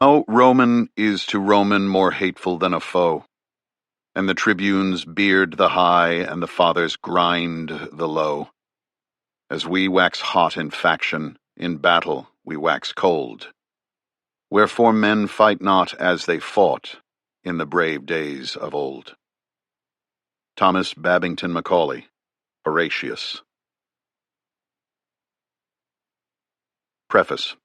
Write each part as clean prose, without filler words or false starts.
Oh, Roman is to Roman more hateful than a foe, and the tribunes beard the high, and the fathers grind the low. As we wax hot in faction, in battle we wax cold. Wherefore men fight not as they fought in the brave days of old. Thomas Babington Macaulay, Horatius. Preface.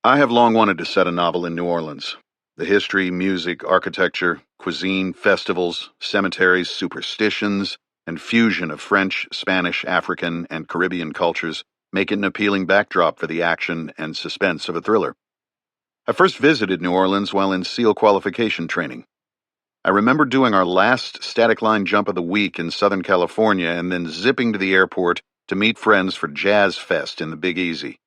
I have long wanted to set a novel in New Orleans. The history, music, architecture, cuisine, festivals, cemeteries, superstitions, and fusion of French, Spanish, African, and Caribbean cultures make it an appealing backdrop for the action and suspense of a thriller. I first visited New Orleans while in SEAL qualification training. I remember doing our last static line jump of the week in Southern California and then zipping to the airport to meet friends for Jazz Fest in the Big Easy.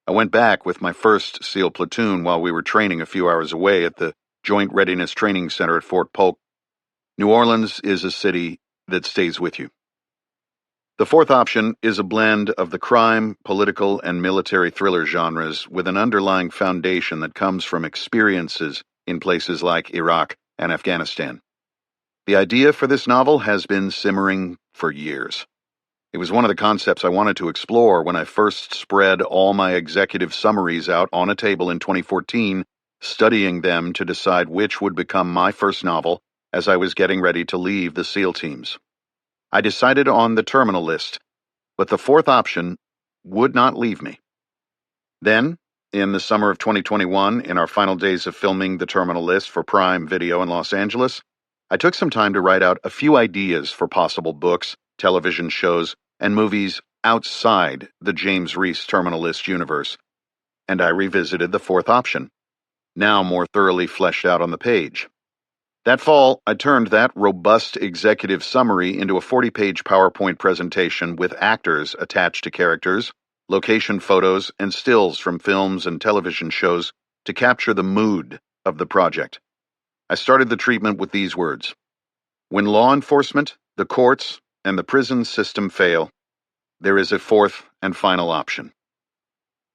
I went back with my first SEAL platoon while we were training a few hours away at the Joint Readiness Training Center at Fort Polk. New Orleans is a city that stays with you. The fourth option is a blend of the crime, political, and military thriller genres with an underlying foundation that comes from experiences in places like Iraq and Afghanistan. The idea for this novel has been simmering for years. It was one of the concepts I wanted to explore when I first spread all my executive summaries out on a table in 2014, studying them to decide which would become my first novel as I was getting ready to leave the SEAL teams. I decided on the terminal list, but the fourth option would not leave me. Then, in the summer of 2021, in our final days of filming the terminal list for Prime Video in Los Angeles, I took some time to write out a few ideas for possible books, television shows, and movies outside the James Reese terminal list universe, and I revisited the fourth option, now more thoroughly fleshed out on the page. That fall, I turned that robust executive summary into a 40-page PowerPoint presentation with actors attached to characters, location photos, and stills from films and television shows to capture the mood of the project. I started the treatment with these words: when law enforcement, the courts, and the prison system fail, there is a fourth and final option.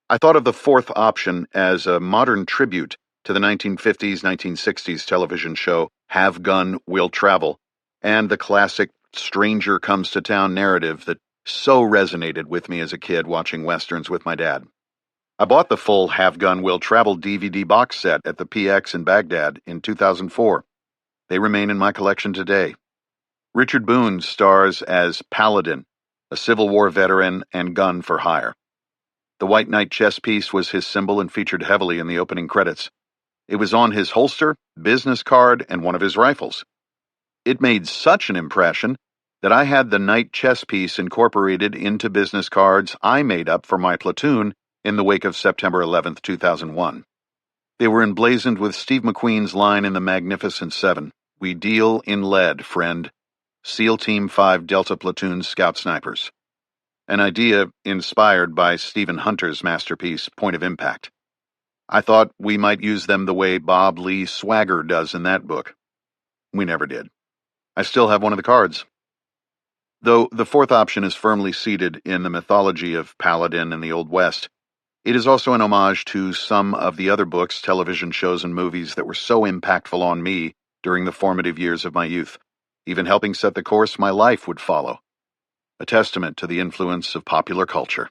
I thought of the fourth option as a modern tribute to the 1950s, 1960s television show Have Gun, Will Travel, and the classic stranger comes to town narrative that so resonated with me as a kid watching westerns with my dad. I bought the full Have Gun, Will Travel DVD box set at the PX in Baghdad in 2004. They remain in my collection today. Richard Boone stars as Paladin, a Civil War veteran and gun for hire. The White Knight chess piece was his symbol and featured heavily in the opening credits. It was on his holster, business card, and one of his rifles. It made such an impression that I had the Knight chess piece incorporated into business cards I made up for my platoon in the wake of September 11th, 2001. They were emblazoned with Steve McQueen's line in The Magnificent Seven, "We deal in lead, friend. SEAL Team 5 Delta Platoon Scout Snipers." An idea inspired by Stephen Hunter's masterpiece, Point of Impact. I thought we might use them the way Bob Lee Swagger does in that book. We never did. I still have one of the cards. Though the fourth option is firmly seated in the mythology of Paladin and the Old West, it is also an homage to some of the other books, television shows, and movies that were so impactful on me during the formative years of my youth, even helping set the course my life would follow. A testament to the influence of popular culture.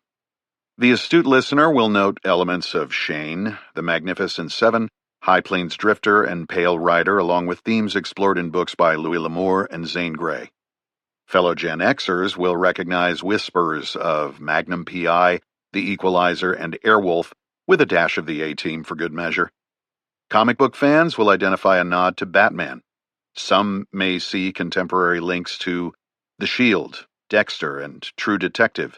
The astute listener will note elements of Shane, The Magnificent Seven, High Plains Drifter, and Pale Rider, along with themes explored in books by Louis L'Amour and Zane Grey. Fellow Gen Xers will recognize whispers of Magnum P.I., The Equalizer, and Airwolf, with a dash of the A-Team for good measure. Comic book fans will identify a nod to Batman. Some may see contemporary links to The Shield, Dexter, and True Detective.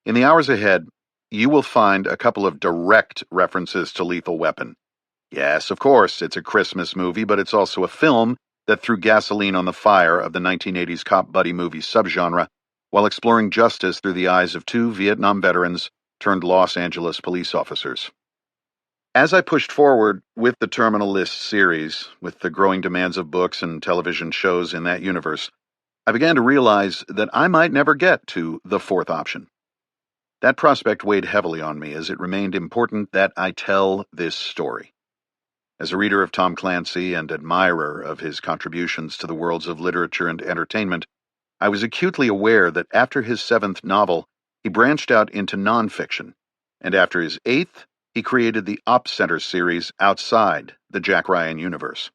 In the hours ahead, you will find a couple of direct references to Lethal Weapon. Yes, of course, it's a Christmas movie, but it's also a film that threw gasoline on the fire of the 1980s cop buddy movie subgenre while exploring justice through the eyes of two Vietnam veterans turned Los Angeles police officers. As I pushed forward with the Terminal List series, with the growing demands of books and television shows in that universe, I began to realize that I might never get to the fourth option. That prospect weighed heavily on me, as it remained important that I tell this story. As a reader of Tom Clancy and admirer of his contributions to the worlds of literature and entertainment, I was acutely aware that after his 7th novel, he branched out into nonfiction, and after his 8th, he created the Op Center series outside the Jack Ryan universe.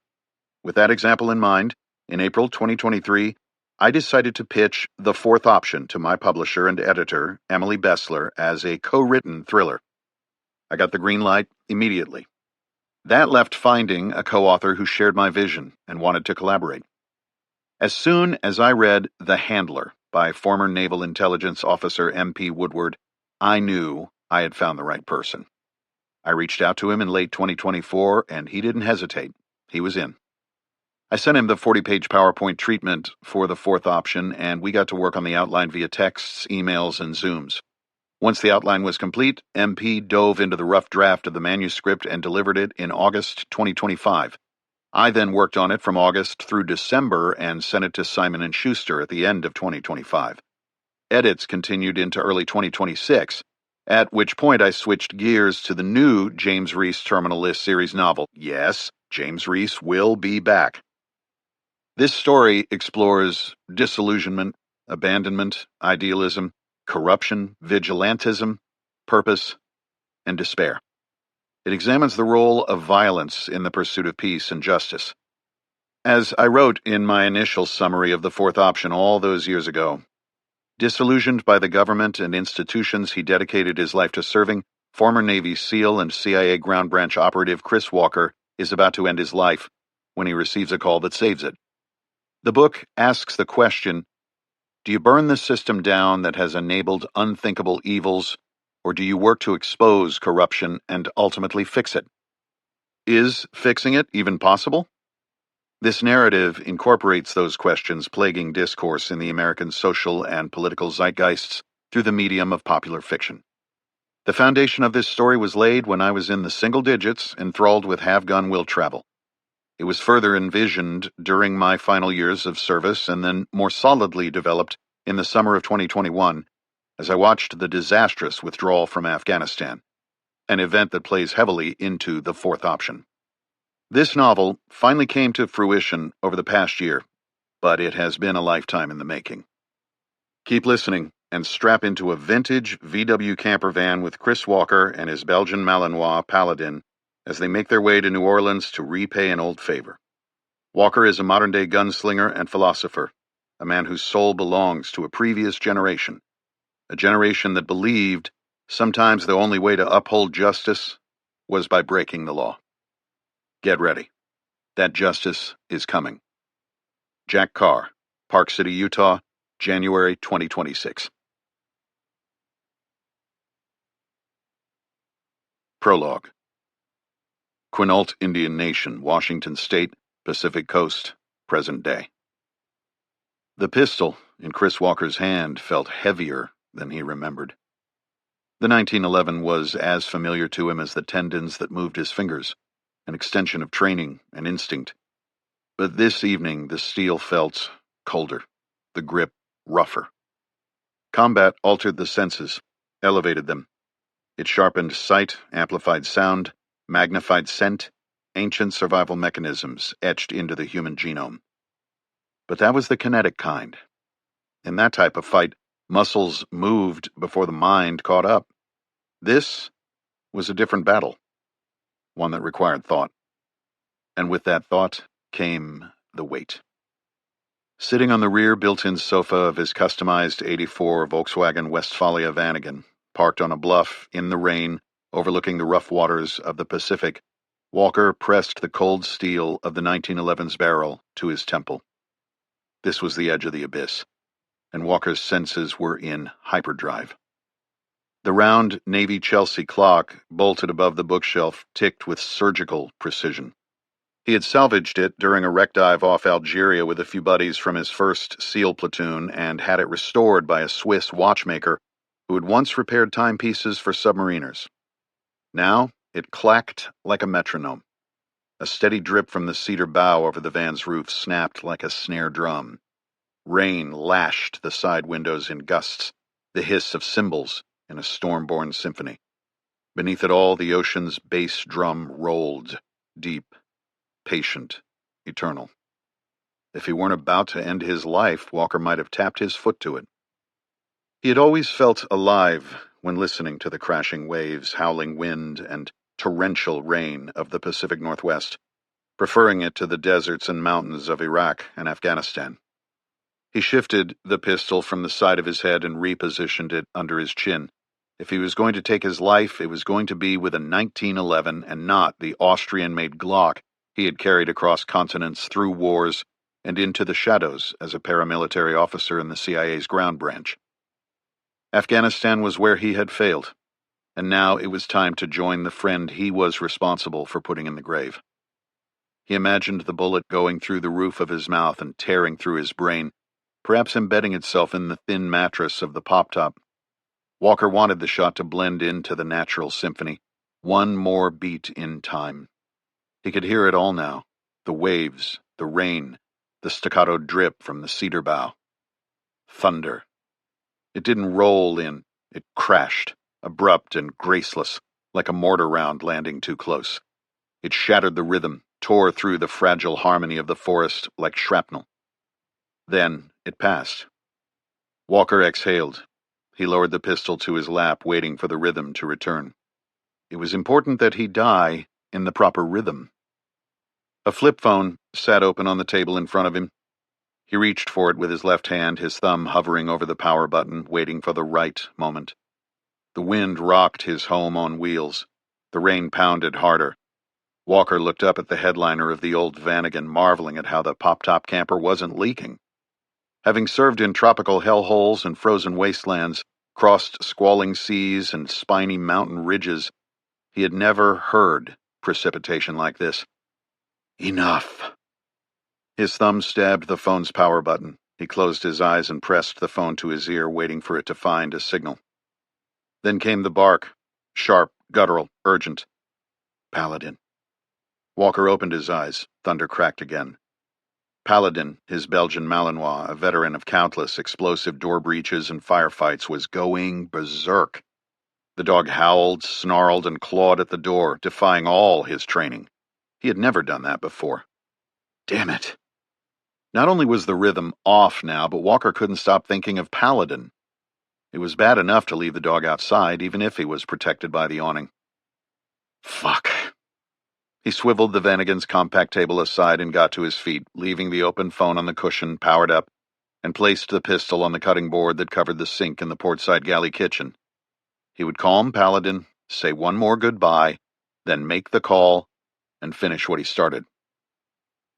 With that example in mind, in April 2023, I decided to pitch The Fourth Option to my publisher and editor, Emily Bessler, as a co-written thriller. I got the green light immediately. That left finding a co-author who shared my vision and wanted to collaborate. As soon as I read The Handler by former Naval Intelligence Officer M.P. Woodward, I knew I had found the right person. I reached out to him in late 2024, and he didn't hesitate. He was in. I sent him the 40-page PowerPoint treatment for The Fourth Option, and we got to work on the outline via texts, emails, and Zooms. Once the outline was complete, MP dove into the rough draft of the manuscript and delivered it in August 2025. I then worked on it from August through December and sent it to Simon & Schuster at the end of 2025. Edits continued into early 2026, at which point I switched gears to the new James Reese Terminal List series novel. Yes, James Reese will be back. This story explores disillusionment, abandonment, idealism, corruption, vigilantism, purpose, and despair. It examines the role of violence in the pursuit of peace and justice. As I wrote in my initial summary of The Fourth Option all those years ago, disillusioned by the government and institutions he dedicated his life to serving, former Navy SEAL and CIA Ground Branch operative Chris Walker is about to end his life when he receives a call that saves it. The book asks the question, do you burn the system down that has enabled unthinkable evils, or do you work to expose corruption and ultimately fix it? Is fixing it even possible? This narrative incorporates those questions plaguing discourse in the American social and political zeitgeists through the medium of popular fiction. The foundation of this story was laid when I was in the single digits, enthralled with have-gun will travel. It was further envisioned during my final years of service and then more solidly developed in the summer of 2021 as I watched the disastrous withdrawal from Afghanistan, an event that plays heavily into The Fourth Option. This novel finally came to fruition over the past year, but it has been a lifetime in the making. Keep listening and strap into a vintage VW camper van with Chris Walker and his Belgian Malinois Paladin as they make their way to New Orleans to repay an old favor. Walker is a modern-day gunslinger and philosopher, a man whose soul belongs to a previous generation, a generation that believed sometimes the only way to uphold justice was by breaking the law. Get ready. That justice is coming. Jack Carr, Park City, Utah, January 2026. Prologue. Quinault Indian Nation, Washington State, Pacific Coast, present day. The pistol in Chris Walker's hand felt heavier than he remembered. The 1911 was as familiar to him as the tendons that moved his fingers, an extension of training and instinct. But this evening the steel felt colder, the grip rougher. Combat altered the senses, elevated them. It sharpened sight, amplified sound, magnified scent, ancient survival mechanisms etched into the human genome. But that was the kinetic kind. In that type of fight, muscles moved before the mind caught up. This was a different battle, one that required thought. And with that thought came the weight. Sitting on the rear built-in sofa of his customized '84 Volkswagen Westfalia Vanagon, parked on a bluff in the rain overlooking the rough waters of the Pacific, Walker pressed the cold steel of the 1911's barrel to his temple. This was the edge of the abyss, and Walker's senses were in hyperdrive. The round Navy Chelsea clock, bolted above the bookshelf, ticked with surgical precision. He had salvaged it during a wreck dive off Algeria with a few buddies from his first SEAL platoon and had it restored by a Swiss watchmaker who had once repaired timepieces for submariners. Now it clacked like a metronome. A steady drip from the cedar bow over the van's roof snapped like a snare drum. Rain lashed the side windows in gusts, the hiss of cymbals in a storm-born symphony. Beneath it all, the ocean's bass drum rolled, deep, patient, eternal. If he weren't about to end his life, Walker might have tapped his foot to it. He had always felt alive when listening to the crashing waves, howling wind, and torrential rain of the Pacific Northwest, preferring it to the deserts and mountains of Iraq and Afghanistan. He shifted the pistol from the side of his head and repositioned it under his chin. If he was going to take his life, it was going to be with a 1911 and not the Austrian-made Glock he had carried across continents, through wars, and into the shadows as a paramilitary officer in the CIA's ground branch. Afghanistan was where he had failed, and now it was time to join the friend he was responsible for putting in the grave. He imagined the bullet going through the roof of his mouth and tearing through his brain, perhaps embedding itself in the thin mattress of the pop-top. Walker wanted the shot to blend into the natural symphony, one more beat in time. He could hear it all now, the waves, the rain, the staccato drip from the cedar bough. Thunder. It didn't roll in, it crashed, abrupt and graceless, like a mortar round landing too close. It shattered the rhythm, tore through the fragile harmony of the forest like shrapnel. Then it passed. Walker exhaled. He lowered the pistol to his lap, waiting for the rhythm to return. It was important that he die in the proper rhythm. A flip phone sat open on the table in front of him. He reached for it with his left hand, his thumb hovering over the power button, waiting for the right moment. The wind rocked his home on wheels. The rain pounded harder. Walker looked up at the headliner of the old Vanagon, marveling at how the pop-top camper wasn't leaking. Having served in tropical hellholes and frozen wastelands, crossed squalling seas and spiny mountain ridges, he had never heard precipitation like this. Enough. His thumb stabbed the phone's power button. He closed his eyes and pressed the phone to his ear, waiting for it to find a signal. Then came the bark, sharp, guttural, urgent. Paladin. Walker opened his eyes. Thunder cracked again. Paladin, his Belgian Malinois, a veteran of countless explosive door breaches and firefights, was going berserk. The dog howled, snarled, and clawed at the door, defying all his training. He had never done that before. Damn it. Not only was the rhythm off now, but Walker couldn't stop thinking of Paladin. It was bad enough to leave the dog outside, even if he was protected by the awning. Fuck. He swiveled the Vanagon's compact table aside and got to his feet, leaving the open phone on the cushion, powered up, and placed the pistol on the cutting board that covered the sink in the portside galley kitchen. He would calm Paladin, say one more goodbye, then make the call, and finish what he started.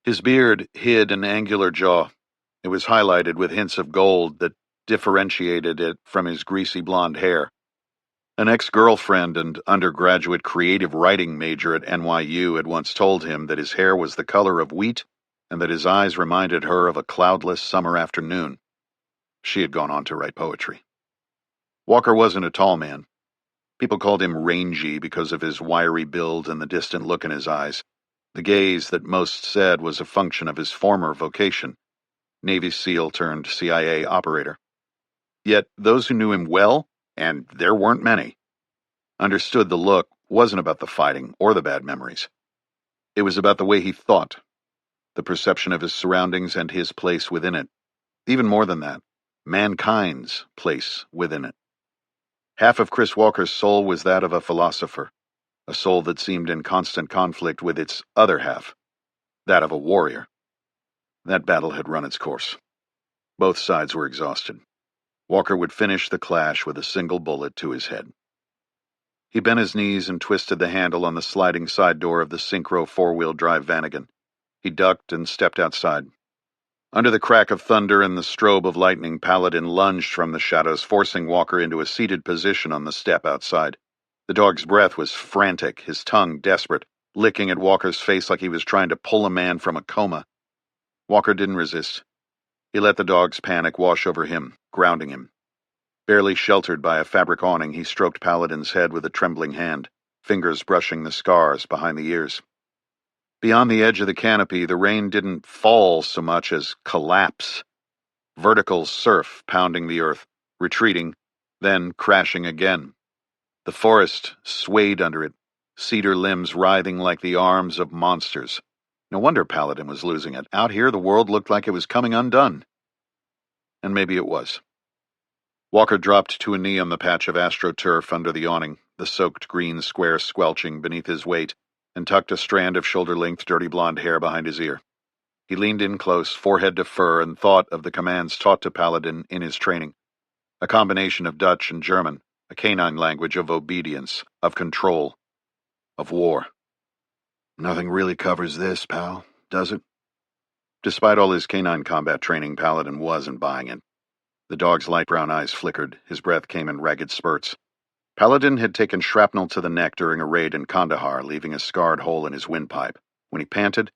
His beard hid an angular jaw. It was highlighted with hints of gold that differentiated it from his greasy blonde hair. An ex-girlfriend and undergraduate creative writing major at NYU had once told him that his hair was the color of wheat and that his eyes reminded her of a cloudless summer afternoon. She had gone on to write poetry. Walker wasn't a tall man. People called him rangy because of his wiry build and the distant look in his eyes, the gaze that most said was a function of his former vocation, Navy SEAL turned CIA operator. Yet those who knew him well, and there weren't many, understood the look wasn't about the fighting or the bad memories. It was about the way he thought, the perception of his surroundings and his place within it. Even more than that, mankind's place within it. Half of Chris Walker's soul was that of a philosopher, a soul that seemed in constant conflict with its other half, that of a warrior. That battle had run its course. Both sides were exhausted. Walker would finish the clash with a single bullet to his head. He bent his knees and twisted the handle on the sliding side door of the Synchro four-wheel drive Vanagon. He ducked and stepped outside. Under the crack of thunder and the strobe of lightning, Paladin lunged from the shadows, forcing Walker into a seated position on the step outside. The dog's breath was frantic, his tongue desperate, licking at Walker's face like he was trying to pull a man from a coma. Walker didn't resist. He let the dog's panic wash over him, grounding him. Barely sheltered by a fabric awning, he stroked Paladin's head with a trembling hand, fingers brushing the scars behind the ears. Beyond the edge of the canopy, the rain didn't fall so much as collapse. Vertical surf pounding the earth, retreating, Then crashing again. The forest swayed under it, cedar limbs writhing like the arms of monsters. No wonder Paladin was losing it. Out here, the world looked like it was coming undone. And maybe it was. Walker dropped to a knee on the patch of astroturf under the awning, the soaked green square squelching beneath his weight, and tucked a strand of shoulder-length dirty blonde hair behind his ear. He leaned in close, forehead to fur, and thought of the commands taught to Paladin in his training. A combination of Dutch and German, a canine language of obedience, of control, of war. Nothing really covers this, pal, does it? Despite all his canine combat training, Paladin wasn't buying it. The dog's light brown eyes flickered, his breath came in ragged spurts. Paladin had taken shrapnel to the neck during a raid in Kandahar, leaving a scarred hole in his windpipe. When he panted,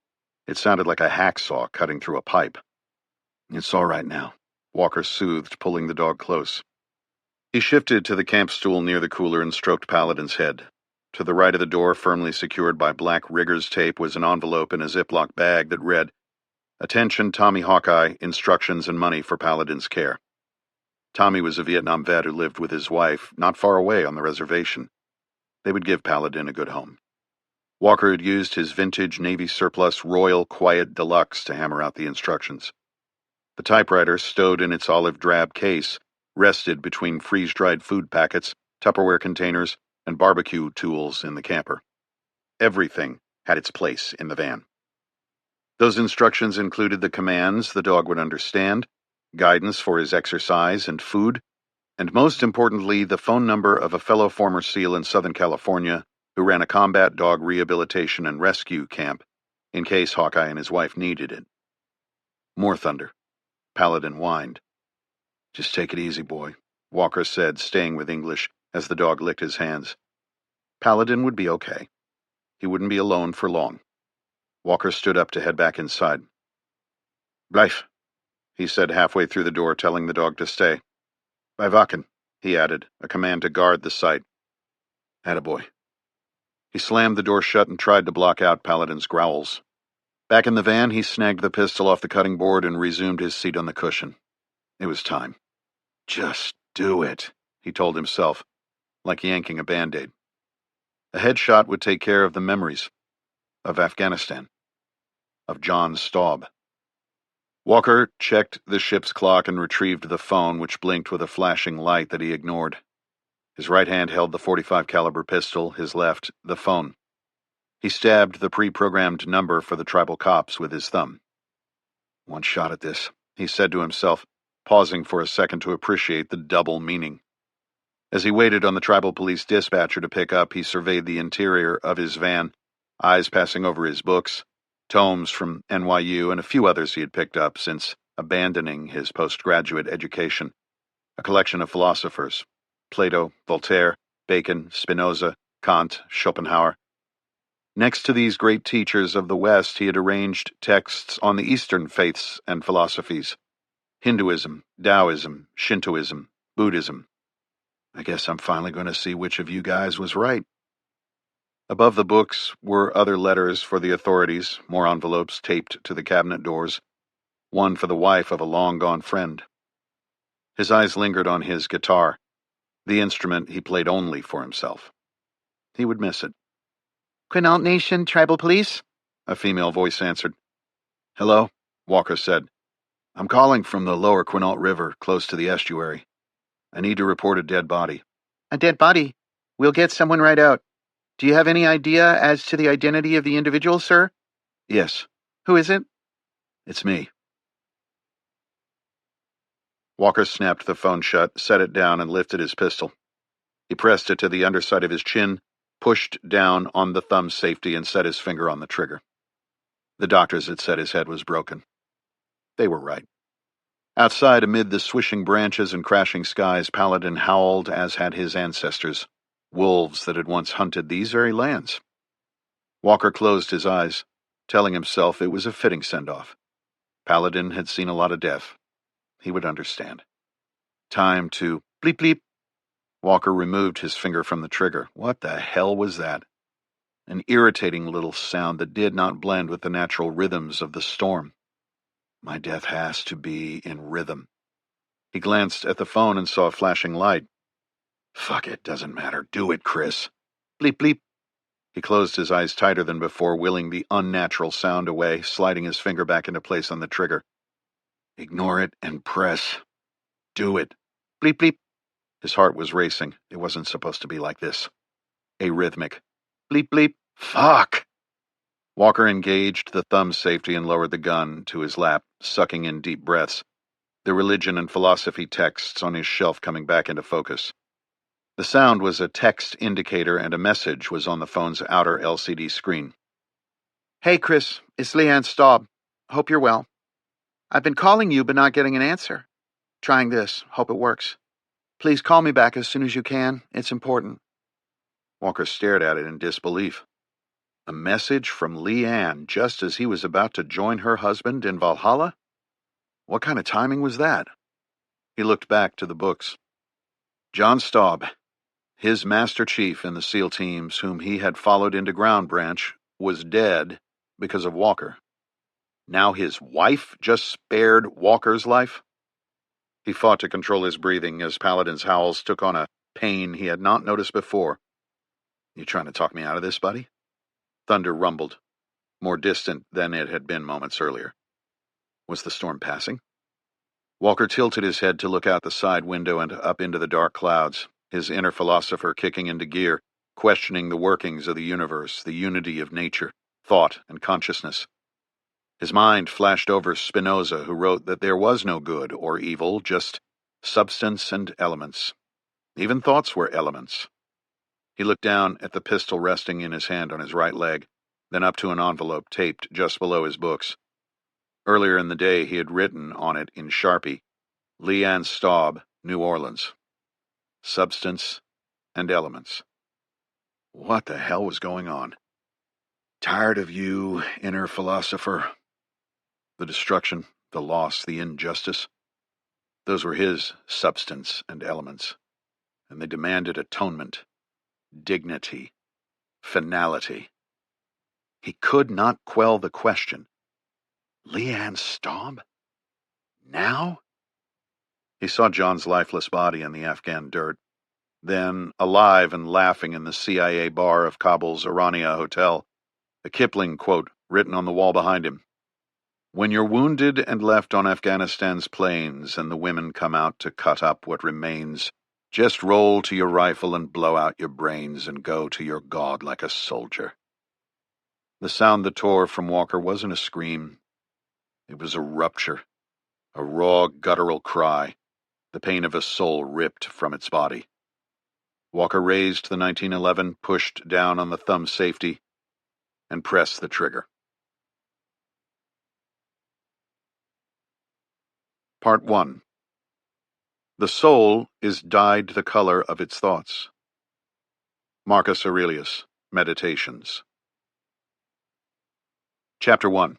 it sounded like a hacksaw cutting through a pipe. It's all right now, Walker soothed, pulling the dog close. He shifted to the camp stool near the cooler and stroked Paladin's head. To the right of the door, firmly secured by black rigger's tape, was an envelope in a Ziploc bag that read, "Attention Tommy Hawkeye, instructions and money for Paladin's care." Tommy was a Vietnam vet who lived with his wife not far away on the reservation. They would give Paladin a good home. Walker had used his vintage Navy surplus Royal Quiet Deluxe to hammer out the instructions. The typewriter, stowed in its olive drab case, rested between freeze-dried food packets, Tupperware containers, and barbecue tools in the camper. Everything had its place in the van. Those instructions included the commands the dog would understand, guidance for his exercise and food, and most importantly, the phone number of a fellow former SEAL in Southern California who ran a combat dog rehabilitation and rescue camp in case Hawkeye and his wife needed it. More thunder. Paladin whined. "Just take it easy, boy," Walker said, staying with English as the dog licked his hands. Paladin would be okay. He wouldn't be alone for long. Walker stood up to head back inside. "Blijf," he said halfway through the door, telling the dog to stay. "Bij waken," he added, a command to guard the site. "Attaboy." He slammed the door shut and tried to block out Paladin's growls. Back in the van, he snagged the pistol off the cutting board and resumed his seat on the cushion. It was time. Just do it, he told himself, like yanking a Band-Aid. A headshot would take care of the memories of Afghanistan, of John Staub. Walker checked the ship's clock and retrieved the phone, which blinked with a flashing light that he ignored. His right hand held the .45 caliber pistol, his left the phone. He stabbed the pre-programmed number for the tribal cops with his thumb. One shot at this, he said to himself, pausing for a second to appreciate the double meaning. As he waited on the tribal police dispatcher to pick up, he surveyed the interior of his van, eyes passing over his books, tomes from NYU and a few others he had picked up since abandoning his postgraduate education, a collection of philosophers, Plato, Voltaire, Bacon, Spinoza, Kant, Schopenhauer. Next to these great teachers of the West, he had arranged texts on the Eastern faiths and philosophies, Hinduism, Taoism, Shintoism, Buddhism. I guess I'm finally going to see which of you guys was right. Above the books were other letters for the authorities, more envelopes taped to the cabinet doors, one for the wife of a long-gone friend. His eyes lingered on his guitar, the instrument he played only for himself. He would miss it. "Quinault Nation Tribal Police?" a female voice answered. "Hello," Walker said. "I'm calling from the lower Quinault River, close to the estuary. I need to report a dead body." "A dead body? We'll get someone right out. Do you have any idea as to the identity of the individual, sir?" "Yes." "Who is it?" "It's me." Walker snapped the phone shut, set it down, and lifted his pistol. He pressed it to the underside of his chin, pushed down on the thumb safety, and set his finger on the trigger. The doctors had said his head was broken. They were right. Outside, amid the swishing branches and crashing skies, Paladin howled as had his ancestors, wolves that had once hunted these very lands. Walker closed his eyes, telling himself it was a fitting send-off. Paladin had seen a lot of death. He would understand. Time to bleep bleep. Walker removed his finger from the trigger. What the hell was that? An irritating little sound that did not blend with the natural rhythms of the storm. My death has to be in rhythm. He glanced at the phone and saw a flashing light. Fuck it, doesn't matter. Do it, Chris. Bleep, bleep. He closed his eyes tighter than before, willing the unnatural sound away, sliding his finger back into place on the trigger. Ignore it and press. Do it. Bleep, bleep. His heart was racing. It wasn't supposed to be like this. Arrhythmic. Bleep, bleep. Fuck! Walker engaged the thumb safety and lowered the gun to his lap, sucking in deep breaths, the religion and philosophy texts on his shelf coming back into focus. The sound was a text indicator and a message was on the phone's outer LCD screen. Hey, Chris, it's Leanne Staub. Hope you're well. I've been calling you but not getting an answer. Trying this. Hope it works. Please call me back as soon as you can. It's important. Walker stared at it in disbelief. A message from Leanne just as he was about to join her husband in Valhalla? What kind of timing was that? He looked back to the books. John Staub, his master chief in the SEAL teams whom he had followed into Ground Branch, was dead because of Walker. Now his wife just spared Walker's life? He fought to control his breathing as Paladin's howls took on a pain he had not noticed before. You trying to talk me out of this, buddy? Thunder rumbled, more distant than it had been moments earlier. Was the storm passing? Walker tilted his head to look out the side window and up into the dark clouds, his inner philosopher kicking into gear, questioning the workings of the universe, the unity of nature, thought, and consciousness. His mind flashed over Spinoza, who wrote that there was no good or evil, just substance and elements. Even thoughts were elements. He looked down at the pistol resting in his hand on his right leg, then up to an envelope taped just below his books. Earlier in the day, he had written on it in Sharpie, Leanne Staub, New Orleans. Substance and elements. What the hell was going on? Tired of you, inner philosopher. The destruction, the loss, the injustice. Those were his substance and elements, and they demanded atonement, dignity, finality. He could not quell the question. Leanne Staub? Now? He saw John's lifeless body in the Afghan dirt, then alive and laughing in the CIA bar of Kabul's Orania Hotel, a Kipling quote written on the wall behind him. When you're wounded and left on Afghanistan's plains and the women come out to cut up what remains, just roll to your rifle and blow out your brains and go to your God like a soldier. The sound that tore from Walker wasn't a scream. It was a rupture, a raw, guttural cry, the pain of a soul ripped from its body. Walker raised the 1911, pushed down on the thumb safety, and pressed the trigger. Part 1. The soul is dyed the color of its thoughts. Marcus Aurelius, Meditations. Chapter 1.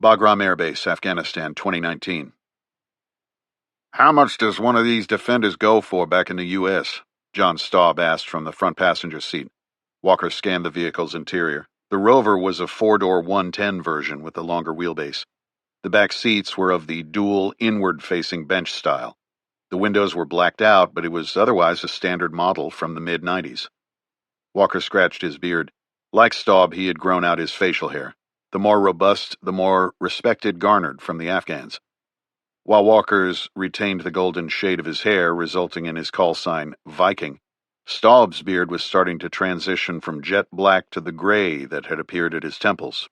Bagram Air Base, Afghanistan, 2019. How much does one of these defenders go for back in the U.S.? John Staub asked from the front passenger seat. Walker scanned the vehicle's interior. The Rover was a four-door 110 version with a longer wheelbase. The back seats were of the dual inward-facing bench style. The windows were blacked out, but it was otherwise a standard model from the mid-90s. Walker scratched his beard. Like Staub, he had grown out his facial hair. The more robust, the more respect it garnered from the Afghans. While Walker's retained the golden shade of his hair, resulting in his call sign, Viking, Staub's beard was starting to transition from jet black to the gray that had appeared at his temples.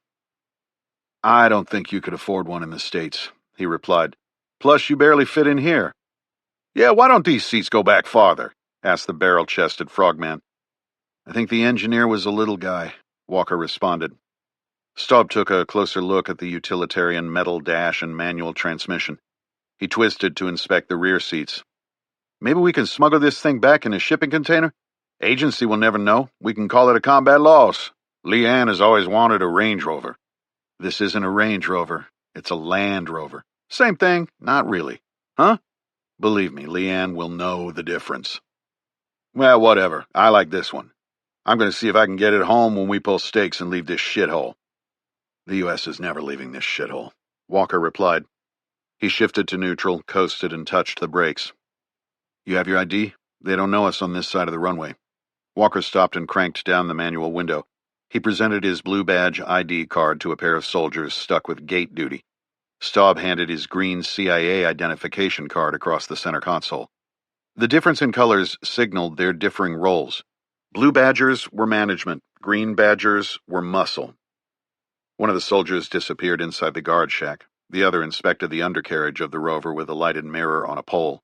I don't think you could afford one in the States, he replied. Plus, you barely fit in here. Yeah, why don't these seats go back farther? Asked the barrel-chested frogman. I think the engineer was a little guy, Walker responded. Staub took a closer look at the utilitarian metal dash and manual transmission. He twisted to inspect the rear seats. Maybe we can smuggle this thing back in a shipping container? Agency will never know. We can call it a combat loss. Leanne has always wanted a Range Rover. This isn't a Range Rover. It's a Land Rover. Same thing, not really. Huh? Believe me, Leanne will know the difference. Well, whatever. I like this one. I'm going to see if I can get it home when we pull stakes and leave this shithole. The U.S. is never leaving this shithole, Walker replied. He shifted to neutral, coasted, and touched the brakes. You have your ID? They don't know us on this side of the runway. Walker stopped and cranked down the manual window. He presented his blue badge ID card to a pair of soldiers stuck with gate duty. Staub handed his green CIA identification card across the center console. The difference in colors signaled their differing roles. Blue badgers were management, green badgers were muscle. One of the soldiers disappeared inside the guard shack. The other inspected the undercarriage of the rover with a lighted mirror on a pole.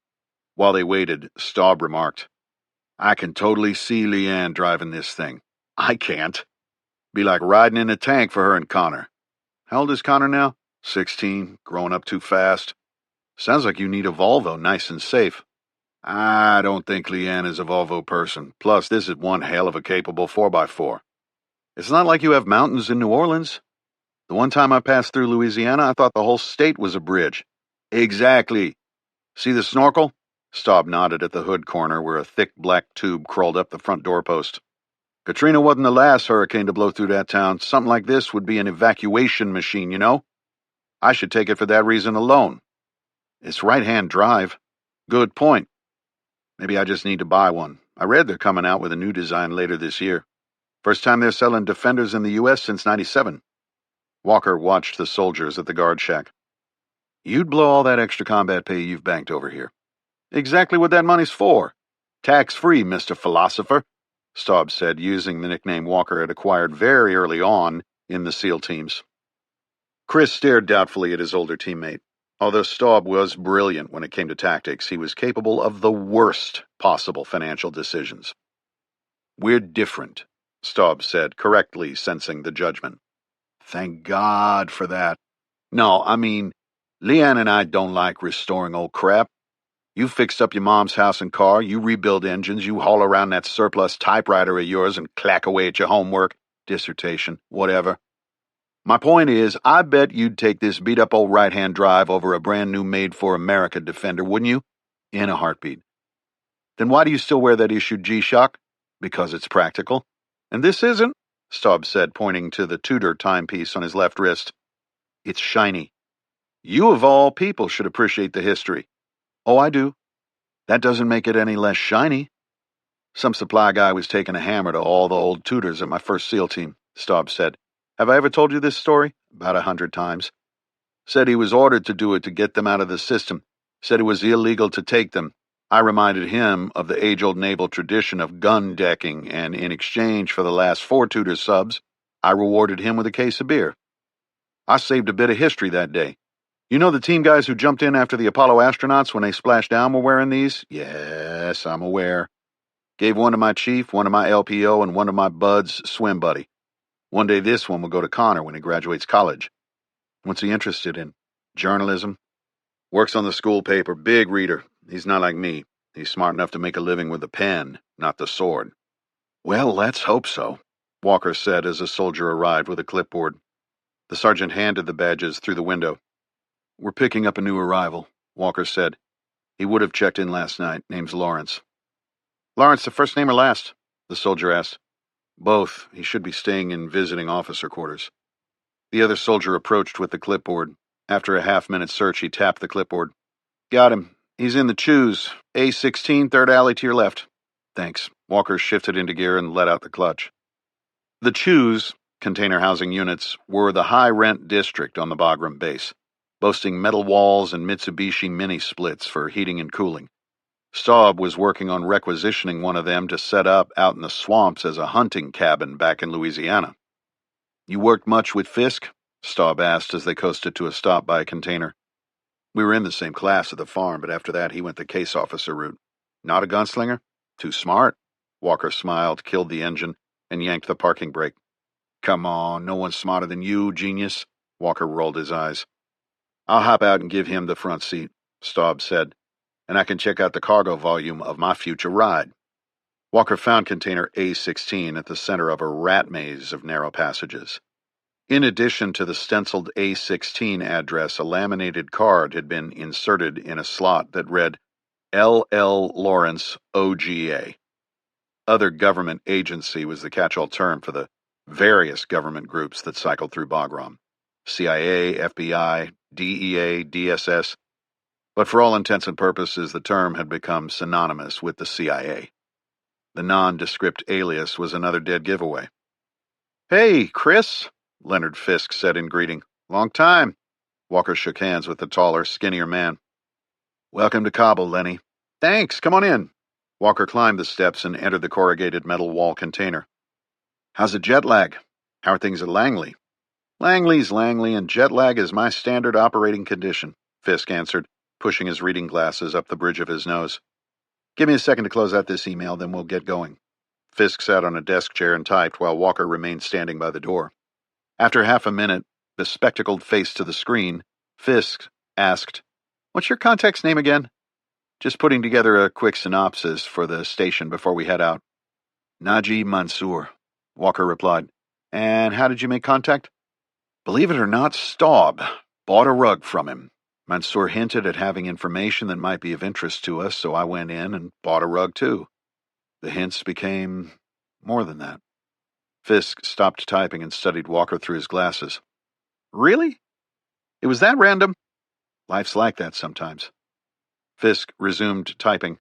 While they waited, Staub remarked, "I can totally see Leanne driving this thing. I can't. Be like riding in a tank for her and Connor." "How old is Connor now?" 16, growing up too fast. "Sounds like you need a Volvo, nice and safe." "I don't think Leanne is a Volvo person. Plus, this is one hell of a capable 4x4. It's not like you have mountains in New Orleans. The one time I passed through Louisiana, I thought the whole state was a bridge." "Exactly. See the snorkel?" Staub nodded at the hood corner where a thick black tube crawled up the front doorpost. "Katrina wasn't the last hurricane to blow through that town. Something like this would be an evacuation machine, you know? I should take it for that reason alone. It's right-hand drive. Good point. Maybe I just need to buy one. I read they're coming out with a new design later this year. First time they're selling Defenders in the U.S. since '97. Walker watched the soldiers at the guard shack. "You'd blow all that extra combat pay you've banked over here." "Exactly what that money's for. Tax-free, Mr. Philosopher," Staub said, using the nickname Walker had acquired very early on in the SEAL teams. Chris stared doubtfully at his older teammate. Although Staub was brilliant when it came to tactics, he was capable of the worst possible financial decisions. "We're different," Staub said, correctly sensing the judgment. "Thank God for that. No, I mean, Leanne and I don't like restoring old crap. You fixed up your mom's house and car, you rebuild engines, you haul around that surplus typewriter of yours and clack away at your homework, dissertation, whatever. My point is, I bet you'd take this beat-up old right-hand drive over a brand-new made-for-America Defender, wouldn't you? In a heartbeat. Then why do you still wear that issued G-Shock? Because it's practical. And this isn't," Staub said, pointing to the Tudor timepiece on his left wrist. "It's shiny. You, of all people, should appreciate the history." "Oh, I do. That doesn't make it any less shiny." "Some supply guy was taking a hammer to all the old Tudors at my first SEAL team," Staub said. "Have I ever told you this story?" "About 100 times. Said he was ordered to do it to get them out of the system. Said it was illegal to take them. I reminded him of the age-old naval tradition of gun decking, and in exchange for the last 4 Tudor subs, I rewarded him with a case of beer. I saved a bit of history that day. You know the team guys who jumped in after the Apollo astronauts when they splashed down were wearing these? Yes, I'm aware. Gave one to my chief, one to my LPO, and one to my bud's swim buddy. One day this one will go to Connor when he graduates college. What's he interested in? Journalism? Works on the school paper, big reader. He's not like me. He's smart enough to make a living with the pen, not the sword." "Well, let's hope so," Walker said as a soldier arrived with a clipboard. The sergeant handed the badges through the window. "We're picking up a new arrival," Walker said. "He would have checked in last night. Name's Lawrence." "Lawrence, the first name or last?" the soldier asked. "Both. He should be staying in visiting officer quarters." The other soldier approached with the clipboard. After a half-minute search, he tapped the clipboard. "Got him. He's in the Chews. A16, third alley to your left." "Thanks." Walker shifted into gear and let out the clutch. The Chews, container housing units, were the high-rent district on the Bagram base, boasting metal walls and Mitsubishi mini-splits for heating and cooling. Staub was working on requisitioning one of them to set up out in the swamps as a hunting cabin back in Louisiana. "You worked much with Fisk?" Staub asked as they coasted to a stop by a container. "We were in the same class at the farm, but after that he went the case officer route. Not a gunslinger? Too smart?" Walker smiled, killed the engine, and yanked the parking brake. "Come on, no one's smarter than you, genius." Walker rolled his eyes. "I'll hop out and give him the front seat," Staub said, "and I can check out the cargo volume of my future ride." Walker found container A16 at the center of a rat maze of narrow passages. In addition to the stenciled A16 address, a laminated card had been inserted in a slot that read L.L. Lawrence, OGA. Other government agency was the catch-all term for the various government groups that cycled through Bagram. CIA, FBI, DEA, DSS. But for all intents and purposes, the term had become synonymous with the CIA. The nondescript alias was another dead giveaway. "Hey, Chris," Leonard Fisk said in greeting. "Long time." Walker shook hands with the taller, skinnier man. "Welcome to Kabul, Lenny." "Thanks, come on in." Walker climbed the steps and entered the corrugated metal wall container. "How's the jet lag? How are things at Langley?" "Langley's Langley, and jet lag is my standard operating condition," Fisk answered, pushing his reading glasses up the bridge of his nose. "Give me a second to close out this email, then we'll get going." Fisk sat on a desk chair and typed while Walker remained standing by the door. After half a minute, the spectacled face to the screen, Fisk asked, "What's your contact's name again?" "Just putting together a quick synopsis for the station before we head out." "Najee Mansour," Walker replied. "And how did you make contact?" "Believe it or not, Staub bought a rug from him. Mansour hinted at having information that might be of interest to us, so I went in and bought a rug too. The hints became more than that." Fisk stopped typing and studied Walker through his glasses. "Really? It was that random?" "Life's like that sometimes." Fisk resumed typing.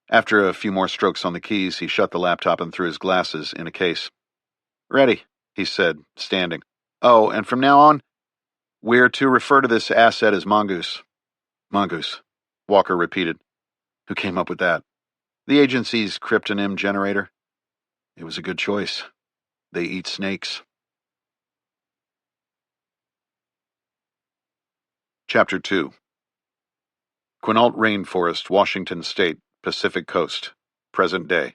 After a few more strokes on the keys, he shut the laptop and threw his glasses in a case. "Ready," he said, standing. "Oh, and from now on, we're to refer to this asset as Mongoose." "Mongoose," Walker repeated. "Who came up with that?" "The agency's cryptonym generator." "It was a good choice. They eat snakes." Chapter 2. Quinault Rainforest, Washington State, Pacific Coast, present day.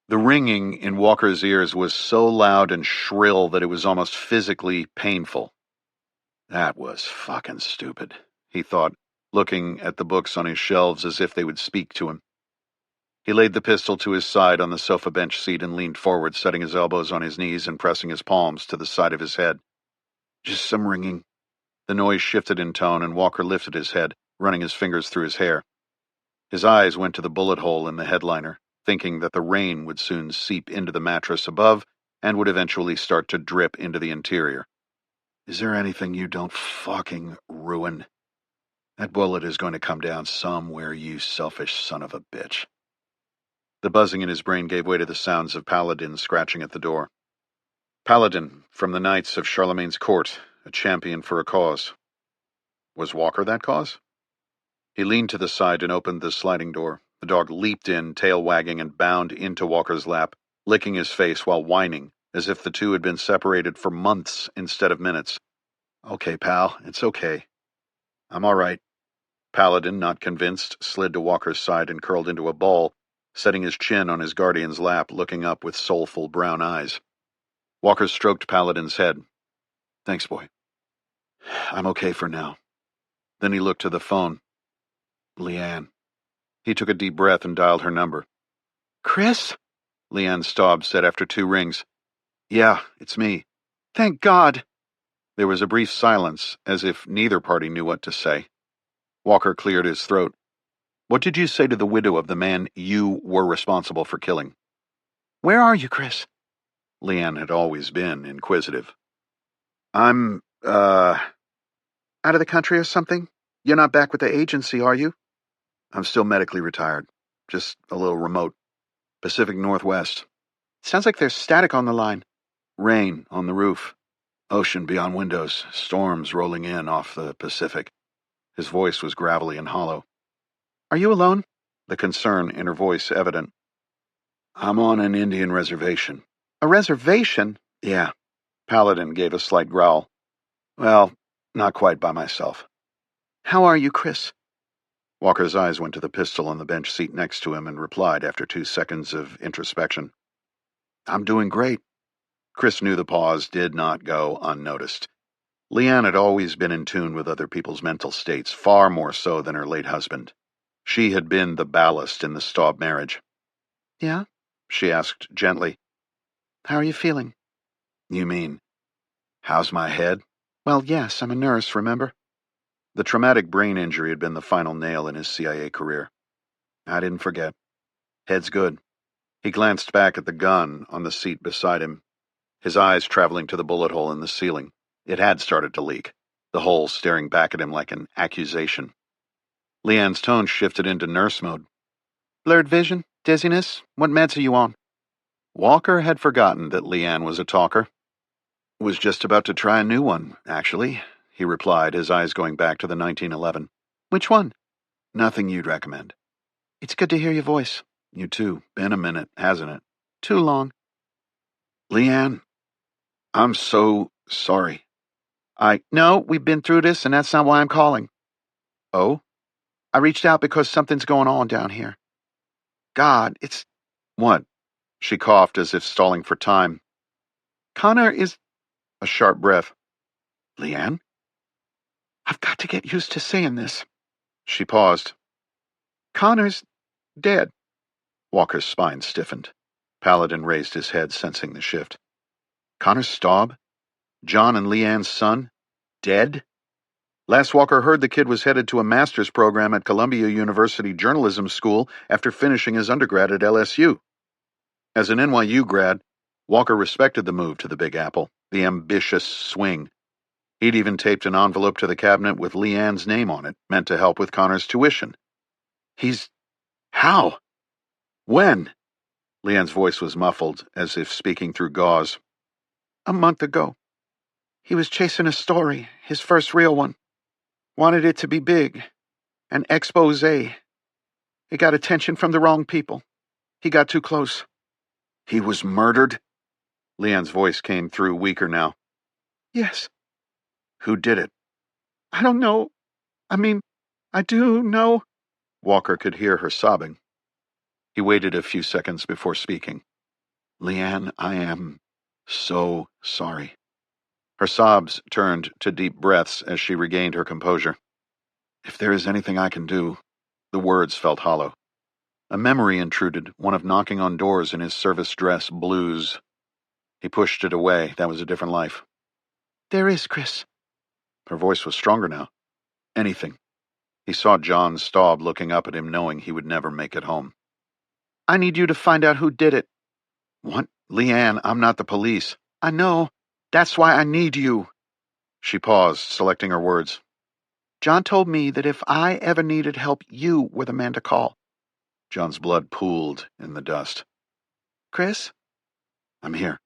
The ringing in Walker's ears was so loud and shrill that it was almost physically painful. That was fucking stupid, he thought, looking at the books on his shelves as if they would speak to him. He laid the pistol to his side on the sofa bench seat and leaned forward, setting his elbows on his knees and pressing his palms to the side of his head. Just some ringing. The noise shifted in tone, and Walker lifted his head, running his fingers through his hair. His eyes went to the bullet hole in the headliner, thinking that the rain would soon seep into the mattress above and would eventually start to drip into the interior. Is there anything you don't fucking ruin? That bullet is going to come down somewhere, you selfish son of a bitch. The buzzing in his brain gave way to the sounds of Paladin scratching at the door. Paladin, from the Knights of Charlemagne's court, a champion for a cause. Was Walker that cause? He leaned to the side and opened the sliding door. The dog leaped in, tail wagging, and bound into Walker's lap, licking his face while whining, as if the two had been separated for months instead of minutes. "Okay, pal, it's okay. I'm all right." Paladin, not convinced, slid to Walker's side and curled into a ball, setting his chin on his guardian's lap, looking up with soulful brown eyes. Walker stroked Paladin's head. "Thanks, boy. I'm okay for now." Then he looked to the phone. Leanne. He took a deep breath and dialed her number. "Chris?" Leanne Staub said after 2 rings. "Yeah, it's me." "Thank God." There was a brief silence, as if neither party knew what to say. Walker cleared his throat. "What did you say to the widow of the man you were responsible for killing?" "Where are you, Chris?" Leanne had always been inquisitive. "I'm, out of the country or something? You're not back with the agency, are you?" "I'm still medically retired. Just a little remote. Pacific Northwest." "Sounds like there's static on the line." "Rain on the roof. Ocean beyond windows. Storms rolling in off the Pacific." His voice was gravelly and hollow. "Are you alone?" The concern in her voice evident. "I'm on an Indian reservation." "A reservation?" "Yeah." Paladin gave a slight growl. "Well, not quite by myself." "How are you, Chris?" Walker's eyes went to the pistol on the bench seat next to him and replied after 2 seconds of introspection. "I'm doing great." Chris knew the pause did not go unnoticed. Leanne had always been in tune with other people's mental states, far more so than her late husband. She had been the ballast in the Staub marriage. "Yeah?" she asked gently. "How are you feeling?" "You mean, how's my head?" "Well, yes, I'm a nurse, remember?" The traumatic brain injury had been the final nail in his CIA career. "I didn't forget. Head's good." He glanced back at the gun on the seat beside him, his eyes traveling to the bullet hole in the ceiling. It had started to leak, the hole staring back at him like an accusation. Leanne's tone shifted into nurse mode. Blurred vision? Dizziness? What meds are you on? Walker had forgotten that Leanne was a talker. Was just about to try a new one, actually, he replied, his eyes going back to the 1911. Which one? Nothing you'd recommend. It's good to hear your voice. You too. Been a minute, hasn't it? Too long. Leanne, I'm so sorry. No, we've been through this, and that's not why I'm calling. Oh? I reached out because something's going on down here. God, it's... What? She coughed as if stalling for time. Connor is... A sharp breath. Leanne? I've got to get used to saying this. She paused. Connor's dead. Walker's spine stiffened. Paladin raised his head, sensing the shift. Connor Staub? John and Leanne's son? Dead? Last Walker heard the kid was headed to a master's program at Columbia University Journalism School after finishing his undergrad at LSU. As an NYU grad, Walker respected the move to the Big Apple, the ambitious swing. He'd even taped an envelope to the cabinet with Leanne's name on it, meant to help with Connor's tuition. He's... How? When? Leanne's voice was muffled, as if speaking through gauze. A month ago. He was chasing a story, his first real one. Wanted it to be big. An expose. It got attention from the wrong people. He got too close. He was murdered? Leanne's voice came through, weaker now. Yes. Who did it? I don't know. I do know. Walker could hear her sobbing. He waited a few seconds before speaking. Leanne, I am so sorry. Her sobs turned to deep breaths as she regained her composure. If there is anything I can do... The words felt hollow. A memory intruded, one of knocking on doors in his service dress blues. He pushed it away. That was a different life. There is, Chris. Her voice was stronger now. Anything. He saw John Staub looking up at him, knowing he would never make it home. I need you to find out who did it. What? Leanne, I'm not the police. I know. That's why I need you. She paused, selecting her words. John told me that if I ever needed help, you were the man to call. John's blood pooled in the dust. Chris? I'm here.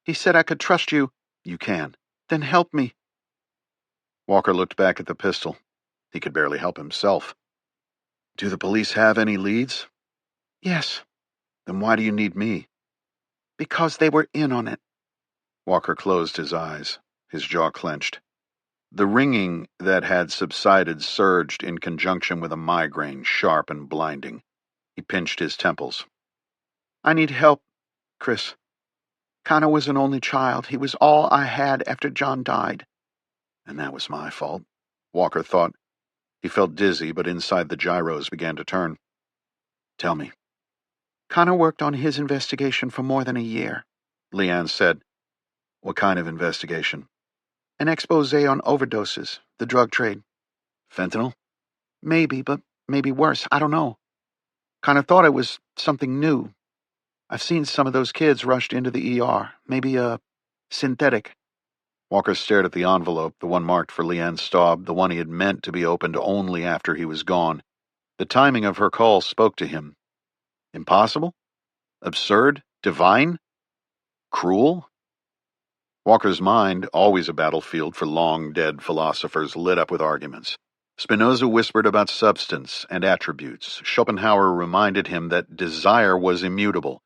He said I could trust you. You can. Then help me. Walker looked back at the pistol. He could barely help himself. Do the police have any leads? Yes. Then why do you need me? Because they were in on it. Walker closed his eyes, his jaw clenched. The ringing that had subsided surged in conjunction with a migraine, sharp and blinding. He pinched his temples. I need help, Chris. Connor was an only child. He was all I had after John died. And that was my fault, Walker thought. He felt dizzy, but inside the gyros began to turn. Tell me. Connor worked on his investigation for more than a year, Leanne said. What kind of investigation? An expose on overdoses, the drug trade. Fentanyl? Maybe, but maybe worse. I don't know. Connor thought it was something new. I've seen some of those kids rushed into the ER. Maybe a synthetic. Walker stared at the envelope, the one marked for Leanne Staub, the one he had meant to be opened only after he was gone. The timing of her call spoke to him. Impossible? Absurd? Divine? Cruel? Walker's mind, always a battlefield for long-dead philosophers, lit up with arguments. Spinoza whispered about substance and attributes. Schopenhauer reminded him that desire was immutable.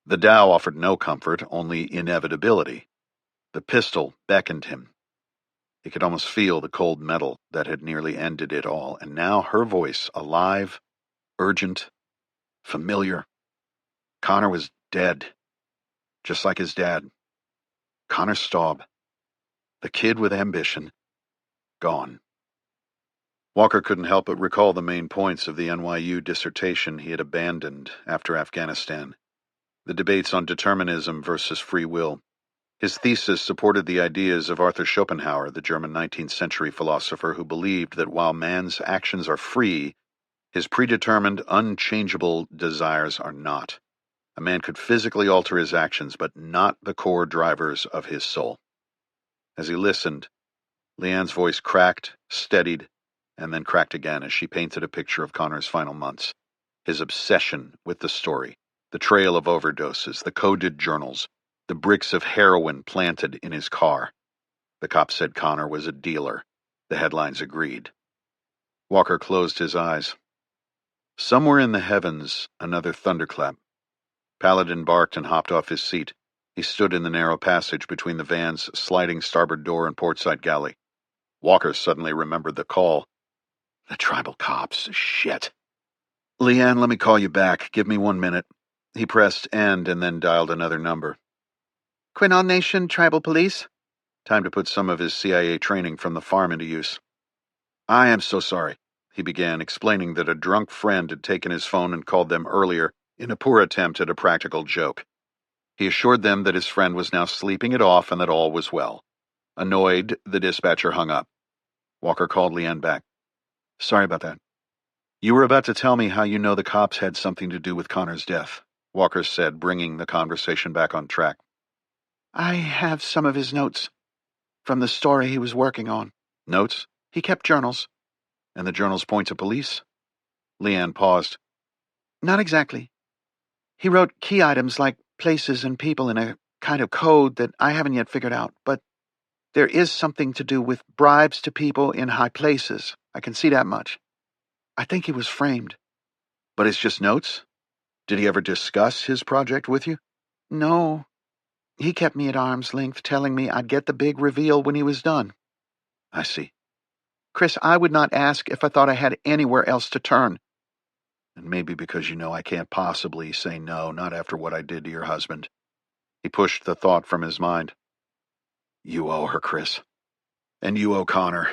The Tao offered no comfort, only inevitability. The pistol beckoned him. He could almost feel the cold metal that had nearly ended it all, and now her voice, alive, urgent, familiar. Connor was dead, just like his dad. Connor Staub, the kid with ambition, gone. Walker couldn't help but recall the main points of the NYU dissertation he had abandoned after Afghanistan. The debates on determinism versus free will. His thesis supported the ideas of Arthur Schopenhauer, the German 19th century philosopher who believed that while man's actions are free, his predetermined, unchangeable desires are not. A man could physically alter his actions, but not the core drivers of his soul. As he listened, Leanne's voice cracked, steadied, and then cracked again as she painted a picture of Connor's final months. His obsession with the story, the trail of overdoses, the coded journals, the bricks of heroin planted in his car. The cops said Connor was a dealer. The headlines agreed. Walker closed his eyes. Somewhere in the heavens, another thunderclap. Paladin barked and hopped off his seat. He stood in the narrow passage between the van's sliding starboard door and portside galley. Walker suddenly remembered the call. The tribal cops. Shit. Leanne, let me call you back. Give me 1 minute. He pressed end and then dialed another number. Quinault Nation Tribal Police? Time to put some of his CIA training from the farm into use. I am so sorry, he began, explaining that a drunk friend had taken his phone and called them earlier in a poor attempt at a practical joke. He assured them that his friend was now sleeping it off and that all was well. Annoyed, the dispatcher hung up. Walker called Leanne back. Sorry about that. You were about to tell me how you know the cops had something to do with Connor's death, Walker said, bringing the conversation back on track. I have some of his notes from the story he was working on. Notes? He kept journals. And the journals point to police? Leanne paused. Not exactly. He wrote key items like places and people in a kind of code that I haven't yet figured out, but there is something to do with bribes to people in high places. I can see that much. I think he was framed. But it's just notes? Did he ever discuss his project with you? No. He kept me at arm's length, telling me I'd get the big reveal when he was done. I see. Chris, I would not ask if I thought I had anywhere else to turn. And maybe because you know I can't possibly say no, not after what I did to your husband. He pushed the thought from his mind. You owe her, Chris. And you owe Connor.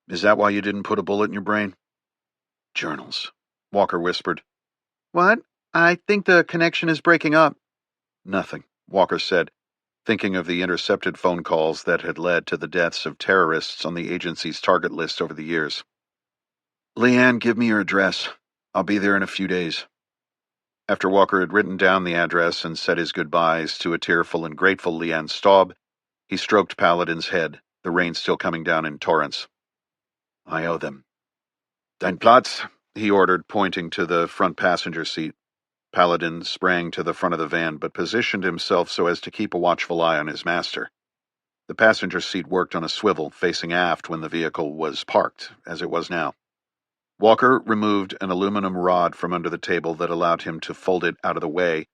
Is that why you didn't put a bullet in your brain? Journals, Walker whispered. What? I think the connection is breaking up. Nothing, Walker said, thinking of the intercepted phone calls that had led to the deaths of terrorists on the agency's target list over the years. Leanne, give me your address. I'll be there in a few days. After Walker had written down the address and said his goodbyes to a tearful and grateful Leanne Staub, he stroked Paladin's head, the rain still coming down in torrents. I owe them. Dein Platz, he ordered, pointing to the front passenger seat. Paladin sprang to the front of the van, but positioned himself so as to keep a watchful eye on his master. The passenger seat worked on a swivel, facing aft when the vehicle was parked, as it was now. Walker removed an aluminum rod from under the table that allowed him to fold it out of the way.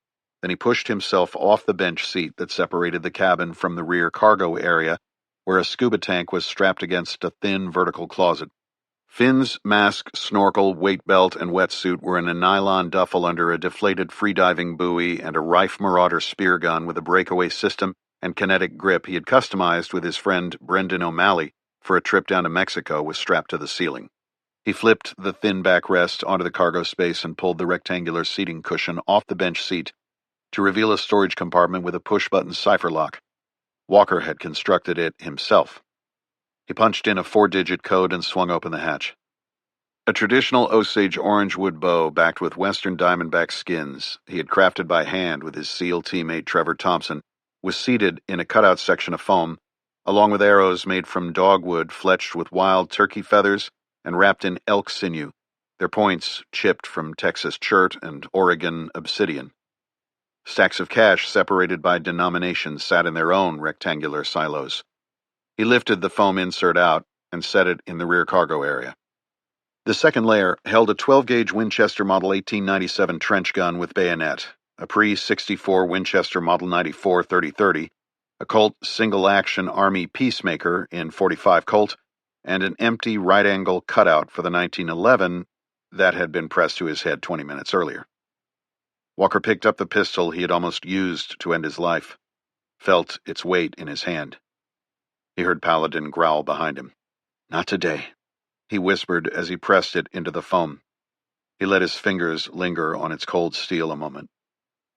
Then he pushed himself off the bench seat that separated the cabin from the rear cargo area, where a scuba tank was strapped against a thin vertical closet. Finn's mask, snorkel, weight belt, and wetsuit were in a nylon duffel under a deflated freediving buoy, and a Rife Marauder spear gun with a breakaway system and kinetic grip he had customized with his friend Brendan O'Malley for a trip down to Mexico was strapped to the ceiling. He flipped the thin backrest onto the cargo space and pulled the rectangular seating cushion off the bench seat to reveal a storage compartment with a push-button cipher lock. Walker had constructed it himself. He punched in a 4-digit code and swung open the hatch. A traditional Osage orange wood bow backed with western diamondback skins he had crafted by hand with his SEAL teammate Trevor Thompson was seated in a cutout section of foam, along with arrows made from dogwood fletched with wild turkey feathers and wrapped in elk sinew, their points chipped from Texas chert and Oregon obsidian. Stacks of cash separated by denominations sat in their own rectangular silos. He lifted the foam insert out and set it in the rear cargo area. The second layer held a 12-gauge Winchester Model 1897 trench gun with bayonet, a pre-64 Winchester Model 94 30-30, a Colt single-action Army Peacemaker in .45 Colt, and an empty right-angle cutout for the 1911 that had been pressed to his head 20 minutes earlier. Walker picked up the pistol he had almost used to end his life, felt its weight in his hand. He heard Paladin growl behind him. Not today, he whispered as he pressed it into the foam. He let his fingers linger on its cold steel a moment.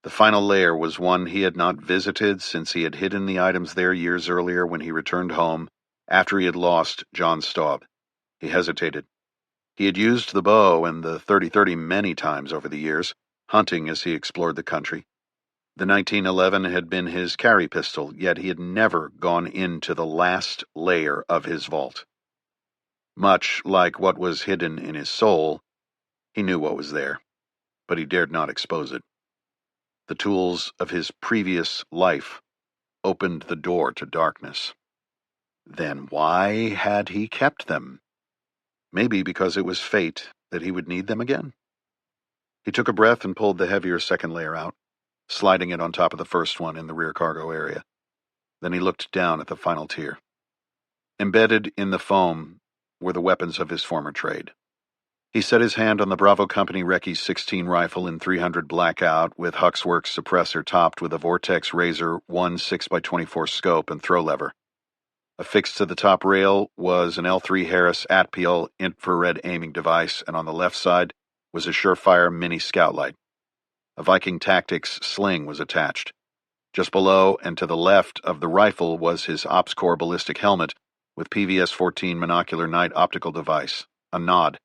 The final layer was one he had not visited since he had hidden the items there years earlier when he returned home after he had lost John Staub. He hesitated. He had used the bow and the 30-30 many times over the years, hunting as he explored the country. The 1911 had been his carry pistol, yet he had never gone into the last layer of his vault. Much like what was hidden in his soul, he knew what was there, but he dared not expose it. The tools of his previous life opened the door to darkness. Then why had he kept them? Maybe because it was fate that he would need them again. He took a breath and pulled the heavier second layer out, sliding it on top of the first one in the rear cargo area. Then he looked down at the final tier. Embedded in the foam were the weapons of his former trade. He set his hand on the Bravo Company Recce 16 rifle in 300 blackout with Huxworks suppressor topped with a Vortex Razor 1 6x24 scope and throw lever. Affixed to the top rail was an L3 Harris Atpeel infrared aiming device, and on the left side was a Surefire mini scout light. A Viking Tactics sling was attached. Just below and to the left of the rifle was his Ops Corps ballistic helmet with PVS-14 monocular night optical device, a nod.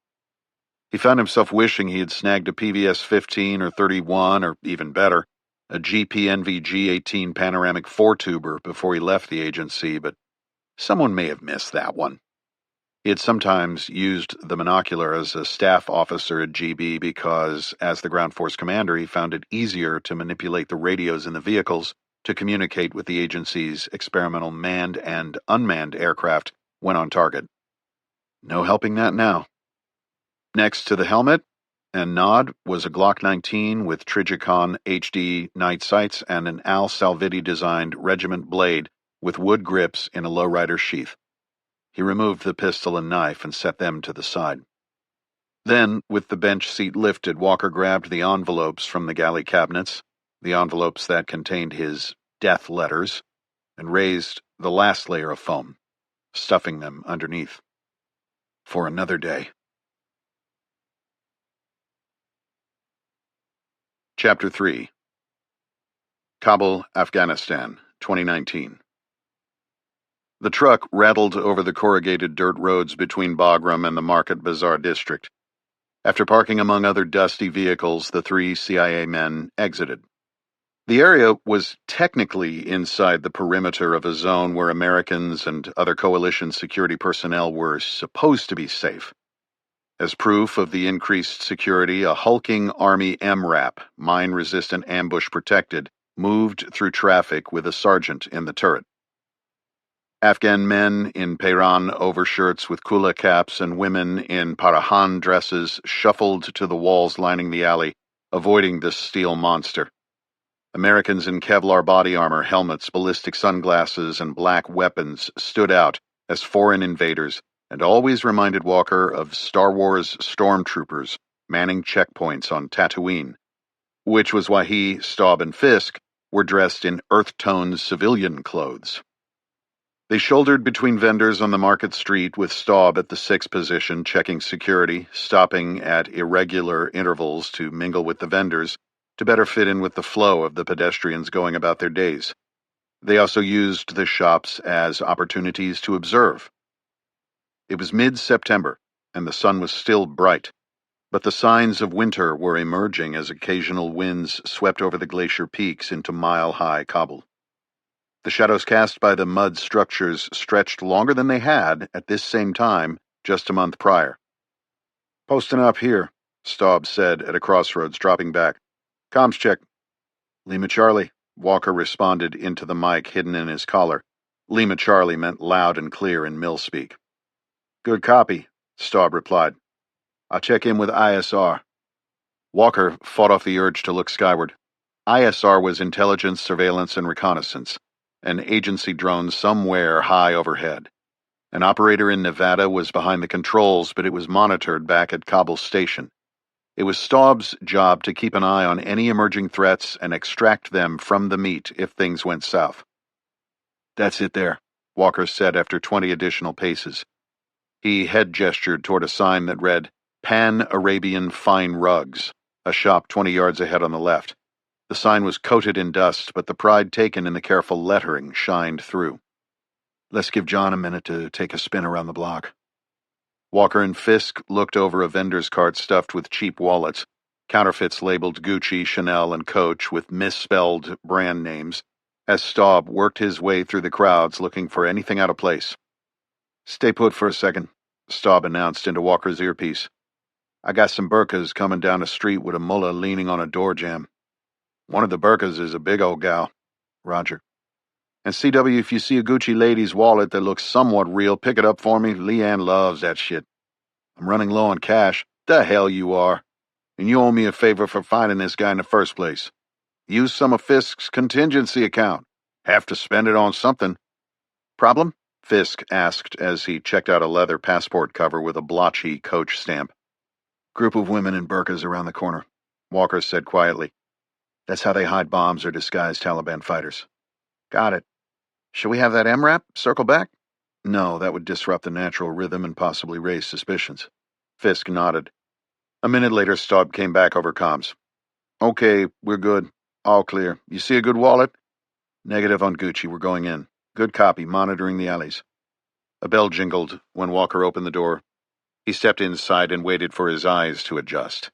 He found himself wishing he had snagged a PVS-15 or 31, or even better, a GPNV G18 panoramic 4-tuber before he left the agency, but someone may have missed that one. He had sometimes used the monocular as a staff officer at GB because, as the ground force commander, he found it easier to manipulate the radios in the vehicles to communicate with the agency's experimental manned and unmanned aircraft when on target. No helping that now. Next to the helmet and nod was a Glock 19 with Trigicon HD night sights and an Al Salviti-designed regiment blade with wood grips in a lowrider sheath. He removed the pistol and knife and set them to the side. Then, with the bench seat lifted, Walker grabbed the envelopes from the galley cabinets, the envelopes that contained his death letters, and raised the last layer of foam, stuffing them underneath. For another day. Chapter 3. Kabul, Afghanistan, 2019. The truck rattled over the corrugated dirt roads between Bagram and the Market Bazaar district. After parking among other dusty vehicles, the 3 CIA men exited. The area was technically inside the perimeter of a zone where Americans and other coalition security personnel were supposed to be safe. As proof of the increased security, a hulking Army MRAP, mine-resistant ambush protected, moved through traffic with a sergeant in the turret. Afghan men in Peyran overshirts with kula caps and women in Parahan dresses shuffled to the walls lining the alley, avoiding the steel monster. Americans in Kevlar body armor, helmets, ballistic sunglasses, and black weapons stood out as foreign invaders and always reminded Walker of Star Wars stormtroopers manning checkpoints on Tatooine, which was why he, Staub, and Fisk were dressed in earth-toned civilian clothes. They shouldered between vendors on the market street with Staub at the 6th position checking security, stopping at irregular intervals to mingle with the vendors to better fit in with the flow of the pedestrians going about their days. They also used the shops as opportunities to observe. It was mid-September, and the sun was still bright, but the signs of winter were emerging as occasional winds swept over the glacier peaks into mile-high Kabul. The shadows cast by the mud structures stretched longer than they had at this same time just a month prior. "Posting up here," Staub said at a crossroads, dropping back. "Comms check." "Lima Charlie," Walker responded into the mic hidden in his collar. Lima Charlie meant loud and clear in mill speak. "Good copy," Staub replied. "I'll check in with ISR." Walker fought off the urge to look skyward. ISR was intelligence, surveillance, and reconnaissance, an agency drone somewhere high overhead. An operator in Nevada was behind the controls, but it was monitored back at Kabul Station. It was Staub's job to keep an eye on any emerging threats and extract them from the meat if things went south. "That's it there," Walker said after 20 additional paces. He head-gestured toward a sign that read, Pan-Arabian Fine Rugs, a shop 20 yards ahead on the left. The sign was coated in dust, but the pride taken in the careful lettering shined through. "Let's give John a minute to take a spin around the block." Walker and Fisk looked over a vendor's cart stuffed with cheap wallets, counterfeits labeled Gucci, Chanel, and Coach with misspelled brand names, as Staub worked his way through the crowds looking for anything out of place. "Stay put for a second," Staub announced into Walker's earpiece. "I got some burkas coming down the street with a mullah leaning on a door jamb. One of the burkas is a big old gal." "Roger." "And CW, if you see a Gucci lady's wallet that looks somewhat real, pick it up for me. Leanne loves that shit. I'm running low on cash." "The hell you are. And you owe me a favor for finding this guy in the first place. Use some of Fisk's contingency account. Have to spend it on something." "Problem?" Fisk asked as he checked out a leather passport cover with a blotchy coach stamp. "Group of women in burqas around the corner," Walker said quietly. "That's how they hide bombs or disguise Taliban fighters." "Got it. Should we have that MRAP circle back?" "No, that would disrupt the natural rhythm and possibly raise suspicions." Fisk nodded. A minute later, Staub came back over comms. "Okay, we're good. All clear. You see a good wallet?" "Negative on Gucci. We're going in." "Good copy. Monitoring the alleys." A bell jingled when Walker opened the door. He stepped inside and waited for his eyes to adjust.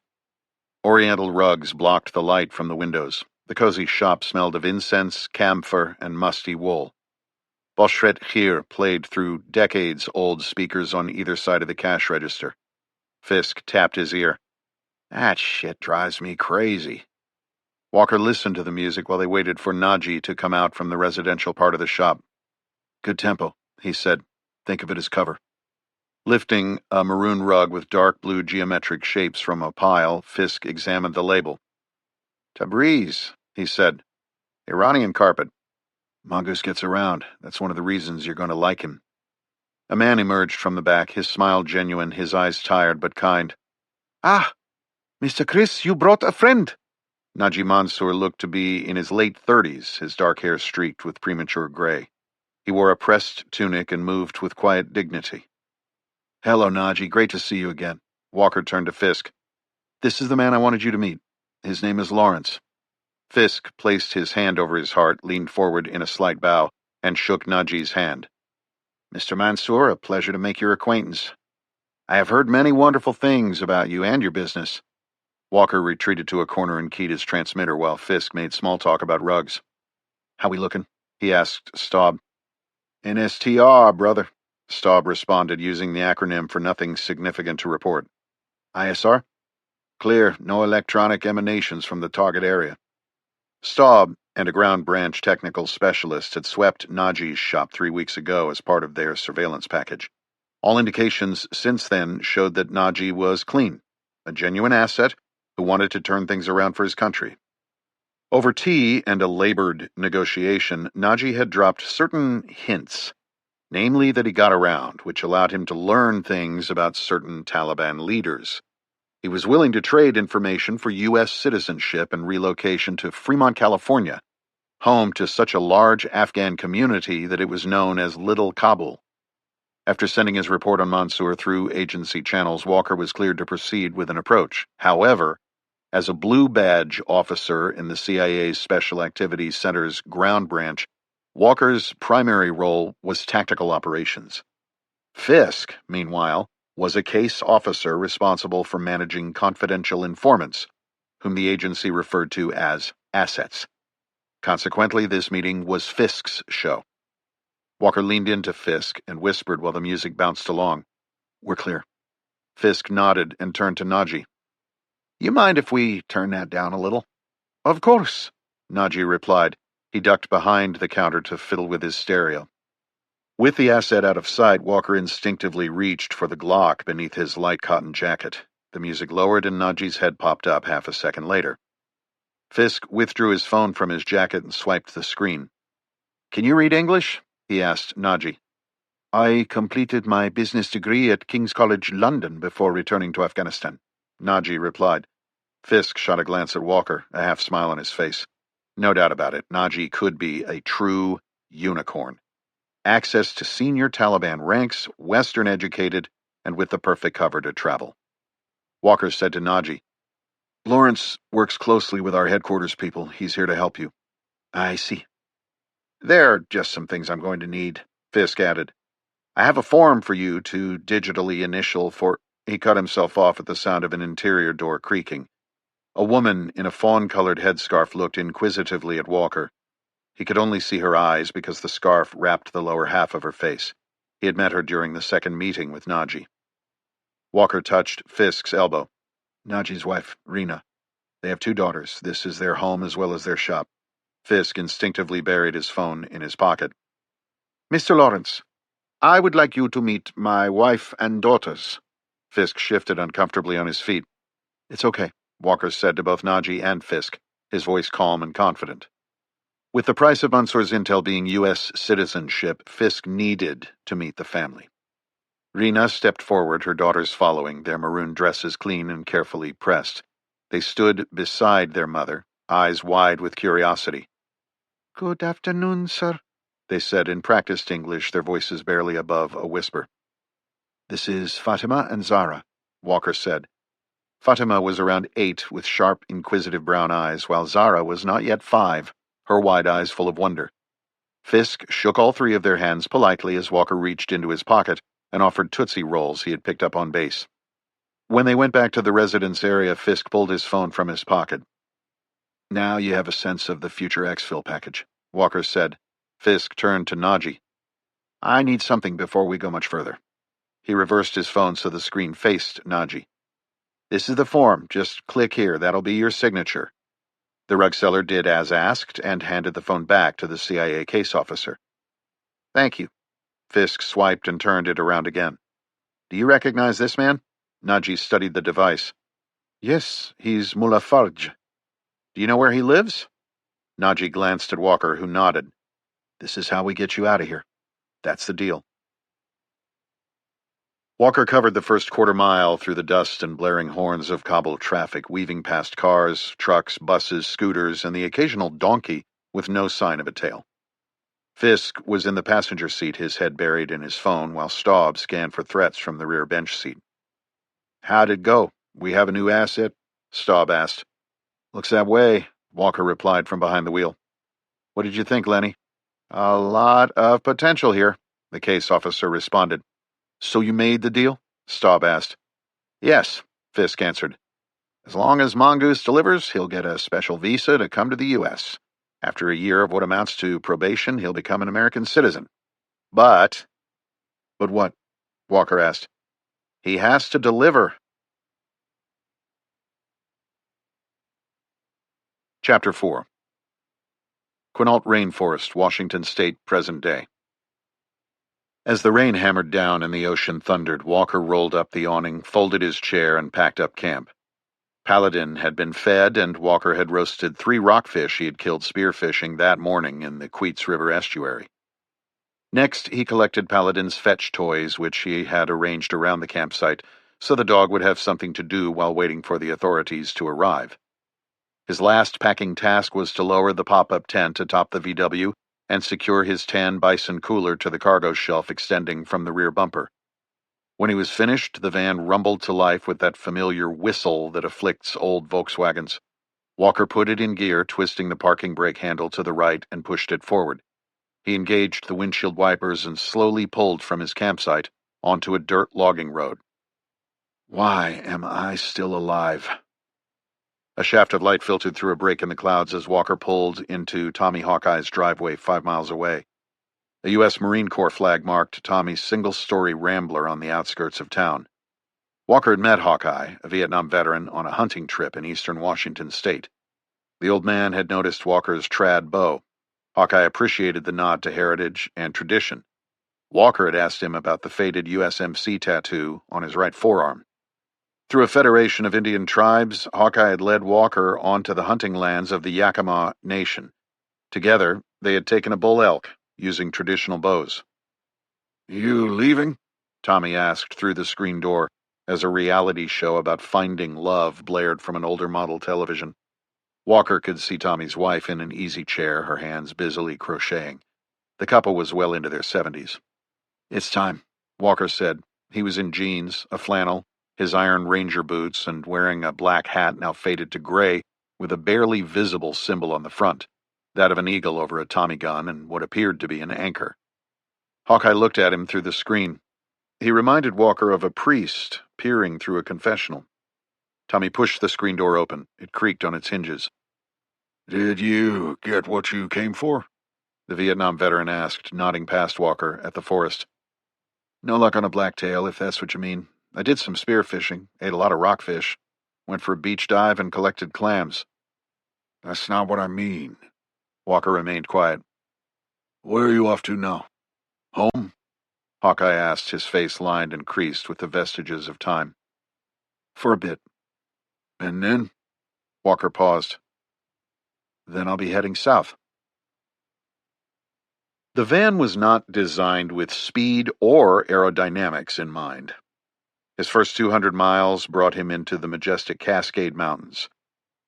Oriental rugs blocked the light from the windows. The cozy shop smelled of incense, camphor, and musty wool. Boshret Khir played through decades-old speakers on either side of the cash register. Fisk tapped his ear. "That shit drives me crazy." Walker listened to the music while they waited for Naji to come out from the residential part of the shop. "Good tempo," he said. "Think of it as cover." Lifting a maroon rug with dark blue geometric shapes from a pile, Fisk examined the label. "Tabriz," he said. "Iranian carpet." "Mongoose gets around. That's one of the reasons you're going to like him." A man emerged from the back, his smile genuine, his eyes tired but kind. "Ah, Mr. Chris, you brought a friend." Naji Mansour looked to be in his late 30s, his dark hair streaked with premature gray. He wore a pressed tunic and moved with quiet dignity. "Hello, Naji. Great to see you again." Walker turned to Fisk. "This is the man I wanted you to meet. His name is Lawrence." Fisk placed his hand over his heart, leaned forward in a slight bow, and shook Naji's hand. "Mr. Mansour, a pleasure to make your acquaintance. I have heard many wonderful things about you and your business." Walker retreated to a corner and keyed his transmitter while Fisk made small talk about rugs. "How we looking?" he asked Staub. "NSTR, brother," Staub responded, using the acronym for nothing significant to report. "ISR? Clear, no electronic emanations from the target area." Staub and a ground branch technical specialist had swept Naji's shop 3 weeks ago as part of their surveillance package. All indications since then showed that Naji was clean, a genuine asset who wanted to turn things around for his country. Over tea and a labored negotiation, Naji had dropped certain hints, namely that he got around, which allowed him to learn things about certain Taliban leaders. He was willing to trade information for U.S. citizenship and relocation to Fremont, California, home to such a large Afghan community that it was known as Little Kabul. After sending his report on Mansour through agency channels, Walker was cleared to proceed with an approach. However, as a blue badge officer in the CIA's Special Activities Center's ground branch, Walker's primary role was tactical operations. Fisk, meanwhile, was a case officer responsible for managing confidential informants, whom the agency referred to as assets. Consequently, this meeting was Fisk's show. Walker leaned into Fisk and whispered while the music bounced along. "We're clear." Fisk nodded and turned to Naji. "You mind if we turn that down a little?" "Of course," Naji replied. He ducked behind the counter to fiddle with his stereo. With the asset out of sight, Walker instinctively reached for the Glock beneath his light cotton jacket. The music lowered and Naji's head popped up half a second later. Fisk withdrew his phone from his jacket and swiped the screen. "Can you read English?" he asked Naji. "I completed my business degree at King's College London before returning to Afghanistan," Naji replied. Fisk shot a glance at Walker, a half smile on his face. No doubt about it, Naji could be a true unicorn. Access to senior Taliban ranks, Western educated, and with the perfect cover to travel. Walker said to Naji, "Lawrence works closely with our headquarters people. He's here to help you." "I see." "There are just some things I'm going to need," Fisk added. "I have a form for you to digitally initial for—" He cut himself off at the sound of an interior door creaking. A woman in a fawn-colored headscarf looked inquisitively at Walker. He could only see her eyes because the scarf wrapped the lower half of her face. He had met her during the second meeting with Naji. Walker touched Fisk's elbow. Najee's wife, Rena. They have 2 daughters. This is their home as well as their shop. Fisk instinctively buried his phone in his pocket. Mr. Lawrence, I would like you to meet my wife and daughters. Fisk shifted uncomfortably on his feet. It's okay, Walker said to both Najee and Fisk, his voice calm and confident. With the price of Mansour's intel being U.S. citizenship, Fisk needed to meet the family. Rena stepped forward, her daughters following, their maroon dresses clean and carefully pressed. They stood beside their mother, eyes wide with curiosity. Good afternoon, sir, they said in practiced English, their voices barely above a whisper. This is Fatima and Zara, Walker said. Fatima was around 8 with sharp, inquisitive brown eyes, while Zara was not yet 5, her wide eyes full of wonder. Fisk shook all 3 of their hands politely as Walker reached into his pocket and offered Tootsie Rolls he had picked up on base. When they went back to the residence area, Fisk pulled his phone from his pocket. Now you have a sense of the future exfil package, Walker said. Fisk turned to Najee. I need something before we go much further. He reversed his phone so the screen faced Najee. This is the form. Just click here. That'll be your signature. The rug seller did as asked and handed the phone back to the CIA case officer. Thank you. Fisk swiped and turned it around again. Do you recognize this man? Najee studied the device. Yes, he's Mullah Farj. Do you know where he lives? Najee glanced at Walker, who nodded. This is how we get you out of here. That's the deal. Walker covered the first quarter mile through the dust and blaring horns of Kabul traffic, weaving past cars, trucks, buses, scooters, and the occasional donkey with no sign of a tail. Fisk was in the passenger seat, his head buried in his phone, while Staub scanned for threats from the rear bench seat. How'd it go? We have a new asset? Staub asked. Looks that way, Walker replied from behind the wheel. What did you think, Lenny? A lot of potential here, the case officer responded. So you made the deal? Staub asked. Yes, Fisk answered. As long as Mongoose delivers, he'll get a special visa to come to the U.S. After a year of what amounts to probation, he'll become an American citizen. But what? Walker asked. He has to deliver. Chapter 4. Quinault Rainforest, Washington State, present day. As the rain hammered down and the ocean thundered, Walker rolled up the awning, folded his chair, and packed up camp. Paladin had been fed, and Walker had roasted 3 rockfish he had killed spearfishing that morning in the Queets River estuary. Next, he collected Paladin's fetch toys, which he had arranged around the campsite, so the dog would have something to do while waiting for the authorities to arrive. His last packing task was to lower the pop-up tent atop the VW and secure his tan bison cooler to the cargo shelf extending from the rear bumper. When he was finished, the van rumbled to life with that familiar whistle that afflicts old Volkswagens. Walker put it in gear, twisting the parking brake handle to the right, and pushed it forward. He engaged the windshield wipers and slowly pulled from his campsite onto a dirt logging road. Why am I still alive? A shaft of light filtered through a break in the clouds as Walker pulled into Tommy Hawkeye's driveway 5 miles away. A U.S. Marine Corps flag marked Tommy's single-story Rambler on the outskirts of town. Walker had met Hawkeye, a Vietnam veteran, on a hunting trip in eastern Washington state. The old man had noticed Walker's trad bow. Hawkeye appreciated the nod to heritage and tradition. Walker had asked him about the faded USMC tattoo on his right forearm. Through a federation of Indian tribes, Hawkeye had led Walker onto the hunting lands of the Yakima Nation. Together, they had taken a bull elk, using traditional bows. You leaving? Tommy asked through the screen door, as a reality show about finding love blared from an older model television. Walker could see Tommy's wife in an easy chair, her hands busily crocheting. The couple was well into their 70s. It's time, Walker said. He was in jeans, a flannel, his iron ranger boots, and wearing a black hat now faded to gray with a barely visible symbol on the front, that of an eagle over a Tommy gun and what appeared to be an anchor. Hawkeye looked at him through the screen. He reminded Walker of a priest peering through a confessional. Tommy pushed the screen door open. It creaked on its hinges. Did you get what you came for? The Vietnam veteran asked, nodding past Walker at the forest. No luck on a blacktail, if that's what you mean. I did some spearfishing, ate a lot of rockfish, went for a beach dive, and collected clams. That's not what I mean. Walker remained quiet. Where are you off to now? Home? Hawkeye asked, his face lined and creased with the vestiges of time. For a bit. And then? Walker paused. Then I'll be heading south. The van was not designed with speed or aerodynamics in mind. His first 200 miles brought him into the majestic Cascade Mountains.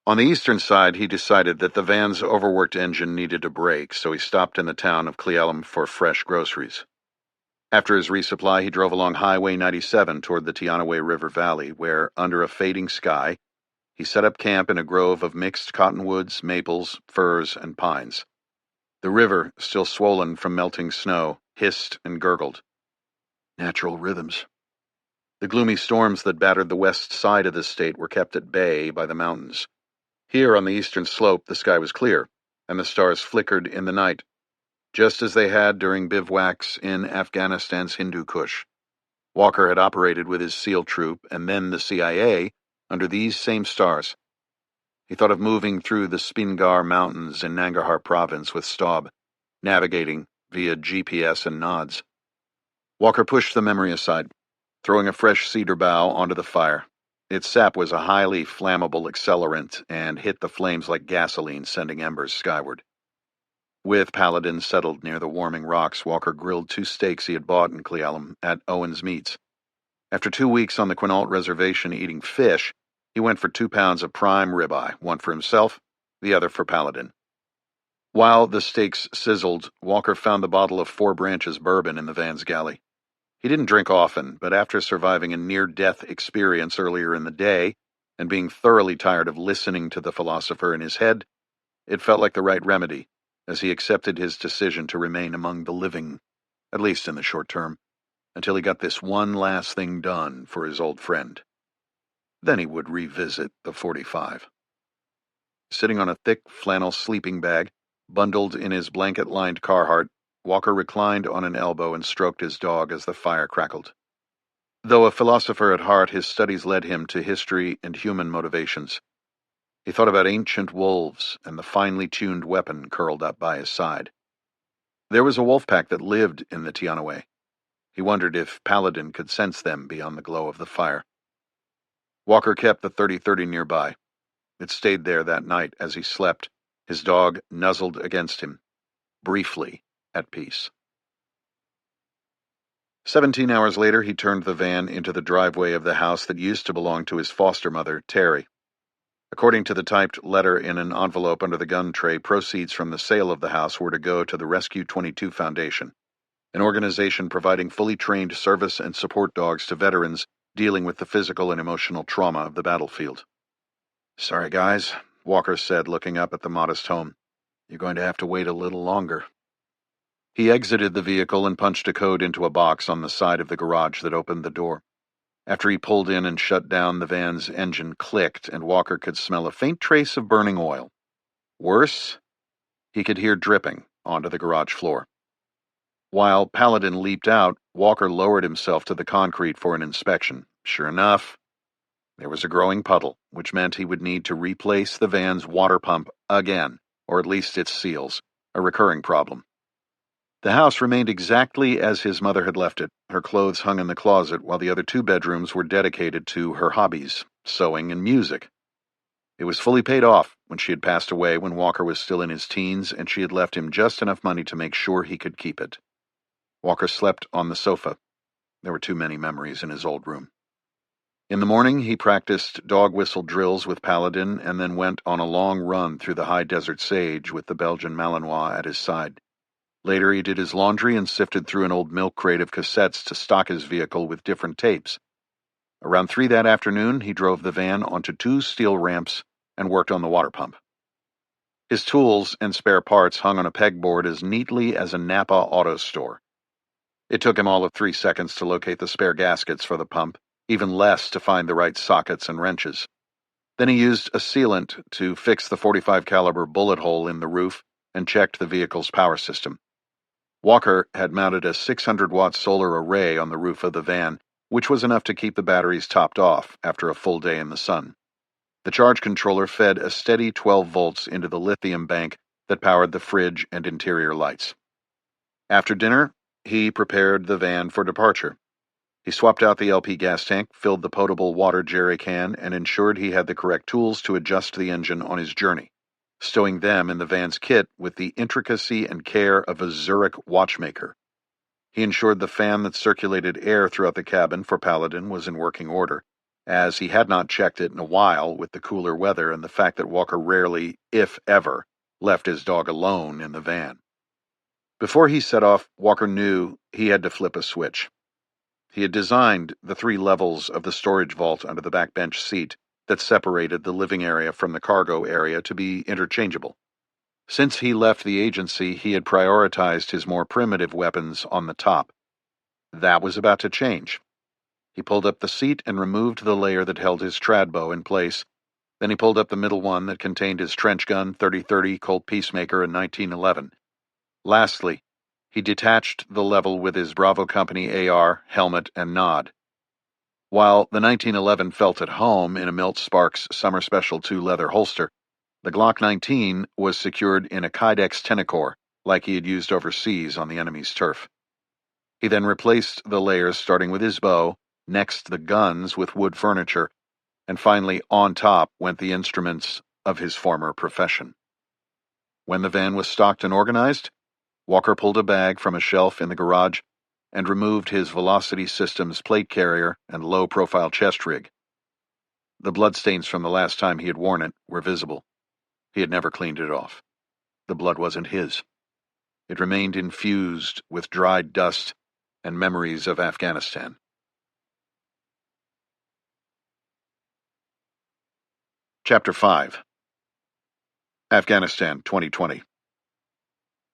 On the eastern side, he decided that the van's overworked engine needed a break, so he stopped in the town of Cle Elum for fresh groceries. After his resupply, he drove along Highway 97 toward the Teanaway River Valley, where, under a fading sky, he set up camp in a grove of mixed cottonwoods, maples, firs, and pines. The river, still swollen from melting snow, hissed and gurgled. Natural rhythms. The gloomy storms that battered the west side of the state were kept at bay by the mountains. Here on the eastern slope, the sky was clear, and the stars flickered in the night, just as they had during bivouacs in Afghanistan's Hindu Kush. Walker had operated with his SEAL troop and then the CIA under these same stars. He thought of moving through the Spingar Mountains in Nangarhar Province with Staub, navigating via GPS and nods. Walker pushed the memory aside, throwing a fresh cedar bough onto the fire. Its sap was a highly flammable accelerant and hit the flames like gasoline, sending embers skyward. With Paladin settled near the warming rocks, Walker grilled 2 steaks he had bought in Cle Elum at Owen's Meats. After 2 weeks on the Quinault Reservation eating fish, he went for 2 pounds of prime ribeye, one for himself, the other for Paladin. While the steaks sizzled, Walker found the bottle of 4 Branches bourbon in the van's galley. He didn't drink often, but after surviving a near-death experience earlier in the day and being thoroughly tired of listening to the philosopher in his head, it felt like the right remedy, as he accepted his decision to remain among the living, at least in the short term, until he got this one last thing done for his old friend. Then he would revisit the 45. Sitting on a thick flannel sleeping bag, bundled in his blanket-lined Carhartt, Walker reclined on an elbow and stroked his dog as the fire crackled. Though a philosopher at heart, his studies led him to history and human motivations. He thought about ancient wolves and the finely tuned weapon curled up by his side. There was a wolf pack that lived in the Teanaway. He wondered if Paladin could sense them beyond the glow of the fire. Walker kept the 30-30 nearby. It stayed there that night as he slept, his dog nuzzled against him, briefly at peace. 17 hours later, he turned the van into the driveway of the house that used to belong to his foster mother, Terry. According to the typed letter in an envelope under the gun tray, proceeds from the sale of the house were to go to the Rescue 22 Foundation, an organization providing fully trained service and support dogs to veterans dealing with the physical and emotional trauma of the battlefield. "Sorry, guys," Walker said, looking up at the modest home. "You're going to have to wait a little longer." He exited the vehicle and punched a code into a box on the side of the garage that opened the door. After he pulled in and shut down, the van's engine clicked, and Walker could smell a faint trace of burning oil. Worse, he could hear dripping onto the garage floor. While Paladin leaped out, Walker lowered himself to the concrete for an inspection. Sure enough, there was a growing puddle, which meant he would need to replace the van's water pump again, or at least its seals, a recurring problem. The house remained exactly as his mother had left it. Her clothes hung in the closet, while the other 2 bedrooms were dedicated to her hobbies, sewing and music. It was fully paid off when she had passed away when Walker was still in his teens, and she had left him just enough money to make sure he could keep it. Walker slept on the sofa. There were too many memories in his old room. In the morning, he practiced dog whistle drills with Paladin and then went on a long run through the high desert sage with the Belgian Malinois at his side. Later, he did his laundry and sifted through an old milk crate of cassettes to stock his vehicle with different tapes. Around 3 that afternoon, he drove the van onto 2 steel ramps and worked on the water pump. His tools and spare parts hung on a pegboard as neatly as a Napa auto store. It took him all of 3 seconds to locate the spare gaskets for the pump, even less to find the right sockets and wrenches. Then he used a sealant to fix the .45 caliber bullet hole in the roof and checked the vehicle's power system. Walker had mounted a 600-watt solar array on the roof of the van, which was enough to keep the batteries topped off after a full day in the sun. The charge controller fed a steady 12 volts into the lithium bank that powered the fridge and interior lights. After dinner, he prepared the van for departure. He swapped out the LP gas tank, filled the potable water jerry can, and ensured he had the correct tools to adjust the engine on his journey, stowing them in the van's kit with the intricacy and care of a Zurich watchmaker. He ensured the fan that circulated air throughout the cabin for Paladin was in working order, as he had not checked it in a while with the cooler weather and the fact that Walker rarely, if ever, left his dog alone in the van. Before he set off, Walker knew he had to flip a switch. He had designed the 3 levels of the storage vault under the backbench seat that separated the living area from the cargo area to be interchangeable. Since he left the agency, he had prioritized his more primitive weapons on the top. That was about to change. He pulled up the seat and removed the layer that held his tradbow in place. Then he pulled up the middle one that contained his trench gun, 30-30 Colt Peacemaker, and 1911. Lastly, he detached the level with his Bravo Company AR, helmet, and nod. While the 1911 felt at home in a Milt Sparks Summer Special 2 leather holster, the Glock 19 was secured in a Kydex Tenicor, like he had used overseas on the enemy's turf. He then replaced the layers starting with his bow, next the guns with wood furniture, and finally on top went the instruments of his former profession. When the van was stocked and organized, Walker pulled a bag from a shelf in the garage and removed his Velocity Systems plate carrier and low-profile chest rig. The bloodstains from the last time he had worn it were visible. He had never cleaned it off. The blood wasn't his. It remained infused with dried dust and memories of Afghanistan. Chapter 5. Afghanistan, 2020.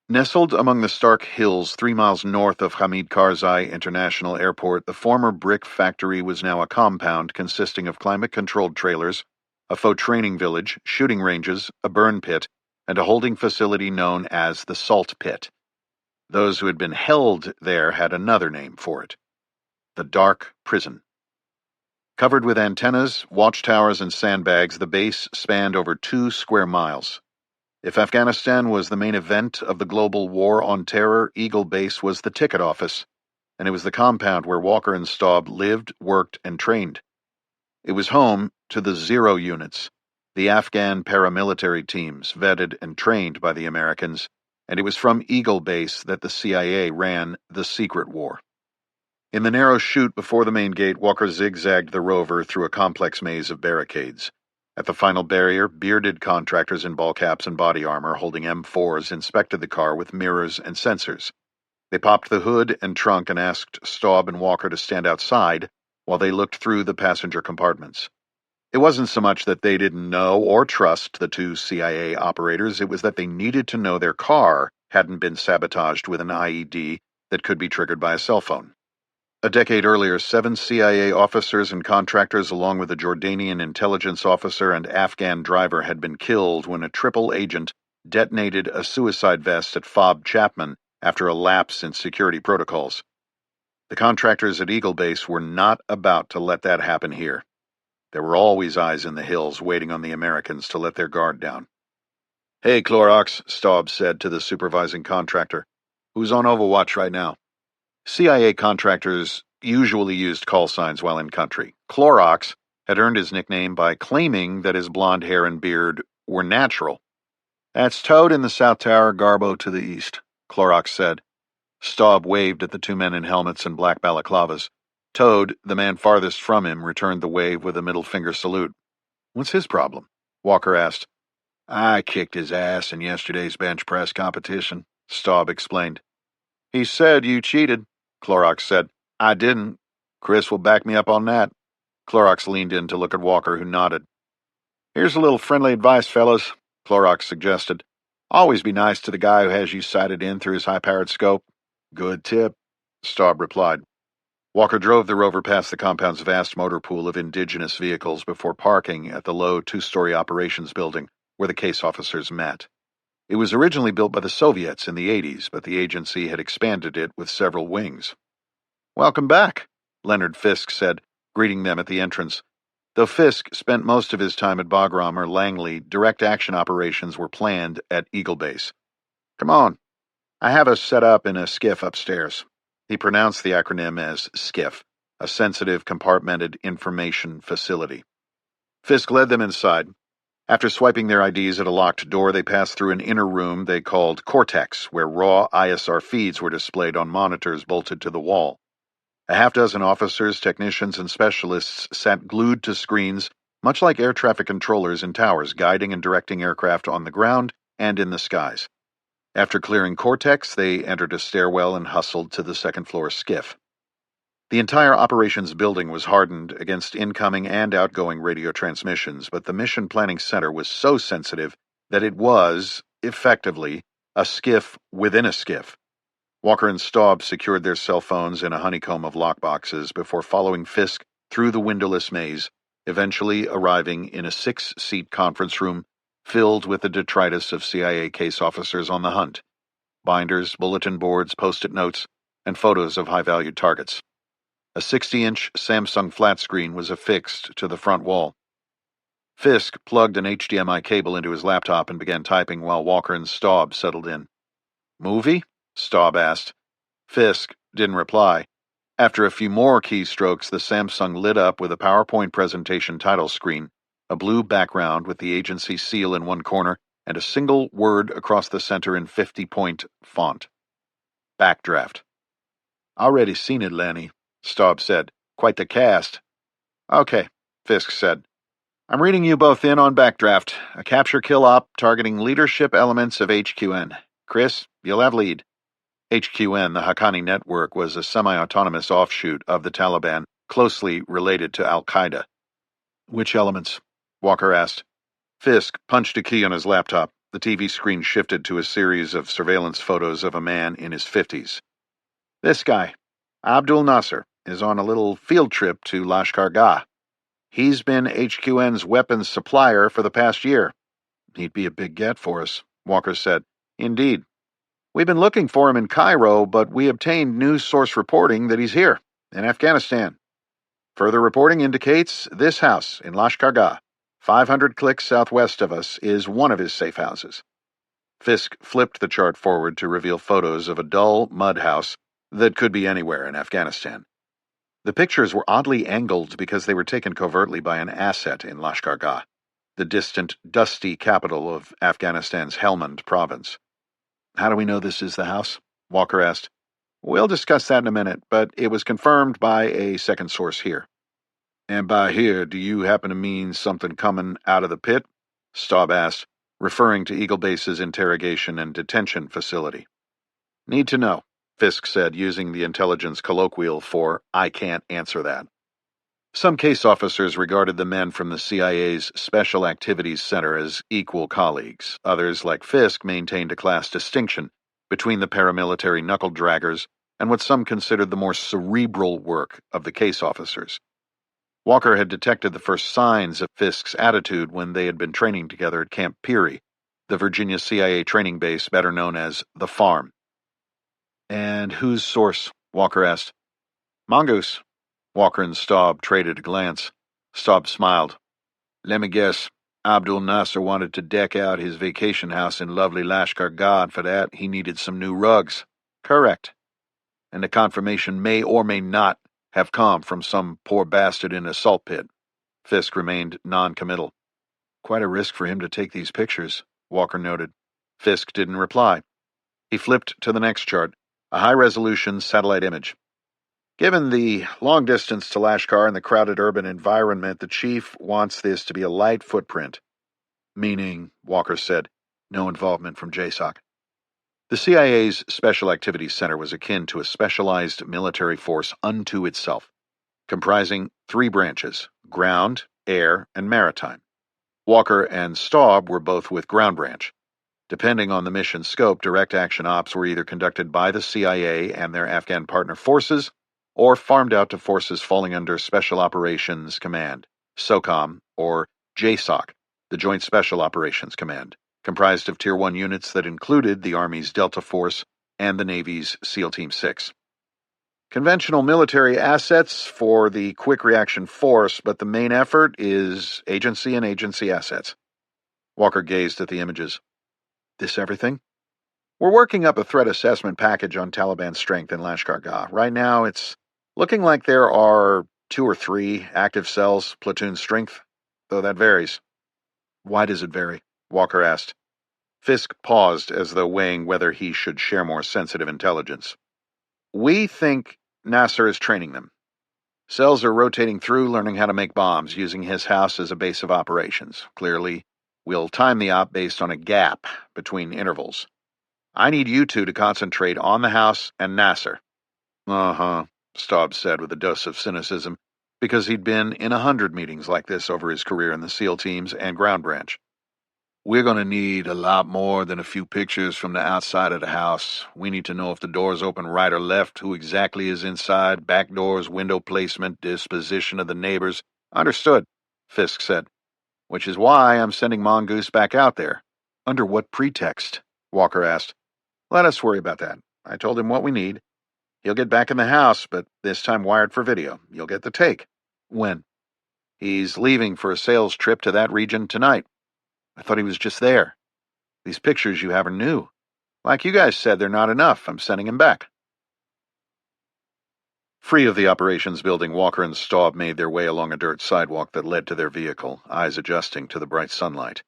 Nestled among the stark hills 3 miles north of Hamid Karzai International Airport, the former brick factory was now a compound consisting of climate-controlled trailers, a faux training village, shooting ranges, a burn pit, and a holding facility known as the Salt Pit. Those who had been held there had another name for it: the Dark Prison. Covered with antennas, watchtowers, and sandbags, the base spanned over 2 square miles. If Afghanistan was the main event of the global war on terror, Eagle Base was the ticket office, and it was the compound where Walker and Staub lived, worked, and trained. It was home to the Zero units, the Afghan paramilitary teams vetted and trained by the Americans, and it was from Eagle Base that the CIA ran the secret war. In the narrow chute before the main gate, Walker zigzagged the rover through a complex maze of barricades. At the final barrier, bearded contractors in ball caps and body armor holding M4s inspected the car with mirrors and sensors. They popped the hood and trunk and asked Staub and Walker to stand outside while they looked through the passenger compartments. It wasn't so much that they didn't know or trust the 2 CIA operators, it was that they needed to know their car hadn't been sabotaged with an IED that could be triggered by a cell phone. A decade earlier, 7 CIA officers and contractors, along with a Jordanian intelligence officer and Afghan driver, had been killed when a triple agent detonated a suicide vest at Fob Chapman after a lapse in security protocols. The contractors at Eagle Base were not about to let that happen here. There were always eyes in the hills waiting on the Americans to let their guard down. "Hey, Clorox," Staub said to the supervising contractor. "Who's on Overwatch right now?" CIA contractors usually used call signs while in country. Clorox had earned his nickname by claiming that his blonde hair and beard were natural. "That's Toad in the South Tower, Garbo to the east," Clorox said. Staub waved at the 2 men in helmets and black balaclavas. Toad, the man farthest from him, returned the wave with a middle finger salute. "What's his problem?" Walker asked. "I kicked his ass in yesterday's bench press competition," Staub explained. "He said you cheated," Clorox said. "I didn't. Chris will back me up on that." Clorox leaned in to look at Walker, who nodded. "Here's a little friendly advice, fellas," Clorox suggested. "Always be nice to the guy who has you sighted in through his high-powered scope." "Good tip," Staub replied. Walker drove the rover past the compound's vast motor pool of indigenous vehicles before parking at the low 2-story operations building where the case officers met. It was originally built by the Soviets in the 80s, but the agency had expanded it with several wings. "Welcome back," Leonard Fisk said, greeting them at the entrance. Though Fisk spent most of his time at Bagram or Langley, direct action operations were planned at Eagle Base. Come on. I have us set up in a skiff upstairs. He pronounced the acronym as SCIF, a sensitive compartmented information facility. Fisk led them inside. After swiping their IDs at a locked door, they passed through an inner room they called Cortex, where raw ISR feeds were displayed on monitors bolted to the wall. A half-dozen officers, technicians, and specialists sat glued to screens, much like air traffic controllers in towers, guiding and directing aircraft on the ground and in the skies. After clearing Cortex, they entered a stairwell and hustled to the second-floor skiff. The entire operations building was hardened against incoming and outgoing radio transmissions, but the Mission Planning Center was so sensitive that it was, effectively, a skiff within a skiff. Walker and Staub secured their cell phones in a honeycomb of lockboxes before following Fisk through the windowless maze, eventually arriving in a 6-seat conference room filled with the detritus of CIA case officers on the hunt. Binders, bulletin boards, post-it notes, and photos of high-valued targets. A 60-inch Samsung flat screen was affixed to the front wall. Fisk plugged an HDMI cable into his laptop and began typing while Walker and Staub settled in. Movie? Staub asked. Fisk didn't reply. After a few more keystrokes, the Samsung lit up with a PowerPoint presentation title screen, a blue background with the agency seal in one corner, and a single word across the center in 50-point font. Backdraft. Already seen it, Lenny, Staub said. Quite the cast. Okay, Fisk said. I'm reading you both in on Backdraft, a capture-kill op targeting leadership elements of HQN. Chris, you'll have lead. HQN, the Haqqani network, was a semi-autonomous offshoot of the Taliban, closely related to Al-Qaeda. Which elements? Walker asked. Fisk punched a key on his laptop. The TV screen shifted to a series of surveillance photos of a man in his 50s. This guy, Abdul Nasser, is on a little field trip to Lashkar Gah. He's been HQN's weapons supplier for the past year. He'd be a big get for us, Walker said. Indeed. We've been looking for him in Cairo, but we obtained news source reporting that he's here, in Afghanistan. Further reporting indicates this house in Lashkar Gah, 500 clicks southwest of us, is one of his safe houses. Fisk flipped the chart forward to reveal photos of a dull mud house that could be anywhere in Afghanistan. The pictures were oddly angled because they were taken covertly by an asset in Lashkar Gah, the distant, dusty capital of Afghanistan's Helmand province. How do we know this is the house? Walker asked. We'll discuss that in a minute, but it was confirmed by a second source here. And by here, do you happen to mean something coming out of the pit? Staub asked, referring to Eagle Base's interrogation and detention facility. Need to know, Fisk said, using the intelligence colloquial for, I can't answer that. Some case officers regarded the men from the CIA's Special Activities Center as equal colleagues. Others, like Fisk, maintained a class distinction between the paramilitary knuckle-draggers and what some considered the more cerebral work of the case officers. Walker had detected the first signs of Fisk's attitude when they had been training together at Camp Peary, the Virginia CIA training base better known as The Farm. And whose source? Walker asked. Mongoose. Walker and Staub traded a glance. Staub smiled. Let me guess. Abdul Nasser wanted to deck out his vacation house in lovely Lashkar Gah, and for that he needed some new rugs. Correct. And the confirmation may or may not have come from some poor bastard in a salt pit. Fisk remained non-committal. Quite a risk for him to take these pictures, Walker noted. Fisk didn't reply. He flipped to the next chart, a high-resolution satellite image. Given the long distance to Lashkar and the crowded urban environment, the chief wants this to be a light footprint. Meaning, Walker said, no involvement from JSOC. The CIA's Special Activities Center was akin to a specialized military force unto itself, comprising 3 branches, ground, air, and maritime. Walker and Staub were both with Ground Branch. Depending on the mission scope, direct action ops were either conducted by the CIA and their Afghan partner forces, or farmed out to forces falling under Special Operations Command, SOCOM, or JSOC, the Joint Special Operations Command, comprised of Tier 1 units that included the Army's Delta Force and the Navy's SEAL Team 6. Conventional military assets for the quick reaction force, but the main effort is agency and agency assets. Walker gazed at the images. This everything? We're working up a threat assessment package on Taliban strength in Lashkar-Gah. Right now, it's looking like there are 2 or 3 active cells, platoon strength, though that varies. Why does it vary? Walker asked. Fisk paused as though weighing whether he should share more sensitive intelligence. We think Nasser is training them. Cells are rotating through, learning how to make bombs, using his house as a base of operations. Clearly, we'll time the op based on a gap between intervals. I need you two to concentrate on the house and Nasser. Uh-huh, Staub said with a dose of cynicism, because he'd been in 100 meetings like this over his career in the SEAL teams and Ground Branch. We're going to need a lot more than a few pictures from the outside of the house. We need to know if the doors open right or left, who exactly is inside, back doors, window placement, disposition of the neighbors. Understood, Fisk said. Which is why I'm sending Mongoose back out there. Under what pretext? Walker asked. Let us worry about that. I told him what we need. He'll get back in the house, but this time wired for video. You'll get the take. When? He's leaving for a sales trip to that region tonight. I thought he was just there. These pictures you have are new. Like you guys said, they're not enough. I'm sending him back. Free of the operations building, Walker and Staub made their way along a dirt sidewalk that led to their vehicle, eyes adjusting to the bright sunlight.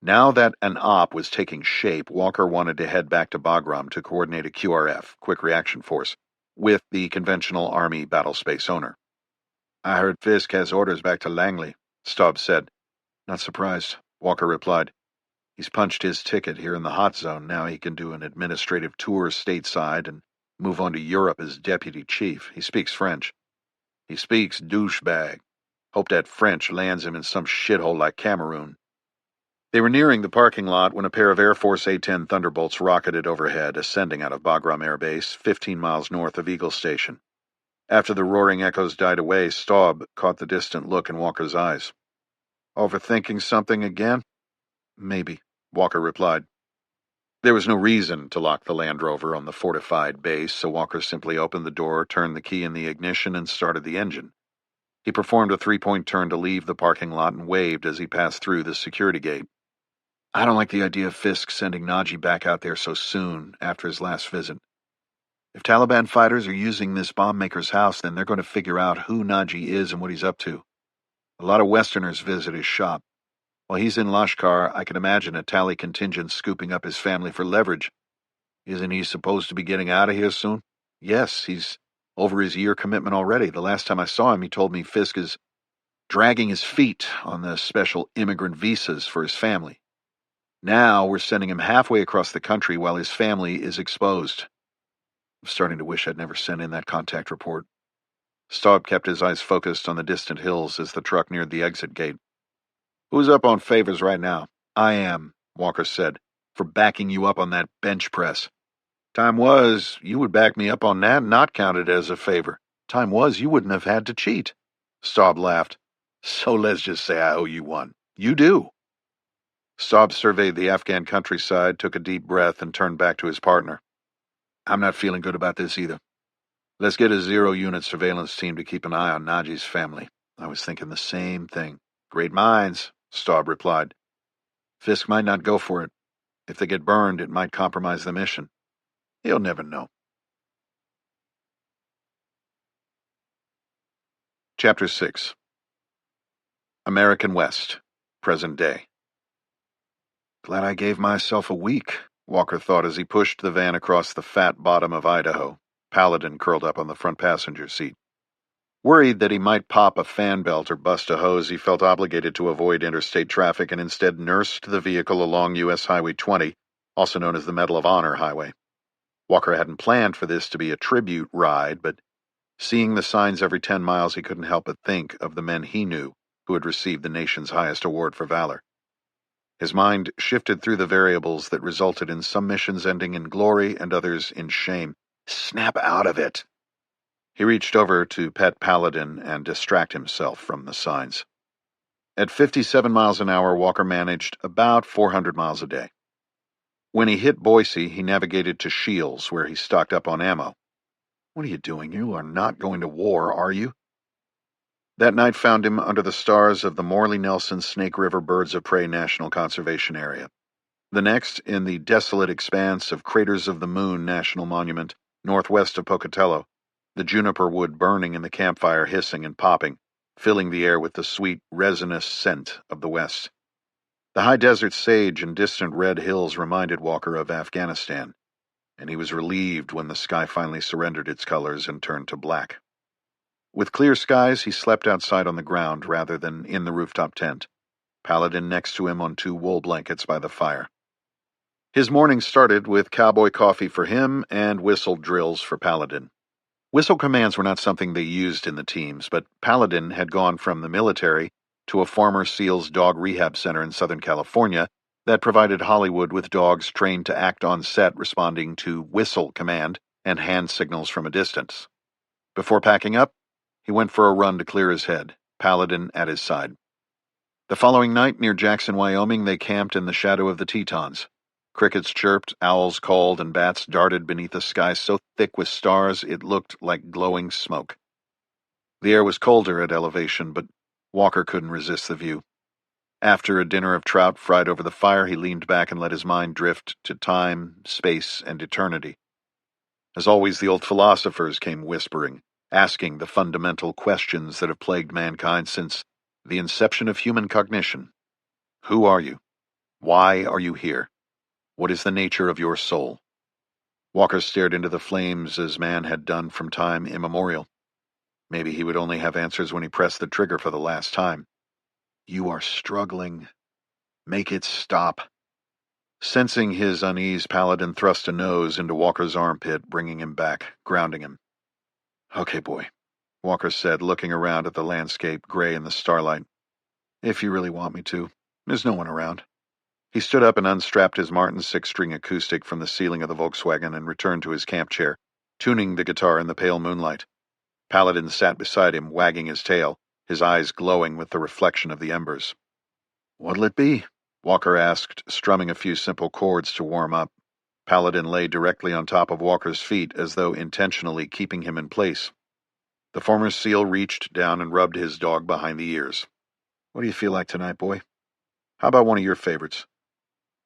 Now that an op was taking shape, Walker wanted to head back to Bagram to coordinate a QRF, Quick Reaction Force, with the conventional Army battlespace owner. I heard Fisk has orders back to Langley, Staub said. Not surprised, Walker replied. He's punched his ticket here in the hot zone. Now he can do an administrative tour stateside and move on to Europe as deputy chief. He speaks French. He speaks douchebag. Hope that French lands him in some shithole like Cameroon. They were nearing the parking lot when a pair of Air Force A-10 Thunderbolts rocketed overhead, ascending out of Bagram Air Base, 15 miles north of Eagle Station. After the roaring echoes died away, Staub caught the distant look in Walker's eyes. Overthinking something again? Maybe, Walker replied. There was no reason to lock the Land Rover on the fortified base, so Walker simply opened the door, turned the key in the ignition, and started the engine. He performed a 3-point turn to leave the parking lot and waved as he passed through the security gate. I don't like the idea of Fisk sending Naji back out there so soon after his last visit. If Taliban fighters are using this bomb-maker's house, then they're going to figure out who Naji is and what he's up to. A lot of Westerners visit his shop. While he's in Lashkar, I can imagine a Tali contingent scooping up his family for leverage. Isn't he supposed to be getting out of here soon? Yes, he's over his year commitment already. The last time I saw him, he told me Fisk is dragging his feet on the special immigrant visas for his family. Now we're sending him halfway across the country while his family is exposed. I'm starting to wish I'd never sent in that contact report. Staub kept his eyes focused on the distant hills as the truck neared the exit gate. Who's up on favors right now? I am, Walker said, for backing you up on that bench press. Time was, you would back me up on that and not count it as a favor. Time was, you wouldn't have had to cheat. Staub laughed. So let's just say I owe you one. You do. Staub surveyed the Afghan countryside, took a deep breath, and turned back to his partner. I'm not feeling good about this either. Let's get a 0-unit surveillance team to keep an eye on Naji's family. I was thinking the same thing. Great minds, Staub replied. Fisk might not go for it. If they get burned, it might compromise the mission. He'll never know. Chapter 6. American West, present day. Glad I gave myself a week, Walker thought as he pushed the van across the fat bottom of Idaho, Paladin curled up on the front passenger seat. Worried that he might pop a fan belt or bust a hose, he felt obligated to avoid interstate traffic and instead nursed the vehicle along U.S. Highway 20, also known as the Medal of Honor Highway. Walker hadn't planned for this to be a tribute ride, but seeing the signs every 10 miles, he couldn't help but think of the men he knew who had received the nation's highest award for valor. His mind shifted through the variables that resulted in some missions ending in glory and others in shame. Snap out of it! He reached over to pet Paladin and distract himself from the signs. At 57 miles an hour, Walker managed about 400 miles a day. When he hit Boise, he navigated to Shields, where he stocked up on ammo. What are you doing? You are not going to war, are you? That night found him under the stars of the Morley-Nelson Snake River Birds of Prey National Conservation Area. The next, in the desolate expanse of Craters of the Moon National Monument, northwest of Pocatello, the juniper wood burning and the campfire hissing and popping, filling the air with the sweet, resinous scent of the west. The high desert sage and distant red hills reminded Walker of Afghanistan, and he was relieved when the sky finally surrendered its colors and turned to black. With clear skies, he slept outside on the ground rather than in the rooftop tent, Paladin next to him on 2 wool blankets by the fire. His morning started with cowboy coffee for him and whistle drills for Paladin. Whistle commands were not something they used in the teams, but Paladin had gone from the military to a former SEALs dog rehab center in Southern California that provided Hollywood with dogs trained to act on set responding to whistle command and hand signals from a distance. Before packing up, he went for a run to clear his head, Paladin at his side. The following night, near Jackson, Wyoming, they camped in the shadow of the Tetons. Crickets chirped, owls called, and bats darted beneath a sky so thick with stars it looked like glowing smoke. The air was colder at elevation, but Walker couldn't resist the view. After a dinner of trout fried over the fire, he leaned back and let his mind drift to time, space, and eternity. As always, the old philosophers came whispering, asking the fundamental questions that have plagued mankind since the inception of human cognition. Who are you? Why are you here? What is the nature of your soul? Walker stared into the flames as man had done from time immemorial. Maybe he would only have answers when he pressed the trigger for the last time. You are struggling. Make it stop. Sensing his unease, Paladin thrust a nose into Walker's armpit, bringing him back, grounding him. Okay, boy, Walker said, looking around at the landscape, gray in the starlight. If you really want me to. There's no one around. He stood up and unstrapped his Martin 6-string acoustic from the ceiling of the Volkswagen and returned to his camp chair, tuning the guitar in the pale moonlight. Paladin sat beside him, wagging his tail, his eyes glowing with the reflection of the embers. What'll it be? Walker asked, strumming a few simple chords to warm up. Paladin lay directly on top of Walker's feet, as though intentionally keeping him in place. The former SEAL reached down and rubbed his dog behind the ears. What do you feel like tonight, boy? How about one of your favorites?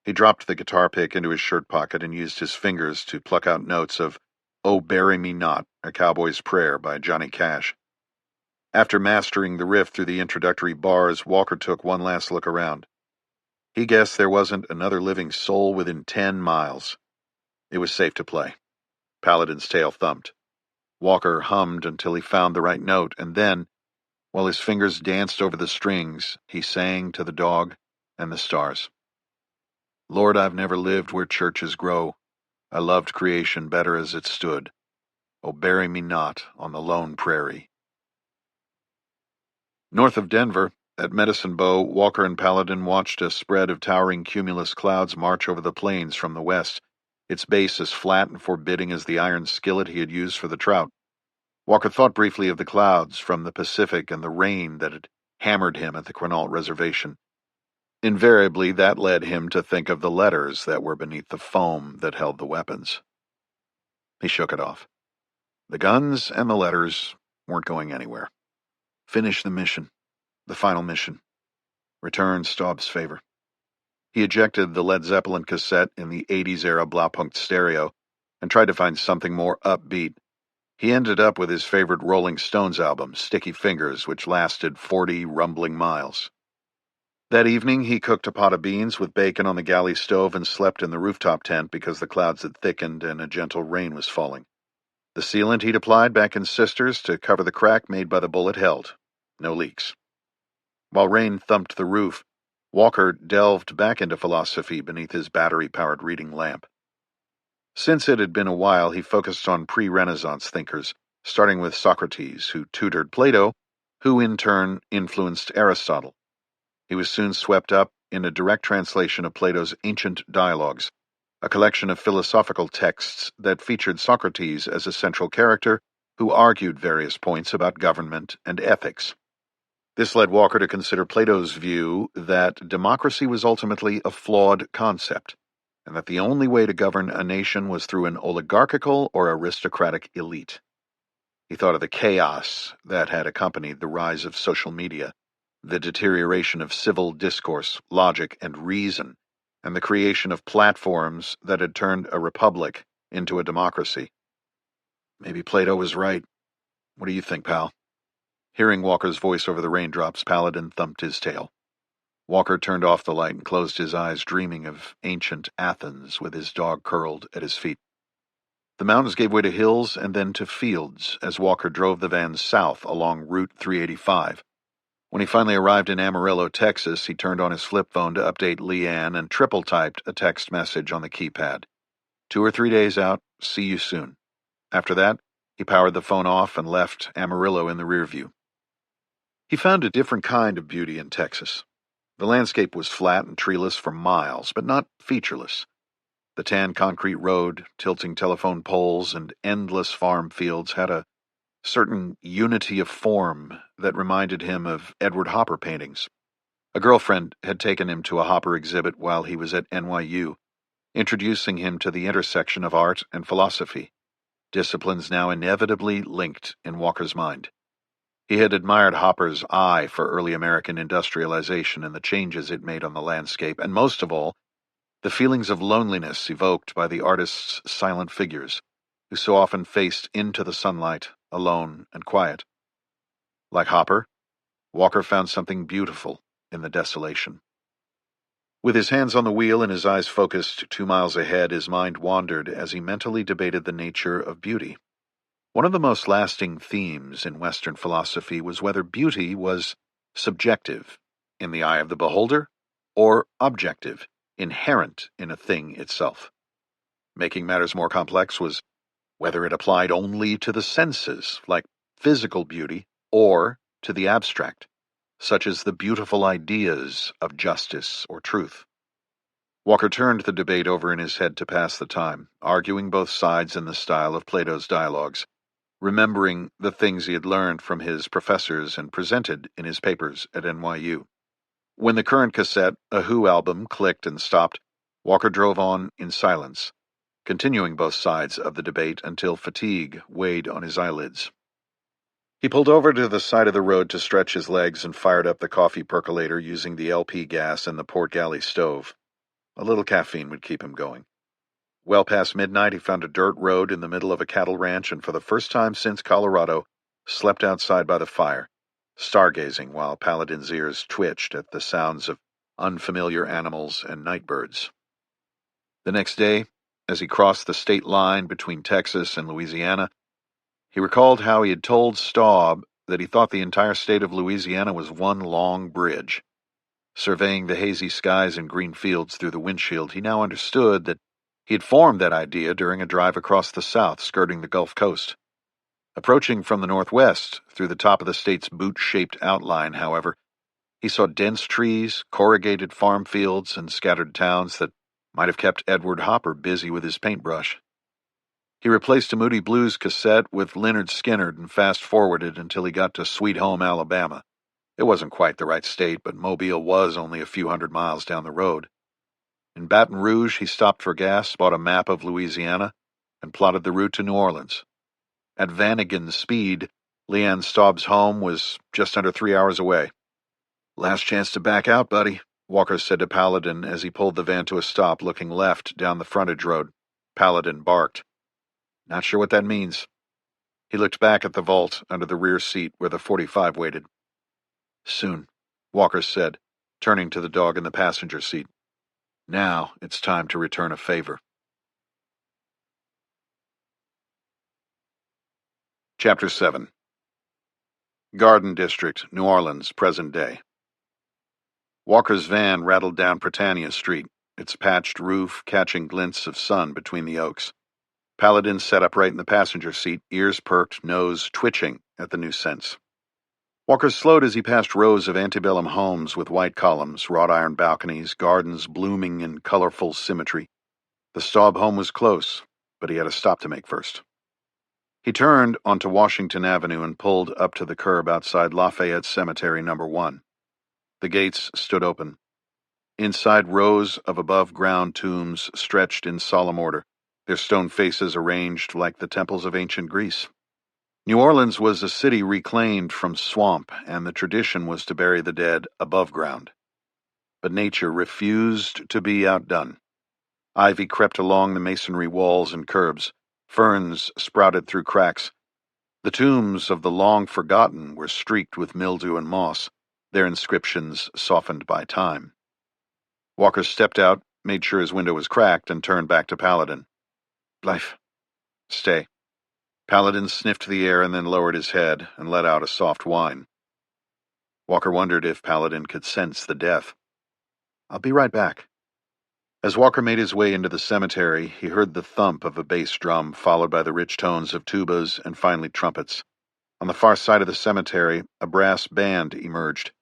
He dropped the guitar pick into his shirt pocket and used his fingers to pluck out notes of Oh, Bury Me Not, A Cowboy's Prayer by Johnny Cash. After mastering the riff through the introductory bars, Walker took one last look around. He guessed there wasn't another living soul within 10 miles. It was safe to play. Paladin's tail thumped. Walker hummed until he found the right note, and then, while his fingers danced over the strings, he sang to the dog and the stars. Lord, I've never lived where churches grow. I loved creation better as it stood. Oh, bury me not on the lone prairie. North of Denver, at Medicine Bow, Walker and Paladin watched a spread of towering cumulus clouds march over the plains from the west, its base as flat and forbidding as the iron skillet he had used for the trout. Walker thought briefly of the clouds from the Pacific and the rain that had hammered him at the Quinault Reservation. Invariably, that led him to think of the letters that were beneath the foam that held the weapons. He shook it off. The guns and the letters weren't going anywhere. Finish the mission. The final mission. Return Staub's favor. He ejected the Led Zeppelin cassette in the 80s-era Blaupunkt stereo and tried to find something more upbeat. He ended up with his favorite Rolling Stones album, Sticky Fingers, which lasted 40 rumbling miles. That evening, he cooked a pot of beans with bacon on the galley stove and slept in the rooftop tent because the clouds had thickened and a gentle rain was falling. The sealant he'd applied back in Sisters to cover the crack made by the bullet held. No leaks. While rain thumped the roof, Walker delved back into philosophy beneath his battery-powered reading lamp. Since it had been a while, he focused on pre-Renaissance thinkers, starting with Socrates, who tutored Plato, who in turn influenced Aristotle. He was soon swept up in a direct translation of Plato's Ancient Dialogues, a collection of philosophical texts that featured Socrates as a central character who argued various points about government and ethics. This led Walker to consider Plato's view that democracy was ultimately a flawed concept, and that the only way to govern a nation was through an oligarchical or aristocratic elite. He thought of the chaos that had accompanied the rise of social media, the deterioration of civil discourse, logic, and reason, and the creation of platforms that had turned a republic into a democracy. Maybe Plato was right. What do you think, pal? Hearing Walker's voice over the raindrops, Paladin thumped his tail. Walker turned off the light and closed his eyes, dreaming of ancient Athens with his dog curled at his feet. The mountains gave way to hills and then to fields as Walker drove the van south along Route 385. When he finally arrived in Amarillo, Texas, he turned on his flip phone to update Leanne and triple-typed a text message on the keypad. 2 or 3 days out, see you soon. After that, he powered the phone off and left Amarillo in the rearview. He found a different kind of beauty in Texas. The landscape was flat and treeless for miles, but not featureless. The tan concrete road, tilting telephone poles, and endless farm fields had a certain unity of form that reminded him of Edward Hopper paintings. A girlfriend had taken him to a Hopper exhibit while he was at NYU, introducing him to the intersection of art and philosophy, disciplines now inevitably linked in Walker's mind. He had admired Hopper's eye for early American industrialization and the changes it made on the landscape, and most of all, the feelings of loneliness evoked by the artist's silent figures, who so often faced into the sunlight, alone and quiet. Like Hopper, Walker found something beautiful in the desolation. With his hands on the wheel and his eyes focused 2 miles ahead, his mind wandered as he mentally debated the nature of beauty. One of the most lasting themes in Western philosophy was whether beauty was subjective, in the eye of the beholder, or objective, inherent in a thing itself. Making matters more complex was whether it applied only to the senses, like physical beauty, or to the abstract, such as the beautiful ideas of justice or truth. Walker turned the debate over in his head to pass the time, arguing both sides in the style of Plato's dialogues, remembering the things he had learned from his professors and presented in his papers at NYU. When the current cassette, a Who album, clicked and stopped, Walker drove on in silence, continuing both sides of the debate until fatigue weighed on his eyelids. He pulled over to the side of the road to stretch his legs and fired up the coffee percolator using the LP gas in the port galley stove. A little caffeine would keep him going. Well past midnight, he found a dirt road in the middle of a cattle ranch and for the first time since Colorado, slept outside by the fire, stargazing while Paladin's ears twitched at the sounds of unfamiliar animals and night birds. The next day, as he crossed the state line between Texas and Louisiana, he recalled how he had told Staub that he thought the entire state of Louisiana was one long bridge. Surveying the hazy skies and green fields through the windshield, he now understood that he had formed that idea during a drive across the South, skirting the Gulf Coast. Approaching from the northwest, through the top of the state's boot-shaped outline, however, he saw dense trees, corrugated farm fields, and scattered towns that might have kept Edward Hopper busy with his paintbrush. He replaced a Moody Blues cassette with Lynyrd Skynyrd and fast-forwarded until he got to Sweet Home, Alabama. It wasn't quite the right state, but Mobile was only a few hundred miles down the road. In Baton Rouge, he stopped for gas, bought a map of Louisiana, and plotted the route to New Orleans. At Vanagon's speed, Leanne Staub's home was just under 3 hours away. "Last chance to back out, buddy," Walker said to Paladin as he pulled the van to a stop, looking left down the frontage road. Paladin barked. "Not sure what that means." He looked back at the vault under the rear seat where the .45 waited. "Soon," Walker said, turning to the dog in the passenger seat. "Now it's time to return a favor." Chapter 7. Garden District, New Orleans, present day. Walker's van rattled down Britannia Street, its patched roof catching glints of sun between the oaks. Paladin sat upright in the passenger seat, ears perked, nose twitching at the new scents. Walker slowed as he passed rows of antebellum homes with white columns, wrought iron balconies, gardens blooming in colorful symmetry. The Staub home was close, but he had a stop to make first. He turned onto Washington Avenue and pulled up to the curb outside Lafayette Cemetery No. 1. The gates stood open. Inside, rows of above-ground tombs stretched in solemn order, their stone faces arranged like the temples of ancient Greece. New Orleans was a city reclaimed from swamp, and the tradition was to bury the dead above ground. But nature refused to be outdone. Ivy crept along the masonry walls and curbs. Ferns sprouted through cracks. The tombs of the long-forgotten were streaked with mildew and moss, their inscriptions softened by time. Walker stepped out, made sure his window was cracked, and turned back to Paladin. Life. Stay. Paladin sniffed the air and then lowered his head and let out a soft whine. Walker wondered if Paladin could sense the death. I'll be right back. As Walker made his way into the cemetery, he heard the thump of a bass drum, followed by the rich tones of tubas and finally trumpets. On the far side of the cemetery, a brass band emerged.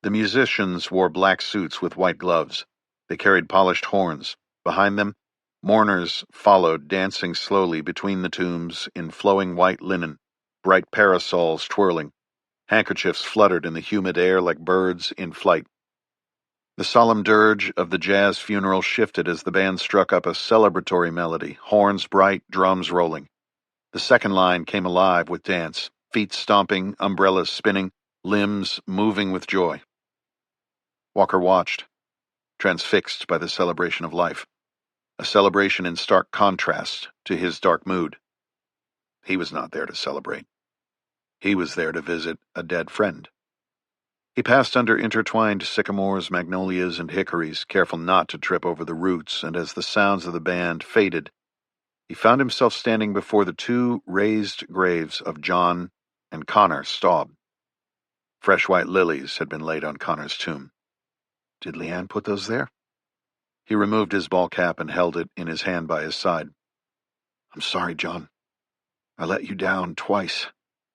The musicians wore black suits with white gloves. They carried polished horns. Behind them, mourners followed, dancing slowly between the tombs in flowing white linen, bright parasols twirling. Handkerchiefs fluttered in the humid air like birds in flight. The solemn dirge of the jazz funeral shifted as the band struck up a celebratory melody, horns bright, drums rolling. The second line came alive with dance, feet stomping, umbrellas spinning, limbs moving with joy. Walker watched, transfixed by the celebration of life, a celebration in stark contrast to his dark mood. He was not there to celebrate. He was there to visit a dead friend. He passed under intertwined sycamores, magnolias, and hickories, careful not to trip over the roots, and as the sounds of the band faded, he found himself standing before the two raised graves of John and Connor Staub. Fresh white lilies had been laid on Connor's tomb. Did Leanne put those there? He removed his ball cap and held it in his hand by his side. I'm sorry, John. I let you down twice,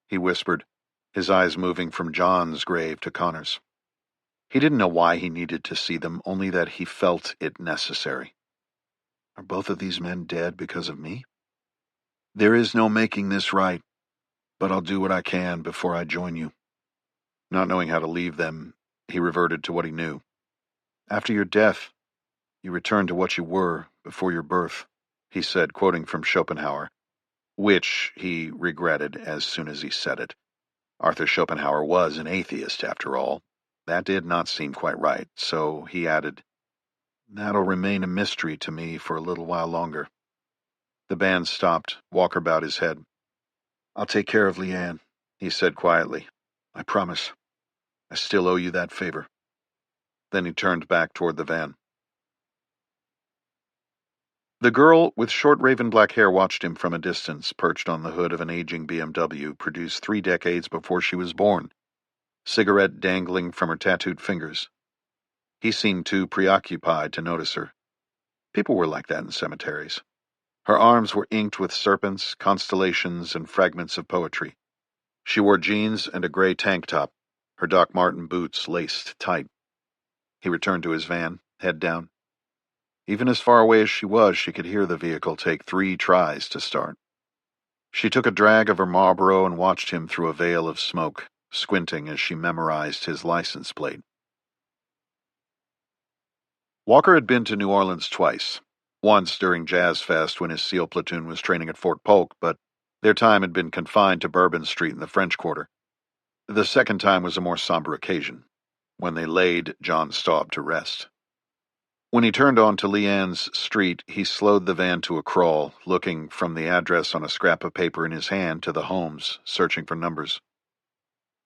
he whispered, his eyes moving from John's grave to Connor's. He didn't know why he needed to see them, only that he felt it necessary. Are both of these men dead because of me? There is no making this right, but I'll do what I can before I join you. Not knowing how to leave them, he reverted to what he knew. After your death, you returned to what you were before your birth, he said, quoting from Schopenhauer, which he regretted as soon as he said it. Arthur Schopenhauer was an atheist, after all. That did not seem quite right, so he added, That'll remain a mystery to me for a little while longer. The band stopped. Walker bowed his head. I'll take care of Leanne, he said quietly. I promise. I still owe you that favor. Then he turned back toward the van. The girl with short raven black hair watched him from a distance, perched on the hood of an aging BMW produced 3 decades before she was born, cigarette dangling from her tattooed fingers. He seemed too preoccupied to notice her. People were like that in cemeteries. Her arms were inked with serpents, constellations, and fragments of poetry. She wore jeans and a gray tank top, her Doc Marten boots laced tight. He returned to his van, head down. Even as far away as she was, she could hear the vehicle take 3 tries to start. She took a drag of her Marlboro and watched him through a veil of smoke, squinting as she memorized his license plate. Walker had been to New Orleans twice. Once during Jazz Fest when his SEAL platoon was training at Fort Polk, but their time had been confined to Bourbon Street in the French Quarter. The second time was a more somber occasion, when they laid John Staub to rest. When he turned onto Leanne's street, he slowed the van to a crawl, looking from the address on a scrap of paper in his hand to the homes, searching for numbers.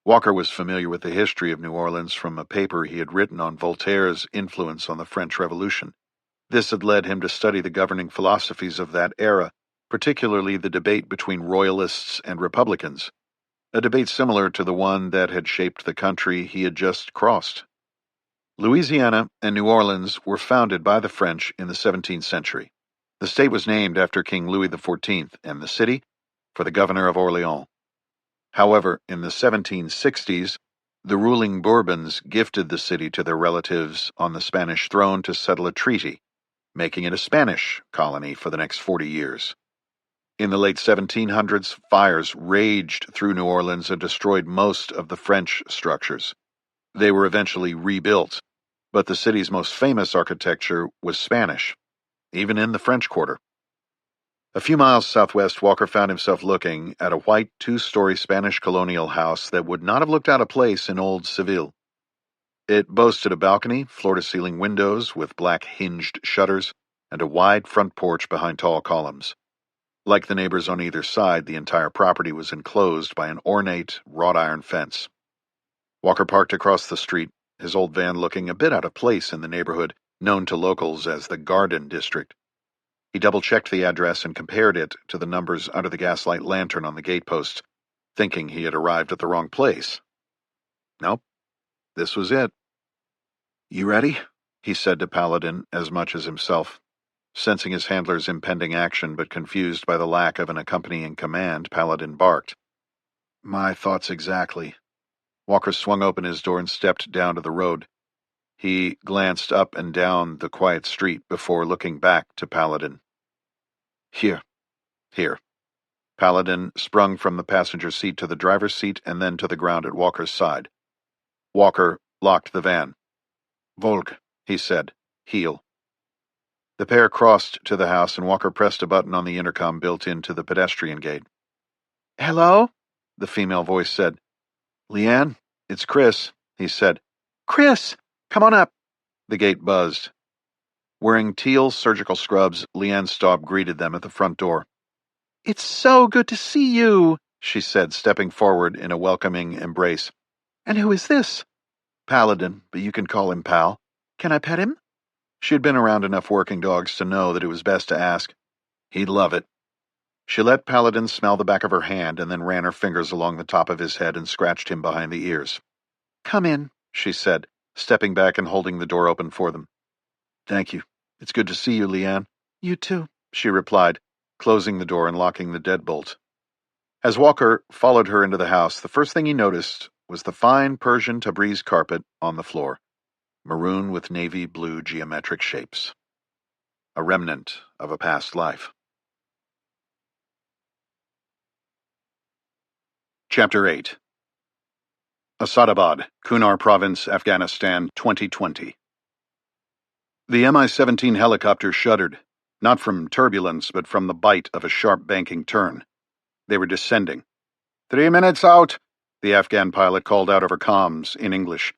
Walker was familiar with the history of New Orleans from a paper he had written on Voltaire's influence on the French Revolution. This had led him to study the governing philosophies of that era, particularly the debate between royalists and republicans, a debate similar to the one that had shaped the country he had just crossed. Louisiana and New Orleans were founded by the French in the 17th century. The state was named after King Louis XIV and the city for the governor of Orleans. However, in the 1760s, the ruling Bourbons gifted the city to their relatives on the Spanish throne to settle a treaty, making it a Spanish colony for the next 40 years. In the late 1700s, fires raged through New Orleans and destroyed most of the French structures. They were eventually rebuilt, but the city's most famous architecture was Spanish, even in the French Quarter. A few miles southwest, Walker found himself looking at a white two-story Spanish colonial house that would not have looked out of place in old Seville. It boasted a balcony, floor-to-ceiling windows with black hinged shutters, and a wide front porch behind tall columns. Like the neighbors on either side, the entire property was enclosed by an ornate wrought-iron fence. Walker parked across the street, his old van looking a bit out of place in the neighborhood, known to locals as the Garden District. He double-checked the address and compared it to the numbers under the gaslight lantern on the gatepost, thinking he had arrived at the wrong place. Nope, this was it. "You ready?" he said to Paladin as much as himself. Sensing his handler's impending action, but confused by the lack of an accompanying command, Paladin barked. "My thoughts exactly." Walker swung open his door and stepped down to the road. He glanced up and down the quiet street before looking back to Paladin. Here. Paladin sprung from the passenger seat to the driver's seat and then to the ground at Walker's side. Walker locked the van. "Volk," he said. "Heel." The pair crossed to the house, and Walker pressed a button on the intercom built into the pedestrian gate. "Hello?" the female voice said. "Leanne, it's Chris," he said. "Chris, come on up." The gate buzzed. Wearing teal surgical scrubs, Leanne Staub greeted them at the front door. "It's so good to see you," she said, stepping forward in a welcoming embrace. "And who is this?" "Paladin, but you can call him Pal." "Can I pet him?" She had been around enough working dogs to know that it was best to ask. He'd love it. She let Paladin smell the back of her hand and then ran her fingers along the top of his head and scratched him behind the ears. "Come in," she said, stepping back and holding the door open for them. "Thank you. It's good to see you, Leanne." "You too," she replied, closing the door and locking the deadbolt. As Walker followed her into the house, the first thing he noticed was the fine Persian Tabriz carpet on the floor, maroon with navy blue geometric shapes. A remnant of a past life. Chapter 8. Asadabad, Kunar Province, Afghanistan, 2020. The Mi-17 helicopter shuddered, not from turbulence, but from the bite of a sharp banking turn. They were descending. 3 minutes out, the Afghan pilot called out over comms in English.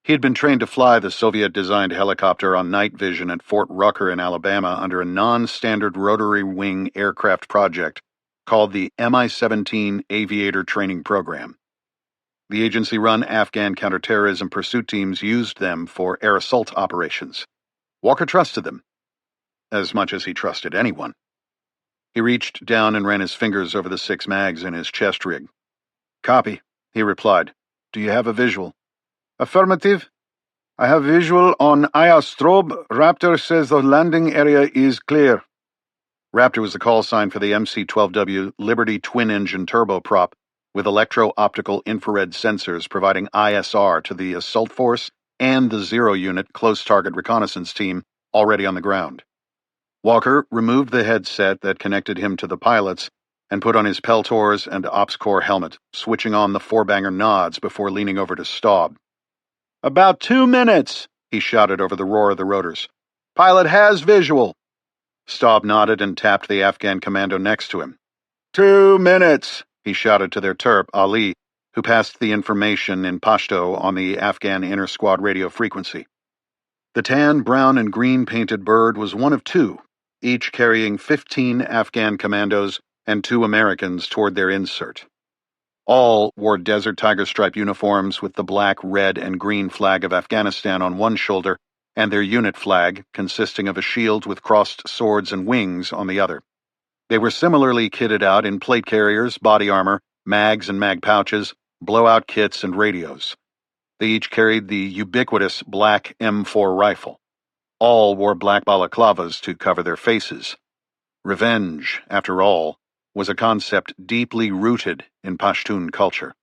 He had been trained to fly the Soviet-designed helicopter on night vision at Fort Rucker in Alabama under a non-standard rotary wing aircraft project called the Mi-17 Aviator Training Program. The agency-run Afghan counterterrorism pursuit teams used them for air assault operations. Walker trusted them, as much as he trusted anyone. He reached down and ran his fingers over the 6 mags in his chest rig. "Copy," he replied. "Do you have a visual?" "Affirmative. I have visual on IA strobe. Raptor says the landing area is clear." Raptor was the call sign for the MC-12W Liberty twin-engine turboprop with electro-optical infrared sensors providing ISR to the assault force and the Zero Unit close target reconnaissance team already on the ground. Walker removed the headset that connected him to the pilots and put on his Peltors and Ops Corps helmet, switching on the 4-banger nods before leaning over to Staub. "About 2 minutes," he shouted over the roar of the rotors. "Pilot has visual." Staub nodded and tapped the Afghan commando next to him. 2 minutes, he shouted to their Terp, Ali, who passed the information in Pashto on the Afghan inter-squad radio frequency. The tan, brown, and green painted bird was one of 2, each carrying 15 Afghan commandos and 2 Americans toward their insert. All wore Desert Tiger stripe uniforms with the black, red, and green flag of Afghanistan on one shoulder and their unit flag, consisting of a shield with crossed swords and wings, on the other. They were similarly kitted out in plate carriers, body armor, mags and mag pouches, blowout kits, and radios. They each carried the ubiquitous black M4 rifle. All wore black balaclavas to cover their faces. Revenge, after all, was a concept deeply rooted in Pashtun culture.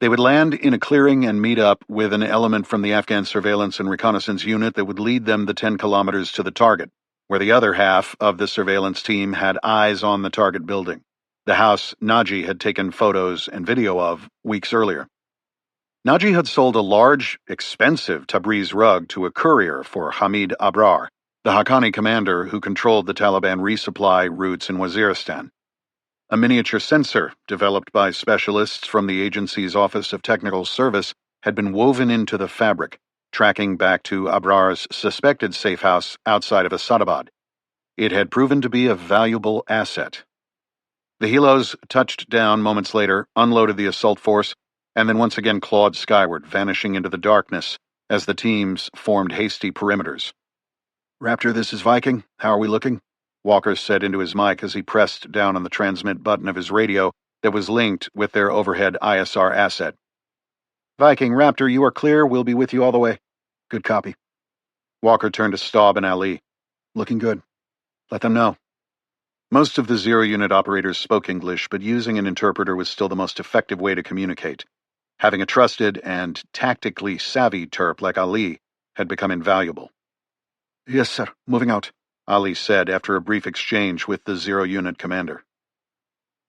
They would land in a clearing and meet up with an element from the Afghan surveillance and reconnaissance unit that would lead them the 10 kilometers to the target, where the other half of the surveillance team had eyes on the target building, the house Naji had taken photos and video of weeks earlier. Naji had sold a large, expensive Tabriz rug to a courier for Hamid Abrar, the Haqqani commander who controlled the Taliban resupply routes in Waziristan. A miniature sensor, developed by specialists from the agency's Office of Technical Service, had been woven into the fabric, tracking back to Abrar's suspected safe house outside of Asadabad. It had proven to be a valuable asset. The helos touched down moments later, unloaded the assault force, and then once again clawed skyward, vanishing into the darkness as the teams formed hasty perimeters. "Raptor, this is Viking. How are we looking?" Walker said into his mic as he pressed down on the transmit button of his radio that was linked with their overhead ISR asset. "Viking, Raptor, you are clear. We'll be with you all the way." "Good copy." Walker turned to Staub and Ali. "Looking good. Let them know." Most of the Zero Unit operators spoke English, but using an interpreter was still the most effective way to communicate. Having a trusted and tactically savvy Terp like Ali had become invaluable. "Yes, sir. Moving out," Ali said after a brief exchange with the Zero Unit commander.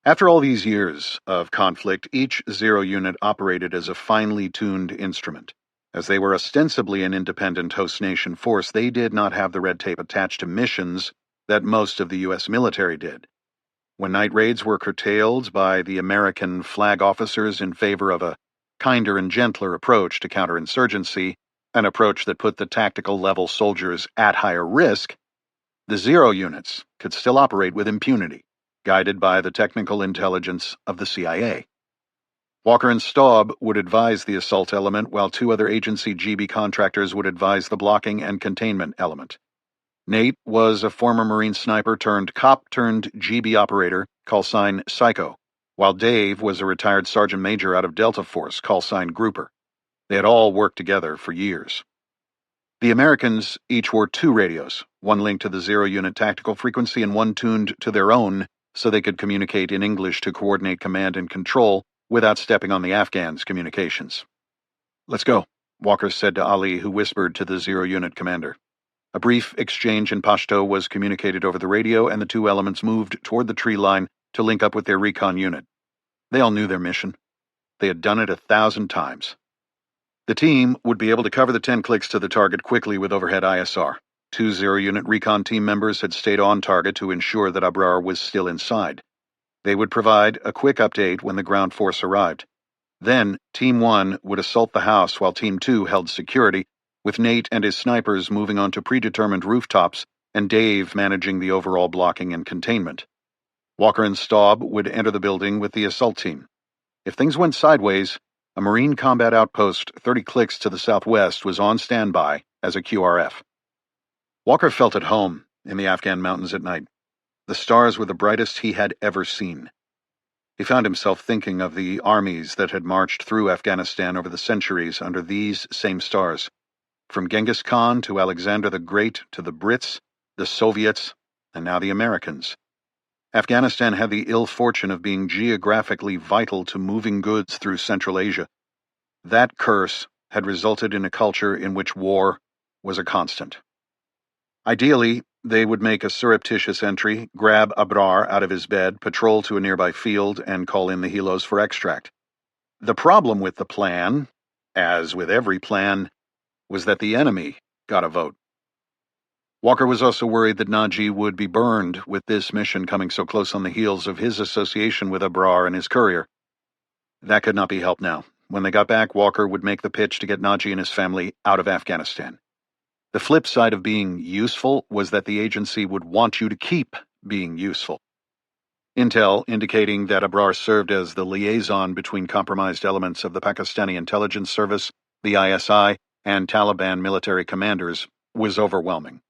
After all these years of conflict, each Zero Unit operated as a finely tuned instrument. As they were ostensibly an independent host nation force, they did not have the red tape attached to missions that most of the U.S. military did. When night raids were curtailed by the American flag officers in favor of a kinder and gentler approach to counterinsurgency, an approach that put the tactical level soldiers at higher risk, the Zero Units could still operate with impunity, guided by the technical intelligence of the CIA. Walker and Staub would advise the assault element, while two other agency GB contractors would advise the blocking and containment element. Nate was a former Marine sniper turned cop turned GB operator, callsign Psycho, while Dave was a retired sergeant major out of Delta Force, callsign Grouper. They had all worked together for years. The Americans each wore two radios, one linked to the Zero Unit tactical frequency and one tuned to their own so they could communicate in English to coordinate command and control without stepping on the Afghans' communications. "Let's go," Walker said to Ali, who whispered to the Zero Unit commander. A brief exchange in Pashto was communicated over the radio, and the two elements moved toward the tree line to link up with their recon unit. They all knew their mission. They had done it 1,000 times. The team would be able to cover the 10 clicks to the target quickly with overhead ISR. Two Zero Unit recon team members had stayed on target to ensure that Abrar was still inside. They would provide a quick update when the ground force arrived. Then, Team 1 would assault the house while Team 2 held security, with Nate and his snipers moving on to predetermined rooftops and Dave managing the overall blocking and containment. Walker and Staub would enter the building with the assault team. If things went sideways, a Marine combat outpost 30 clicks to the southwest was on standby as a QRF. Walker felt at home in the Afghan mountains at night. The stars were the brightest he had ever seen. He found himself thinking of the armies that had marched through Afghanistan over the centuries under these same stars. From Genghis Khan to Alexander the Great to the Brits, the Soviets, and now the Americans. Afghanistan had the ill fortune of being geographically vital to moving goods through Central Asia. That curse had resulted in a culture in which war was a constant. Ideally, they would make a surreptitious entry, grab Abrar out of his bed, patrol to a nearby field, and call in the helos for extract. The problem with the plan, as with every plan, was that the enemy got a vote. Walker was also worried that Naji would be burned with this mission coming so close on the heels of his association with Abrar and his courier. That could not be helped now. When they got back, Walker would make the pitch to get Naji and his family out of Afghanistan. The flip side of being useful was that the agency would want you to keep being useful. Intel indicating that Abrar served as the liaison between compromised elements of the Pakistani intelligence service, the ISI, and Taliban military commanders was overwhelming.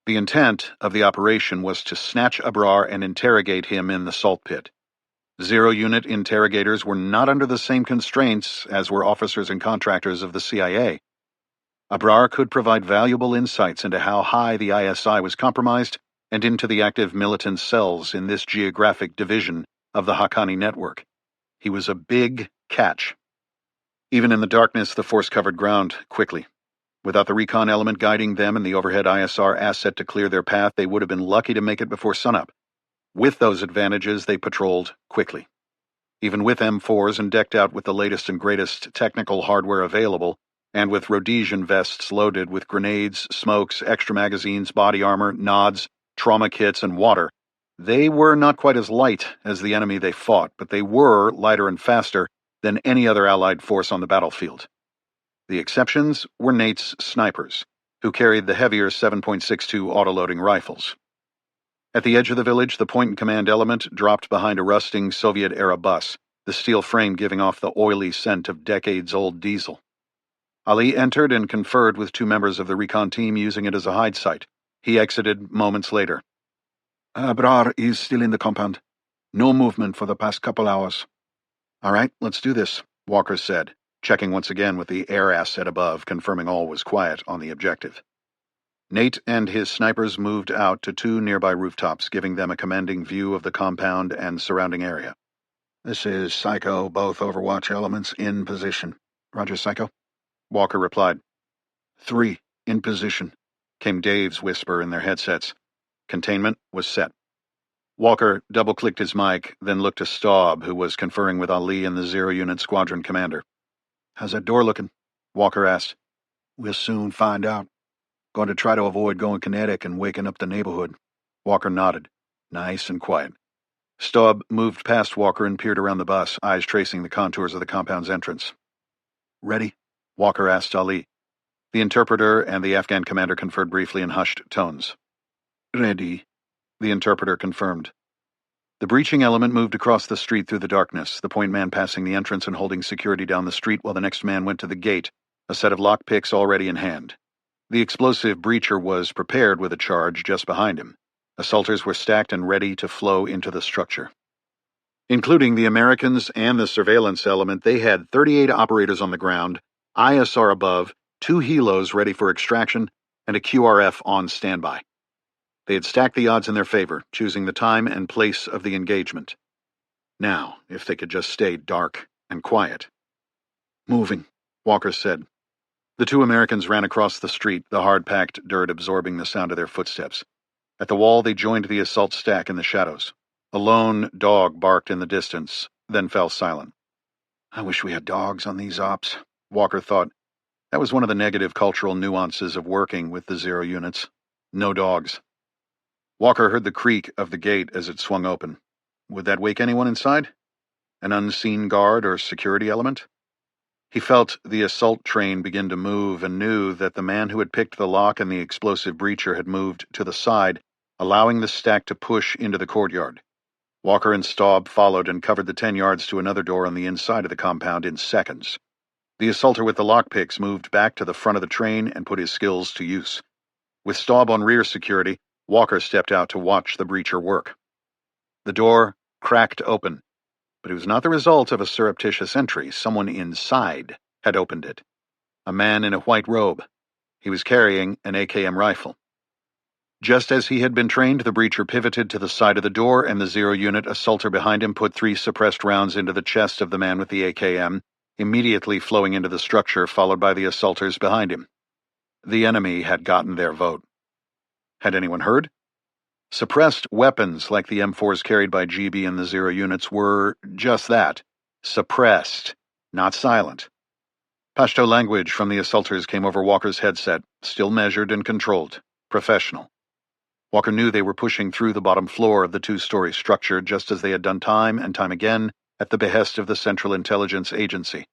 The intent of the operation was to snatch Abrar and interrogate him in the salt pit. Zero Unit interrogators were not under the same constraints as were officers and contractors of the CIA. Abrar could provide valuable insights into how high the ISI was compromised and into the active militant cells in this geographic division of the Haqqani network. He was a big catch. Even in the darkness, the force covered ground quickly. Without the recon element guiding them and the overhead ISR asset to clear their path, they would have been lucky to make it before sunup. With those advantages, they patrolled quickly. Even with M4s and decked out with the latest and greatest technical hardware available, and with Rhodesian vests loaded with grenades, smokes, extra magazines, body armor, nods, trauma kits, and water. They were not quite as light as the enemy they fought, but they were lighter and faster than any other Allied force on the battlefield. The exceptions were Nate's snipers, who carried the heavier 7.62 autoloading rifles. At the edge of the village, the point-and-command element dropped behind a rusting Soviet-era bus, the steel frame giving off the oily scent of decades-old diesel. Ali entered and conferred with two members of the recon team using it as a hide site. He exited moments later. Abrar is still in the compound. No movement for the past couple hours. All right, let's do this, Walker said, checking once again with the air asset above, confirming all was quiet on the objective. Nate and his snipers moved out to two nearby rooftops, giving them a commanding view of the compound and surrounding area. This is Psycho, both Overwatch elements in position. Roger, Psycho. Walker replied. 3, in position, came Dave's whisper in their headsets. Containment was set. Walker double-clicked his mic, then looked to Staub, who was conferring with Ali and the Zero-Unit Squadron commander. How's that door looking? Walker asked. We'll soon find out. Going to try to avoid going kinetic and waking up the neighborhood. Walker nodded. Nice and quiet. Staub moved past Walker and peered around the bus, eyes tracing the contours of the compound's entrance. Ready? Walker asked Ali. The interpreter and the Afghan commander conferred briefly in hushed tones. Ready, the interpreter confirmed. The breaching element moved across the street through the darkness, the point man passing the entrance and holding security down the street while the next man went to the gate, a set of lockpicks already in hand. The explosive breacher was prepared with a charge just behind him. Assaulters were stacked and ready to flow into the structure. Including the Americans and the surveillance element, they had 38 operators on the ground, ISR above, 2 helos ready for extraction, and a QRF on standby. They had stacked the odds in their favor, choosing the time and place of the engagement. Now, if they could just stay dark and quiet. Moving, Walker said. The 2 Americans ran across the street, the hard-packed dirt absorbing the sound of their footsteps. At the wall, they joined the assault stack in the shadows. A lone dog barked in the distance, then fell silent. I wish we had dogs on these ops, Walker thought. That was one of the negative cultural nuances of working with the Zero units. No dogs. Walker heard the creak of the gate as it swung open. Would that wake anyone inside? An unseen guard or security element? He felt the assault train begin to move and knew that the man who had picked the lock and the explosive breacher had moved to the side, allowing the stack to push into the courtyard. Walker and Staub followed and covered the 10 yards to another door on the inside of the compound in seconds. The assaulter with the lockpicks moved back to the front of the train and put his skills to use. With Staub on rear security, Walker stepped out to watch the breacher work. The door cracked open, but it was not the result of a surreptitious entry. Someone inside had opened it. A man in a white robe. He was carrying an AKM rifle. Just as he had been trained, the breacher pivoted to the side of the door, and the Zero-Unit assaulter behind him put 3 suppressed rounds into the chest of the man with the AKM, immediately flowing into the structure, followed by the assaulters behind him. The enemy had gotten their vote. Had anyone heard? Suppressed weapons like the M4s carried by GB and the Zero units were just that. Suppressed, not silent. Pashto language from the assaulters came over Walker's headset, still measured and controlled. Professional. Walker knew they were pushing through the bottom floor of the 2-story structure just as they had done time and time again at the behest of the Central Intelligence Agency.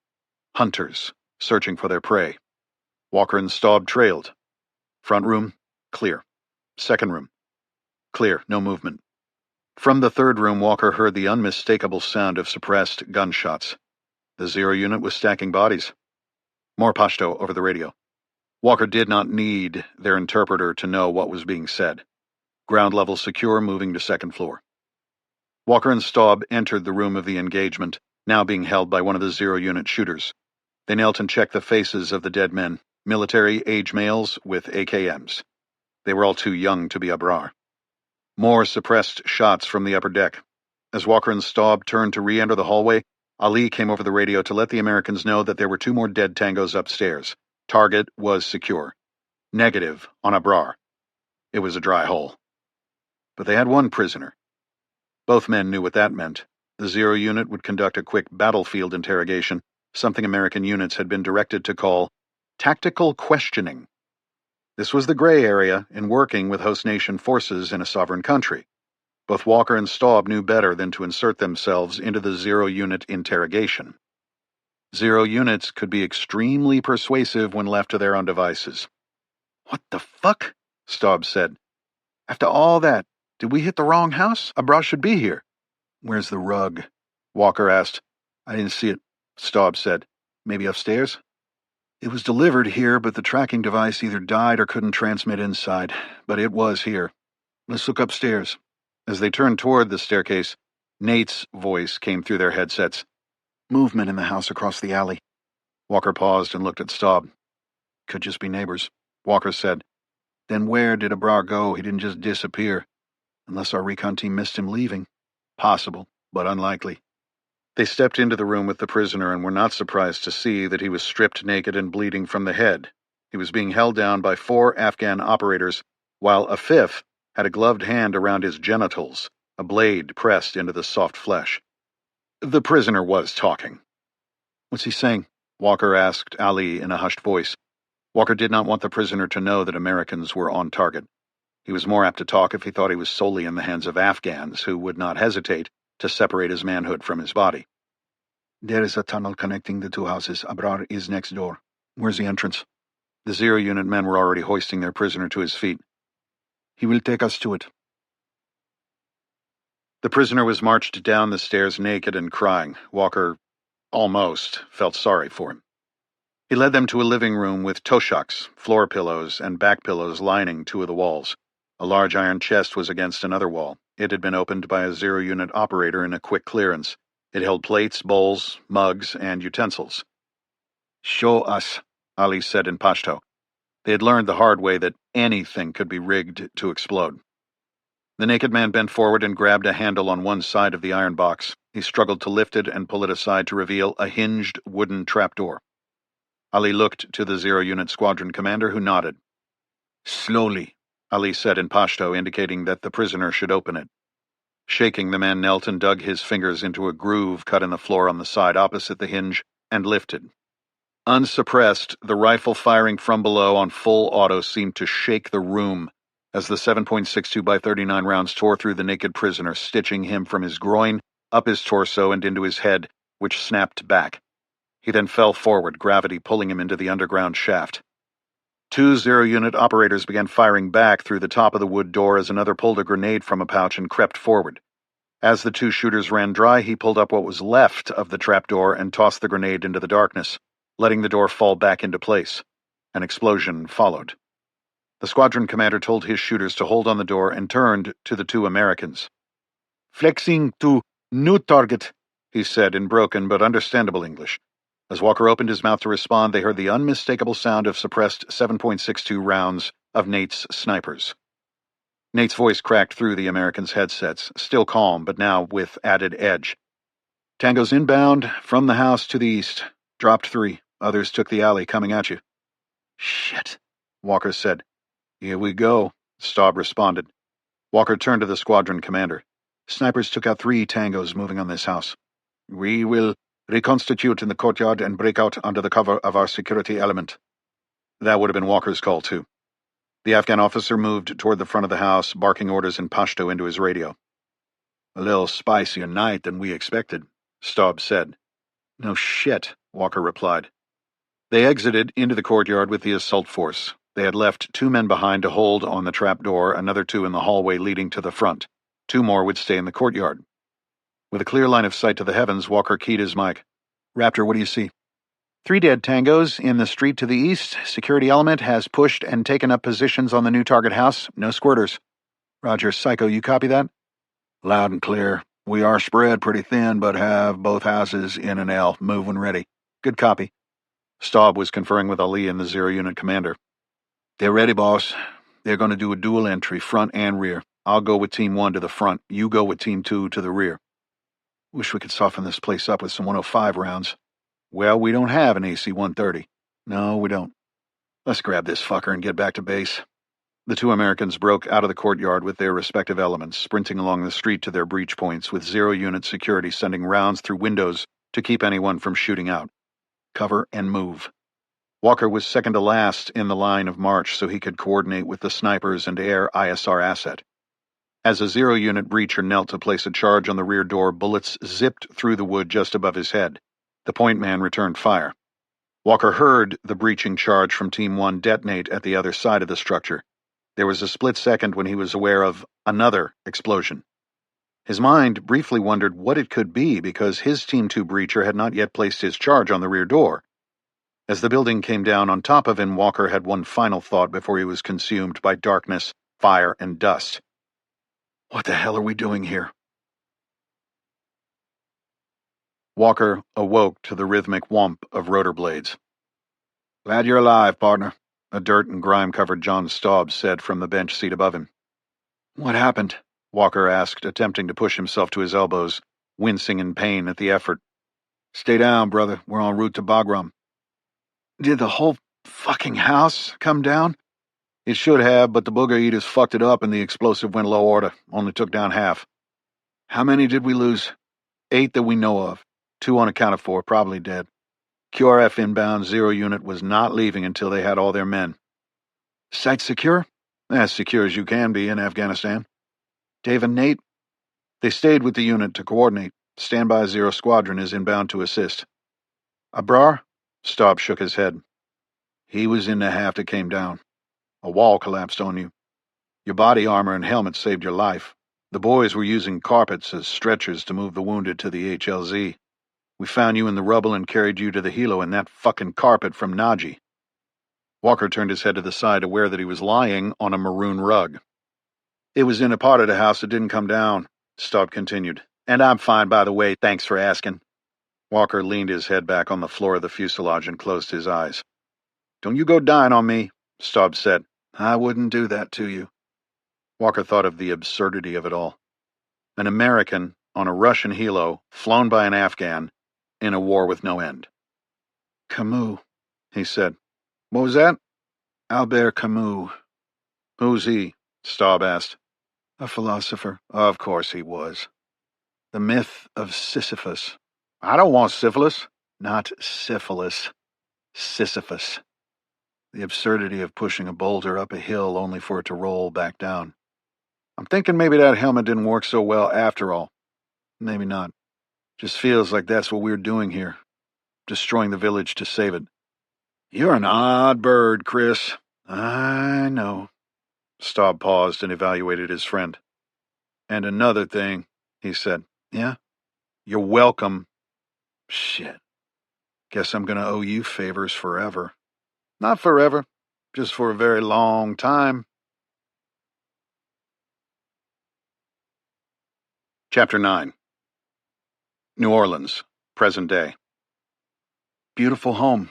Hunters, searching for their prey. Walker and Staub trailed. Front room, clear. Second room, clear, no movement. From the third room, Walker heard the unmistakable sound of suppressed gunshots. The Zero unit was stacking bodies. More Pashto over the radio. Walker did not need their interpreter to know what was being said. Ground level secure, moving to second floor. Walker and Staub entered the room of the engagement, now being held by one of the Zero unit shooters. They knelt and checked the faces of the dead men, military age males with AKMs. They were all too young to be Abrar. More suppressed shots from the upper deck. As Walker and Staub turned to re-enter the hallway, Ali came over the radio to let the Americans know that there were 2 more dead tangos upstairs. Target was secure. Negative on Abrar. It was a dry hole. But they had 1 prisoner. Both men knew what that meant. The Zero unit would conduct a quick battlefield interrogation, something American units had been directed to call Tactical questioning. This was the gray area in working with host nation forces in a sovereign country. Both Walker and Staub knew better than to insert themselves into the zero-unit interrogation. Zero units could be extremely persuasive when left to their own devices. "What the fuck?" Staub said. "After all that, did we hit the wrong house? Abra should be here." "Where's the rug?" Walker asked. "I didn't see it," Staub said. "Maybe upstairs?" "It was delivered here, but the tracking device either died or couldn't transmit inside. But it was here. Let's look upstairs." As they turned toward the staircase, Nate's voice came through their headsets. "Movement in the house across the alley." Walker paused and looked at Staub. "Could just be neighbors," Walker said. "Then where did Abrar go? He didn't just disappear. Unless our recon team missed him leaving. Possible, but unlikely." They stepped into the room with the prisoner and were not surprised to see that he was stripped naked and bleeding from the head. He was being held down by 4 Afghan operators, while a 5th had a gloved hand around his genitals, a blade pressed into the soft flesh. The prisoner was talking. "What's he saying?" Walker asked Ali in a hushed voice. Walker did not want the prisoner to know that Americans were on target. He was more apt to talk if he thought he was solely in the hands of Afghans, who would not hesitate to separate his manhood from his body. "There is a tunnel connecting the 2 houses. Abrar is next door." "Where's the entrance?" The zero-unit men were already hoisting their prisoner to his feet. "He will take us to it." The prisoner was marched down the stairs naked and crying. Walker almost felt sorry for him. He led them to a living room with toshaks, floor pillows, and back pillows lining 2 of the walls. A large iron chest was against another wall. It had been opened by a zero-unit operator in a quick clearance. It held plates, bowls, mugs, and utensils. "Show us," Ali said in Pashto. They had learned the hard way that anything could be rigged to explode. The naked man bent forward and grabbed a handle on one side of the iron box. He struggled to lift it and pull it aside to reveal a hinged wooden trapdoor. Ali looked to the zero-unit squadron commander, who nodded. "Slowly," Ali said in Pashto, indicating that the prisoner should open it. Shaking, the man knelt and dug his fingers into a groove cut in the floor on the side opposite the hinge and lifted. Unsuppressed, the rifle firing from below on full auto seemed to shake the room as the 7.62 by 39 rounds tore through the naked prisoner, stitching him from his groin, up his torso, and into his head, which snapped back. He then fell forward, gravity pulling him into the underground shaft. 2 zero-unit operators began firing back through the top of the wood door as another pulled a grenade from a pouch and crept forward. As the 2 shooters ran dry, he pulled up what was left of the trapdoor and tossed the grenade into the darkness, letting the door fall back into place. An explosion followed. The squadron commander told his shooters to hold on the door and turned to the 2 Americans. "Flexing to new target," he said in broken but understandable English. As Walker opened his mouth to respond, they heard the unmistakable sound of suppressed 7.62 rounds of Nate's snipers. Nate's voice cracked through the Americans' headsets, still calm, but now with added edge. "Tango's inbound, from the house to the east. Dropped 3. Others took the alley, coming at you." "Shit," Walker said. "Here we go," Staub responded. Walker turned to the squadron commander. "Snipers took out 3 tangos moving on this house. We will reconstitute in the courtyard and break out under the cover of our security element." That would have been Walker's call, too. The Afghan officer moved toward the front of the house, barking orders in Pashto into his radio. "A little spicier night than we expected," Staub said. "No shit," Walker replied. They exited into the courtyard with the assault force. They had left 2 men behind to hold on the trapdoor, another 2 in the hallway leading to the front. 2 more would stay in the courtyard. With a clear line of sight to the heavens, Walker keyed his mic. "Raptor, what do you see?" 3 dead tangos in the street to the east. Security element has pushed and taken up positions on the new target house. No squirters." "Roger. Psycho, you copy that?" "Loud and clear. We are spread pretty thin, but have both houses in an L. Move when ready." "Good copy." Staub was conferring with Ali and the zero-unit commander. "They're ready, boss. They're going to do a dual entry, front and rear. I'll go with Team 1 to the front. You go with Team 2 to the rear." "Wish we could soften this place up with some 105 rounds." "Well, we don't have an AC-130. "No, we don't." "Let's grab this fucker and get back to base." The 2 Americans broke out of the courtyard with their respective elements, sprinting along the street to their breach points, with zero-unit security sending rounds through windows to keep anyone from shooting out. "Cover and move." Walker was second to last in the line of march so he could coordinate with the snipers and air ISR asset. As a 0-unit breacher knelt to place a charge on the rear door, bullets zipped through the wood just above his head. The point man returned fire. Walker heard the breaching charge from Team 1 detonate at the other side of the structure. There was a split second when he was aware of another explosion. His mind briefly wondered what it could be because his Team 2 breacher had not yet placed his charge on the rear door. As the building came down on top of him, Walker had one final thought before he was consumed by darkness, fire, and dust. What the hell are we doing here? Walker awoke to the rhythmic whomp of rotor blades. Glad you're alive, partner, a dirt and grime-covered John Staub said from the bench seat above him. What happened? Walker asked, attempting to push himself to his elbows, wincing in pain at the effort. Stay down, brother. We're en route to Bagram. Did the whole fucking house come down? It should have, but the booger eaters fucked it up and the explosive went low order. Only took down half. How many did we lose? 8 that we know of. 2 unaccounted for, probably dead. QRF inbound 0-unit was not leaving until they had all their men. Site secure? As secure as you can be in Afghanistan. Dave and Nate? They stayed with the unit to coordinate. Standby 0 Squadron is inbound to assist. Abrar? Staub shook his head. He was in the half that came down. A wall collapsed on you. Your body armor and helmet saved your life. The boys were using carpets as stretchers to move the wounded to the HLZ. We found you in the rubble and carried you to the helo in that fucking carpet from Naji. Walker turned his head to the side, aware that he was lying on a maroon rug. It was in a part of the house that didn't come down, Staub continued. And I'm fine, by the way, thanks for asking. Walker leaned his head back on the floor of the fuselage and closed his eyes. Don't you go dying on me, Staub said. I wouldn't do that to you. Walker thought of the absurdity of it all. An American on a Russian helo, flown by an Afghan, in a war with no end. Camus, he said. What was that? Albert Camus. Who's he? Staub asked. A philosopher. Of course he was. The myth of Sisyphus. I don't want syphilis. Not syphilis. Sisyphus. The absurdity of pushing a boulder up a hill only for it to roll back down. I'm thinking maybe that helmet didn't work so well after all. Maybe not. Just feels like that's what we're doing here. Destroying the village to save it. You're an odd bird, Chris. I know. Staub paused and evaluated his friend. And another thing, he said. Yeah? You're welcome. Shit. Guess I'm gonna owe you favors forever. Not forever. Just for a very long time. Chapter 9. New Orleans, present day. Beautiful home,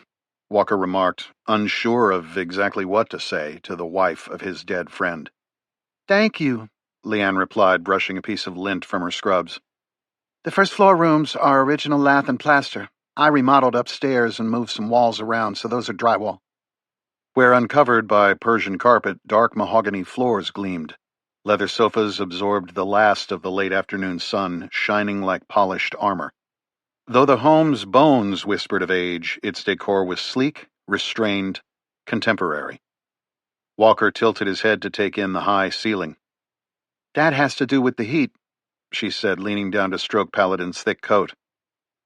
Walker remarked, unsure of exactly what to say to the wife of his dead friend. Thank you, Leanne replied, brushing a piece of lint from her scrubs. The first floor rooms are original lath and plaster. I remodeled upstairs and moved some walls around, so those are drywall. Where uncovered by Persian carpet, dark mahogany floors gleamed. Leather sofas absorbed the last of the late afternoon sun, shining like polished armor. Though the home's bones whispered of age, its decor was sleek, restrained, contemporary. Walker tilted his head to take in the high ceiling. That has to do with the heat, she said, leaning down to stroke Paladin's thick coat.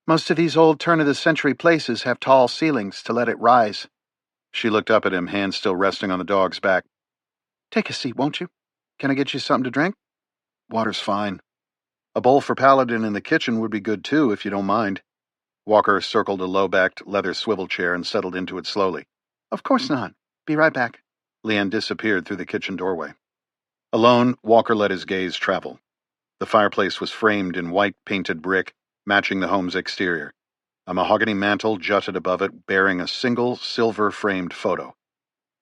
Most of these old turn-of-the-century places have tall ceilings to let it rise. She looked up at him, hand still resting on the dog's back. Take a seat, won't you? Can I get you something to drink? Water's fine. A bowl for Paladin in the kitchen would be good, too, if you don't mind. Walker circled a low-backed leather swivel chair and settled into it slowly. Of course not. Be right back. Leanne disappeared through the kitchen doorway. Alone, Walker let his gaze travel. The fireplace was framed in white painted brick, matching the home's exterior. A mahogany mantel jutted above it, bearing a single silver-framed photo.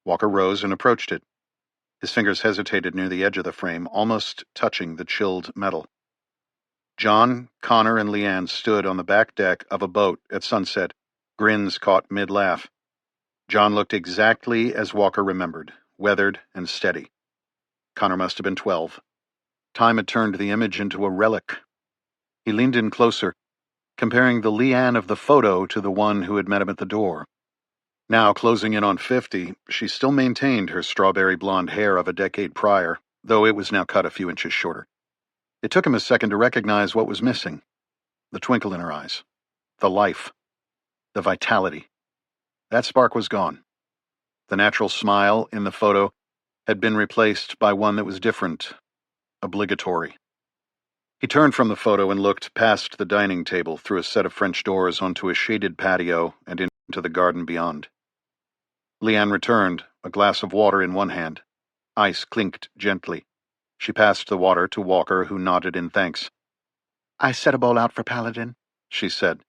Walker rose and approached it. His fingers hesitated near the edge of the frame, almost touching the chilled metal. John, Connor, and Leanne stood on the back deck of a boat at sunset, grins caught mid-laugh. John looked exactly as Walker remembered, weathered and steady. Connor must have been 12. Time had turned the image into a relic. He leaned in closer, comparing the Leanne of the photo to the one who had met him at the door. Now, closing in on 50, she still maintained her strawberry blonde hair of a decade prior, though it was now cut a few inches shorter. It took him a second to recognize what was missing. The twinkle in her eyes. The life. The vitality. That spark was gone. The natural smile in the photo had been replaced by one that was different, obligatory. He turned from the photo and looked past the dining table through a set of French doors onto a shaded patio and into the garden beyond. Leanne returned, a glass of water in one hand. Ice clinked gently. She passed the water to Walker, who nodded in thanks. "I set a bowl out for Paladin," she said.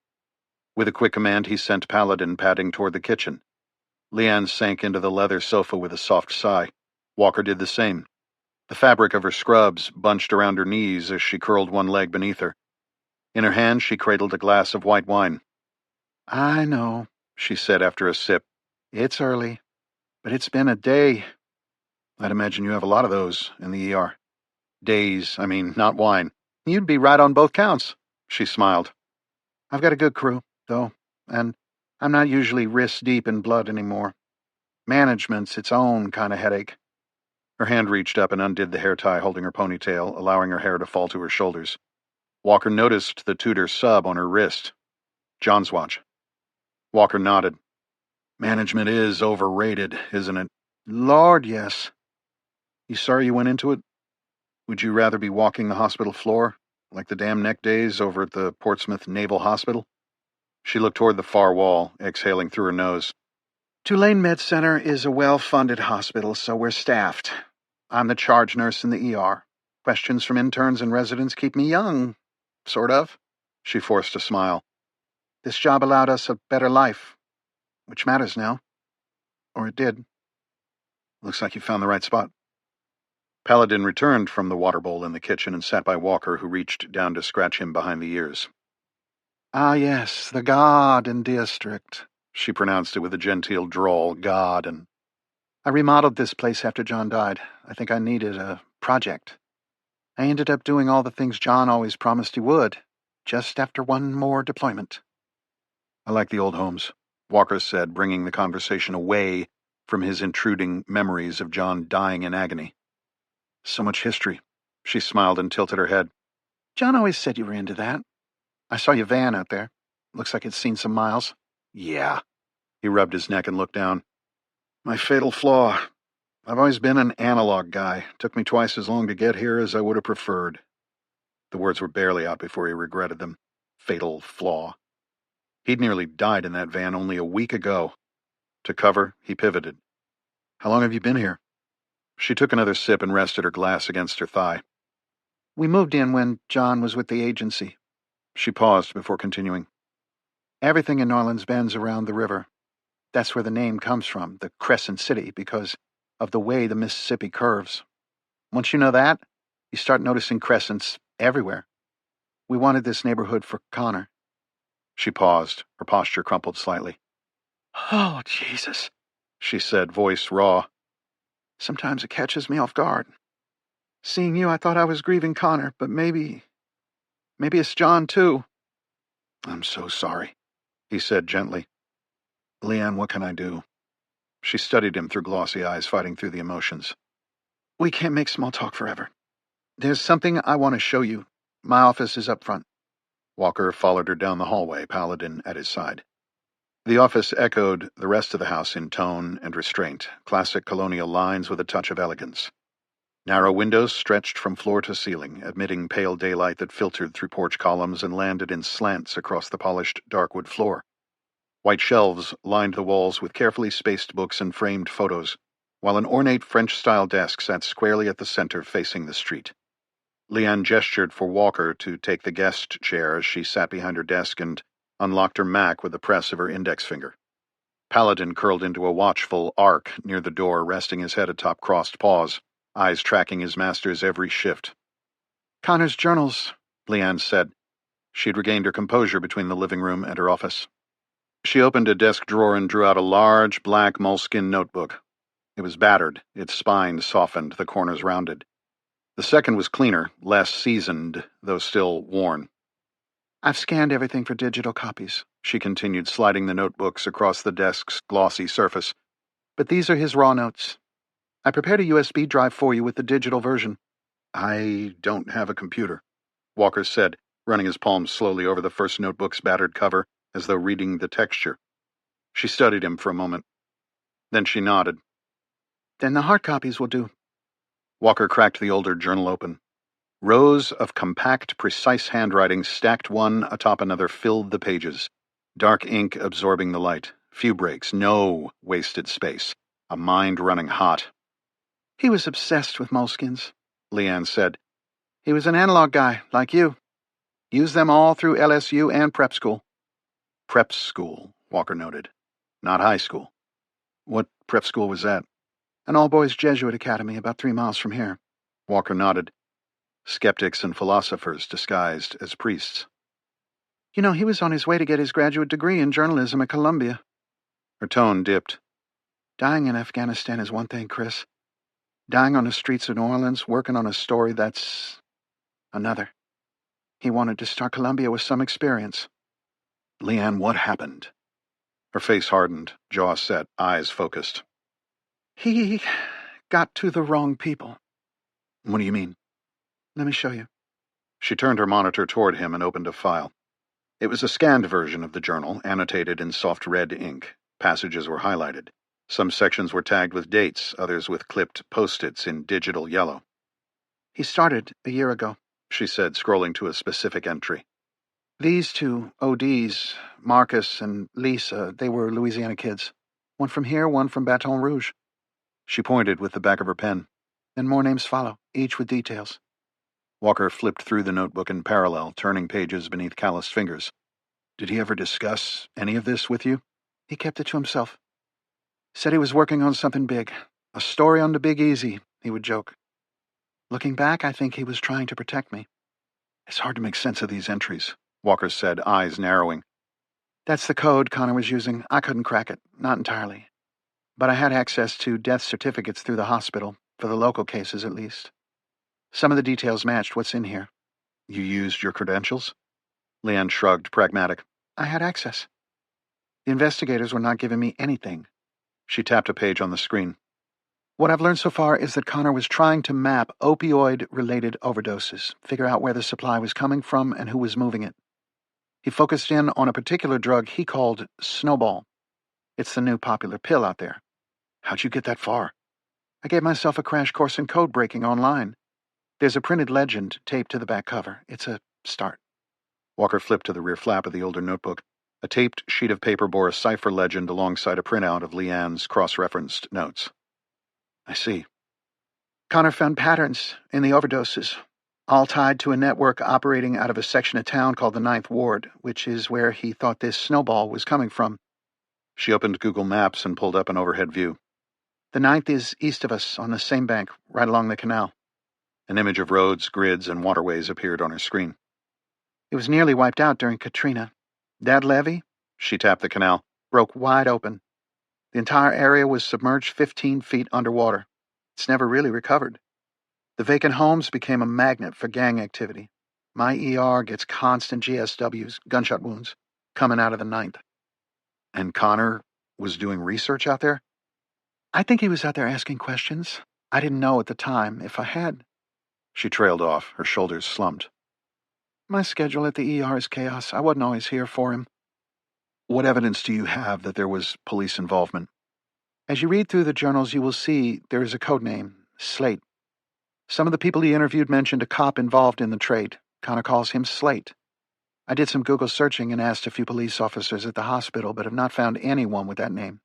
With a quick command, he sent Paladin padding toward the kitchen. Leanne sank into the leather sofa with a soft sigh. Walker did the same. The fabric of her scrubs bunched around her knees as she curled one leg beneath her. In her hand, she cradled a glass of white wine. "I know," she said after a sip. "It's early, but it's been a day." "I'd imagine you have a lot of those in the ER. Days, I mean, not wine." "You'd be right on both counts," she smiled. "I've got a good crew, though, and I'm not usually wrist-deep in blood anymore. Management's its own kind of headache." Her hand reached up and undid the hair tie holding her ponytail, allowing her hair to fall to her shoulders. Walker noticed the Tudor sub on her wrist. John's watch. Walker nodded. "Management is overrated, isn't it?" "Lord, yes." "You sorry you went into it? Would you rather be walking the hospital floor, like the damn neck days over at the Portsmouth Naval Hospital?" She looked toward the far wall, exhaling through her nose. "Tulane Med Center is a well-funded hospital, so we're staffed. I'm the charge nurse in the ER. Questions from interns and residents keep me young, sort of." She forced a smile. "This job allowed us a better life, which matters now. Or it did." "Looks like you found the right spot." Paladin returned from the water bowl in the kitchen and sat by Walker, who reached down to scratch him behind the ears. "Ah, yes, the Garden District." She pronounced it with a genteel drawl, Garden. "I remodeled this place after John died. I think I needed a project. I ended up doing all the things John always promised he would, just after one more deployment." "I like the old homes," Walker said, bringing the conversation away from his intruding memories of John dying in agony. "So much history." She smiled and tilted her head. "John always said you were into that. I saw your van out there. Looks like it's seen some miles." "Yeah." He rubbed his neck and looked down. "My fatal flaw. I've always been an analog guy. Took me twice as long to get here as I would have preferred." The words were barely out before he regretted them. Fatal flaw. He'd nearly died in that van only a week ago. To cover, he pivoted. "How long have you been here?" She took another sip and rested her glass against her thigh. "We moved in when John was with the agency." She paused before continuing. "Everything in New Orleans bends around the river. That's where the name comes from, the Crescent City, because of the way the Mississippi curves. Once you know that, you start noticing crescents everywhere. We wanted this neighborhood for Connor." She paused, her posture crumpled slightly. "Oh, Jesus," she said, voice raw. "Sometimes it catches me off guard. Seeing you, I thought I was grieving Connor, but maybe it's John, too." "I'm so sorry," he said gently. "Leanne, what can I do?" She studied him through glossy eyes, fighting through the emotions. "We can't make small talk forever. There's something I want to show you. My office is up front." Walker followed her down the hallway, Paladin at his side. The office echoed the rest of the house in tone and restraint, classic colonial lines with a touch of elegance. Narrow windows stretched from floor to ceiling, admitting pale daylight that filtered through porch columns and landed in slants across the polished darkwood floor. White shelves lined the walls with carefully spaced books and framed photos, while an ornate French-style desk sat squarely at the center facing the street. Leanne gestured for Walker to take the guest chair as she sat behind her desk and unlocked her Mac with the press of her index finger. Paladin curled into a watchful arc near the door, resting his head atop crossed paws, eyes tracking his master's every shift. "Connor's journals," Leanne said. She'd regained her composure between the living room and her office. She opened a desk drawer and drew out a large, black moleskin notebook. It was battered, its spine softened, the corners rounded. The second was cleaner, less seasoned, though still worn. I've scanned everything for digital copies, she continued, sliding the notebooks across the desk's glossy surface. But these are his raw notes. I prepared a USB drive for you with the digital version. I don't have a computer, Walker said, running his palms slowly over the first notebook's battered cover, as though reading the texture. She studied him for a moment. Then she nodded. Then the hard copies will do. Walker cracked the older journal open. Rows of compact, precise handwriting stacked one atop another filled the pages. Dark ink absorbing the light. Few breaks, no wasted space. A mind running hot. He was obsessed with moleskins, Leanne said. He was an analog guy, like you. Used them all through LSU and prep school. Prep school, Walker noted. Not high school. What prep school was that? An all-boys Jesuit academy about 3 miles from here. Walker nodded. Skeptics and philosophers disguised as priests. You know, he was on his way to get his graduate degree in journalism at Columbia. Her tone dipped. Dying in Afghanistan is one thing, Chris. Dying on the streets of New Orleans, working on a story, that's another. He wanted to start Columbia with some experience. Leanne, what happened? Her face hardened, jaw set, eyes focused. He got to the wrong people. What do you mean? Let me show you. She turned her monitor toward him and opened a file. It was a scanned version of the journal, annotated in soft red ink. Passages were highlighted. Some sections were tagged with dates, others with clipped post-its in digital yellow. He started a year ago, she said, scrolling to a specific entry. These two ODs, Marcus and Lisa, they were Louisiana kids. One from here, one from Baton Rouge. She pointed with the back of her pen. Then more names follow, each with details. Walker flipped through the notebook in parallel, turning pages beneath calloused fingers. Did he ever discuss any of this with you? He kept it to himself. Said he was working on something big. A story on the Big Easy, he would joke. Looking back, I think he was trying to protect me. It's hard to make sense of these entries, Walker said, eyes narrowing. That's the code Connor was using. I couldn't crack it, not entirely. But I had access to death certificates through the hospital, for the local cases at least. Some of the details matched what's in here. You used your credentials? Leanne shrugged, pragmatic. I had access. The investigators were not giving me anything. She tapped a page on the screen. What I've learned so far is that Connor was trying to map opioid-related overdoses, figure out where the supply was coming from and who was moving it. He focused in on a particular drug he called Snowball. It's the new popular pill out there. How'd you get that far? I gave myself a crash course in code breaking online. There's a printed legend taped to the back cover. It's a start. Walker flipped to the rear flap of the older notebook. A taped sheet of paper bore a cipher legend alongside a printout of Leanne's cross-referenced notes. I see. Connor found patterns in the overdoses, all tied to a network operating out of a section of town called the Ninth Ward, which is where he thought this snowball was coming from. She opened Google Maps and pulled up an overhead view. The Ninth is east of us, on the same bank, right along the canal. An image of roads, grids, and waterways appeared on her screen. It was nearly wiped out during Katrina. That levee, she tapped the canal, broke wide open. The entire area was submerged 15 feet underwater. It's never really recovered. The vacant homes became a magnet for gang activity. My ER gets constant GSWs, gunshot wounds, coming out of the Ninth. And Connor was doing research out there? I think he was out there asking questions. I didn't know at the time. If I had... She trailed off, her shoulders slumped. My schedule at the ER is chaos. I wasn't always here for him. What evidence do you have that there was police involvement? As you read through the journals, you will see there is a code name, Slate. Some of the people he interviewed mentioned a cop involved in the trade. Connor calls him Slate. I did some Google searching and asked a few police officers at the hospital, but have not found anyone with that name.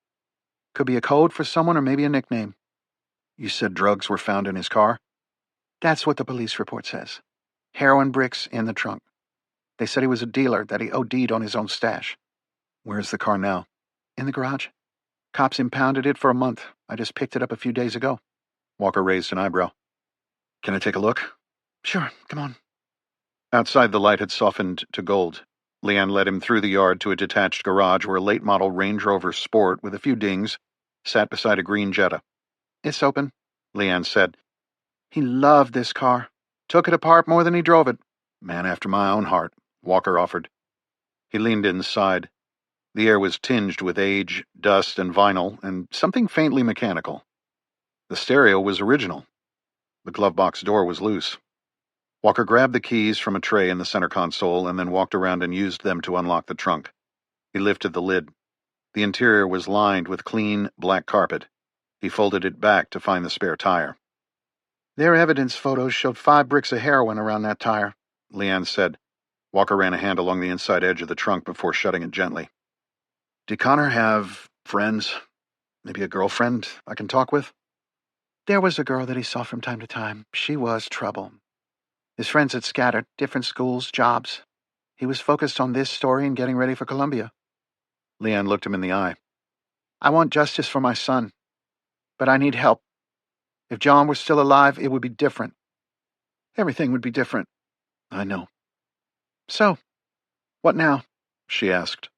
Could be a code for someone or maybe a nickname. You said drugs were found in his car? That's what the police report says. Heroin bricks in the trunk. They said he was a dealer, that he OD'd on his own stash. Where's the car now? In the garage. Cops impounded it for a month. I just picked it up a few days ago. Walker raised an eyebrow. Can I take a look? Sure, come on. Outside, the light had softened to gold. Leanne led him through the yard to a detached garage where a late-model Range Rover Sport with a few dings sat beside a green Jetta. It's open, Leanne said. He loved this car. Took it apart more than he drove it. Man after my own heart. Walker offered. He leaned inside. The air was tinged with age, dust, and vinyl, and something faintly mechanical. The stereo was original. The glove box door was loose. Walker grabbed the keys from a tray in the center console and then walked around and used them to unlock the trunk. He lifted the lid. The interior was lined with clean, black carpet. He folded it back to find the spare tire. Their evidence photos showed 5 bricks of heroin around that tire, Leanne said. Walker ran a hand along the inside edge of the trunk before shutting it gently. Did Connor have friends? Maybe a girlfriend I can talk with? There was a girl that he saw from time to time. She was trouble. His friends had scattered, different schools, jobs. He was focused on this story and getting ready for Columbia. Leanne looked him in the eye. I want justice for my son, but I need help. If John were still alive, it would be different. Everything would be different. I know. So, what now? She asked.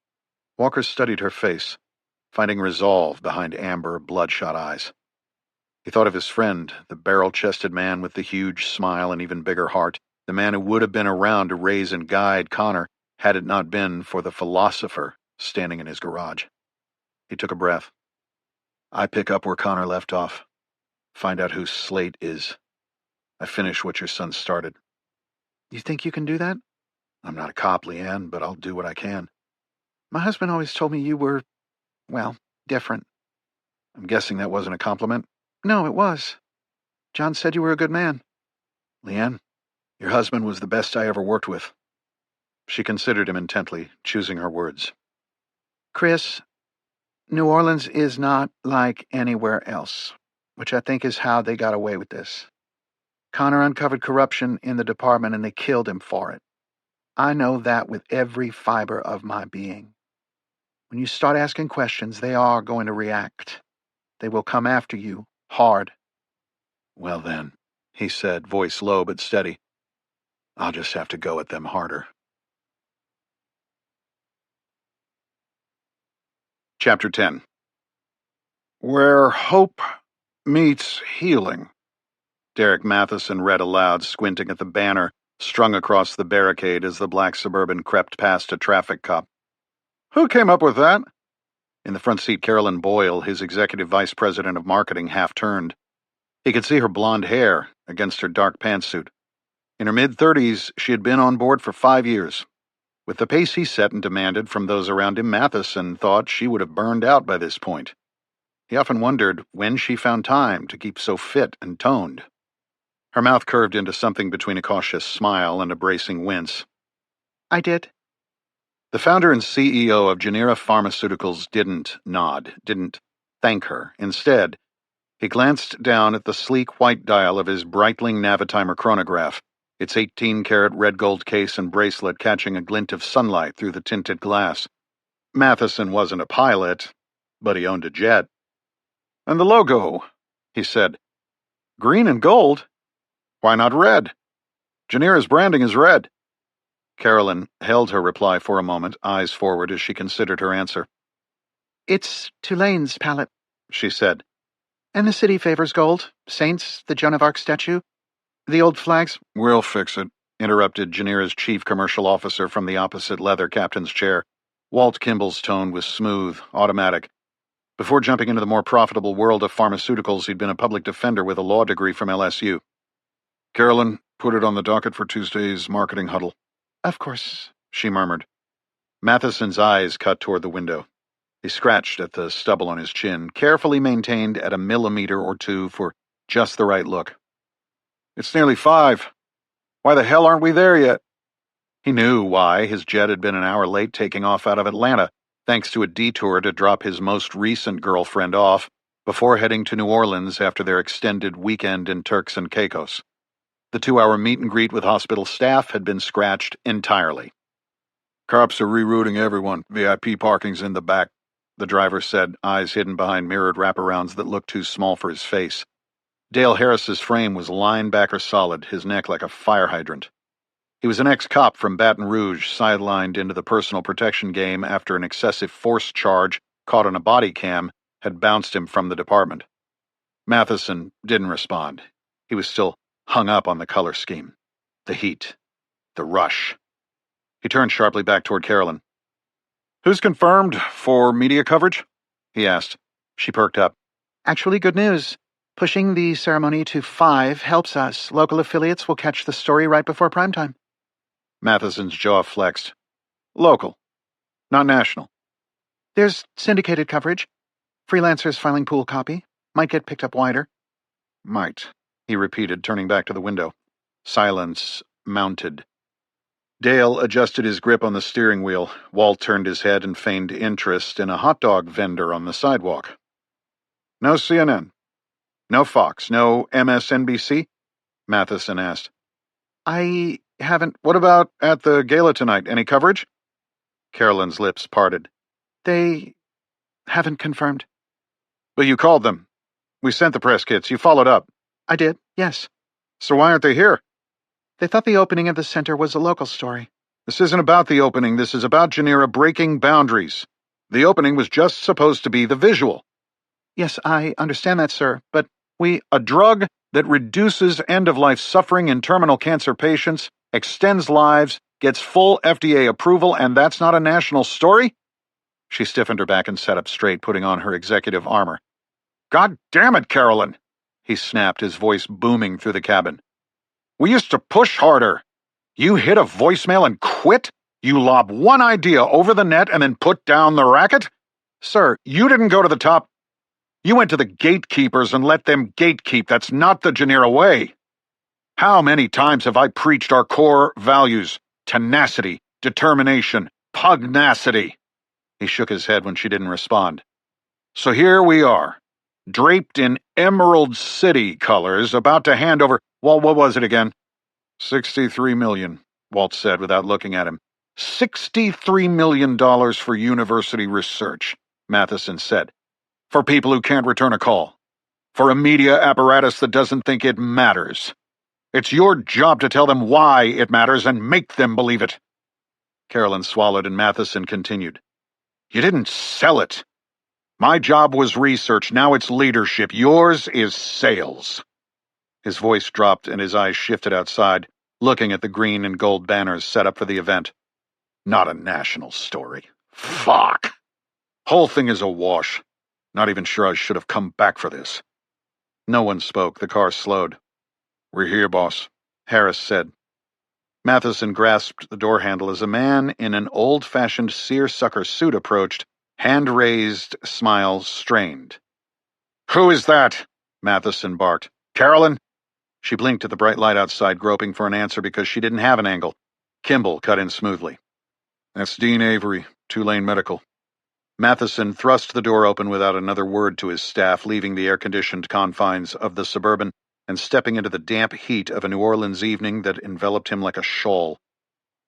Walker studied her face, finding resolve behind amber, bloodshot eyes. He thought of his friend, the barrel-chested man with the huge smile and even bigger heart, the man who would have been around to raise and guide Connor had it not been for the philosopher standing in his garage. He took a breath. I pick up where Connor left off. Find out who Slate is. I finish what your son started. You think you can do that? I'm not a cop, Leanne, but I'll do what I can. My husband always told me you were, well, different. I'm guessing that wasn't a compliment? No, it was. John said you were a good man. Leanne, your husband was the best I ever worked with. She considered him intently, choosing her words. Chris, New Orleans is not like anywhere else, which I think is how they got away with this. Connor uncovered corruption in the department and they killed him for it. I know that with every fiber of my being. When you start asking questions, they are going to react. They will come after you, hard. Well then, he said, voice low but steady. I'll just have to go at them harder. Chapter 10. Where hope meets healing, Derek Matheson read aloud, squinting at the banner strung across the barricade as the black Suburban crept past a traffic cop. Who came up with that? In the front seat, Carolyn Boyle, his executive vice president of marketing, half-turned. He could see her blonde hair against her dark pantsuit. In her mid-30s, she had been on board for 5 years. With the pace he set and demanded from those around him, Matheson thought she would have burned out by this point. He often wondered when she found time to keep so fit and toned. Her mouth curved into something between a cautious smile and a bracing wince. I did. The founder and CEO of Genera Pharmaceuticals didn't nod, didn't thank her. Instead, he glanced down at the sleek white dial of his Breitling Navitimer chronograph, its 18-karat red-gold case and bracelet catching a glint of sunlight through the tinted glass. Matheson wasn't a pilot, but he owned a jet. And the logo, he said. Green and gold? Why not red? Genera's branding is red. Carolyn held her reply for a moment, eyes forward as she considered her answer. It's Tulane's palette, she said. And the city favors gold. Saints, the Joan of Arc statue, the old flags. We'll fix it, interrupted Genera's chief commercial officer from the opposite leather captain's chair. Walt Kimball's tone was smooth, automatic. Before jumping into the more profitable world of pharmaceuticals, he'd been a public defender with a law degree from LSU. Carolyn, put it on the docket for Tuesday's marketing huddle. Of course, she murmured. Matheson's eyes cut toward the window. He scratched at the stubble on his chin, carefully maintained at a millimeter or two for just the right look. It's nearly 5. Why the hell aren't we there yet? He knew why. His jet had been an hour late taking off out of Atlanta, thanks to a detour to drop his most recent girlfriend off before heading to New Orleans after their extended weekend in Turks and Caicos. The 2-hour meet and greet with hospital staff had been scratched entirely. Cops are rerouting everyone. VIP parking's in the back, the driver said, eyes hidden behind mirrored wraparounds that looked too small for his face. Dale Harris's frame was linebacker solid, his neck like a fire hydrant. He was an ex-cop from Baton Rouge, sidelined into the personal protection game after an excessive force charge caught on a body cam had bounced him from the department. Matheson didn't respond. He was still hung up on the color scheme, the heat, the rush. He turned sharply back toward Carolyn. "Who's confirmed for media coverage?" he asked. She perked up. "Actually, good news. Pushing the ceremony to 5 helps us. Local affiliates will catch the story right before primetime." Matheson's jaw flexed. "Local. Not national." "There's syndicated coverage. Freelancers filing pool copy. Might get picked up wider." "Might," he repeated, turning back to the window. Silence mounted. Dale adjusted his grip on the steering wheel. Walt turned his head and feigned interest in a hot dog vendor on the sidewalk. "No CNN? No Fox? No MSNBC?" Matheson asked. "I haven't—" "What about at the gala tonight? Any coverage?" Carolyn's lips parted. "They haven't confirmed." "But you called them. We sent the press kits. You followed up." "I did, yes." "So why aren't they here?" "They thought the opening of the center was a local story." "This isn't about the opening. This is about Janira breaking boundaries. The opening was just supposed to be the visual." "Yes, I understand that, sir, but A drug that reduces end-of-life suffering in terminal cancer patients, extends lives, gets full FDA approval, and that's not a national story?" She stiffened her back and sat up straight, putting on her executive armor. "God damn it, Carolyn!" he snapped, his voice booming through the cabin. "We used to push harder. You hit a voicemail and quit? You lob one idea over the net and then put down the racket? Sir, you didn't go to the top. You went to the gatekeepers and let them gatekeep. That's not the Janira way. How many times have I preached our core values? Tenacity, determination, pugnacity." He shook his head when she didn't respond. "So here we are, draped in Emerald City colors, about to hand over— well, what was it again?" $63 million, Walt said without looking at him. $63 million for university research, Matheson said. For people who can't return a call. For a media apparatus that doesn't think it matters. It's your job to tell them why it matters and make them believe it." Carolyn swallowed and Matheson continued. "You didn't sell it. My job was research, now it's leadership. Yours is sales." His voice dropped and his eyes shifted outside, looking at the green and gold banners set up for the event. "Not a national story. Fuck. Whole thing is a wash. Not even sure I should have come back for this." No one spoke. The car slowed. "We're here, boss," Harris said. Matheson grasped the door handle as a man in an old-fashioned seersucker suit approached, hand raised, smile strained. "Who is that?" Matheson barked. "Carolyn?" She blinked at the bright light outside, groping for an answer because she didn't have an angle. Kimball cut in smoothly. "That's Dean Avery, Tulane Medical." Matheson thrust the door open without another word to his staff, leaving the air-conditioned confines of the Suburban and stepping into the damp heat of a New Orleans evening that enveloped him like a shawl.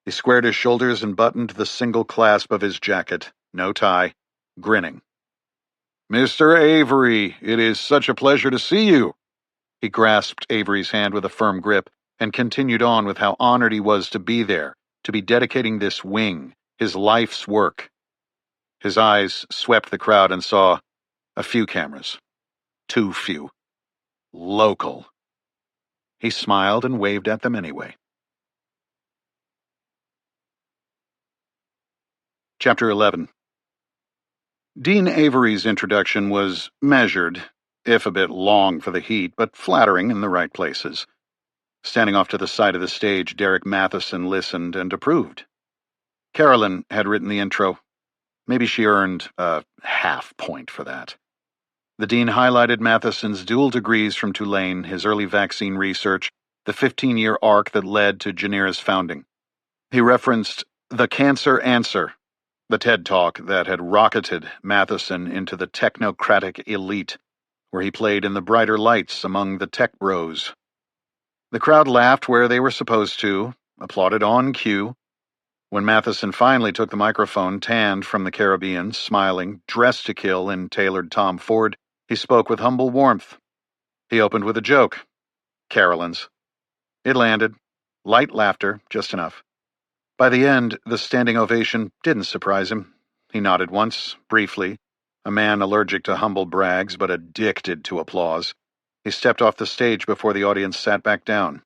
He squared his shoulders and buttoned the single clasp of his jacket, no tie, grinning. "Mr. Avery, it is such a pleasure to see you." He grasped Avery's hand with a firm grip and continued on with how honored he was to be there, to be dedicating this wing, his life's work. His eyes swept the crowd and saw a few cameras. Too few. Local. He smiled and waved at them anyway. Chapter 11. Dean Avery's introduction was measured, if a bit long for the heat, but flattering in the right places. Standing off to the side of the stage, Derek Matheson listened and approved. Carolyn had written the intro. Maybe she earned a half point for that. The dean highlighted Matheson's dual degrees from Tulane, his early vaccine research, the 15-year arc that led to Janira's founding. He referenced The Cancer Answer, the TED Talk that had rocketed Matheson into the technocratic elite, where he played in the brighter lights among the tech bros. The crowd laughed where they were supposed to, applauded on cue. When Matheson finally took the microphone, tanned from the Caribbean, smiling, dressed to kill in tailored Tom Ford, he spoke with humble warmth. He opened with a joke. Carolyn's. It landed. Light laughter, just enough. By the end, the standing ovation didn't surprise him. He nodded once, briefly, a man allergic to humble brags but addicted to applause. He stepped off the stage before the audience sat back down.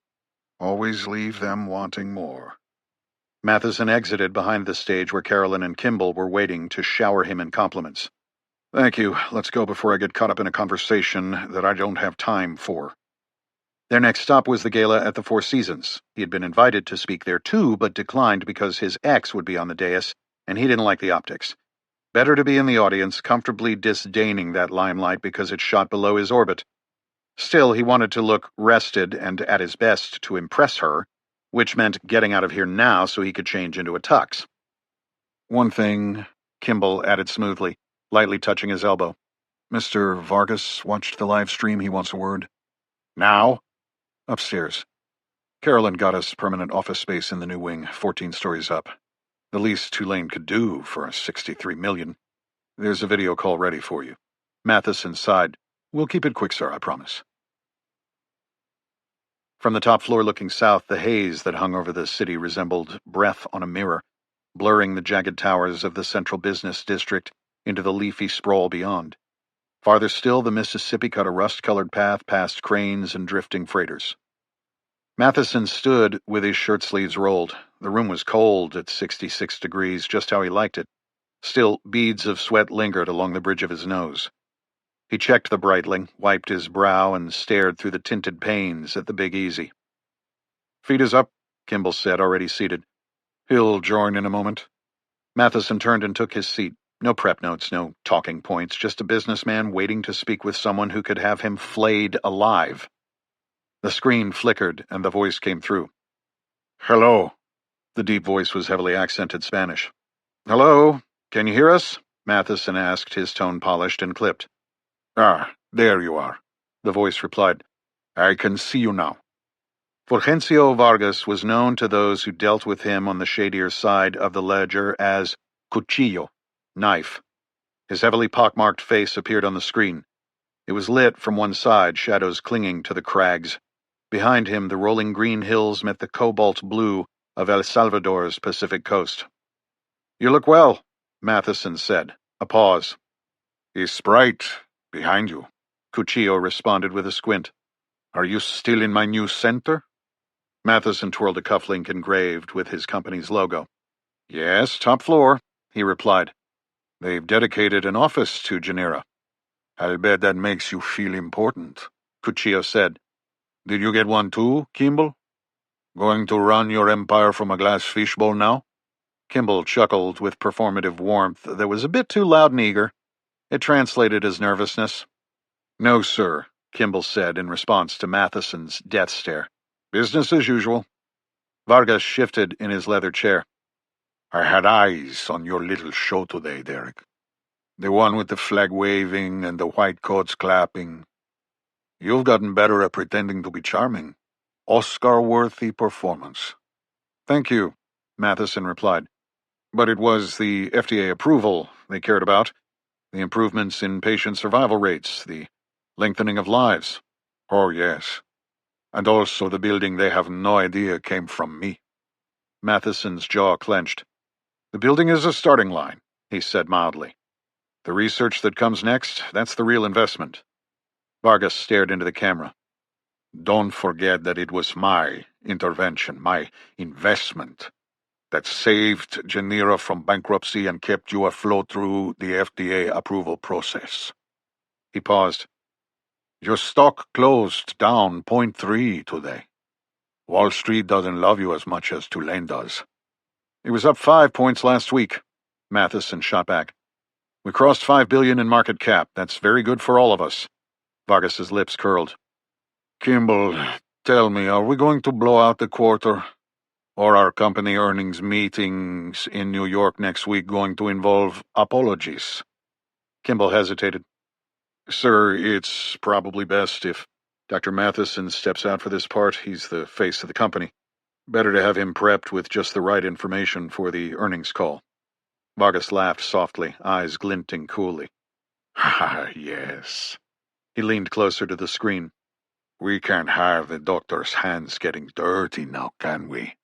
"Always leave them wanting more." Matheson exited behind the stage where Carolyn and Kimball were waiting to shower him in compliments. "Thank you. Let's go before I get caught up in a conversation that I don't have time for." Their next stop was the gala at the Four Seasons. He had been invited to speak there too, but declined because his ex would be on the dais, and he didn't like the optics. Better to be in the audience, comfortably disdaining that limelight because it shot below his orbit. Still, he wanted to look rested and at his best to impress her, which meant getting out of here now so he could change into a tux. "One thing," Kimball added smoothly, lightly touching his elbow. "Mr. Vargas watched the live stream. He wants a word." "Now?" "Upstairs. Carolyn got us permanent office space in the new wing, 14 stories up. The least Tulane could do for $63 million. There's a video call ready for you." Matheson sighed. "We'll keep it quick, sir, I promise." From the top floor looking south, the haze that hung over the city resembled breath on a mirror, blurring the jagged towers of the central business district into the leafy sprawl beyond. Farther still, the Mississippi cut a rust-colored path past cranes and drifting freighters. Matheson stood with his shirt sleeves rolled. The room was cold at 66 degrees, just how he liked it. Still, beads of sweat lingered along the bridge of his nose. He checked the Breitling, wiped his brow, and stared through the tinted panes at the Big Easy. "Feet is up," Kimball said, already seated. "He'll join in a moment." Matheson turned and took his seat. No prep notes, no talking points, just a businessman waiting to speak with someone who could have him flayed alive. The screen flickered, and the voice came through. "Hello." The deep voice was heavily accented Spanish. "Hello? Can you hear us?" Matheson asked, his tone polished and clipped. "Ah, there you are," the voice replied. "I can see you now." Fulgencio Vargas was known to those who dealt with him on the shadier side of the ledger as Cuchillo, knife. His heavily pockmarked face appeared on the screen. It was lit from one side, shadows clinging to the crags. Behind him, the rolling green hills met the cobalt blue of El Salvador's Pacific coast. "You look well," Matheson said. A pause. "He's Sprite, behind you," Cuchillo responded with a squint. "Are you still in my new center?" Matheson twirled a cufflink engraved with his company's logo. "Yes, top floor," he replied. "They've dedicated an office to Janira." "I'll bet that makes you feel important," Cuchillo said. "Did you get one too, Kimball? Going to run your empire from a glass fishbowl now?" Kimball chuckled with performative warmth that was a bit too loud and eager. It translated as nervousness. "No, sir," Kimball said in response to Matheson's death stare. "Business as usual." Vargas shifted in his leather chair. "I had eyes on your little show today, Derek. The one with the flag waving and the white coats clapping. You've gotten better at pretending to be charming. Oscar-worthy performance." "Thank you," Matheson replied. "But it was the FDA approval they cared about, the improvements in patient survival rates, the lengthening of lives." "Oh, yes. And also the building they have no idea came from me." Matheson's jaw clenched. "The building is a starting line," he said mildly. "The research that comes next, that's the real investment." Vargas stared into the camera. "Don't forget that it was my intervention, my investment, that saved Janira from bankruptcy and kept you afloat through the FDA approval process." He paused. "Your stock closed down 0.3 today. Wall Street doesn't love you as much as Tulane does." "It was up 5 points last week," Matheson shot back. "We crossed $5 billion in market cap. That's very good for all of us." Vargas's lips curled. "Kimball, tell me, are we going to blow out the quarter? Or are company earnings meetings in New York next week going to involve apologies?" Kimball hesitated. "Sir, it's probably best if Dr. Matheson steps out for this part. He's the face of the company. Better to have him prepped with just the right information for the earnings call." Vargas laughed softly, eyes glinting coolly. "Ah, yes." He leaned closer to the screen. "We can't have the doctor's hands getting dirty now, can we?"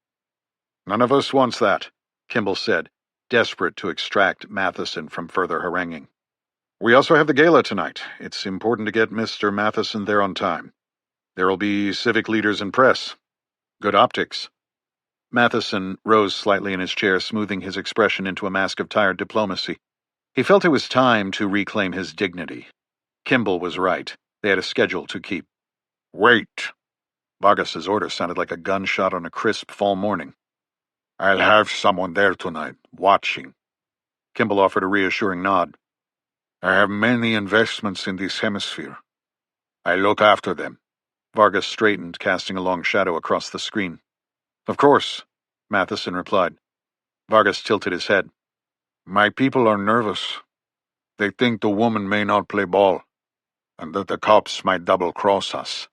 "None of us wants that," Kimball said, desperate to extract Matheson from further haranguing. "We also have the gala tonight. It's important to get Mr. Matheson there on time. There'll be civic leaders and press. Good optics." Matheson rose slightly in his chair, smoothing his expression into a mask of tired diplomacy. He felt it was time to reclaim his dignity. Kimball was right. They had a schedule to keep. Wait! Vargas's order sounded like a gunshot on a crisp fall morning. I'll have someone there tonight, watching. Kimball offered a reassuring nod. I have many investments in this hemisphere. I look after them. Vargas straightened, casting a long shadow across the screen. Of course, Matheson replied. Vargas tilted his head. My people are nervous. They think the woman may not play ball, and that the cops might double-cross us.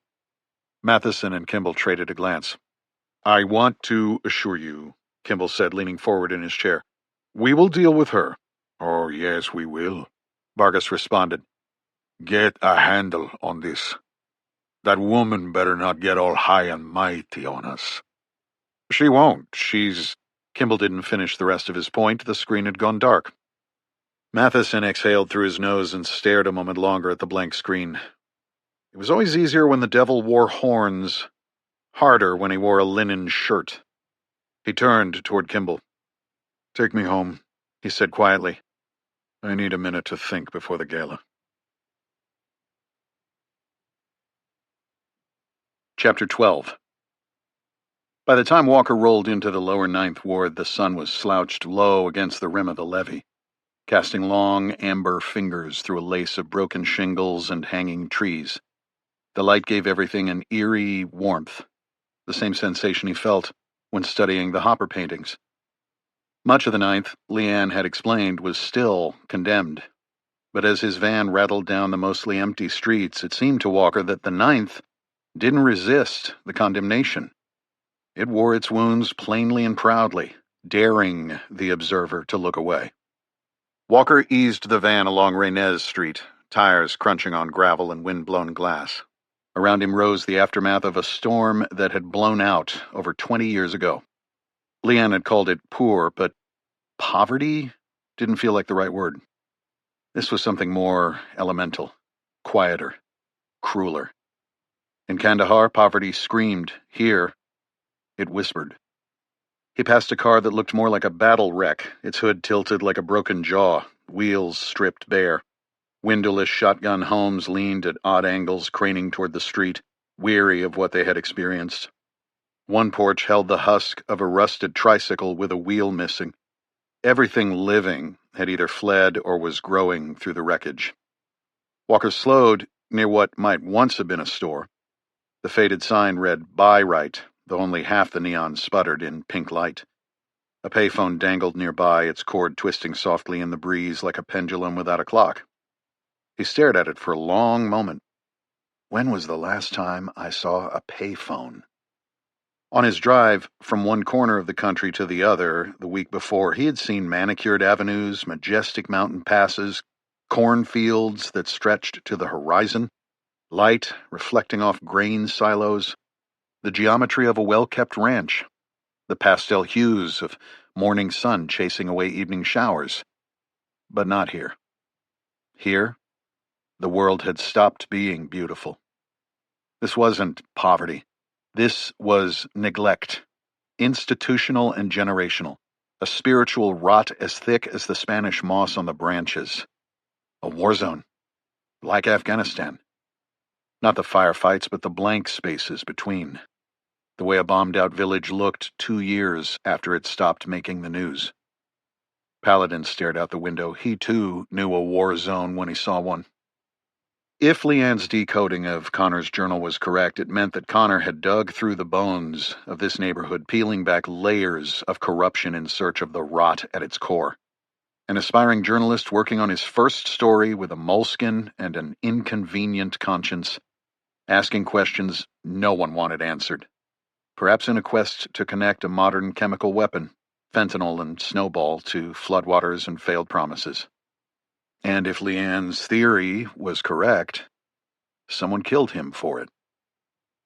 Matheson and Kimball traded a glance. I want to assure you, Kimball said, leaning forward in his chair. We will deal with her. Oh, yes, we will, Vargas responded. Get a handle on this. That woman better not get all high and mighty on us. She won't. Kimball didn't finish the rest of his point. The screen had gone dark. Matheson exhaled through his nose and stared a moment longer at the blank screen. It was always easier when the devil wore horns, harder when he wore a linen shirt. He turned toward Kimball. Take me home, he said quietly. I need a minute to think before the gala. Chapter 12. By the time Walker rolled into the lower Ninth Ward, the sun was slouched low against the rim of the levee, casting long amber fingers through a lace of broken shingles and hanging trees. The light gave everything an eerie warmth, the same sensation he felt when studying the Hopper paintings. Much of the Ninth, Leanne had explained, was still condemned, but as his van rattled down the mostly empty streets, it seemed to Walker that the Ninth didn't resist the condemnation. It wore its wounds plainly and proudly, daring the observer to look away. Walker eased the van along Reynez Street, tires crunching on gravel and wind-blown glass. Around him rose the aftermath of a storm that had blown out over 20 years ago. Leanne had called it poor, but poverty didn't feel like the right word. This was something more elemental, quieter, crueler. In Kandahar, poverty screamed. Here, it whispered. He passed a car that looked more like a battle wreck, its hood tilted like a broken jaw, wheels stripped bare. Windowless shotgun homes leaned at odd angles, craning toward the street, weary of what they had experienced. One porch held the husk of a rusted tricycle with a wheel missing. Everything living had either fled or was growing through the wreckage. Walker slowed near what might once have been a store. The faded sign read, Buy Right, though only half the neon sputtered in pink light. A payphone dangled nearby, its cord twisting softly in the breeze like a pendulum without a clock. He stared at it for a long moment. When was the last time I saw a payphone? On his drive from one corner of the country to the other the week before, he had seen manicured avenues, majestic mountain passes, cornfields that stretched to the horizon, light reflecting off grain silos, the geometry of a well-kept ranch, the pastel hues of morning sun chasing away evening showers. But not here. Here, the world had stopped being beautiful. This wasn't poverty. This was neglect, institutional and generational, a spiritual rot as thick as the Spanish moss on the branches. A war zone, like Afghanistan. Not the firefights, but the blank spaces between. The way a bombed-out village looked 2 years after it stopped making the news. Paladin stared out the window. He, too, knew a war zone when he saw one. If Leanne's decoding of Connor's journal was correct, it meant that Connor had dug through the bones of this neighborhood, peeling back layers of corruption in search of the rot at its core. An aspiring journalist working on his first story with a moleskin and an inconvenient conscience, asking questions no one wanted answered. Perhaps in a quest to connect a modern chemical weapon, fentanyl and snowball, to floodwaters and failed promises. And if Leanne's theory was correct, someone killed him for it.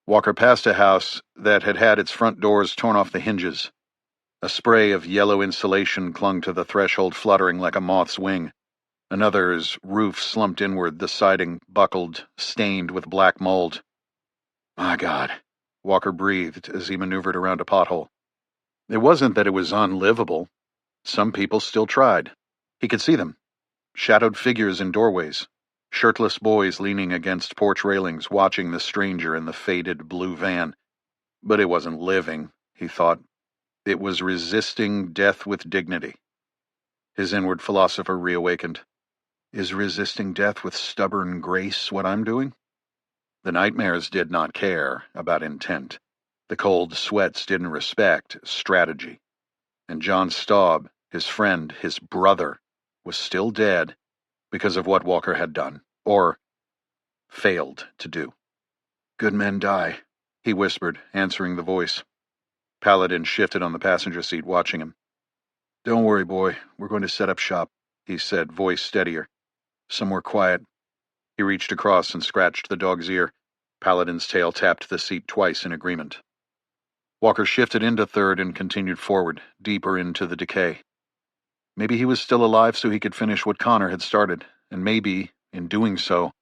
Walker passed a house that had had its front doors torn off the hinges. A spray of yellow insulation clung to the threshold, fluttering like a moth's wing. Another's roof slumped inward, the siding buckled, stained with black mold. My God, Walker breathed as he maneuvered around a pothole. It wasn't that it was unlivable. Some people still tried. He could see them. Shadowed figures in doorways. Shirtless boys leaning against porch railings watching the stranger in the faded blue van. But it wasn't living, he thought. It was resisting death with dignity. His inward philosopher reawakened. Is resisting death with stubborn grace what I'm doing? The nightmares did not care about intent. The cold sweats didn't respect strategy. And John Staub, his friend, his brother, was still dead because of what Walker had done, or failed to do. Good men die, he whispered, answering the voice. Paladin shifted on the passenger seat, watching him. Don't worry, boy. We're going to set up shop, he said, voice steadier. Somewhere quiet. He reached across and scratched the dog's ear. Paladin's tail tapped the seat twice in agreement. Walker shifted into third and continued forward, deeper into the decay. Maybe he was still alive so he could finish what Connor had started, and maybe, in doing so,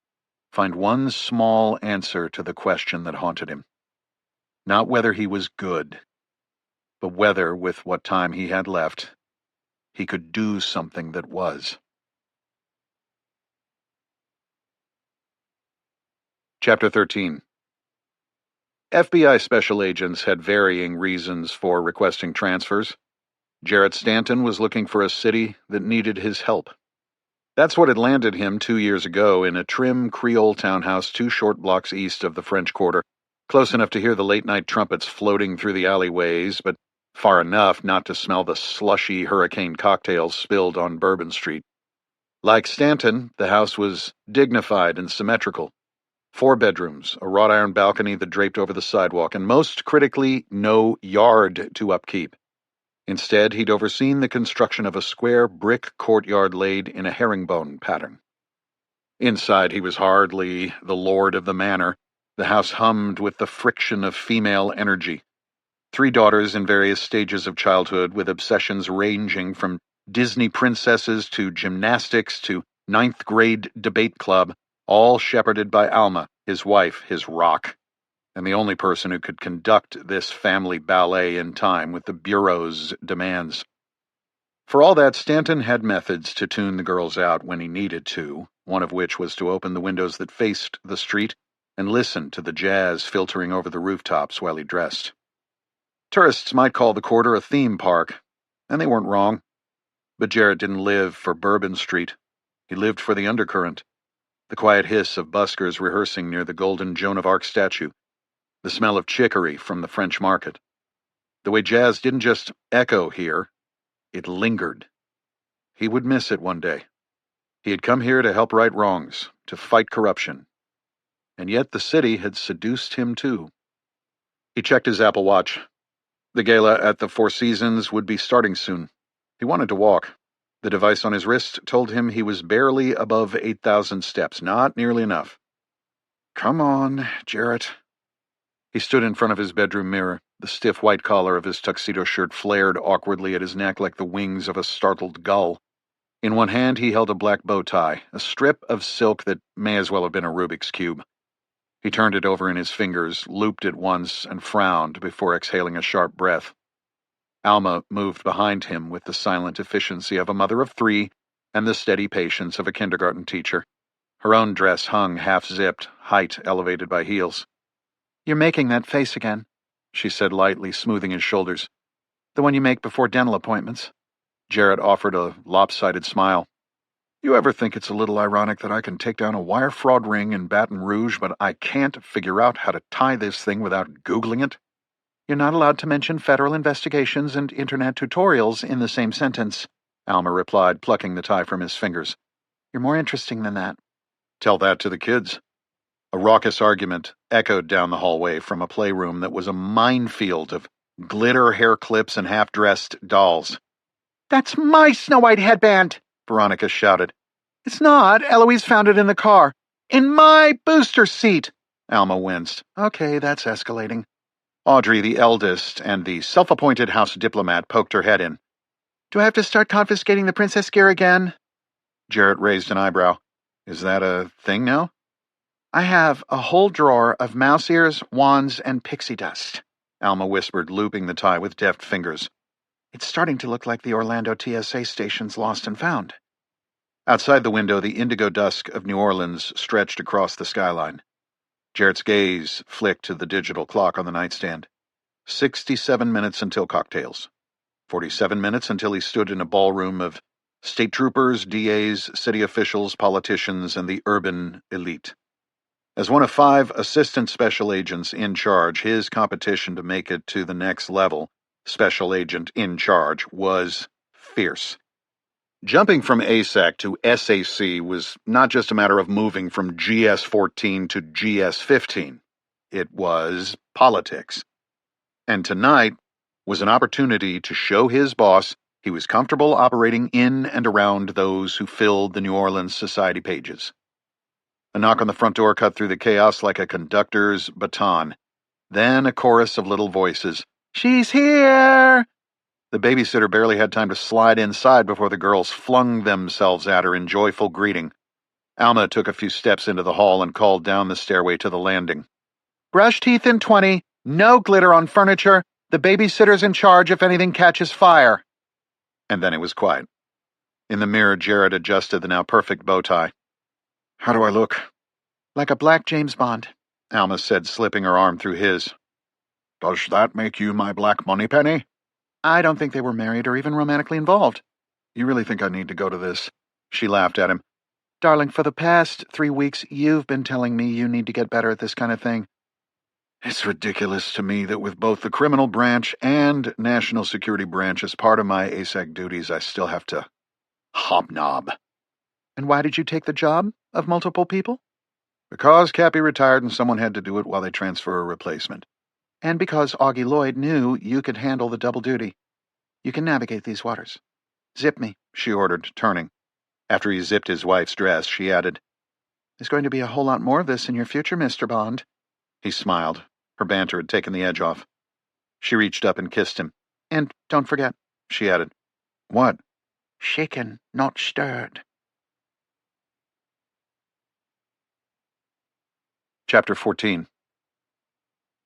find one small answer to the question that haunted him. Not whether he was good, but whether, with what time he had left, he could do something that was. Chapter 13. FBI special agents had varying reasons for requesting transfers. Jarrett Stanton was looking for a city that needed his help. That's what had landed him 2 years ago in a trim Creole townhouse 2 short blocks east of the French Quarter, close enough to hear the late-night trumpets floating through the alleyways, but far enough not to smell the slushy hurricane cocktails spilled on Bourbon Street. Like Stanton, the house was dignified and symmetrical. 4 bedrooms, a wrought iron balcony that draped over the sidewalk, and most critically, no yard to upkeep. Instead, he'd overseen the construction of a square brick courtyard laid in a herringbone pattern. Inside, he was hardly the lord of the manor. The house hummed with the friction of female energy. 3 daughters in various stages of childhood, with obsessions ranging from Disney princesses to gymnastics to 9th grade debate club, all shepherded by Alma, his wife, his rock, and the only person who could conduct this family ballet in time with the Bureau's demands. For all that, Stanton had methods to tune the girls out when he needed to, one of which was to open the windows that faced the street and listen to the jazz filtering over the rooftops while he dressed. Tourists might call the quarter a theme park, and they weren't wrong. But Jarrett didn't live for Bourbon Street. He lived for the undercurrent, the quiet hiss of buskers rehearsing near the golden Joan of Arc statue, the smell of chicory from the French market. The way jazz didn't just echo here, it lingered. He would miss it one day. He had come here to help right wrongs, to fight corruption. And yet the city had seduced him too. He checked his Apple Watch. The gala at the Four Seasons would be starting soon. He wanted to walk. The device on his wrist told him he was barely above 8,000 steps, not nearly enough. Come on, Jarrett. He stood in front of his bedroom mirror. The stiff white collar of his tuxedo shirt flared awkwardly at his neck like the wings of a startled gull. In one hand he held a black bow tie, a strip of silk that may as well have been a Rubik's Cube. He turned it over in his fingers, looped it once, and frowned before exhaling a sharp breath. Alma moved behind him with the silent efficiency of a mother of 3 and the steady patience of a kindergarten teacher. Her own dress hung half-zipped, height elevated by heels. You're making that face again, she said lightly, smoothing his shoulders. The one you make before dental appointments. Jarrett offered a lopsided smile. You ever think it's a little ironic that I can take down a wire fraud ring in Baton Rouge, but I can't figure out how to tie this thing without Googling it? You're not allowed to mention federal investigations and internet tutorials in the same sentence, Alma replied, plucking the tie from his fingers. You're more interesting than that. Tell that to the kids. A raucous argument echoed down the hallway from a playroom that was a minefield of glitter hair clips and half-dressed dolls. That's my Snow White headband, Veronica shouted. It's not. Eloise found it in the car. In my booster seat, Alma winced. Okay, that's escalating. Audrey, the eldest and the self-appointed house diplomat, poked her head in. Do I have to start confiscating the princess gear again? Jarrett raised an eyebrow. Is that a thing now? I have a whole drawer of mouse ears, wands, and pixie dust, Alma whispered, looping the tie with deft fingers. It's starting to look like the Orlando TSA station's lost and found. Outside the window, the indigo dusk of New Orleans stretched across the skyline. Jarrett's gaze flicked to the digital clock on the nightstand. 67 minutes until cocktails. 47 minutes until he stood in a ballroom of state troopers, DAs, city officials, politicians, and the urban elite. As one of 5 assistant special agents in charge, his competition to make it to the next level, special agent in charge, was fierce. Jumping from ASAC to SAC was not just a matter of moving from GS-14 to GS-15. It was politics. And tonight was an opportunity to show his boss he was comfortable operating in and around those who filled the New Orleans society pages. A knock on the front door cut through the chaos like a conductor's baton. Then a chorus of little voices. "She's here!" The babysitter barely had time to slide inside before the girls flung themselves at her in joyful greeting. Alma took a few steps into the hall and called down the stairway to the landing. "Brush teeth in 20, no glitter on furniture, the babysitter's in charge if anything catches fire." And then it was quiet. In the mirror, Jarrett adjusted the now perfect bow tie. "How do I look?" "Like a black James Bond," Alma said, slipping her arm through his. "Does that make you my black moneypenny?" "I don't think they were married or even romantically involved." "You really think I need to go to this?" She laughed at him. "Darling, for the past 3 weeks, you've been telling me you need to get better at this kind of thing." "It's ridiculous to me that with both the criminal branch and national security branch as part of my ASAC duties, I still have to hobnob." "And why did you take the job of multiple people?" "Because Cappy retired and someone had to do it while they transfer a replacement." "And because Augie Lloyd knew you could handle the double duty. You can navigate these waters. Zip me," she ordered, turning. After he zipped his wife's dress, she added, "There's going to be a whole lot more of this in your future, Mr. Bond." He smiled. Her banter had taken the edge off. She reached up and kissed him. "And don't forget," she added. "What?" "Shaken, not stirred." Chapter 14.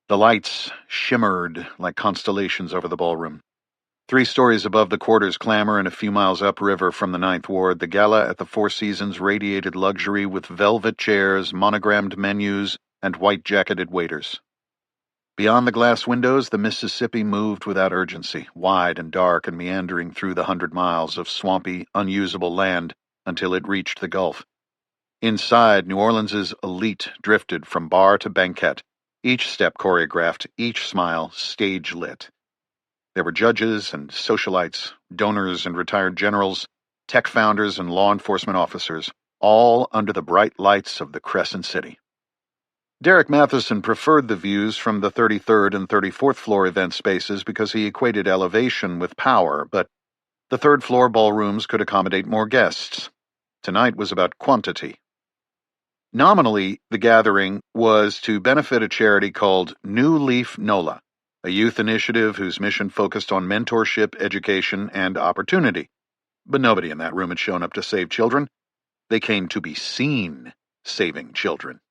The lights shimmered like constellations over the ballroom. 3 stories above the quarters clamor and a few miles upriver from the Ninth Ward, the gala at the Four Seasons radiated luxury with velvet chairs, monogrammed menus, and white-jacketed waiters. Beyond the glass windows, the Mississippi moved without urgency, wide and dark and meandering through the 100 miles of swampy, unusable land until it reached the Gulf. Inside, New Orleans's elite drifted from bar to banquette, each step choreographed, each smile stage-lit. There were judges and socialites, donors and retired generals, tech founders and law enforcement officers, all under the bright lights of the Crescent City. Derek Matheson preferred the views from the 33rd and 34th floor event spaces because he equated elevation with power, but the 3rd floor ballrooms could accommodate more guests. Tonight was about quantity. Nominally, the gathering was to benefit a charity called New Leaf NOLA, a youth initiative whose mission focused on mentorship, education, and opportunity. But nobody in that room had shown up to save children. They came to be seen saving children.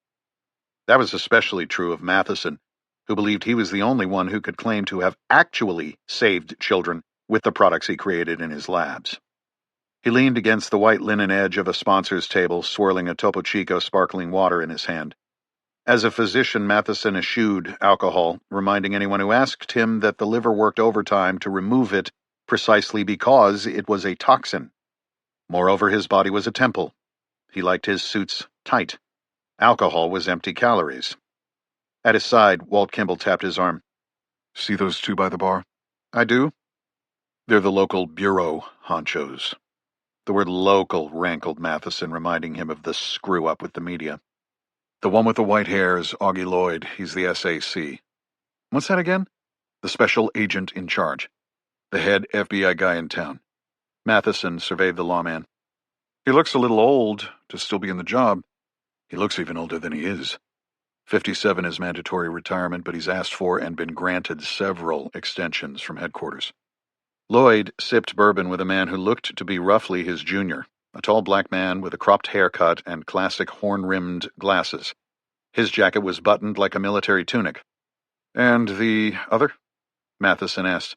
That was especially true of Matheson, who believed he was the only one who could claim to have actually saved children with the products he created in his labs. He leaned against the white linen edge of a sponsor's table, swirling a Topo Chico sparkling water in his hand. As a physician, Matheson eschewed alcohol, reminding anyone who asked him that the liver worked overtime to remove it precisely because it was a toxin. Moreover, his body was a temple. He liked his suits tight. Alcohol was empty calories. At his side, Walt Kimball tapped his arm. "See those 2 by the bar?" "I do." "They're the local bureau honchos." The word local rankled Matheson, reminding him of the screw-up with the media. "The one with the white hair is Augie Lloyd. He's the SAC. What's that again?" "The special agent in charge. The head FBI guy in town." Matheson surveyed the lawman. "He looks a little old to still be in the job." "He looks even older than he is. 57 is mandatory retirement, but he's asked for and been granted several extensions from headquarters." Lloyd sipped bourbon with a man who looked to be roughly his junior, a tall black man with a cropped haircut and classic horn-rimmed glasses. His jacket was buttoned like a military tunic. "And the other?" Matheson asked.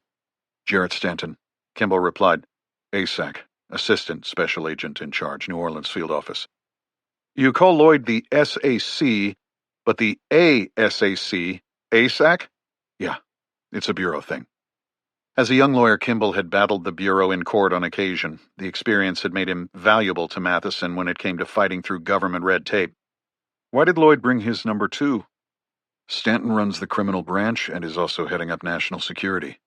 "Jarrett Stanton. Kimball replied. ASAC, Assistant Special Agent in Charge, New Orleans Field Office. You call Lloyd the SAC, but the ASAC, ASAC? Yeah, it's a bureau thing. As a young lawyer, Kimball had battled the bureau in court on occasion. The experience had made him valuable to Matheson when it came to fighting through government red tape. Why did Lloyd bring his number 2? Stanton runs the criminal branch and is also heading up national security.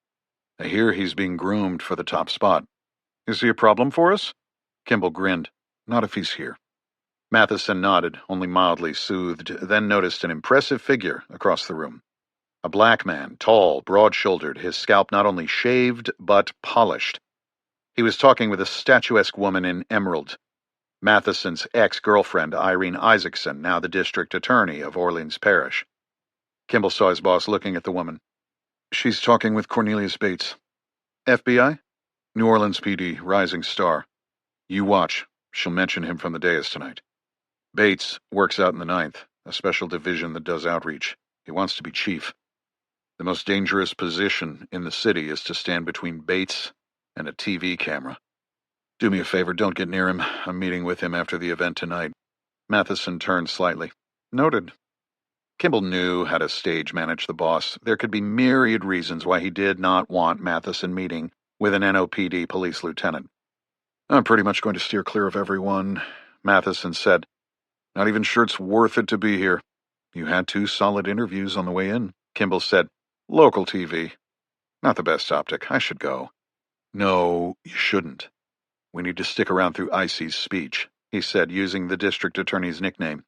I hear he's being groomed for the top spot. Is he a problem for us? Kimball grinned. Not if he's here. Matheson nodded, only mildly soothed, then noticed an impressive figure across the room. A black man, tall, broad-shouldered, his scalp not only shaved, but polished. He was talking with a statuesque woman in emerald. Matheson's ex-girlfriend, Irene Isaacson, now the district attorney of Orleans Parish. Kimball saw his boss looking at the woman. She's talking with Cornelius Bates. FBI? New Orleans PD, rising star. You watch. She'll mention him from the dais tonight. Bates works out in the 9th, a special division that does outreach. He wants to be chief. The most dangerous position in the city is to stand between Bates and a TV camera. Do me a favor, don't get near him. I'm meeting with him after the event tonight. Matheson turned slightly. Noted. Kimball knew how to stage manage the boss. There could be myriad reasons why he did not want Matheson meeting with an NOPD police lieutenant. I'm pretty much going to steer clear of everyone, Matheson said. Not even sure it's worth it to be here. You had 2 solid interviews on the way in, Kimball said. Local TV. Not the best optic. I should go. No, you shouldn't. We need to stick around through Icy's speech, he said, using the district attorney's nickname.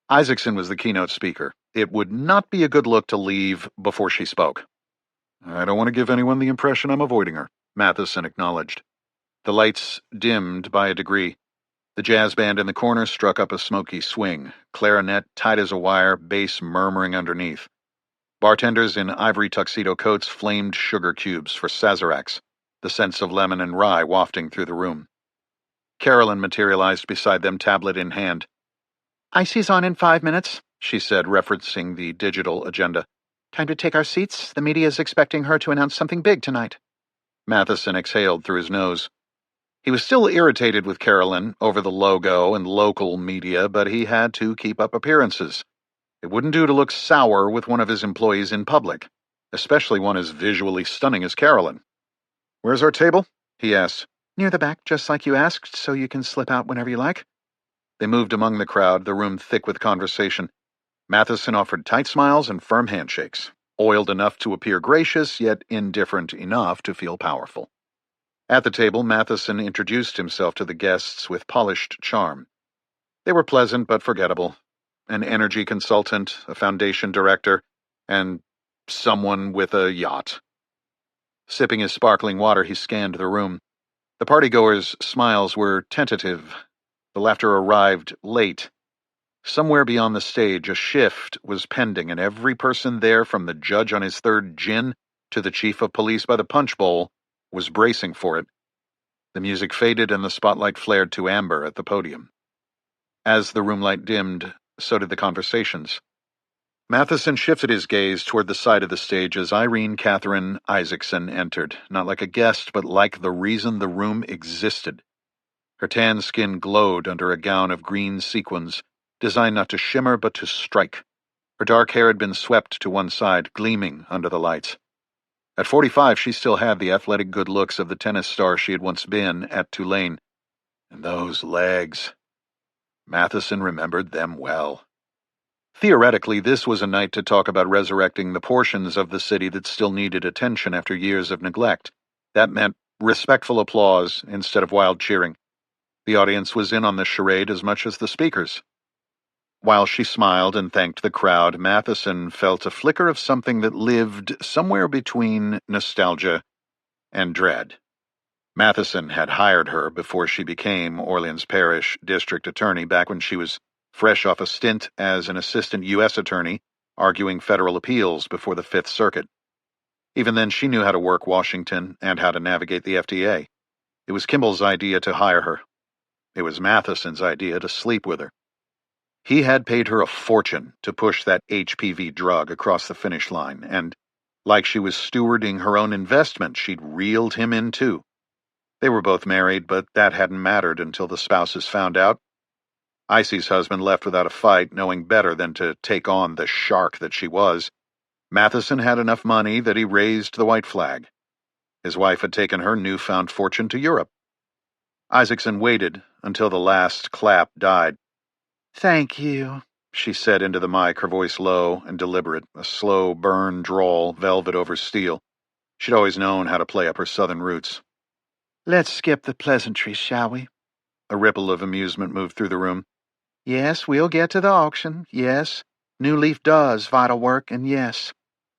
Isaacson was the keynote speaker. It would not be a good look to leave before she spoke. I don't want to give anyone the impression I'm avoiding her, Matheson acknowledged. The lights dimmed by a degree. The jazz band in the corner struck up a smoky swing, clarinet tight as a wire, bass murmuring underneath. Bartenders in ivory tuxedo coats flamed sugar cubes for Sazeracs, the scents of lemon and rye wafting through the room. Carolyn materialized beside them, tablet in hand. Icy's on in 5 minutes, she said, referencing the digital agenda. Time to take our seats. The media is expecting her to announce something big tonight. Matheson exhaled through his nose. He was still irritated with Carolyn over the logo and local media, but he had to keep up appearances. It wouldn't do to look sour with one of his employees in public, especially one as visually stunning as Carolyn. Where's our table? He asked. Near the back, just like you asked, so you can slip out whenever you like. They moved among the crowd, the room thick with conversation. Matheson offered tight smiles and firm handshakes, oiled enough to appear gracious, yet indifferent enough to feel powerful. At the table, Matheson introduced himself to the guests with polished charm. They were pleasant but forgettable. An energy consultant, a foundation director, and someone with a yacht. Sipping his sparkling water, he scanned the room. The partygoers' smiles were tentative. The laughter arrived late. Somewhere beyond the stage, a shift was pending, and every person there, from the judge on his 3rd gin to the chief of police by the punch bowl, was bracing for it. The music faded and the spotlight flared to amber at the podium. As the room light dimmed, so did the conversations. Matheson shifted his gaze toward the side of the stage as Irene Catherine Isaacson entered, not like a guest, but like the reason the room existed. Her tan skin glowed under a gown of green sequins, designed not to shimmer but to strike. Her dark hair had been swept to one side, gleaming under the lights. At 45, she still had the athletic good looks of the tennis star she had once been at Tulane. And those legs. Matheson remembered them well. Theoretically, this was a night to talk about resurrecting the portions of the city that still needed attention after years of neglect. That meant respectful applause instead of wild cheering. The audience was in on the charade as much as the speakers. While she smiled and thanked the crowd, Matheson felt a flicker of something that lived somewhere between nostalgia and dread. Matheson had hired her before she became Orleans Parish District Attorney, back when she was fresh off a stint as an assistant U.S. attorney arguing federal appeals before the Fifth Circuit. Even then, she knew how to work Washington and how to navigate the FDA. It was Kimball's idea to hire her. It was Matheson's idea to sleep with her. He had paid her a fortune to push that HPV drug across the finish line, and Like she was stewarding her own investment, she'd reeled him in too. They were both married, but that hadn't mattered until the spouses found out. Icy's husband left without a fight, knowing better than to take on the shark that she was. Matheson had enough money that he raised the white flag. His wife had taken her newfound fortune to Europe. Isaacson waited until the last clap died. "Thank you," she said into the mic, her voice low and deliberate, a slow burn drawl, velvet over steel. She'd always known how to play up her southern roots. "Let's skip the pleasantries, shall we?" A ripple of amusement moved through the room. "Yes, we'll get to the auction. Yes, New Leaf does vital work, and yes,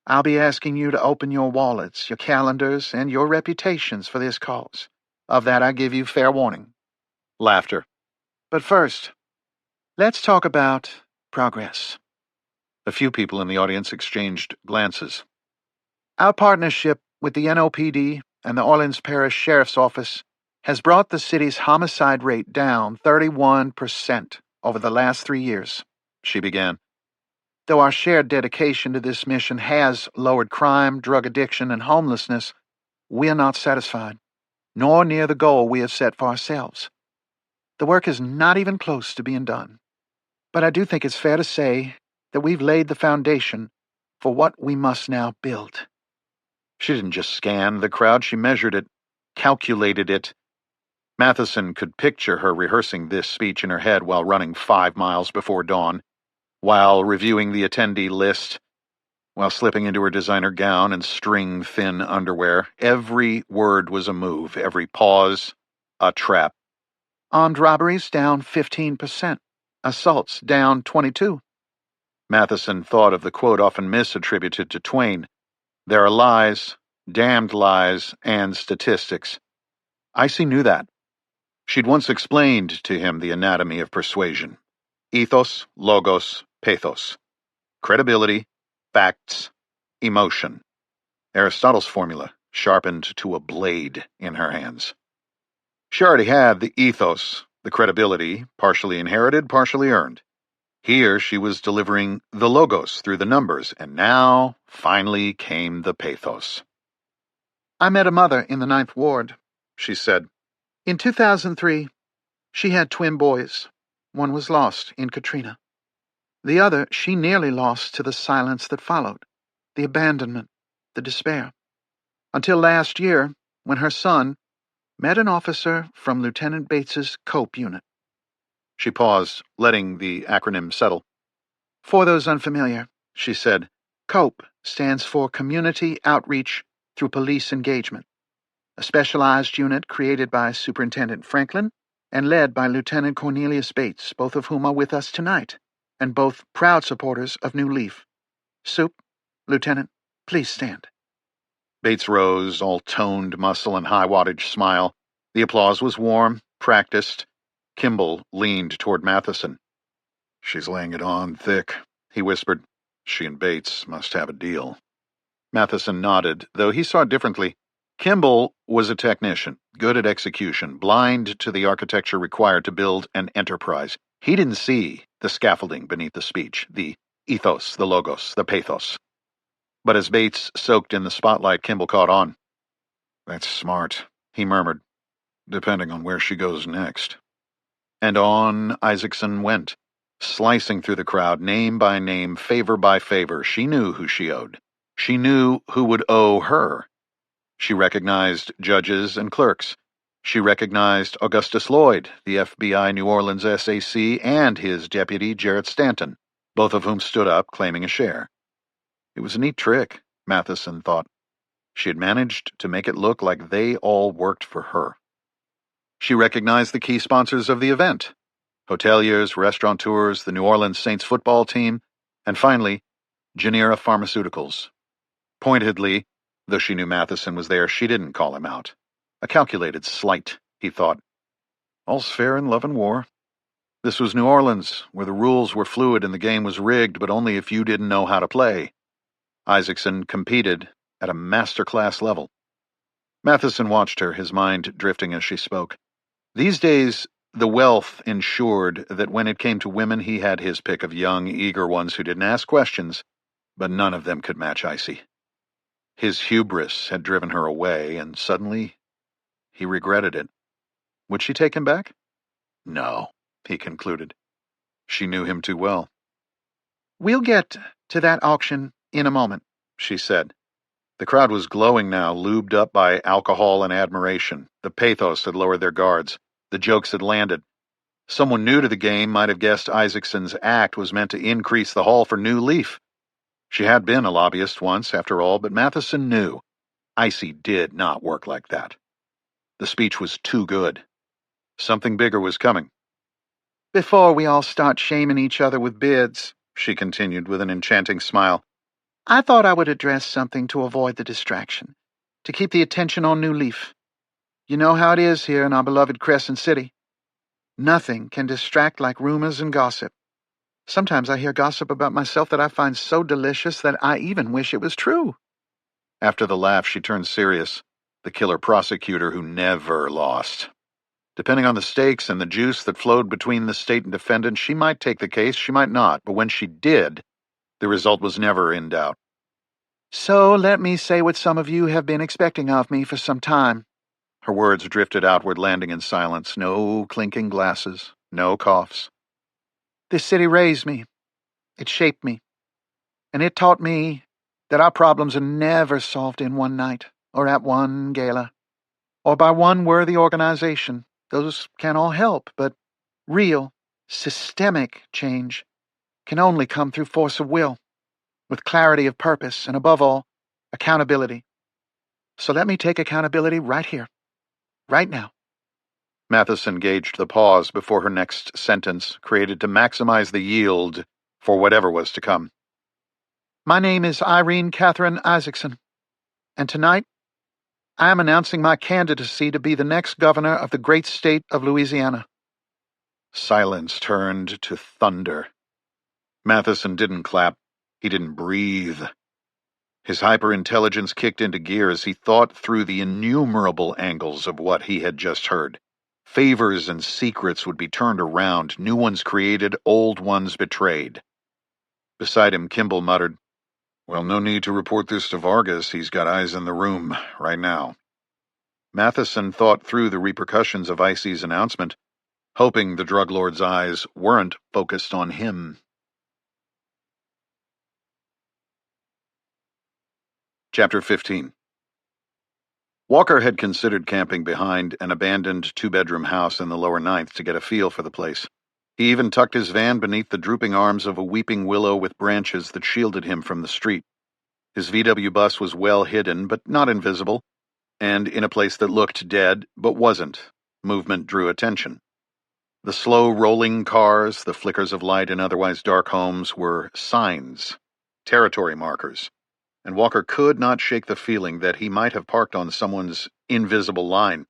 I'll be asking you to open your wallets, your calendars, and your reputations for this cause. Of that I give you fair warning." Laughter. "But first, let's talk about progress." A few people in the audience exchanged glances. "Our partnership with the NOPD and the Orleans Parish Sheriff's Office has brought the city's homicide rate down 31% over the last 3 years," she began. "Though our shared dedication to this mission has lowered crime, drug addiction, and homelessness, we are not satisfied, nor near the goal we have set for ourselves. The work is not even close to being done. But I do think it's fair to say that we've laid the foundation for what we must now build." She didn't just scan the crowd, she measured it, calculated it. Matheson could picture her rehearsing this speech in her head while running 5 miles before dawn, while reviewing the attendee list, while slipping into her designer gown and string-thin underwear. Every word was a move, every pause a trap. "Armed robberies down 15%. Assaults down 22%. Matheson thought of the quote often misattributed to Twain. There are lies, damned lies, and statistics. Icy knew that. She'd once explained to him the anatomy of persuasion. Ethos, logos, pathos. Credibility, facts, emotion. Aristotle's formula, sharpened to a blade in her hands. She already had the ethos, the credibility, partially inherited, partially earned. Here she was delivering the logos through the numbers, and now, finally, came the pathos. "I met a mother in the 9th Ward," she said. "In 2003, she had twin boys. One was lost in Katrina. The other she nearly lost to the silence that followed, the abandonment, the despair. Until last year, when her son met an officer from Lieutenant Bates's COPE unit." She paused, letting the acronym settle. "For those unfamiliar," she said, COPE stands for Community Outreach Through Police Engagement, a specialized unit created by Superintendent Franklin and led by Lieutenant Cornelius Bates, both of whom are with us tonight, and both proud supporters of New Leaf. Sup, Lieutenant, please stand." Bates rose, all toned muscle and high-wattage smile. The applause was warm, practiced. Kimball leaned toward Matheson. "She's laying it on thick," he whispered. "She and Bates must have a deal." Matheson nodded, though he saw it differently. Kimball was a technician, good at execution, blind to the architecture required to build an enterprise. He didn't see the scaffolding beneath the speech, the ethos, the logos, the pathos. But as Bates soaked in the spotlight, Kimball caught on. "That's smart," he murmured, "depending on where she goes next." And on Isaacson went, slicing through the crowd, name by name, favor by favor. She knew who she owed. She knew who would owe her. She recognized judges and clerks. She recognized Augustus Lloyd, the FBI New Orleans SAC, and his deputy, Jarrett Stanton, both of whom stood up, claiming a share. It was a neat trick, Matheson thought. She had managed to make it look like they all worked for her. She recognized the key sponsors of the event: hoteliers, restaurateurs, the New Orleans Saints football team, and finally, Genera Pharmaceuticals. Pointedly, though she knew Matheson was there, she didn't call him out. A calculated slight, he thought. All's fair in love and war. This was New Orleans, where the rules were fluid and the game was rigged, but only if you didn't know how to play. Isaacson competed at a master-class level. Matheson watched her, his mind drifting as she spoke. These days, the wealth ensured that when it came to women, he had his pick of young, eager ones who didn't ask questions, but none of them could match Icy. His hubris had driven her away, and suddenly he regretted it. Would she take him back? No, he concluded. She knew him too well. "We'll get to that auction in a moment," she said. The crowd was glowing now, lubed up by alcohol and admiration. The pathos had lowered their guards. The jokes had landed. Someone new to the game might have guessed Isaacson's act was meant to increase the haul for New Leaf. She had been a lobbyist once, after all, but Matheson knew Icy did not work like that. The speech was too good. Something bigger was coming. "Before we all start shaming each other with bids," she continued with an enchanting smile, "I thought I would address something to avoid the distraction, to keep the attention on New Leaf. You know how it is here in our beloved Crescent City. Nothing can distract like rumors and gossip. Sometimes I hear gossip about myself that I find so delicious that I even wish it was true." After the laugh, she turned serious, the killer prosecutor who never lost. Depending on the stakes and the juice that flowed between the state and defendant, she might take the case, she might not, but when she did, the result was never in doubt. "So let me say what some of you have been expecting of me for some time." Her words drifted outward, landing in silence. No clinking glasses, no coughs. "This city raised me. It shaped me. And it taught me that our problems are never solved in one night, or at one gala, or by one worthy organization. Those can all help, but real, systemic change can only come through force of will, with clarity of purpose, and above all, accountability. So let me take accountability right here, right now." Matheson gauged the pause before her next sentence, created to maximize the yield for whatever was to come. "My name is Irene Catherine Isaacson, and tonight I am announcing my candidacy to be the next governor of the great state of Louisiana." Silence turned to thunder. Matheson didn't clap. He didn't breathe. His hyper-intelligence kicked into gear as he thought through the innumerable angles of what he had just heard. Favors and secrets would be turned around, new ones created, old ones betrayed. Beside him, Kimball muttered, "Well, no need to report this to Vargas. He's got eyes in the room right now." Matheson thought through the repercussions of Icy's announcement, hoping the drug lord's eyes weren't focused on him. Chapter 15. Walker had considered camping behind an abandoned two-bedroom house in the lower ninth to get a feel for the place. He even tucked his van beneath the drooping arms of a weeping willow with branches that shielded him from the street. His VW bus was well hidden, but not invisible, and in a place that looked dead, but wasn't. Movement drew attention. The slow rolling cars, the flickers of light in otherwise dark homes were signs, territory markers, and Walker could not shake the feeling that he might have parked on someone's invisible line.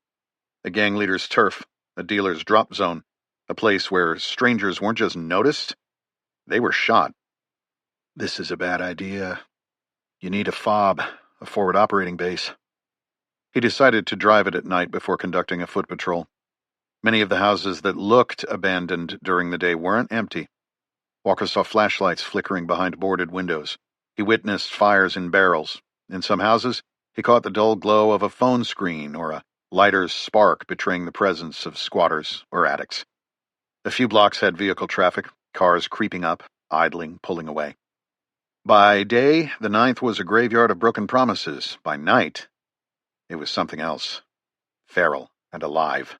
A gang leader's turf, a dealer's drop zone, a place where strangers weren't just noticed, they were shot. This is a bad idea. You need a FOB, a forward operating base. He decided to drive it at night before conducting a foot patrol. Many of the houses that looked abandoned during the day weren't empty. Walker saw flashlights flickering behind boarded windows. He witnessed fires in barrels. In some houses, he caught the dull glow of a phone screen or a lighter's spark betraying the presence of squatters or addicts. A few blocks had vehicle traffic, cars creeping up, idling, pulling away. By day, the ninth was a graveyard of broken promises. By night, it was something else, feral and alive.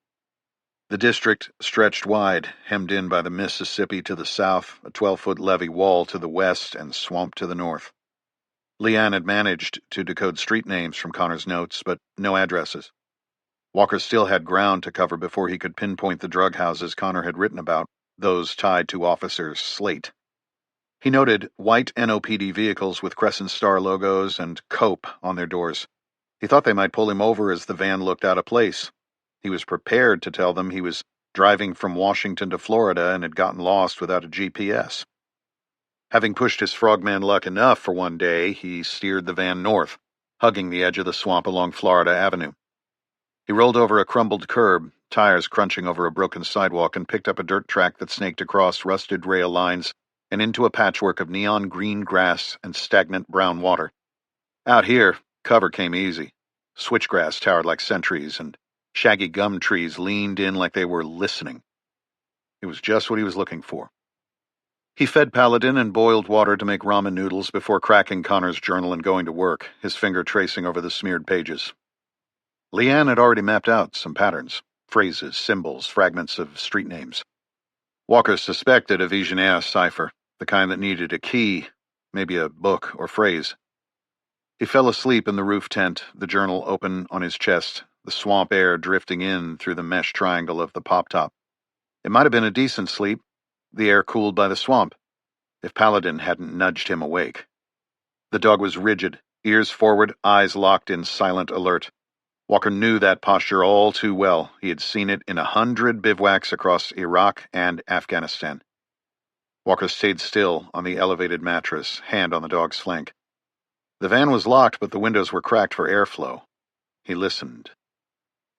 The district stretched wide, hemmed in by the Mississippi to the south, a 12-foot levee wall to the west, and swamp to the north. Leanne had managed to decode street names from Connor's notes, but no addresses. Walker still had ground to cover before he could pinpoint the drug houses Connor had written about, those tied to Officer's slate. He noted white NOPD vehicles with Crescent Star logos and COPE on their doors. He thought they might pull him over as the van looked out of place. He was prepared to tell them he was driving from Washington to Florida and had gotten lost without a GPS. Having pushed his frogman luck enough for one day, he steered the van north, hugging the edge of the swamp along Florida Avenue. He rolled over a crumbled curb, tires crunching over a broken sidewalk, and picked up a dirt track that snaked across rusted rail lines and into a patchwork of neon green grass and stagnant brown water. Out here, Cover came easy. Switchgrass towered like sentries, and shaggy gum trees leaned in like they were listening. It was just what he was looking for. He fed Paladin and boiled water to make ramen noodles before cracking Connor's journal and going to work, his finger tracing over the smeared pages. Leanne had already mapped out some patterns, phrases, symbols, fragments of street names. Walker suspected a Vigilante cipher, the kind that needed a key, maybe a book or phrase. He fell asleep in the roof tent, the journal open on his chest, the swamp air drifting in through the mesh triangle of the pop-top. It might have been a decent sleep, the air cooled by the swamp, if Paladin hadn't nudged him awake. The dog was rigid, ears forward, eyes locked in silent alert. Walker knew that posture all too well. He had seen it in 100 bivouacs across Iraq and Afghanistan. Walker stayed still on the elevated mattress, hand on the dog's flank. The van was locked, but the windows were cracked for airflow. He listened.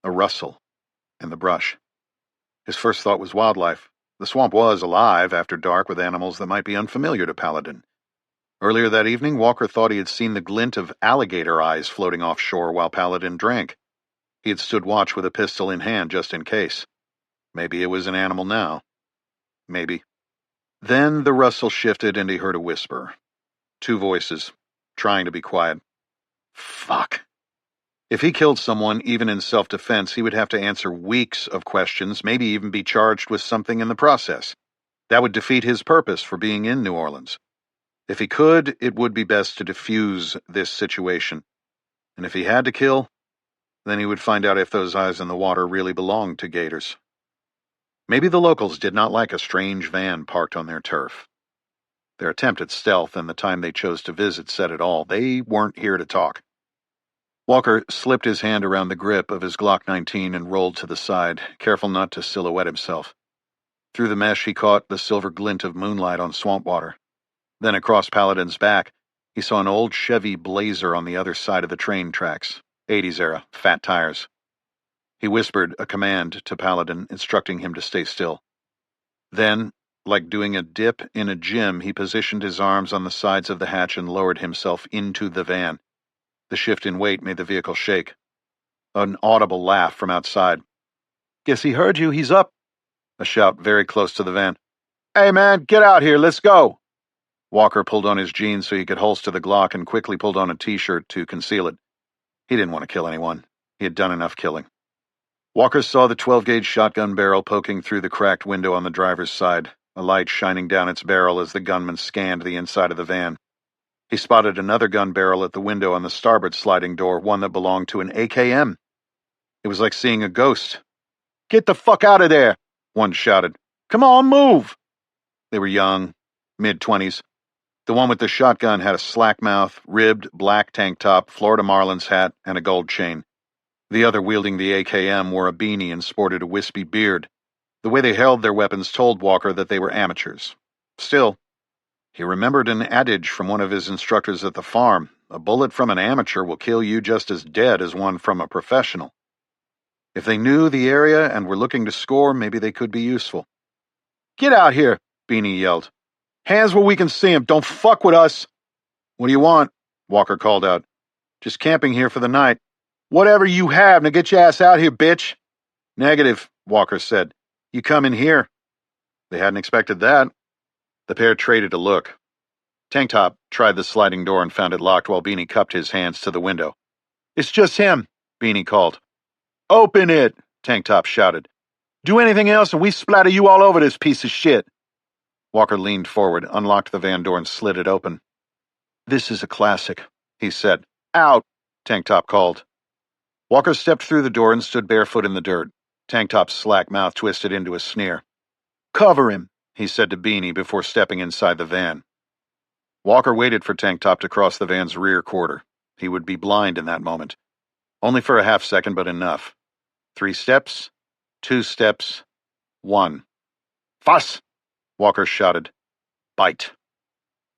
A rustle in the brush. His first thought was wildlife. The swamp was alive after dark with animals that might be unfamiliar to Paladin. Earlier that evening, Walker thought he had seen the glint of alligator eyes floating offshore while Paladin drank. He had stood watch with a pistol in hand just in case. Maybe it was an animal now. Maybe. Then the rustle shifted and he heard a whisper. Two voices, trying to be quiet. Fuck. If he killed someone, even in self-defense, he would have to answer weeks of questions, maybe even be charged with something in the process. That would defeat his purpose for being in New Orleans. If he could, it would be best to defuse this situation. And if he had to kill, then he would find out if those eyes in the water really belonged to gators. Maybe the locals did not like a strange van parked on their turf. Their attempt at stealth and the time they chose to visit said it all. They weren't here to talk. Walker slipped his hand around the grip of his Glock 19 and rolled to the side, careful not to silhouette himself. Through the mesh he caught the silver glint of moonlight on swamp water. Then across Paladin's back, he saw an old Chevy Blazer on the other side of the train tracks. 80s era, fat tires. He whispered a command to Paladin, instructing him to stay still. Then, like doing a dip in a gym, he positioned his arms on the sides of the hatch and lowered himself into the van. The shift in weight made the vehicle shake. An audible laugh from outside. Guess he heard you, he's up. A shout very close to the van. Hey man, get out here, let's go. Walker pulled on his jeans so he could holster the Glock and quickly pulled on a t-shirt to conceal it. He didn't want to kill anyone. He had done enough killing. Walker saw the 12-gauge shotgun barrel poking through the cracked window on the driver's side, a light shining down its barrel as the gunman scanned the inside of the van. He spotted another gun barrel at the window on the starboard sliding door, one that belonged to an AKM. It was like seeing a ghost. Get the fuck out of there, one shouted. Come on, move! They were young, mid-20s. The one with the shotgun had a slack mouth, ribbed black tank top, Florida Marlins hat, and a gold chain. The other, wielding the AKM, wore a beanie and sported a wispy beard. The way they held their weapons told Walker that they were amateurs. Still, he remembered an adage from one of his instructors at the farm. A bullet from an amateur will kill you just as dead as one from a professional. If they knew the area and were looking to score, maybe they could be useful. Get out here, Beanie yelled. Hands where we can see him. Don't fuck with us. What do you want? Walker called out. Just camping here for the night. Whatever you have, now get your ass out here, bitch. Negative, Walker said. You come in here. They hadn't expected that. The pair traded a look. Tank Top tried the sliding door and found it locked while Beanie cupped his hands to the window. It's just him, Beanie called. Open it, Tank Top shouted. Do anything else and we splatter you all over this piece of shit. Walker leaned forward, unlocked the van door and slid it open. This is a classic, he said. Out, Tank Top called. Walker stepped through the door and stood barefoot in the dirt. Tank Top's slack mouth twisted into a sneer. Cover him, he said to Beanie before stepping inside the van. Walker waited for Tank Top to cross the van's rear quarter. He would be blind in that moment. Only for a half second, but enough. 3 steps, 2 steps, 1. Fuss! Walker shouted. Bite.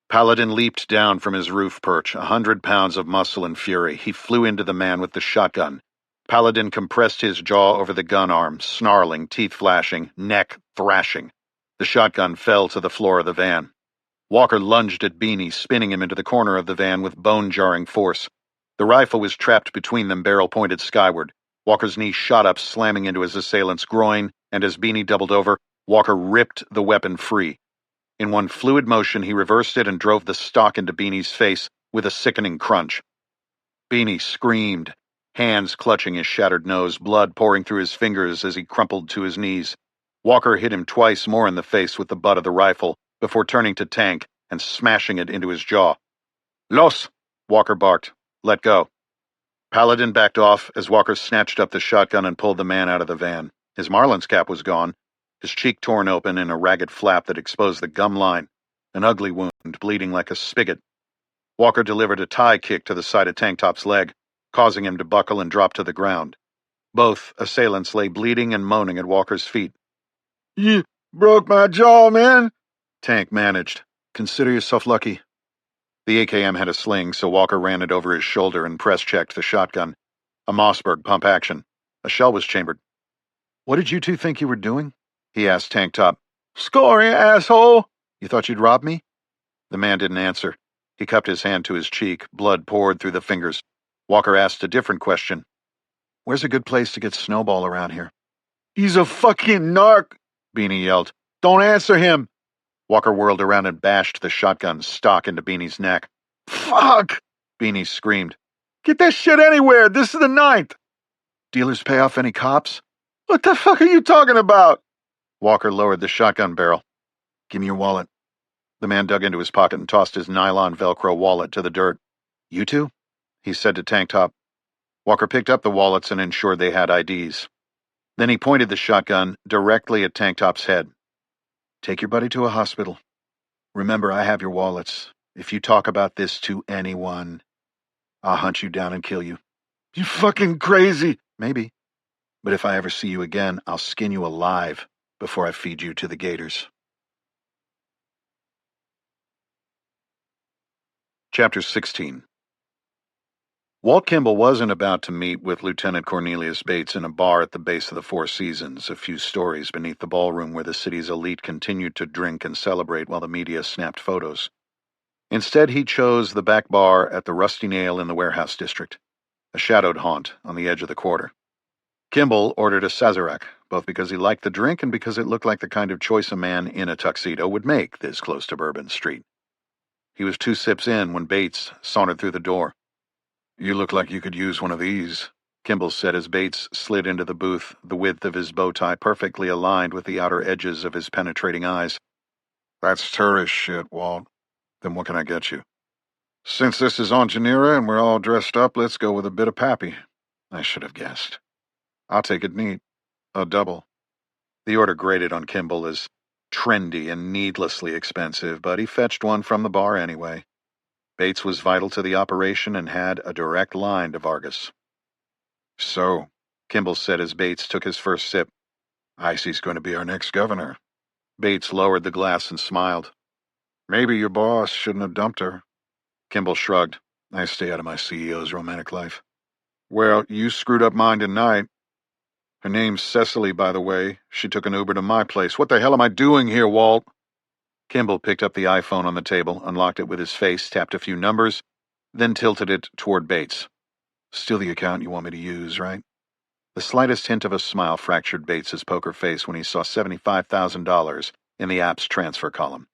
Paladin leaped down from his roof perch, 100 pounds of muscle and fury. He flew into the man with the shotgun. Paladin compressed his jaw over the gun arm, snarling, teeth flashing, neck thrashing. The shotgun fell to the floor of the van. Walker lunged at Beanie, spinning him into the corner of the van with bone-jarring force. The rifle was trapped between them, barrel pointed skyward. Walker's knee shot up, slamming into his assailant's groin, and as Beanie doubled over, Walker ripped the weapon free. In one fluid motion, he reversed it and drove the stock into Beanie's face with a sickening crunch. Beanie screamed, hands clutching his shattered nose, blood pouring through his fingers as he crumpled to his knees. Walker hit him twice more in the face with the butt of the rifle before turning to Tank and smashing it into his jaw. "Los!" Walker barked. "Let go." Paladin backed off as Walker snatched up the shotgun and pulled the man out of the van. His Marlin's cap was gone, his cheek torn open in a ragged flap that exposed the gum line, an ugly wound bleeding like a spigot. Walker delivered a tie kick to the side of Tank Top's leg, causing him to buckle and drop to the ground. Both assailants lay bleeding and moaning at Walker's feet. "You broke my jaw, man," Tank managed. "Consider yourself lucky." The AKM had a sling, so Walker ran it over his shoulder and press-checked the shotgun. A Mossberg pump action. A shell was chambered. "What did you two think you were doing?" he asked Tank Top. "Scoring, asshole!" "You thought you'd rob me?" The man didn't answer. He cupped his hand to his cheek. Blood poured through the fingers. Walker asked a different question. "Where's a good place to get Snowball around here?" "He's a fucking narc," Beanie yelled. "Don't answer him." Walker whirled around and bashed the shotgun stock into Beanie's neck. "Fuck!" Beanie screamed. "Get that shit anywhere! This is the 9th! "Dealers pay off any cops?" "What the fuck are you talking about?" Walker lowered the shotgun barrel. "Give me your wallet." The man dug into his pocket and tossed his nylon Velcro wallet to the dirt. "You two?" he said to Tank Top. Walker picked up the wallets and ensured they had IDs. Then he pointed the shotgun directly at Tank Top's head. "Take your buddy to a hospital. Remember, I have your wallets. If you talk about this to anyone, I'll hunt you down and kill you." "You fucking crazy!" "Maybe. But if I ever see you again, I'll skin you alive before I feed you to the gators." Chapter 16. Walt Kimball wasn't about to meet with Lieutenant Cornelius Bates in a bar at the base of the Four Seasons, a few stories beneath the ballroom where the city's elite continued to drink and celebrate while the media snapped photos. Instead, he chose the back bar at the Rusty Nail in the Warehouse District, a shadowed haunt on the edge of the quarter. Kimball ordered a Sazerac, both because he liked the drink and because it looked like the kind of choice a man in a tuxedo would make this close to Bourbon Street. He was 2 sips in when Bates sauntered through the door. "You look like you could use one of these," Kimball said as Bates slid into the booth, the width of his bow tie perfectly aligned with the outer edges of his penetrating eyes. "That's tourist shit, Walt. Then what can I get you?" "Since this is on Genera and we're all dressed up, let's go with a bit of Pappy." "I should have guessed." "I'll take it neat. A double." The order grated on Kimball as trendy and needlessly expensive, but he fetched one from the bar anyway. Bates was vital to the operation and had a direct line to Vargas. "So," Kimball said as Bates took his first sip, "Icy's going to be our next governor." Bates lowered the glass and smiled. "Maybe your boss shouldn't have dumped her." Kimball shrugged. "I stay out of my CEO's romantic life." "Well, you screwed up mine tonight. Her name's Cecily, by the way. She took an Uber to my place. What the hell am I doing here, Walt?" Kimball picked up the iPhone on the table, unlocked it with his face, tapped a few numbers, then tilted it toward Bates. "Still the account you want me to use, right?" The slightest hint of a smile fractured Bates's poker face when he saw $75,000 in the app's transfer column.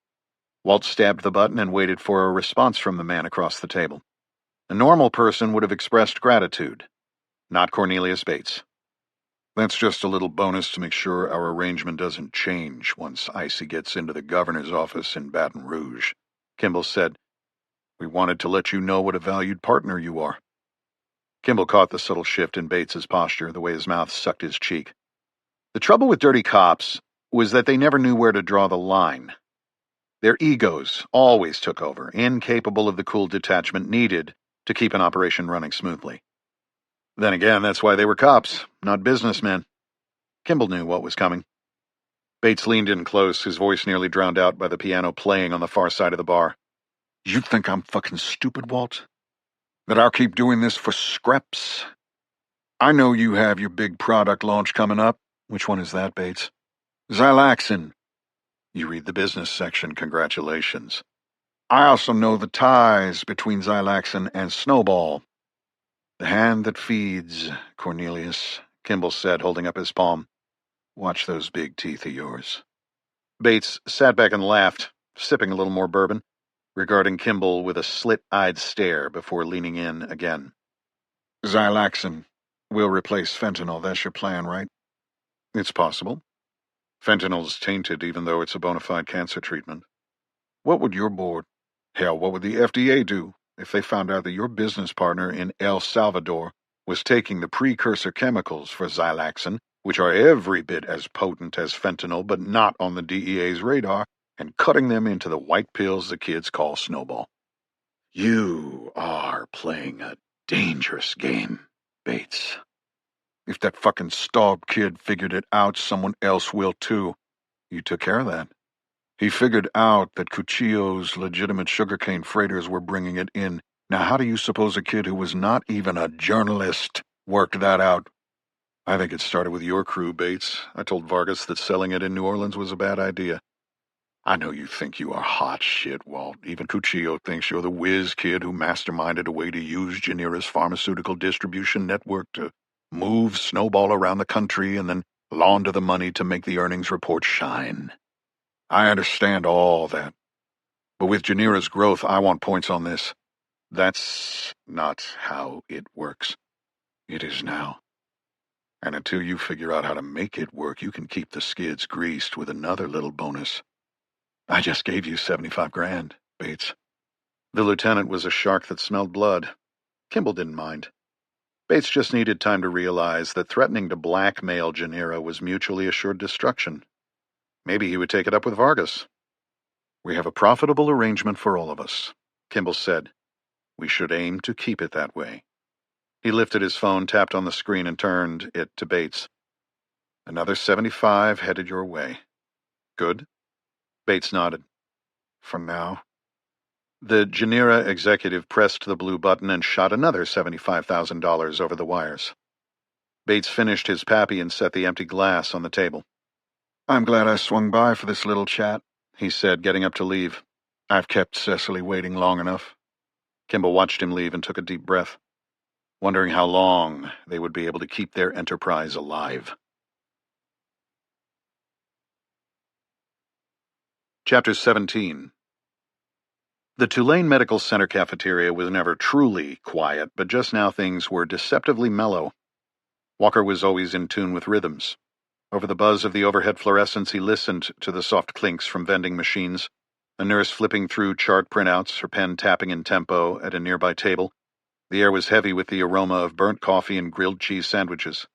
Walt stabbed the button and waited for a response from the man across the table. A normal person would have expressed gratitude. Not Cornelius Bates. "That's just a little bonus to make sure our arrangement doesn't change once Icy gets into the governor's office in Baton Rouge," Kimball said. "We wanted to let you know what a valued partner you are." Kimball caught the subtle shift in Bates's posture, the way his mouth sucked his cheek. The trouble with dirty cops was that they never knew where to draw the line. Their egos always took over, incapable of the cool detachment needed to keep an operation running smoothly. Then again, that's why they were cops, not businessmen. Kimball knew what was coming. Bates leaned in close, his voice nearly drowned out by the piano playing on the far side of the bar. "You think I'm fucking stupid, Walt? That I'll keep doing this for scraps? I know you have your big product launch coming up." "Which one is that, Bates?" "Xylaxin." "You read the business section, congratulations." "I also know the ties between Xylaxin and Snowball." The hand that feeds, Cornelius, Kimball said, holding up his palm. Watch those big teeth of yours. Bates sat back and laughed, sipping a little more bourbon, regarding Kimball with a slit-eyed stare before leaning in again. Xylaxin will replace fentanyl. That's your plan, right? It's possible. Fentanyl's tainted even though it's a bona fide cancer treatment. What would your board, hell, what would the FDA do if they found out that your business partner in El Salvador was taking the precursor chemicals for Xylaxin, which are every bit as potent as fentanyl but not on the DEA's radar, and cutting them into the white pills the kids call Snowball? You are playing a dangerous game, Bates. If that fucking Staub kid figured it out, someone else will too. You took care of that. He figured out that Cuchillo's legitimate sugarcane freighters were bringing it in. Now how do you suppose a kid who was not even a journalist worked that out? I think it started with your crew, Bates. I told Vargas that selling it in New Orleans was a bad idea. I know you think you are hot shit, Walt. Even Cuchillo thinks you're the whiz kid who masterminded a way to use Janira's pharmaceutical distribution network to move Snowball around the country and then launder the money to make the earnings report shine. I understand all that. But with Janira's growth, I want points on this. That's not how it works. It is now. And until you figure out how to make it work, you can keep the skids greased with another little bonus. I just gave you 75 grand, Bates. The lieutenant was a shark that smelled blood. Kimball didn't mind. Bates just needed time to realize that threatening to blackmail Janira was mutually assured destruction. Maybe he would take it up with Vargas. We have a profitable arrangement for all of us, Kimball said. We should aim to keep it that way. He lifted his phone, tapped on the screen, and turned it to Bates. Another 75 headed your way. Good? Bates nodded. For now. The Janira executive pressed the blue button and shot another $75,000 over the wires. Bates finished his pappy and set the empty glass on the table. I'm glad I swung by for this little chat, he said, getting up to leave. I've kept Cecily waiting long enough. Kimball watched him leave and took a deep breath, wondering how long they would be able to keep their enterprise alive. Chapter 17. The Tulane Medical Center cafeteria was never truly quiet, but just now things were deceptively mellow. Walker was always in tune with rhythms. Over the buzz of the overhead fluorescents, he listened to the soft clinks from vending machines, a nurse flipping through chart printouts, her pen tapping in tempo at a nearby table. The air was heavy with the aroma of burnt coffee and grilled cheese sandwiches.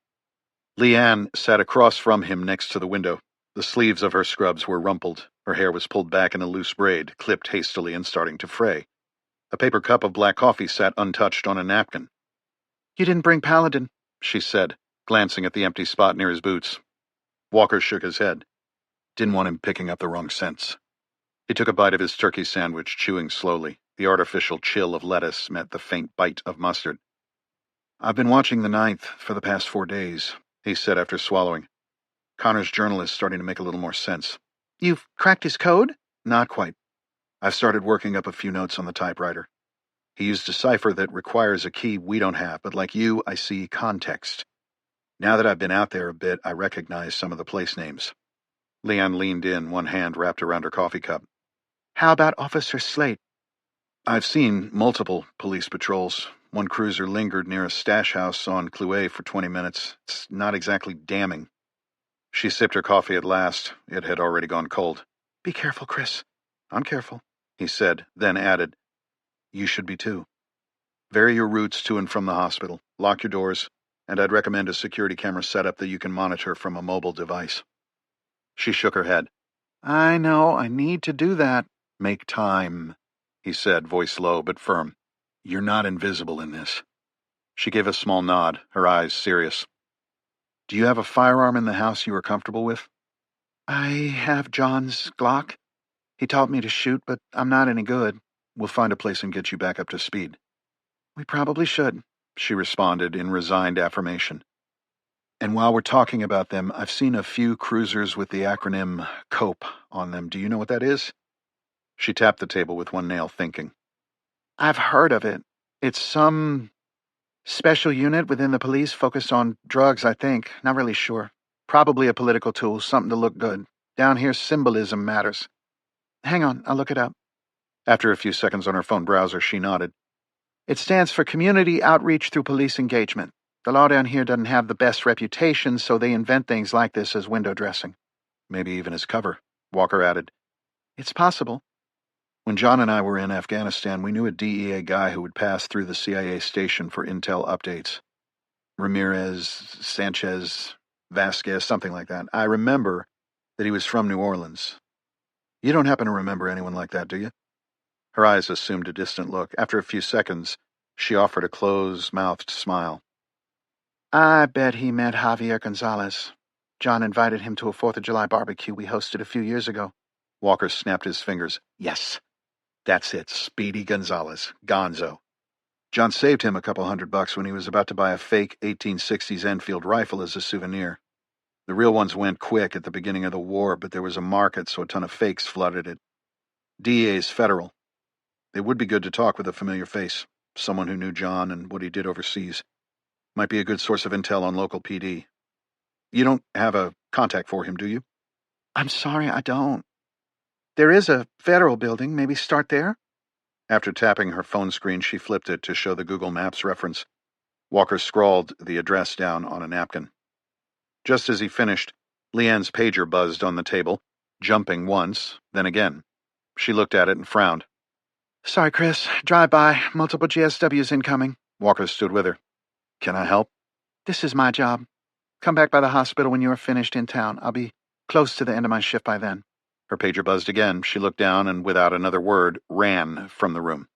Leanne sat across from him next to the window. The sleeves of her scrubs were rumpled. Her hair was pulled back in a loose braid, clipped hastily and starting to fray. A paper cup of black coffee sat untouched on a napkin. You didn't bring Paladin, she said, glancing at the empty spot near his boots. Walker shook his head. Didn't want him picking up the wrong scents. He took a bite of his turkey sandwich, chewing slowly. The artificial chill of lettuce met the faint bite of mustard. I've been watching the 9th for the past 4 days, he said after swallowing. Connor's journal is starting to make a little more sense. You've cracked his code? Not quite. I've started working up a few notes on the typewriter. He used a cipher that requires a key we don't have, but like you, I see context. Now that I've been out there a bit, I recognize some of the place names. Leanne leaned in, one hand wrapped around her coffee cup. How about Officer Slate? I've seen multiple police patrols. One cruiser lingered near a stash house on Clouet for 20 minutes. It's not exactly damning. She sipped her coffee at last. It had already gone cold. Be careful, Chris. I'm careful, he said, then added, You should be too. Vary your routes to and from the hospital. Lock your doors, and I'd recommend a security camera setup that you can monitor from a mobile device. She shook her head. I know, I need to do that. Make time, he said, voice low but firm. You're not invisible in this. She gave a small nod, her eyes serious. Do you have a firearm in the house you are comfortable with? I have John's Glock. He taught me to shoot, but I'm not any good. We'll find a place and get you back up to speed. We probably should, she responded in resigned affirmation. And while we're talking about them, I've seen a few cruisers with the acronym COPE on them. Do you know what that is? She tapped the table with one nail, thinking. I've heard of it. It's some Special unit within the police focused on drugs, I think. Not really sure. Probably a political tool, something to look good. Down here, symbolism matters. Hang on, I'll look it up. After a few seconds on her phone browser, she nodded. It stands for Community Outreach Through Police Engagement. The law down here doesn't have the best reputation, so they invent things like this as window dressing. Maybe even as cover, Walker added. It's possible. When John and I were in Afghanistan, we knew a DEA guy who would pass through the CIA station for intel updates. Ramirez, Sanchez, Vasquez, something like that. I remember that he was from New Orleans. You don't happen to remember anyone like that, do you? Her eyes assumed a distant look. After a few seconds, she offered a close-mouthed smile. I bet he met Javier Gonzalez. John invited him to a 4th of July barbecue we hosted a few years ago. Walker snapped his fingers. Yes, that's it. Speedy Gonzalez. Gonzo. John saved him a couple $100 when he was about to buy a fake 1860s Enfield rifle as a souvenir. The real ones went quick at the beginning of the war, but there was a market, so a ton of fakes flooded it. DEA's federal. It would be good to talk with a familiar face, someone who knew John and what he did overseas. Might be a good source of intel on local PD. You don't have a contact for him, do you? I'm sorry, I don't. There is a federal building. Maybe start there? After tapping her phone screen, she flipped it to show the Google Maps reference. Walker scrawled the address down on a napkin. Just as he finished, Leanne's pager buzzed on the table, jumping once, then again. She looked at it and frowned. Sorry, Chris. Drive by. Multiple GSWs incoming. Walker stood with her. Can I help? This is my job. Come back by the hospital when you're finished in town. I'll be close to the end of my shift by then. Her pager buzzed again. She looked down and, without another word, ran from the room.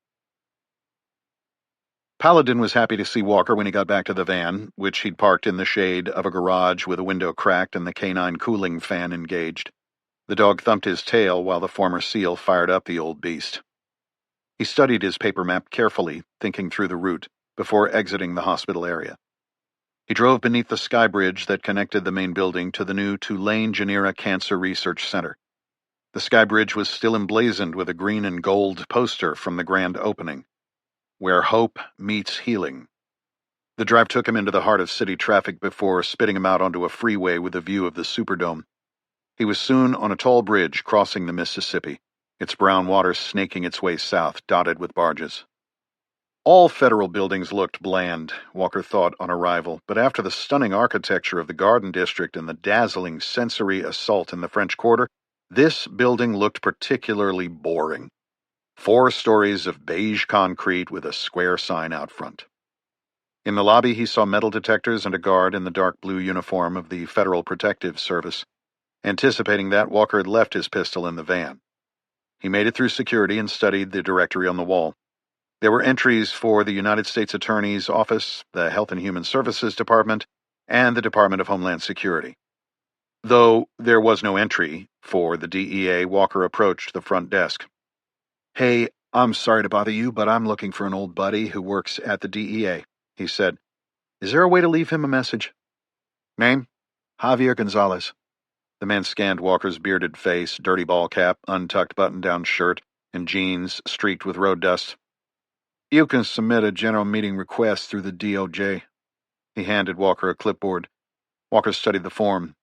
Paladin was happy to see Walker when he got back to the van, which he'd parked in the shade of a garage with a window cracked and the canine cooling fan engaged. The dog thumped his tail while the former SEAL fired up the old beast. He studied his paper map carefully, thinking through the route, before exiting the hospital area. He drove beneath the sky bridge that connected the main building to the new Tulane Genera Cancer Research Center. The sky bridge was still emblazoned with a green and gold poster from the grand opening, Where Hope Meets Healing. The drive took him into the heart of city traffic before spitting him out onto a freeway with a view of the Superdome. He was soon on a tall bridge crossing the Mississippi, its brown water snaking its way south, dotted with barges. All federal buildings looked bland, Walker thought on arrival, but after the stunning architecture of the Garden District and the dazzling sensory assault in the French Quarter, this building looked particularly boring. 4 stories of beige concrete with a square sign out front. In the lobby, he saw metal detectors and a guard in the dark blue uniform of the Federal Protective Service. Anticipating that, Walker had left his pistol in the van. He made it through security and studied the directory on the wall. There were entries for the United States Attorney's Office, the Health and Human Services Department, and the Department of Homeland Security. Though there was no entry for the DEA, Walker approached the front desk. "Hey, I'm sorry to bother you, but I'm looking for an old buddy who works at the DEA," he said. "Is there a way to leave him a message?" "Name?" "Javier Gonzalez." The man scanned Walker's bearded face, dirty ball cap, untucked button-down shirt, and jeans streaked with road dust. "You can submit a general meeting request through the DOJ." He handed Walker a clipboard. Walker studied the form.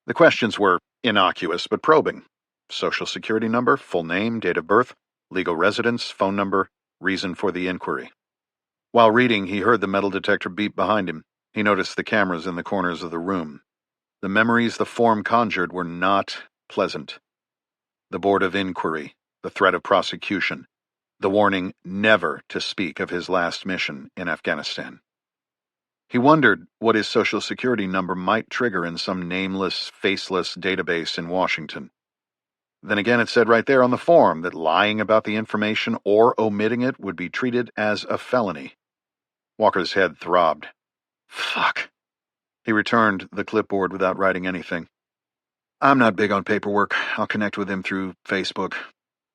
The questions were innocuous but probing. Social security number, full name, date of birth, legal residence, phone number, reason for the inquiry. While reading, he heard the metal detector beep behind him. He noticed the cameras in the corners of the room. The memories the form conjured were not pleasant. The board of inquiry, the threat of prosecution, the warning never to speak of his last mission in Afghanistan. He wondered what his social security number might trigger in some nameless, faceless database in Washington. Then again, it said right there on the form that lying about the information or omitting it would be treated as a felony. Walker's head throbbed. Fuck. He returned the clipboard without writing anything. "I'm not big on paperwork. I'll connect with him through Facebook.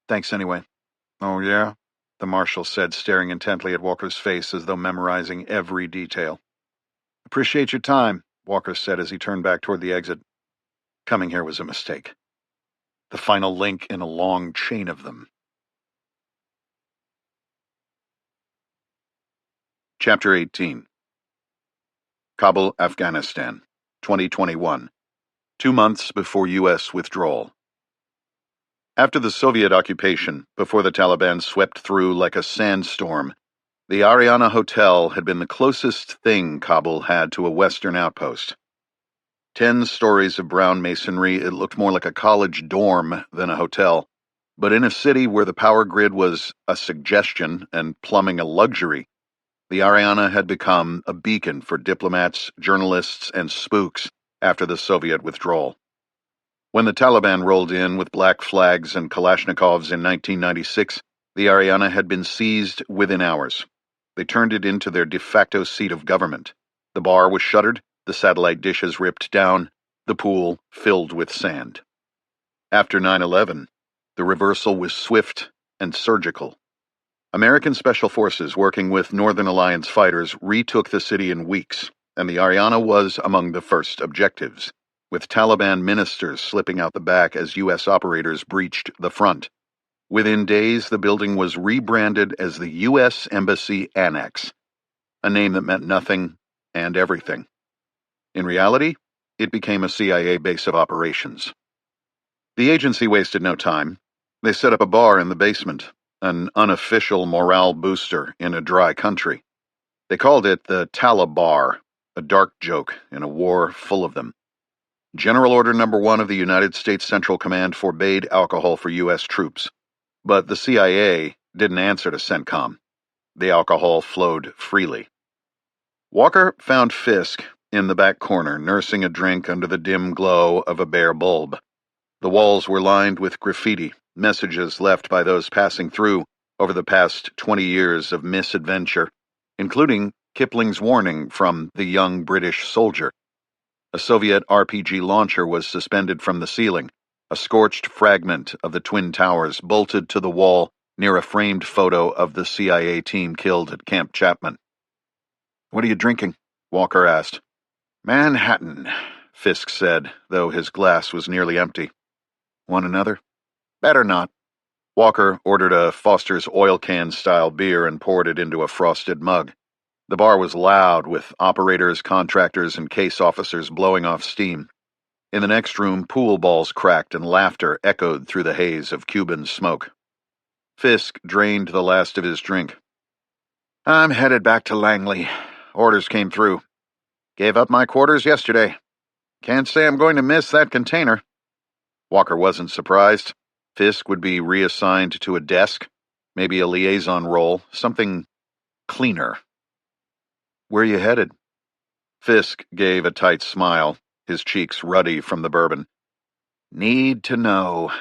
Thanks anyway." "Oh, yeah?" the marshal said, staring intently at Walker's face as though memorizing every detail. "Appreciate your time," Walker said as he turned back toward the exit. Coming here was a mistake. The final link in a long chain of them. Chapter 18. Kabul, Afghanistan, 2021. 2 months before U.S. withdrawal. After the Soviet occupation, before the Taliban swept through like a sandstorm, the Ariana Hotel had been the closest thing Kabul had to a Western outpost. 10 stories of brown masonry, it looked more like a college dorm than a hotel, but in a city where the power grid was a suggestion and plumbing a luxury, the Ariana had become a beacon for diplomats, journalists, and spooks after the Soviet withdrawal. When the Taliban rolled in with black flags and Kalashnikovs in 1996, the Ariana had been seized within hours. They turned it into their de facto seat of government. The bar was shuttered, the satellite dishes ripped down, the pool filled with sand. After 9/11, the reversal was swift and surgical. American Special Forces working with Northern Alliance fighters retook the city in weeks, and the Ariana was among the first objectives, with Taliban ministers slipping out the back as U.S. operators breached the front. Within days, the building was rebranded as the U.S. Embassy Annex, a name that meant nothing and everything. In reality, it became a CIA base of operations. The agency wasted no time. They set up a bar in the basement, an unofficial morale booster in a dry country. They called it the Talibar, a dark joke in a war full of them. General Order No. 1 of the United States Central Command forbade alcohol for U.S. troops, but the CIA didn't answer to CENTCOM. The alcohol flowed freely. Walker found Fisk in the back corner, nursing a drink under the dim glow of a bare bulb. The walls were lined with graffiti, messages left by those passing through over the past 20 years of misadventure, including Kipling's warning from The Young British Soldier. A Soviet RPG launcher was suspended from the ceiling, a scorched fragment of the Twin Towers bolted to the wall near a framed photo of the CIA team killed at Camp Chapman. "What are you drinking?" Walker asked. "Manhattan," Fisk said, though his glass was nearly empty. "Want another?" "Better not." Walker ordered a Foster's oil can-style beer and poured it into a frosted mug. The bar was loud, with operators, contractors, and case officers blowing off steam. In the next room, pool balls cracked and laughter echoed through the haze of Cuban smoke. Fisk drained the last of his drink. "I'm headed back to Langley. Orders came through. Gave up my quarters yesterday. Can't say I'm going to miss that container." Walker wasn't surprised. Fisk would be reassigned to a desk, maybe a liaison role, something cleaner. "Where are you headed?" Fisk gave a tight smile, his cheeks ruddy from the bourbon. "Need to know."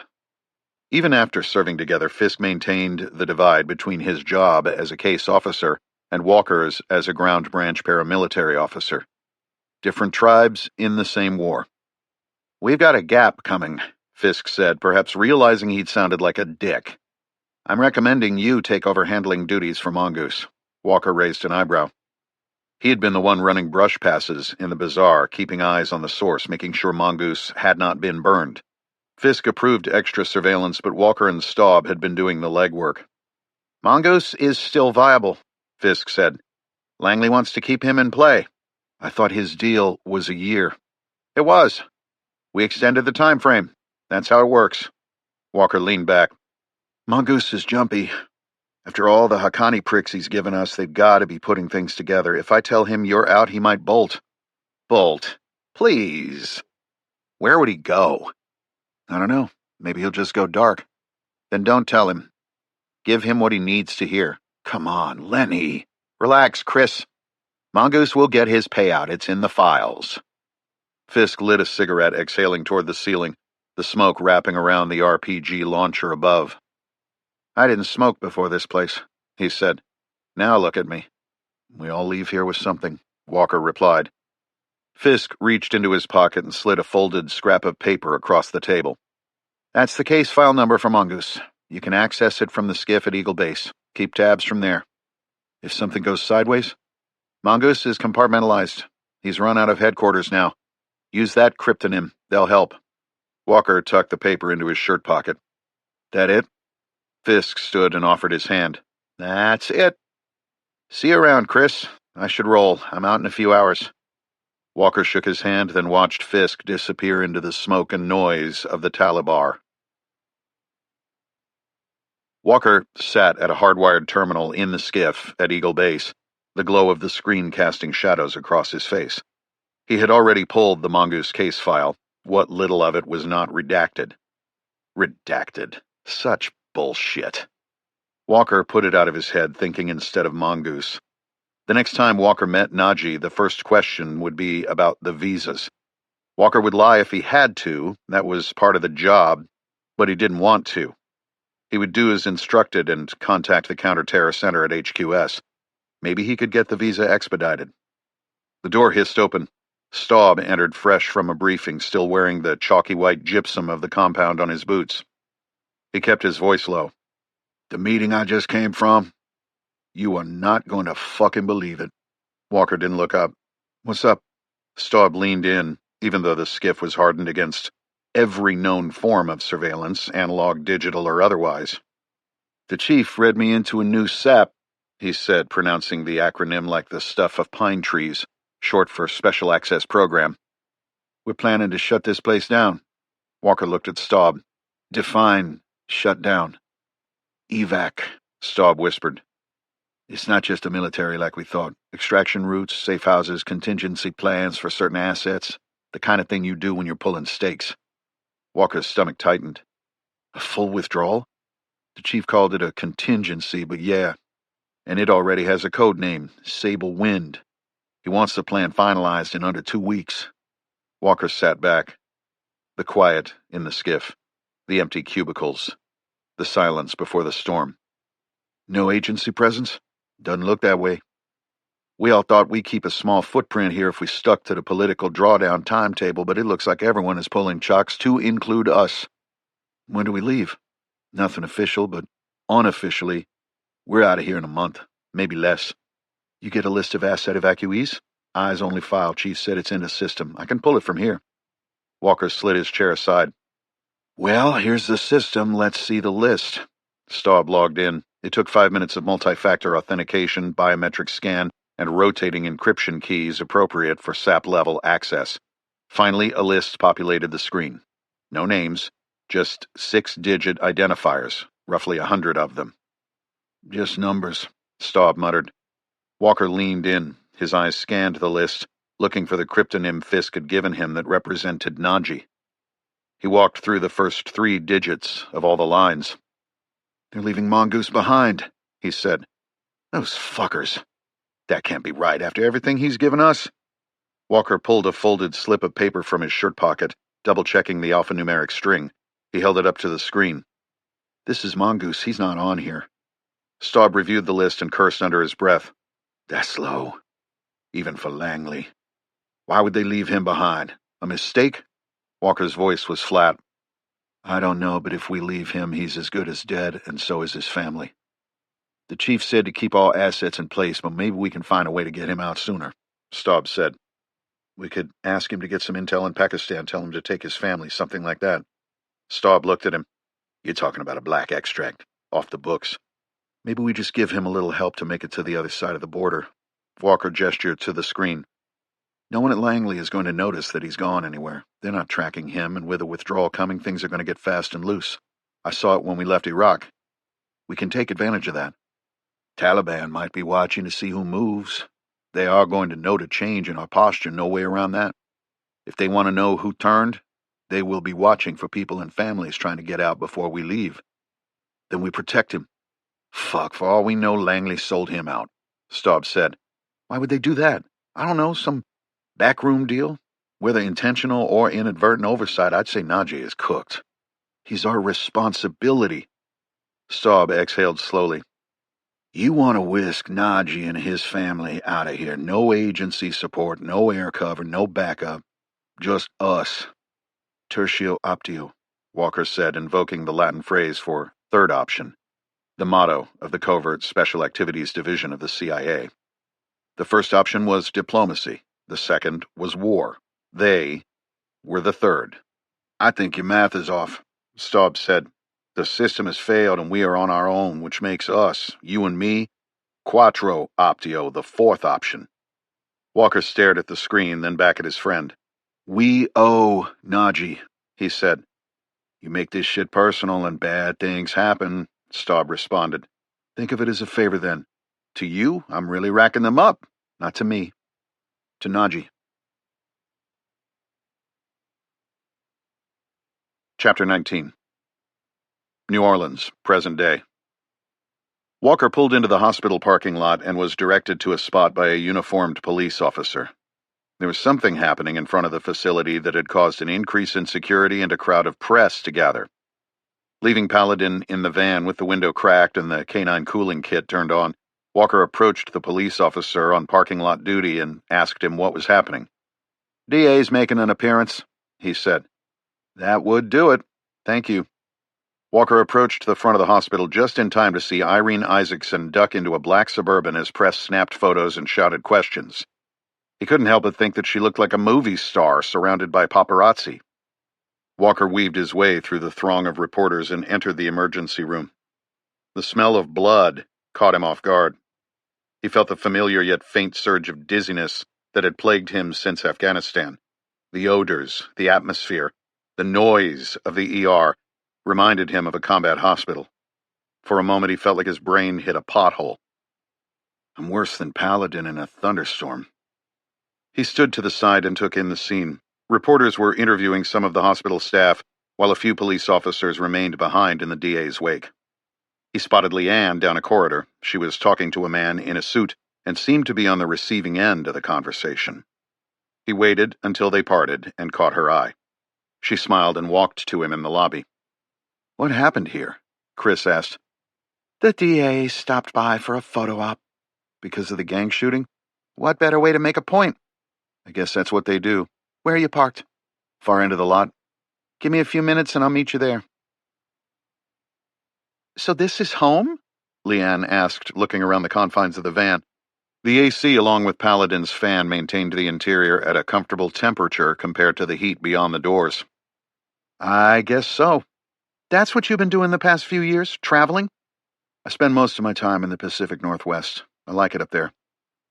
Even after serving together, Fisk maintained the divide between his job as a case officer and Walker's as a ground branch paramilitary officer. Different tribes in the same war. "We've got a gap coming," Fisk said, perhaps realizing he'd sounded like a dick. "I'm recommending you take over handling duties for Mongoose." Walker raised an eyebrow. He had been the one running brush passes in the bazaar, keeping eyes on the source, making sure Mongoose had not been burned. Fisk approved extra surveillance, but Walker and Staub had been doing the legwork. "Mongoose is still viable," Fisk said. "Langley wants to keep him in play." "I thought his deal was a year." "It was. We extended the time frame. That's how it works." Walker leaned back. "Mongoose is jumpy. After all the Haqqani pricks he's given us, they've got to be putting things together. If I tell him you're out, he might bolt." "Bolt? Please." "Where would he go?" "I don't know. Maybe he'll just go dark." "Then don't tell him. Give him what he needs to hear." "Come on, Lenny." "Relax, Chris. Mongoose will get his payout. It's in the files." Fisk lit a cigarette, exhaling toward the ceiling, the smoke wrapping around the RPG launcher above. "I didn't smoke before this place," he said. "Now look at me." "We all leave here with something," Walker replied. Fisk reached into his pocket and slid a folded scrap of paper across the table. "That's the case file number for Mongoose. You can access it from the skiff at Eagle Base. Keep tabs from there. If something goes sideways, Mongoose is compartmentalized. He's run out of headquarters now. Use that cryptonym. They'll help." Walker tucked the paper into his shirt pocket. "That it?" Fisk stood and offered his hand. "That's it." See you around, Chris. I should roll. I'm out in a few hours. Walker shook his hand, then watched Fisk disappear into the smoke and noise of the Talibar. Walker sat at a hardwired terminal in the skiff at Eagle Base, the glow of the screen casting shadows across his face. He had already pulled the Mongoose case file. What little of it was not redacted. Redacted. Such bullshit. Walker put it out of his head, thinking instead of Mongoose. The next time Walker met Naji, the first question would be about the visas. Walker would lie if he had to. That was part of the job, but he didn't want to. He would do as instructed and contact the counter-terror center at HQS. Maybe he could get the visa expedited. The door hissed open. Staub entered fresh from a briefing, still wearing the chalky white gypsum of the compound on his boots. He kept his voice low. The meeting I just came from? You are not going to fucking believe it. Walker didn't look up. What's up? Staub leaned in, even though the skiff was hardened against every known form of surveillance, analog, digital, or otherwise. The chief read me into a new SAP, he said, pronouncing the acronym like the stuff of pine trees, short for Special Access Program. We're planning to shut this place down. Walker looked at Staub. Define shut down. Evac, Staub whispered. It's not just a military like we thought. Extraction routes, safe houses, contingency plans for certain assets. The kind of thing you do when you're pulling stakes. Walker's stomach tightened. A full withdrawal? The chief called it a contingency, but yeah. And it already has a code name, Sable Wind. He wants the plan finalized in under 2 weeks. Walker sat back. The quiet in the skiff. The empty cubicles. The silence before the storm. No agency presence? Doesn't look that way. We all thought we'd keep a small footprint here if we stuck to the political drawdown timetable, but it looks like everyone is pulling chocks to include us. When do we leave? Nothing official, but unofficially, we're out of here in a month, maybe less. You get a list of asset evacuees? Eyes only file. Chief said it's in the system. I can pull it from here. Walker slid his chair aside. Well, here's the system. Let's see the list. Staub logged in. It took 5 minutes of multi-factor authentication, biometric scan, and rotating encryption keys appropriate for SAP-level access. Finally, a list populated the screen. No names, just 6-digit identifiers, roughly 100 of them. Just numbers, Staub muttered. Walker leaned in. His eyes scanned the list, looking for the cryptonym Fisk had given him that represented Naji. He walked through the first 3 digits of all the lines. They're leaving Mongoose behind, he said. Those fuckers. That can't be right after everything he's given us. Walker pulled a folded slip of paper from his shirt pocket, double-checking the alphanumeric string. He held it up to the screen. This is Mongoose. He's not on here. Staub reviewed the list and cursed under his breath. That's low. Even for Langley. Why would they leave him behind? A mistake? Walker's voice was flat. I don't know, but if we leave him, he's as good as dead, and so is his family. The chief said to keep all assets in place, but maybe we can find a way to get him out sooner, Staub said. We could ask him to get some intel in Pakistan, tell him to take his family, something like that. Staub looked at him. You're talking about a black extract, off the books. Maybe we just give him a little help to make it to the other side of the border. Walker gestured to the screen. No one at Langley is going to notice that he's gone anywhere. They're not tracking him, and with a withdrawal coming, things are going to get fast and loose. I saw it when we left Iraq. We can take advantage of that. Taliban might be watching to see who moves. They are going to note a change in our posture, no way around that. If they want to know who turned, they will be watching for people and families trying to get out before we leave. Then we protect him. Fuck, for all we know, Langley sold him out, Staub said. Why would they do that? I don't know, some backroom deal? Whether intentional or inadvertent oversight, I'd say Naji is cooked. He's our responsibility. Staub exhaled slowly. You want to whisk Naji and his family out of here. No agency support, no air cover, no backup. Just us. Tertio optio, Walker said, invoking the Latin phrase for third option, the motto of the Covert Special Activities Division of the CIA. The first option was diplomacy. The second was war. They were the third. I think your math is off, Staub said. The system has failed and we are on our own, which makes us, you and me, Quattro optio, the fourth option. Walker stared at the screen, then back at his friend. We owe Najee, he said. You make this shit personal and bad things happen, Staub responded. Think of it as a favor then. To you, I'm really racking them up. Not to me. To Najee. Chapter 19. New Orleans, present day. Walker pulled into the hospital parking lot and was directed to a spot by a uniformed police officer. There was something happening in front of the facility that had caused an increase in security and a crowd of press to gather. Leaving Paladin in the van with the window cracked and the canine cooling kit turned on, Walker approached the police officer on parking lot duty and asked him what was happening. DA's making an appearance, he said. That would do it. Thank you. Walker approached the front of the hospital just in time to see Irene Isaacson duck into a black Suburban as press snapped photos and shouted questions. He couldn't help but think that she looked like a movie star surrounded by paparazzi. Walker weaved his way through the throng of reporters and entered the emergency room. The smell of blood caught him off guard. He felt the familiar yet faint surge of dizziness that had plagued him since Afghanistan. The odors, the atmosphere, the noise of the ER reminded him of a combat hospital. For a moment he felt like his brain hit a pothole. I'm worse than Paladin in a thunderstorm. He stood to the side and took in the scene. Reporters were interviewing some of the hospital staff, while a few police officers remained behind in the DA's wake. He spotted Leanne down a corridor. She was talking to a man in a suit and seemed to be on the receiving end of the conversation. He waited until they parted and caught her eye. She smiled and walked to him in the lobby. What happened here? Chris asked. The DA stopped by for a photo op. Because of the gang shooting? What better way to make a point? I guess that's what they do. Where are you parked? Far end of the lot. Give me a few minutes and I'll meet you there. So this is home? Leanne asked, looking around the confines of the van. The AC, along with Paladin's fan, maintained the interior at a comfortable temperature compared to the heat beyond the doors. I guess so. That's what you've been doing the past few years, traveling? I spend most of my time in the Pacific Northwest. I like it up there.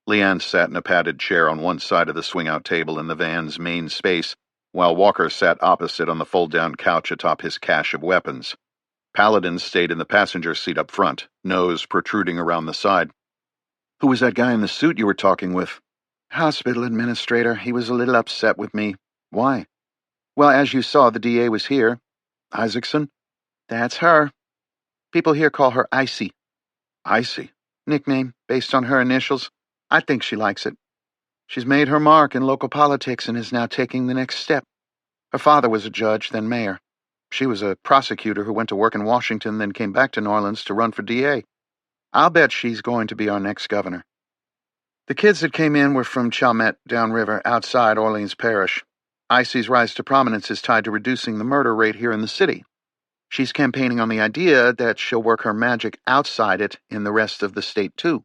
Leanne sat in a padded chair on one side of the swing-out table in the van's main space, while Walker sat opposite on the fold-down couch atop his cache of weapons. Paladin stayed in the passenger seat up front, nose protruding around the side. Who was that guy in the suit you were talking with? Hospital administrator. He was a little upset with me. Why? Well, as you saw, the DA was here. Isaacson? That's her. People here call her Icy. Icy? Nickname, based on her initials. I think she likes it. She's made her mark in local politics and is now taking the next step. Her father was a judge, then mayor. She was a prosecutor who went to work in Washington, then came back to New Orleans to run for DA. I'll bet she's going to be our next governor. The kids that came in were from Chalmette, downriver, outside Orleans Parish. Icy's rise to prominence is tied to reducing the murder rate here in the city. She's campaigning on the idea that she'll work her magic outside it in the rest of the state, too.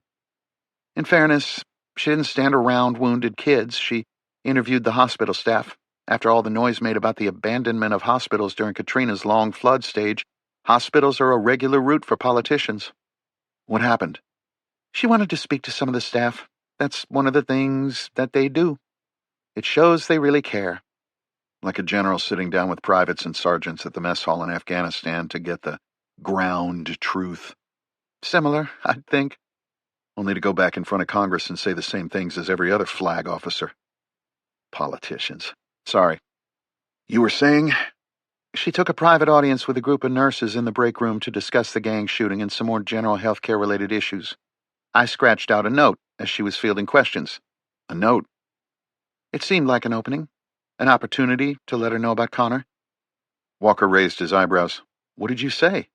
In fairness, she didn't stand around wounded kids. She interviewed the hospital staff. After all the noise made about the abandonment of hospitals during Katrina's long flood stage, hospitals are a regular route for politicians. What happened? She wanted to speak to some of the staff. That's one of the things that they do. It shows they really care. Like a general sitting down with privates and sergeants at the mess hall in Afghanistan to get the ground truth. Similar, I'd think. Only to go back in front of Congress and say the same things as every other flag officer. Politicians. Sorry. You were saying? She took a private audience with a group of nurses in the break room to discuss the gang shooting and some more general healthcare-related issues. I scratched out a note as she was fielding questions. A note? It seemed like an opening. An opportunity to let her know about Connor. Walker raised his eyebrows. What did you say?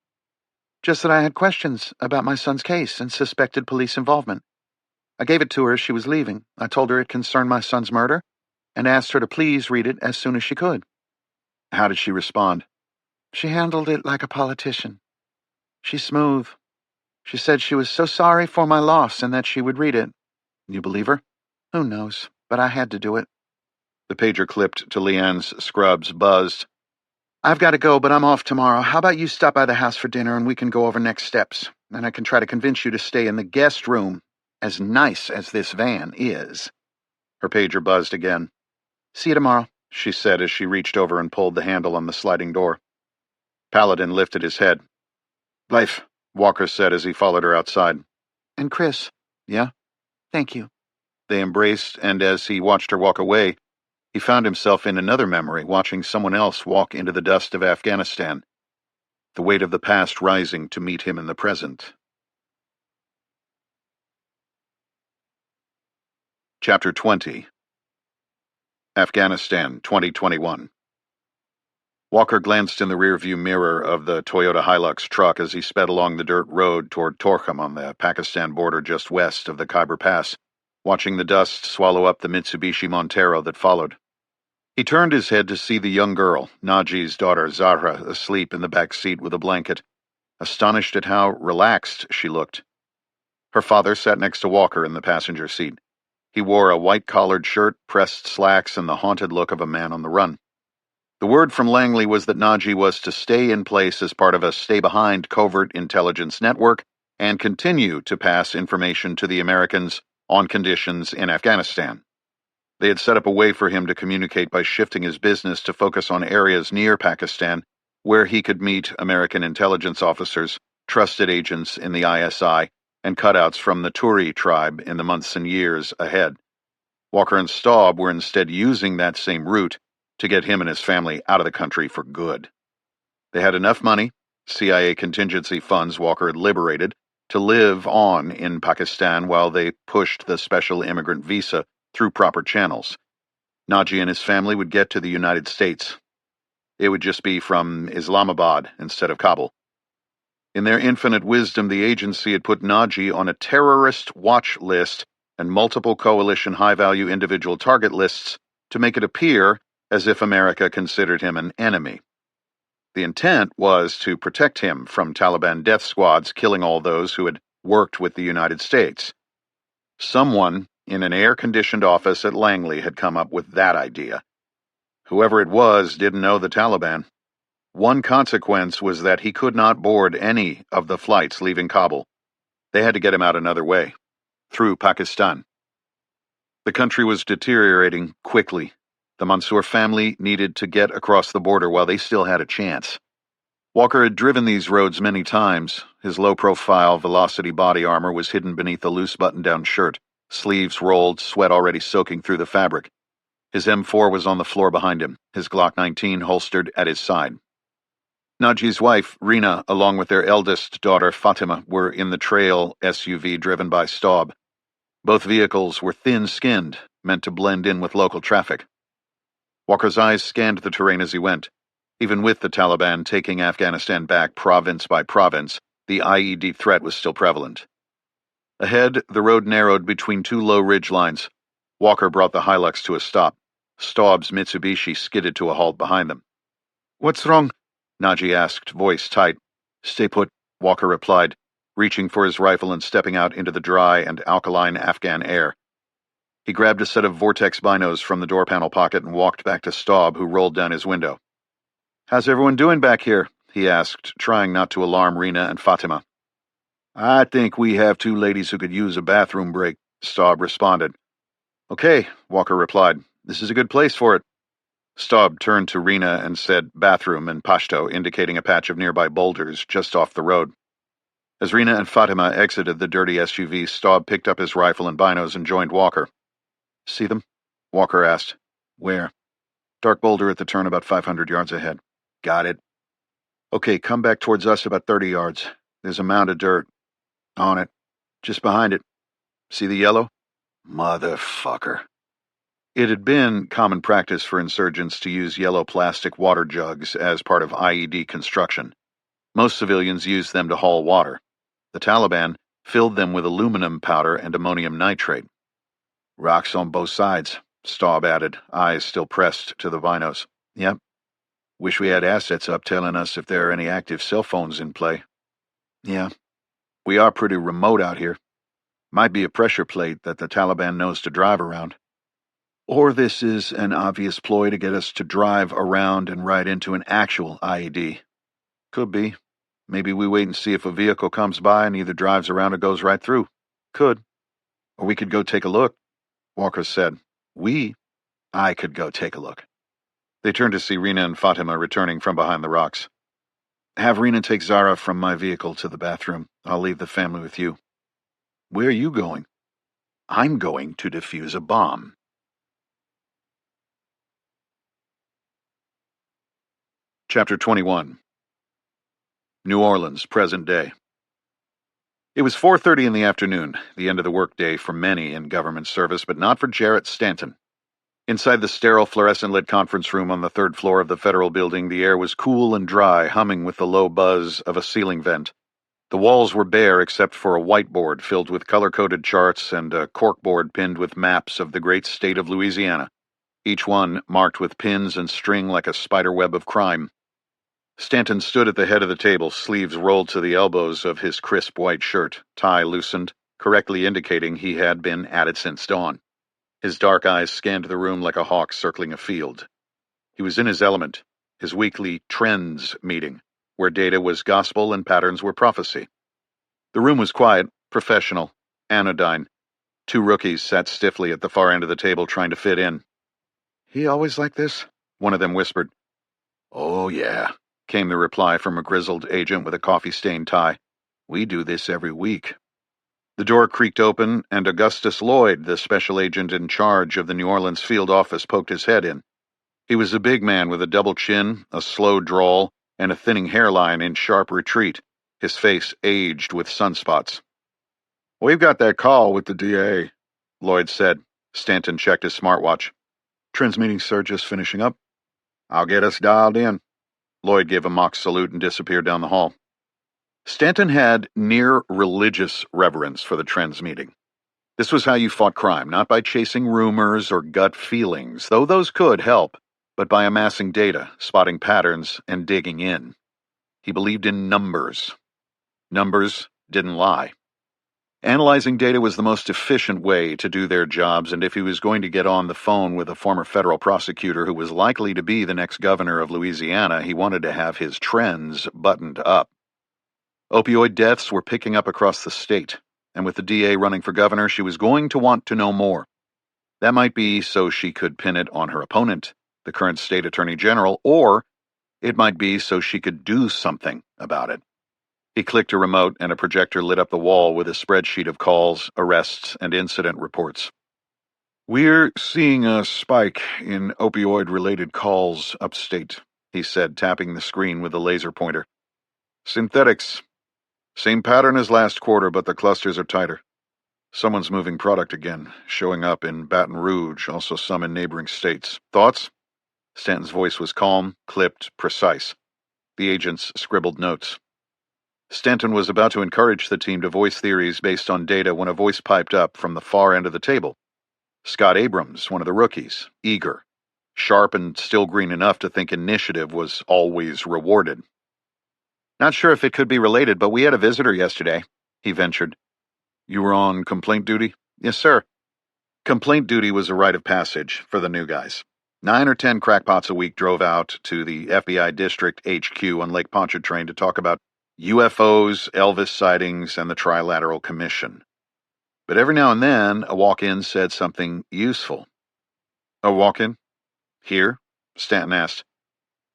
Just that I had questions about my son's case and suspected police involvement. I gave it to her as she was leaving. I told her it concerned my son's murder and asked her to please read it as soon as she could. How did she respond? She handled it like a politician. She's smooth. She said she was so sorry for my loss and that she would read it. You believe her? Who knows, but I had to do it. The pager clipped to Leanne's scrubs, buzzed. I've got to go, but I'm off tomorrow. How about you stop by the house for dinner and we can go over next steps? and I can try to convince you to stay in the guest room, as nice as this van is." Her pager buzzed again. "See you tomorrow," she said as she reached over and pulled the handle on the sliding door. Paladin lifted his head. "Life," Walker said as he followed her outside. "And Chris." "Yeah?" "Thank you." They embraced, and as he watched her walk away, he found himself in another memory, watching someone else walk into the dust of Afghanistan, the weight of the past rising to meet him in the present. Chapter 20. Afghanistan, 2021. Walker glanced in the rearview mirror of the Toyota Hilux truck as he sped along the dirt road toward Torkham on the Pakistan border just west of the Khyber Pass, watching the dust swallow up the Mitsubishi Montero that followed. He turned his head to see the young girl, Najee's daughter Zahra, asleep in the back seat with a blanket, astonished at how relaxed she looked. Her father sat next to Walker in the passenger seat. He wore a white-collared shirt, pressed slacks, and the haunted look of a man on the run. The word from Langley was that Najee was to stay in place as part of a stay-behind covert intelligence network and continue to pass information to the Americans on conditions in Afghanistan. They had set up a way for him to communicate by shifting his business to focus on areas near Pakistan where he could meet American intelligence officers, trusted agents in the ISI, and cutouts from the Turi tribe in the months and years ahead. Walker and Staub were instead using that same route to get him and his family out of the country for good. They had enough money, CIA contingency funds Walker had liberated, to live on in Pakistan while they pushed the special immigrant visa through proper channels. Najee and his family would get to the United States. It would just be from Islamabad instead of Kabul. In their infinite wisdom, the agency had put Najee on a terrorist watch list and multiple coalition high-value individual target lists to make it appear as if America considered him an enemy. The intent was to protect him from Taliban death squads killing all those who had worked with the United States. Someone in an air-conditioned office at Langley had come up with that idea. Whoever it was didn't know the Taliban. One consequence was that he could not board any of the flights leaving Kabul. They had to get him out another way, through Pakistan. The country was deteriorating quickly. The Mansour family needed to get across the border while they still had a chance. Walker had driven these roads many times. His low-profile Velocity body armor was hidden beneath a loose button-down shirt, sleeves rolled, sweat already soaking through the fabric. His M4 was on the floor behind him, his Glock 19 holstered at his side. Najee's wife, Rina, along with their eldest daughter, Fatima, were in the trail SUV driven by Staub. Both vehicles were thin-skinned, meant to blend in with local traffic. Walker's eyes scanned the terrain as he went. Even with the Taliban taking Afghanistan back province by province, the IED threat was still prevalent. Ahead, the road narrowed between two low ridge lines. Walker brought the Hilux to a stop. Staub's Mitsubishi skidded to a halt behind them. "What's wrong?" Najee asked, voice tight. "Stay put," Walker replied, reaching for his rifle and stepping out into the dry and alkaline Afghan air. He grabbed a set of Vortex binos from the door panel pocket and walked back to Staub, who rolled down his window. "How's everyone doing back here?" he asked, trying not to alarm Rina and Fatima. "I think we have two ladies who could use a bathroom break," Staub responded. "Okay," Walker replied. "This is a good place for it." Staub turned to Rina and said bathroom in Pashto, indicating a patch of nearby boulders just off the road. As Rina and Fatima exited the dirty SUV, Staub picked up his rifle and binos and joined Walker. "See them?" Walker asked. "Where?" "Dark boulder at the turn about 500 yards ahead." "Got it." "Okay, come back towards us about 30 yards. There's a mound of dirt." "On it." "Just behind it. See the yellow?" "Motherfucker." It had been common practice for insurgents to use yellow plastic water jugs as part of IED construction. Most civilians used them to haul water. The Taliban filled them with aluminum powder and ammonium nitrate. "Rocks on both sides," Staub added, eyes still pressed to the binos. "Yep. Wish we had assets up telling us if there are any active cell phones in play." "Yeah. We are pretty remote out here. Might be a pressure plate that the Taliban knows to drive around. Or this is an obvious ploy to get us to drive around and ride into an actual IED. Could be. Maybe we wait and see if a vehicle comes by and either drives around or goes right through. Could. Or we could go take a look, Walker said. I could go take a look. They turned to see Rena and Fatima returning from behind the rocks. Have Rena take Zara from my vehicle to the bathroom. I'll leave the family with you. Where are you going? I'm going to defuse a bomb. Chapter 21. New Orleans, present day. It was 4:30 in the afternoon, the end of the workday for many in government service, but not for Jarrett Stanton. Inside the sterile fluorescent-lit conference room on the third floor of the federal building, the air was cool and dry, humming with the low buzz of a ceiling vent. The walls were bare except for a whiteboard filled with color-coded charts and a corkboard pinned with maps of the great state of Louisiana, each one marked with pins and string like a spiderweb of crime. Stanton stood at the head of the table, sleeves rolled to the elbows of his crisp white shirt, tie loosened, correctly indicating he had been at it since dawn. His dark eyes scanned the room like a hawk circling a field. He was in his element, his weekly trends meeting, where data was gospel and patterns were prophecy. The room was quiet, professional, anodyne. Two rookies sat stiffly at the far end of the table trying to fit in. He always like this? One of them whispered. Oh, yeah, came the reply from a grizzled agent with a coffee-stained tie. We do this every week. The door creaked open, and Augustus Lloyd, the special agent in charge of the New Orleans field office, poked his head in. He was a big man with a double chin, a slow drawl, and a thinning hairline in sharp retreat, his face aged with sunspots. We've got that call with the DA, Lloyd said. Stanton checked his smartwatch. Transmitting, sir, just finishing up. I'll get us dialed in. Lloyd gave a mock salute and disappeared down the hall. Stanton had near-religious reverence for the Trends meeting. This was how you fought crime, not by chasing rumors or gut feelings, though those could help, but by amassing data, spotting patterns, and digging in. He believed in numbers. Numbers didn't lie. Analyzing data was the most efficient way to do their jobs, and if he was going to get on the phone with a former federal prosecutor who was likely to be the next governor of Louisiana, he wanted to have his trends buttoned up. Opioid deaths were picking up across the state, and with the DA running for governor, she was going to want to know more. That might be so she could pin it on her opponent, the current state attorney general, or it might be so she could do something about it. He clicked a remote, and a projector lit up the wall with a spreadsheet of calls, arrests, and incident reports. We're seeing a spike in opioid-related calls upstate, he said, tapping the screen with a laser pointer. Synthetics. Same pattern as last quarter, but the clusters are tighter. Someone's moving product again, showing up in Baton Rouge, also some in neighboring states. Thoughts? Stanton's voice was calm, clipped, precise. The agents scribbled notes. Stanton was about to encourage the team to voice theories based on data when a voice piped up from the far end of the table. Scott Abrams, one of the rookies, eager, sharp and still green enough to think initiative was always rewarded. Not sure if it could be related, but we had a visitor yesterday, he ventured. You were on complaint duty? Yes, sir. Complaint duty was a rite of passage for the new guys. 9 or 10 crackpots a week drove out to the FBI District HQ on Lake Pontchartrain to talk about UFOs, Elvis sightings, and the Trilateral Commission. But every now and then, a walk-in said something useful. A walk-in? Here? Stanton asked.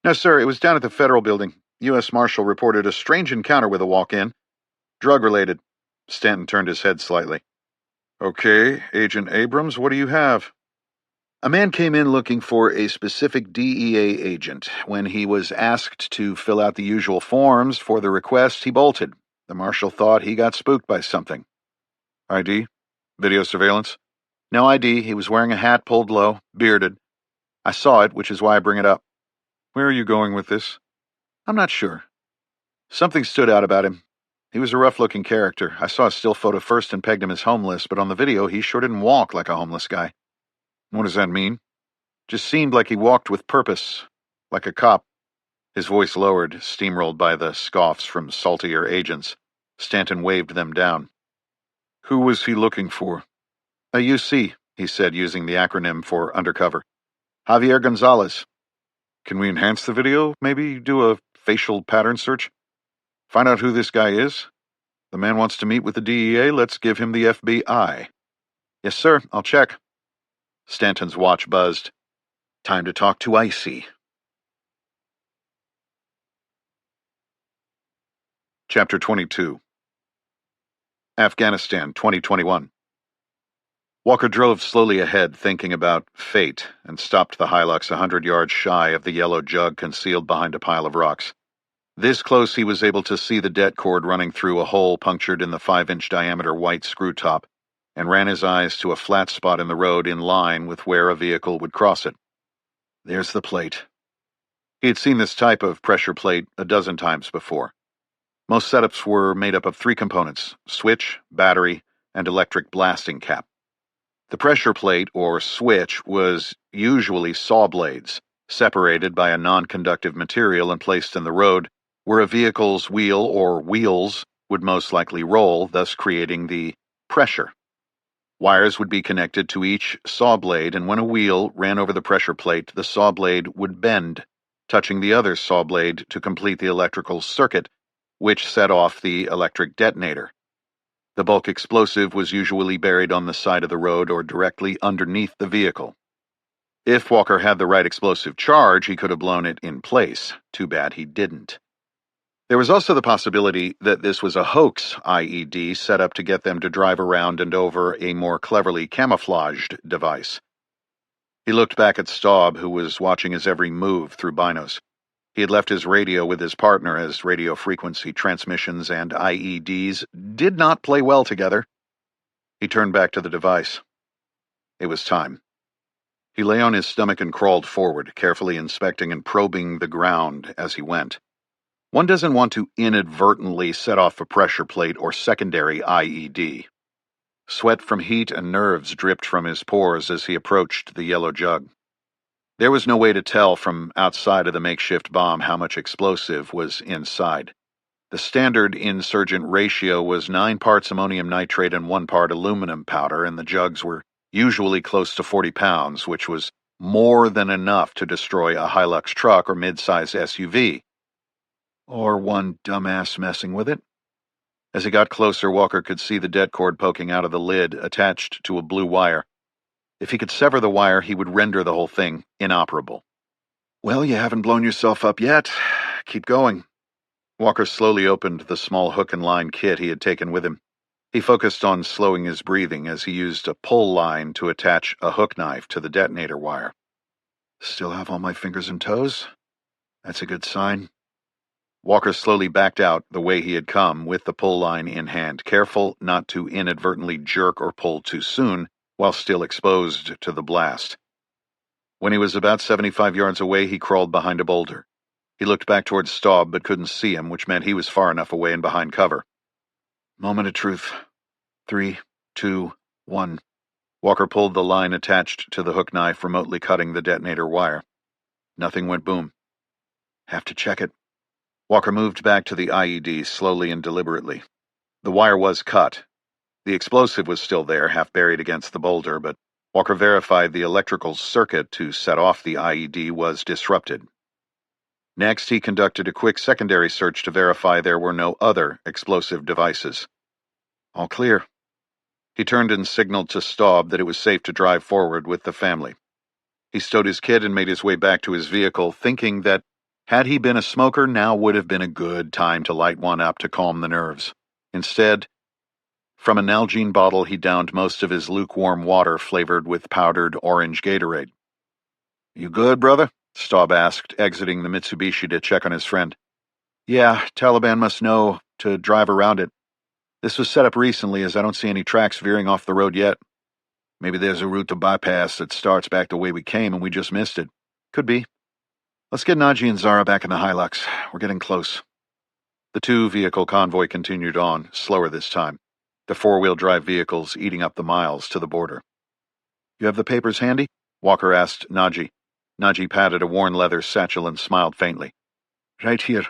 No, sir, it was down at the federal building. U.S. Marshal reported a strange encounter with a walk-in. Drug-related. Stanton turned his head slightly. Okay, Agent Abrams, what do you have? A man came in looking for a specific DEA agent. When he was asked to fill out the usual forms for the request, he bolted. The marshal thought he got spooked by something. ID? Video surveillance? No ID. He was wearing a hat pulled low, bearded. I saw it, which is why I bring it up. Where are you going with this? I'm not sure. Something stood out about him. He was a rough-looking character. I saw a still photo first and pegged him as homeless, but on the video he sure didn't walk like a homeless guy. What does that mean? Just seemed like he walked with purpose, like a cop. His voice lowered, steamrolled by the scoffs from saltier agents. Stanton waved them down. Who was he looking for? A UC, he said, using the acronym for undercover. Javier Gonzalez. Can we enhance the video? Maybe do a facial pattern search? Find out who this guy is. The man wants to meet with the DEA. Let's give him the FBI. Yes, sir. I'll check. Stanton's watch buzzed. Time to talk to Icy. Chapter 22. Afghanistan, 2021. Walker drove slowly ahead, thinking about fate, and stopped the Hilux 100 yards shy of the yellow jug concealed behind a pile of rocks. This close, he was able to see the det cord running through a hole punctured in the 5-inch diameter white screw top, and ran his eyes to a flat spot in the road in line with where a vehicle would cross it. There's the plate. He had seen this type of pressure plate a dozen times before. Most setups were made up of 3 components: switch, battery, and electric blasting cap. The pressure plate, or switch, was usually saw blades, separated by a non-conductive material and placed in the road, where a vehicle's wheel or wheels would most likely roll, thus creating the pressure. Wires would be connected to each saw blade, and when a wheel ran over the pressure plate, the saw blade would bend, touching the other saw blade to complete the electrical circuit, which set off the electric detonator. The bulk explosive was usually buried on the side of the road or directly underneath the vehicle. If Walker had the right explosive charge, he could have blown it in place. Too bad he didn't. There was also the possibility that this was a hoax IED set up to get them to drive around and over a more cleverly camouflaged device. He looked back at Staub, who was watching his every move through binos. He had left his radio with his partner, as radio frequency transmissions and IEDs did not play well together. He turned back to the device. It was time. He lay on his stomach and crawled forward, carefully inspecting and probing the ground as he went. One doesn't want to inadvertently set off a pressure plate or secondary IED. Sweat from heat and nerves dripped from his pores as he approached the yellow jug. There was no way to tell from outside of the makeshift bomb how much explosive was inside. The standard insurgent ratio was 9 parts ammonium nitrate and 1 part aluminum powder, and the jugs were usually close to 40 pounds, which was more than enough to destroy a Hilux truck or mid-size SUV. Or one dumbass messing with it. As he got closer, Walker could see the det cord poking out of the lid, attached to a blue wire. If he could sever the wire, he would render the whole thing inoperable. Well, you haven't blown yourself up yet. Keep going. Walker slowly opened the small hook and line kit he had taken with him. He focused on slowing his breathing as he used a pull line to attach a hook knife to the detonator wire. Still have all my fingers and toes? That's a good sign. Walker slowly backed out the way he had come, with the pull line in hand, careful not to inadvertently jerk or pull too soon while still exposed to the blast. When he was about 75 yards away, he crawled behind a boulder. He looked back towards Staub but couldn't see him, which meant he was far enough away and behind cover. Moment of truth. 3, 2, 1. Walker pulled the line attached to the hook knife, remotely cutting the detonator wire. Nothing went boom. Have to check it. Walker moved back to the IED slowly and deliberately. The wire was cut. The explosive was still there, half buried against the boulder, but Walker verified the electrical circuit to set off the IED was disrupted. Next, he conducted a quick secondary search to verify there were no other explosive devices. All clear. He turned and signaled to Staub that it was safe to drive forward with the family. He stowed his kit and made his way back to his vehicle, thinking that had he been a smoker, now would have been a good time to light one up to calm the nerves. Instead, from a Nalgene bottle, he downed most of his lukewarm water flavored with powdered orange Gatorade. You good, brother? Staub asked, exiting the Mitsubishi to check on his friend. Yeah, Taliban must know to drive around it. This was set up recently, as I don't see any tracks veering off the road yet. Maybe there's a route to bypass that starts back the way we came and we just missed it. Could be. Let's get Najee and Zara back in the Hilux. We're getting close. The 2-vehicle convoy continued on, slower this time, the 4-wheel drive vehicles eating up the miles to the border. You have the papers handy? Walker asked Najee. Najee patted a worn leather satchel and smiled faintly. Right here.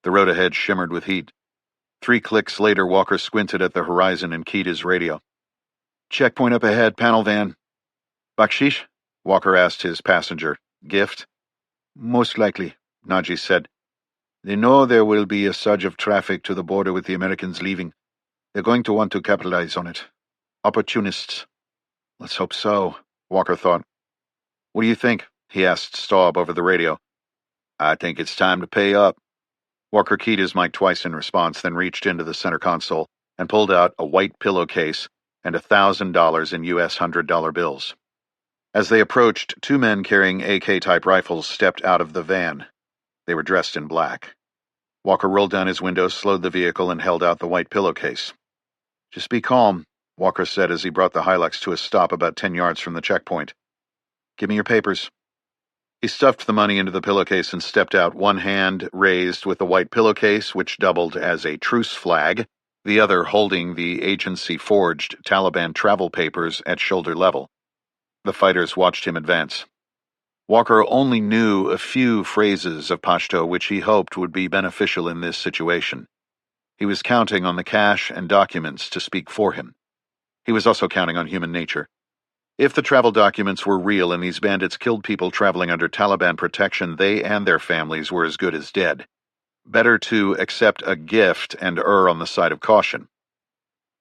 The road ahead shimmered with heat. 3 clicks later, Walker squinted at the horizon and keyed his radio. Checkpoint up ahead, panel van. Bakshish? Walker asked his passenger. Gift? Most likely, Najee said. They know there will be a surge of traffic to the border with the Americans leaving. They're going to want to capitalize on it. Opportunists. Let's hope so, Walker thought. What do you think? He asked Staub over the radio. I think it's time to pay up. Walker keyed his mic twice in response, then reached into the center console and pulled out a white pillowcase and $1,000 in U.S. $100 bills. As they approached, two men carrying AK-type rifles stepped out of the van. They were dressed in black. Walker rolled down his window, slowed the vehicle, and held out the white pillowcase. Just be calm, Walker said as he brought the Hilux to a stop about 10 yards from the checkpoint. Give me your papers. He stuffed the money into the pillowcase and stepped out, one hand raised with the white pillowcase, which doubled as a truce flag, the other holding the agency-forged Taliban travel papers at shoulder level. The fighters watched him advance. Walker only knew a few phrases of Pashto which he hoped would be beneficial in this situation. He was counting on the cash and documents to speak for him. He was also counting on human nature. If the travel documents were real and these bandits killed people traveling under Taliban protection, they and their families were as good as dead. Better to accept a gift and err on the side of caution.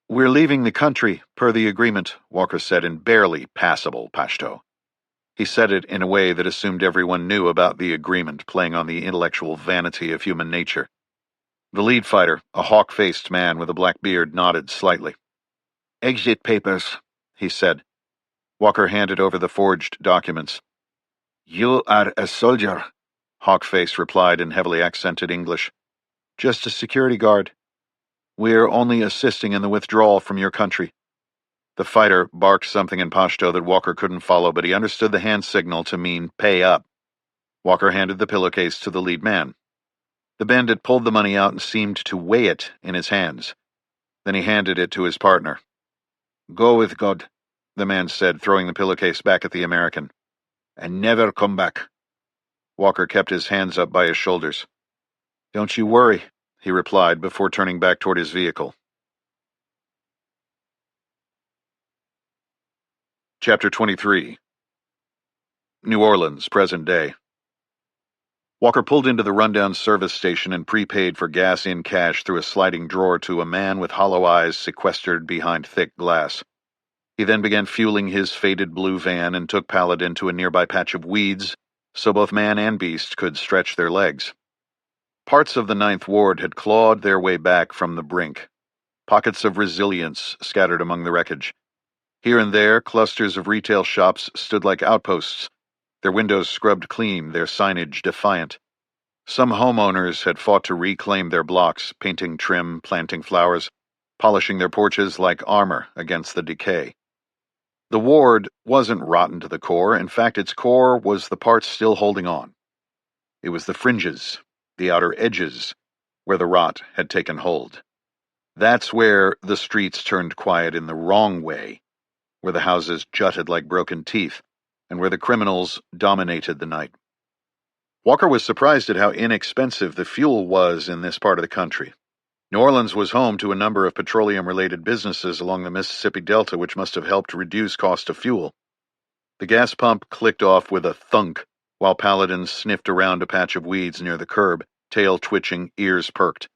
We're leaving the country, per the agreement, Walker said in barely passable Pashto. He said it in a way that assumed everyone knew about the agreement, playing on the intellectual vanity of human nature. The lead fighter, a hawk-faced man with a black beard, nodded slightly. Exit papers, he said. Walker handed over the forged documents. You are a soldier, Hawkface replied in heavily accented English. Just a security guard. We're only assisting in the withdrawal from your country. The fighter barked something in Pashto that Walker couldn't follow, but he understood the hand signal to mean pay up. Walker handed the pillowcase to the lead man. The bandit pulled the money out and seemed to weigh it in his hands. Then he handed it to his partner. Go with God, the man said, throwing the pillowcase back at the American. And never come back. Walker kept his hands up by his shoulders. Don't you worry, he replied before turning back toward his vehicle. Chapter 23. New Orleans, present day. Walker pulled into the rundown service station and prepaid for gas in cash through a sliding drawer to a man with hollow eyes sequestered behind thick glass. He then began fueling his faded blue van and took Paladin to a nearby patch of weeds so both man and beast could stretch their legs. Parts of the Ninth Ward had clawed their way back from the brink, pockets of resilience scattered among the wreckage. Here and there, clusters of retail shops stood like outposts, their windows scrubbed clean, their signage defiant. Some homeowners had fought to reclaim their blocks, painting trim, planting flowers, polishing their porches like armor against the decay. The ward wasn't rotten to the core. In fact, its core was the part still holding on. It was the fringes, the outer edges, where the rot had taken hold. That's where the streets turned quiet in the wrong way, where the houses jutted like broken teeth, and where the criminals dominated the night. Walker was surprised at how inexpensive the fuel was in this part of the country. New Orleans was home to a number of petroleum-related businesses along the Mississippi Delta, which must have helped reduce cost of fuel. The gas pump clicked off with a thunk, while Paladin sniffed around a patch of weeds near the curb, tail twitching, ears perked.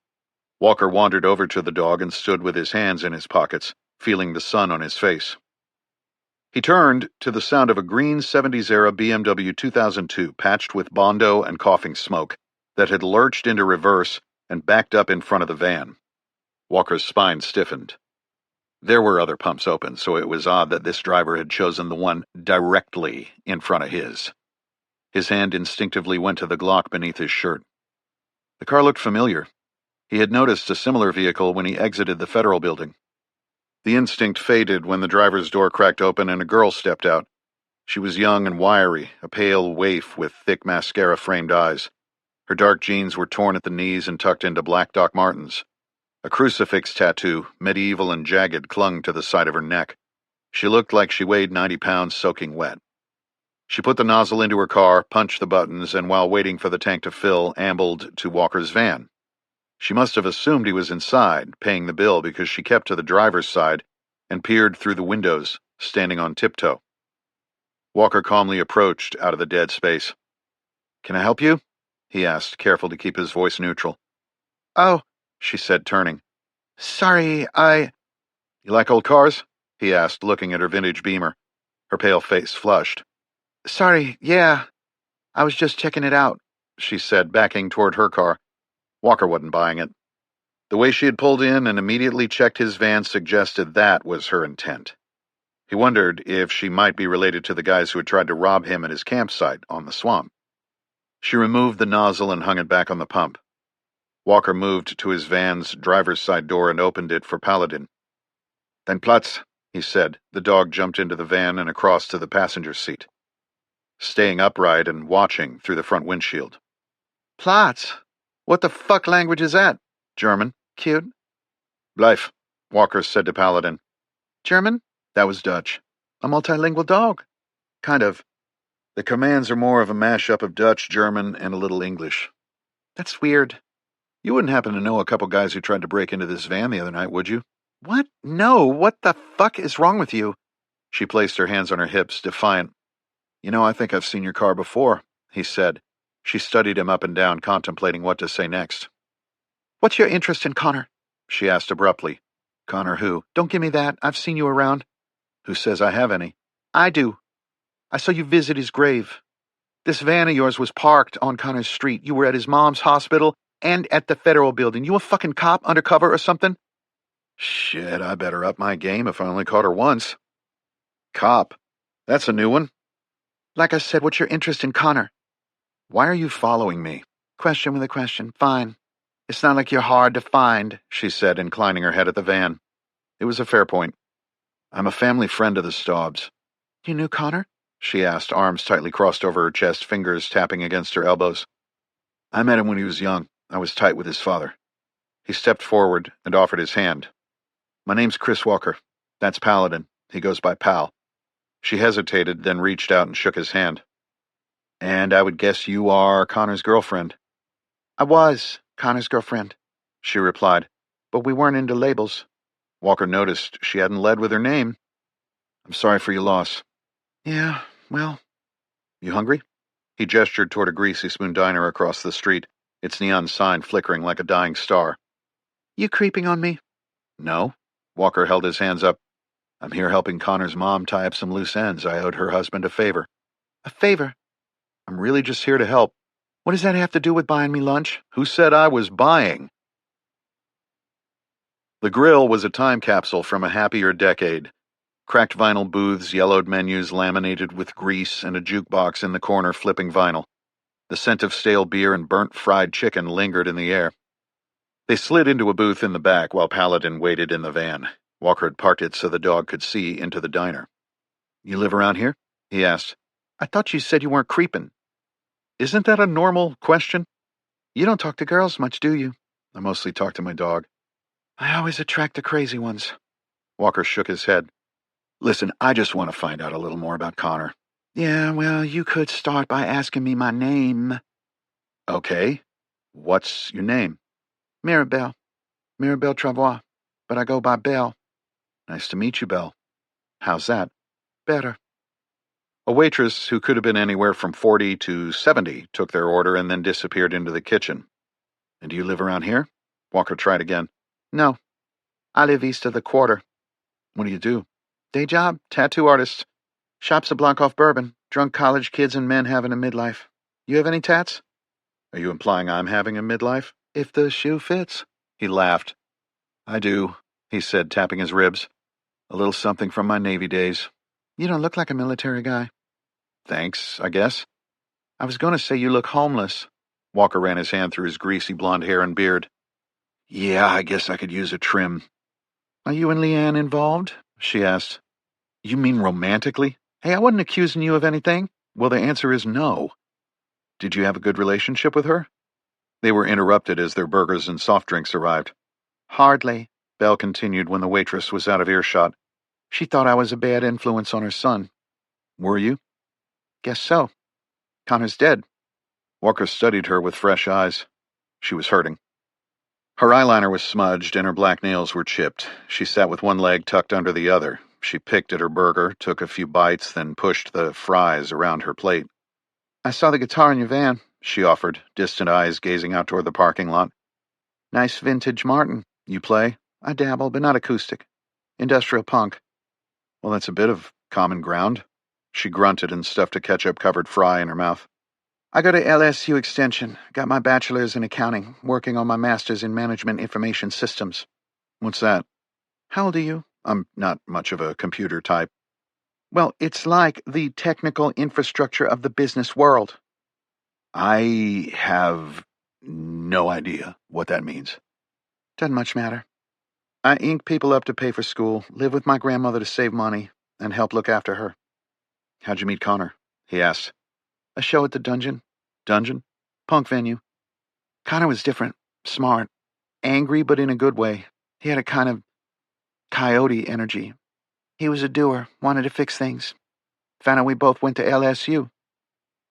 Walker wandered over to the dog and stood with his hands in his pockets, feeling the sun on his face. He turned to the sound of a green 70s-era BMW 2002 patched with Bondo and coughing smoke that had lurched into reverse and backed up in front of the van. Walker's spine stiffened. There were other pumps open, so it was odd that this driver had chosen the one directly in front of his. His hand instinctively went to the Glock beneath his shirt. The car looked familiar. He had noticed a similar vehicle when he exited the Federal Building. The instinct faded when the driver's door cracked open and a girl stepped out. She was young and wiry, a pale waif with thick mascara-framed eyes. Her dark jeans were torn at the knees and tucked into black Doc Martens. A crucifix tattoo, medieval and jagged, clung to the side of her neck. She looked like she weighed 90 pounds soaking wet. She put the nozzle into her car, punched the buttons, and while waiting for the tank to fill, ambled to Walker's van. She must have assumed he was inside, paying the bill, because she kept to the driver's side and peered through the windows, standing on tiptoe. Walker calmly approached out of the dead space. "Can I help you?" he asked, careful to keep his voice neutral. Oh, she said, turning. Sorry, You like old cars? He asked, looking at her vintage Beamer. Her pale face flushed. Sorry, yeah. I was just checking it out, she said, backing toward her car. Walker wasn't buying it. The way she had pulled in and immediately checked his van suggested that was her intent. He wondered if she might be related to the guys who had tried to rob him at his campsite on the swamp. She removed the nozzle and hung it back on the pump. Walker moved to his van's driver's side door and opened it for Paladin. Then Platz, he said. The dog jumped into the van and across to the passenger seat, staying upright and watching through the front windshield. Platz? What the fuck language is that? German. Cute. Bleif, Walker said to Paladin. German? That was Dutch. A multilingual dog? Kind of. The commands are more of a mashup of Dutch, German, and a little English. That's weird. You wouldn't happen to know a couple guys who tried to break into this van the other night, would you? What? No, what the fuck is wrong with you? She placed her hands on her hips, defiant. You know, I think I've seen your car before, he said. She studied him up and down, contemplating what to say next. What's your interest in Connor? She asked abruptly. Connor who? Don't give me that. I've seen you around. Who says I have any? I do. I saw you visit his grave. This van of yours was parked on Connor's street. You were at his mom's hospital and at the federal building. You a fucking cop undercover or something? Shit, I better up my game if I only caught her once. Cop? That's a new one. Like I said, what's your interest in Connor? Why are you following me? Question with a question. Fine. It's not like you're hard to find, she said, inclining her head at the van. It was a fair point. I'm a family friend of the Staubs. You knew Connor? She asked, arms tightly crossed over her chest, fingers tapping against her elbows. I met him when he was young. I was tight with his father. He stepped forward and offered his hand. My name's Chris Walker. That's Paladin. He goes by Pal. She hesitated, then reached out and shook his hand. And I would guess you are Connor's girlfriend. I was Connor's girlfriend, she replied. But we weren't into labels. Walker noticed she hadn't led with her name. I'm sorry for your loss. Yeah, well. You hungry? He gestured toward a greasy spoon diner across the street, its neon sign flickering like a dying star. You creeping on me? No. Walker held his hands up. I'm here helping Connor's mom tie up some loose ends. I owed her husband a favor. A favor? I'm really just here to help. What does that have to do with buying me lunch? Who said I was buying? The grill was a time capsule from a happier decade. Cracked vinyl booths, yellowed menus laminated with grease, and a jukebox in the corner flipping vinyl. The scent of stale beer and burnt fried chicken lingered in the air. They slid into a booth in the back while Paladin waited in the van. Walker had parked it so the dog could see into the diner. You live around here? He asked. I thought you said you weren't creeping. Isn't that a normal question? You don't talk to girls much, do you? I mostly talk to my dog. I always attract the crazy ones. Walker shook his head. Listen, I just want to find out a little more about Connor. Yeah, well, you could start by asking me my name. Okay. What's your name? Mirabelle. Mirabelle Travois. But I go by Belle. Nice to meet you, Belle. How's that? Better. A waitress who could have been anywhere from 40 to 70 took their order and then disappeared into the kitchen. And do you live around here? Walker tried again. No. I live east of the quarter. What do you do? Day job, tattoo artist. Shop's a block off Bourbon. Drunk college kids and men having a midlife. You have any tats? Are you implying I'm having a midlife? If the shoe fits. He laughed. I do, he said, tapping his ribs. A little something from my Navy days. You don't look like a military guy. Thanks, I guess. I was going to say you look homeless. Walker ran his hand through his greasy blonde hair and beard. Yeah, I guess I could use a trim. Are you and Leanne involved? She asked. You mean romantically? Hey, I wasn't accusing you of anything. Well, the answer is no. Did you have a good relationship with her? They were interrupted as their burgers and soft drinks arrived. Hardly, Belle continued when the waitress was out of earshot. She thought I was a bad influence on her son. Were you? Guess so. Connor's dead. Walker studied her with fresh eyes. She was hurting. Her eyeliner was smudged and her black nails were chipped. She sat with one leg tucked under the other. She picked at her burger, took a few bites, then pushed the fries around her plate. I saw the guitar in your van, she offered, distant eyes gazing out toward the parking lot. Nice vintage Martin. You play? I dabble, but not acoustic. Industrial punk. Well, that's a bit of common ground. She grunted and stuffed a ketchup-covered fry in her mouth. I go to LSU Extension. Got my bachelor's in accounting, working on my master's in management information systems. What's that? How old are you? I'm not much of a computer type. Well, it's like the technical infrastructure of the business world. I have no idea what that means. Doesn't much matter. I ink people up to pay for school, live with my grandmother to save money, and help look after her. How'd you meet Connor? He asked. A show at the Dungeon. Dungeon? Punk venue. Connor was different, smart, angry but in a good way. He had a kind of coyote energy. He was a doer, wanted to fix things. Found out we both went to LSU.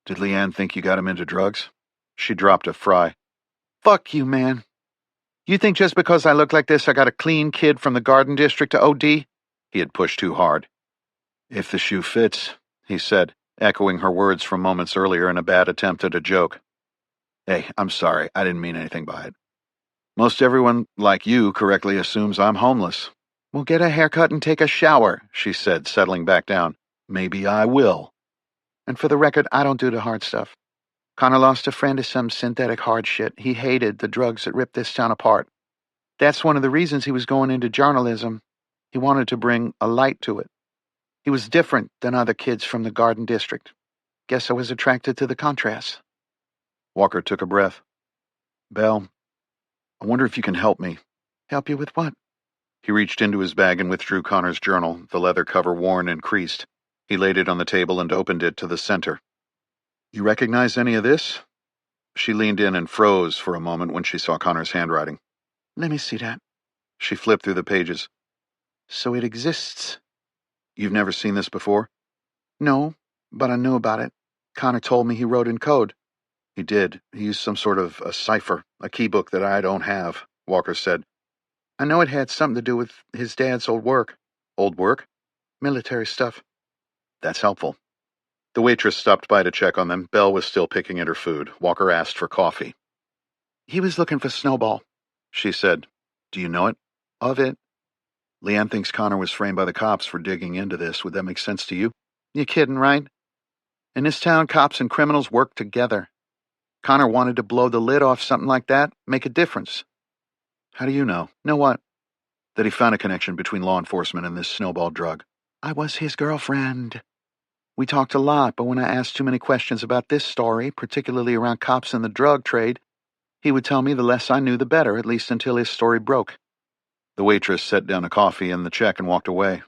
Did Leanne think you got him into drugs? She dropped a fry. Fuck you, man. You think just because I look like this I got a clean kid from the Garden District to OD? He had pushed too hard. If the shoe fits, he said, echoing her words from moments earlier in a bad attempt at a joke. Hey, I'm sorry, I didn't mean anything by it. Most everyone, like you, correctly assumes I'm homeless. Well, get a haircut and take a shower, she said, settling back down. Maybe I will. And for the record, I don't do the hard stuff. Connor lost a friend to some synthetic hard shit. He hated the drugs that ripped this town apart. That's one of the reasons he was going into journalism. He wanted to bring a light to it. He was different than other kids from the Garden District. Guess I was attracted to the contrast. Walker took a breath. Belle, I wonder if you can help me. Help you with what? He reached into his bag and withdrew Connor's journal, the leather cover worn and creased. He laid it on the table and opened it to the center. You recognize any of this? She leaned in and froze for a moment when she saw Connor's handwriting. Let me see that. She flipped through the pages. So it exists. You've never seen this before? No, but I knew about it. Connor told me he wrote in code. He did. He used some sort of a cipher, a keybook that I don't have, Walker said. I know it had something to do with his dad's old work. Old work? Military stuff. That's helpful. The waitress stopped by to check on them. Belle was still picking at her food. Walker asked for coffee. He was looking for Snowball, she said. Do you know it? Of it. Leanne thinks Connor was framed by the cops for digging into this. Would that make sense to you? You're kidding, right? In this town, cops and criminals work together. Connor wanted to blow the lid off something like that, make a difference. How do you know? Know what? That he found a connection between law enforcement and this Snowball drug. I was his girlfriend. We talked a lot, but when I asked too many questions about this story, particularly around cops and the drug trade, he would tell me the less I knew the better, at least until his story broke. The waitress set down a coffee and the check and walked away.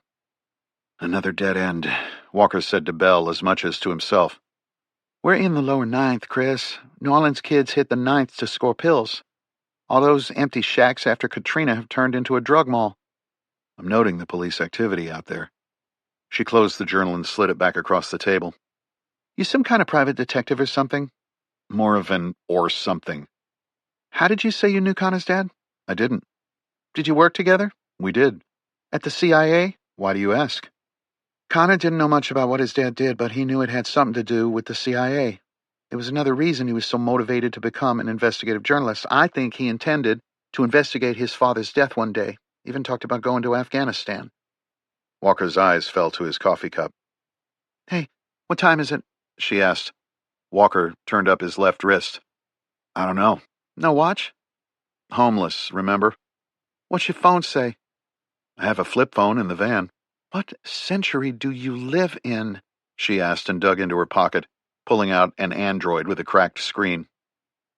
Another dead end, Walker said to Belle as much as to himself. We're in the lower ninth, Chris. New Orleans kids hit the ninth to score pills. All those empty shacks after Katrina have turned into a drug mall. I'm noting the police activity out there. She closed the journal and slid it back across the table. You some kind of private detective or something? More of an or something. How did you say you knew Connor's dad? I didn't. Did you work together? We did. At the CIA? Why do you ask? Connor didn't know much about what his dad did, but he knew it had something to do with the CIA. It was another reason he was so motivated to become an investigative journalist. I think he intended to investigate his father's death one day. Even talked about going to Afghanistan. Walker's eyes fell to his coffee cup. Hey, what time is it? She asked. Walker turned up his left wrist. I don't know. No watch? Homeless, remember? What's your phone say? I have a flip phone in the van. What century do you live in? She asked and dug into her pocket, pulling out an Android with a cracked screen.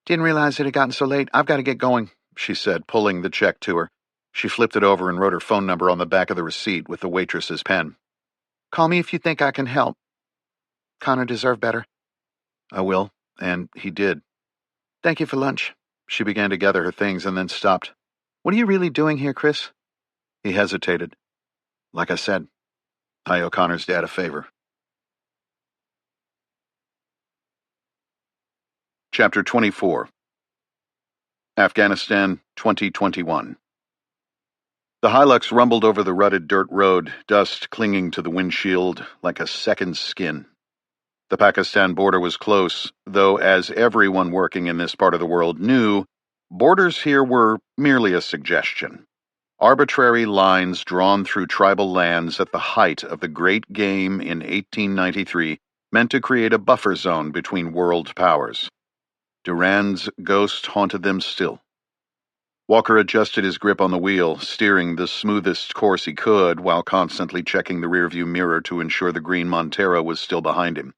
Didn't realize it had gotten so late. I've got to get going, she said, pulling the check to her. She flipped it over and wrote her phone number on the back of the receipt with the waitress's pen. Call me if you think I can help. Connor deserved better. I will, and he did. Thank you for lunch. She began to gather her things and then stopped. What are you really doing here, Chris? He hesitated. Like I said, I owe Connor's dad a favor. Chapter 24. Afghanistan, 2021. The Hilux rumbled over the rutted dirt road, dust clinging to the windshield like a second skin. The Pakistan border was close, though as everyone working in this part of the world knew, borders here were merely a suggestion. Arbitrary lines drawn through tribal lands at the height of the Great Game in 1893 meant to create a buffer zone between world powers. Durand's ghost haunted them still. Walker adjusted his grip on the wheel, steering the smoothest course he could while constantly checking the rearview mirror to ensure the green Montero was still behind him.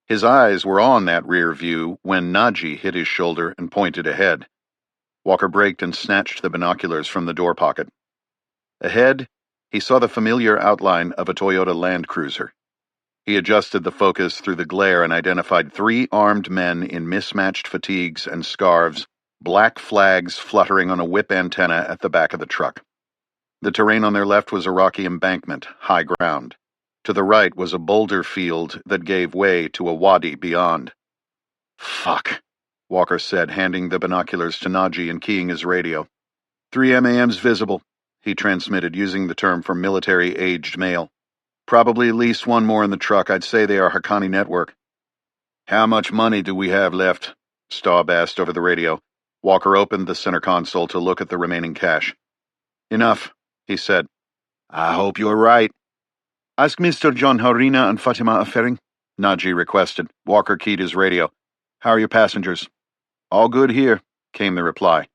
His eyes were on that rear view when Naji hit his shoulder and pointed ahead. Walker braked and snatched the binoculars from the door pocket. Ahead, he saw the familiar outline of a Toyota Land Cruiser. He adjusted the focus through the glare and identified 3 armed men in mismatched fatigues and scarves, black flags fluttering on a whip antenna at the back of the truck. The terrain on their left was a rocky embankment, high ground. To the right was a boulder field that gave way to a wadi beyond. "Fuck," Walker said, handing the binoculars to Naji and keying his radio. 3 MAMs visible, he transmitted, using the term for military-aged male. "Probably at least one more in the truck. I'd say they are Haqqani network." "How much money do we have left?" Staub asked over the radio. Walker opened the center console to look at the remaining cash. "Enough," he said. "I hope you're right." "Ask Mr. John Harina and Fatima Afering," Naji requested. Walker keyed his radio. "How are your passengers?" "All good here," came the reply.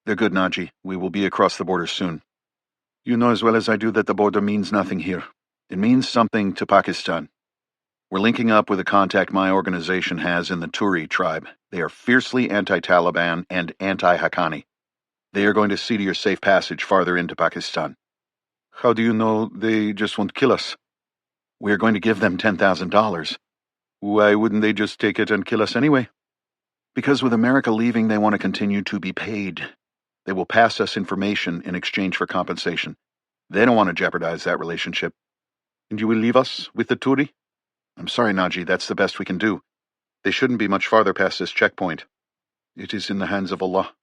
"They're good, Naji. We will be across the border soon." "You know as well as I do that the border means nothing here. It means something to Pakistan. We're linking up with a contact my organization has in the Turi tribe. They are fiercely anti-Taliban and anti-Haqqani. They are going to see to your safe passage farther into Pakistan." "How do you know they just won't kill us?" "We are going to give them $10,000. "Why wouldn't they just take it and kill us anyway?" "Because with America leaving, they want to continue to be paid. They will pass us information in exchange for compensation. They don't want to jeopardize that relationship." "And you will leave us with the Turi?" "I'm sorry, Naji, that's the best we can do. They shouldn't be much farther past this checkpoint." "It is in the hands of Allah."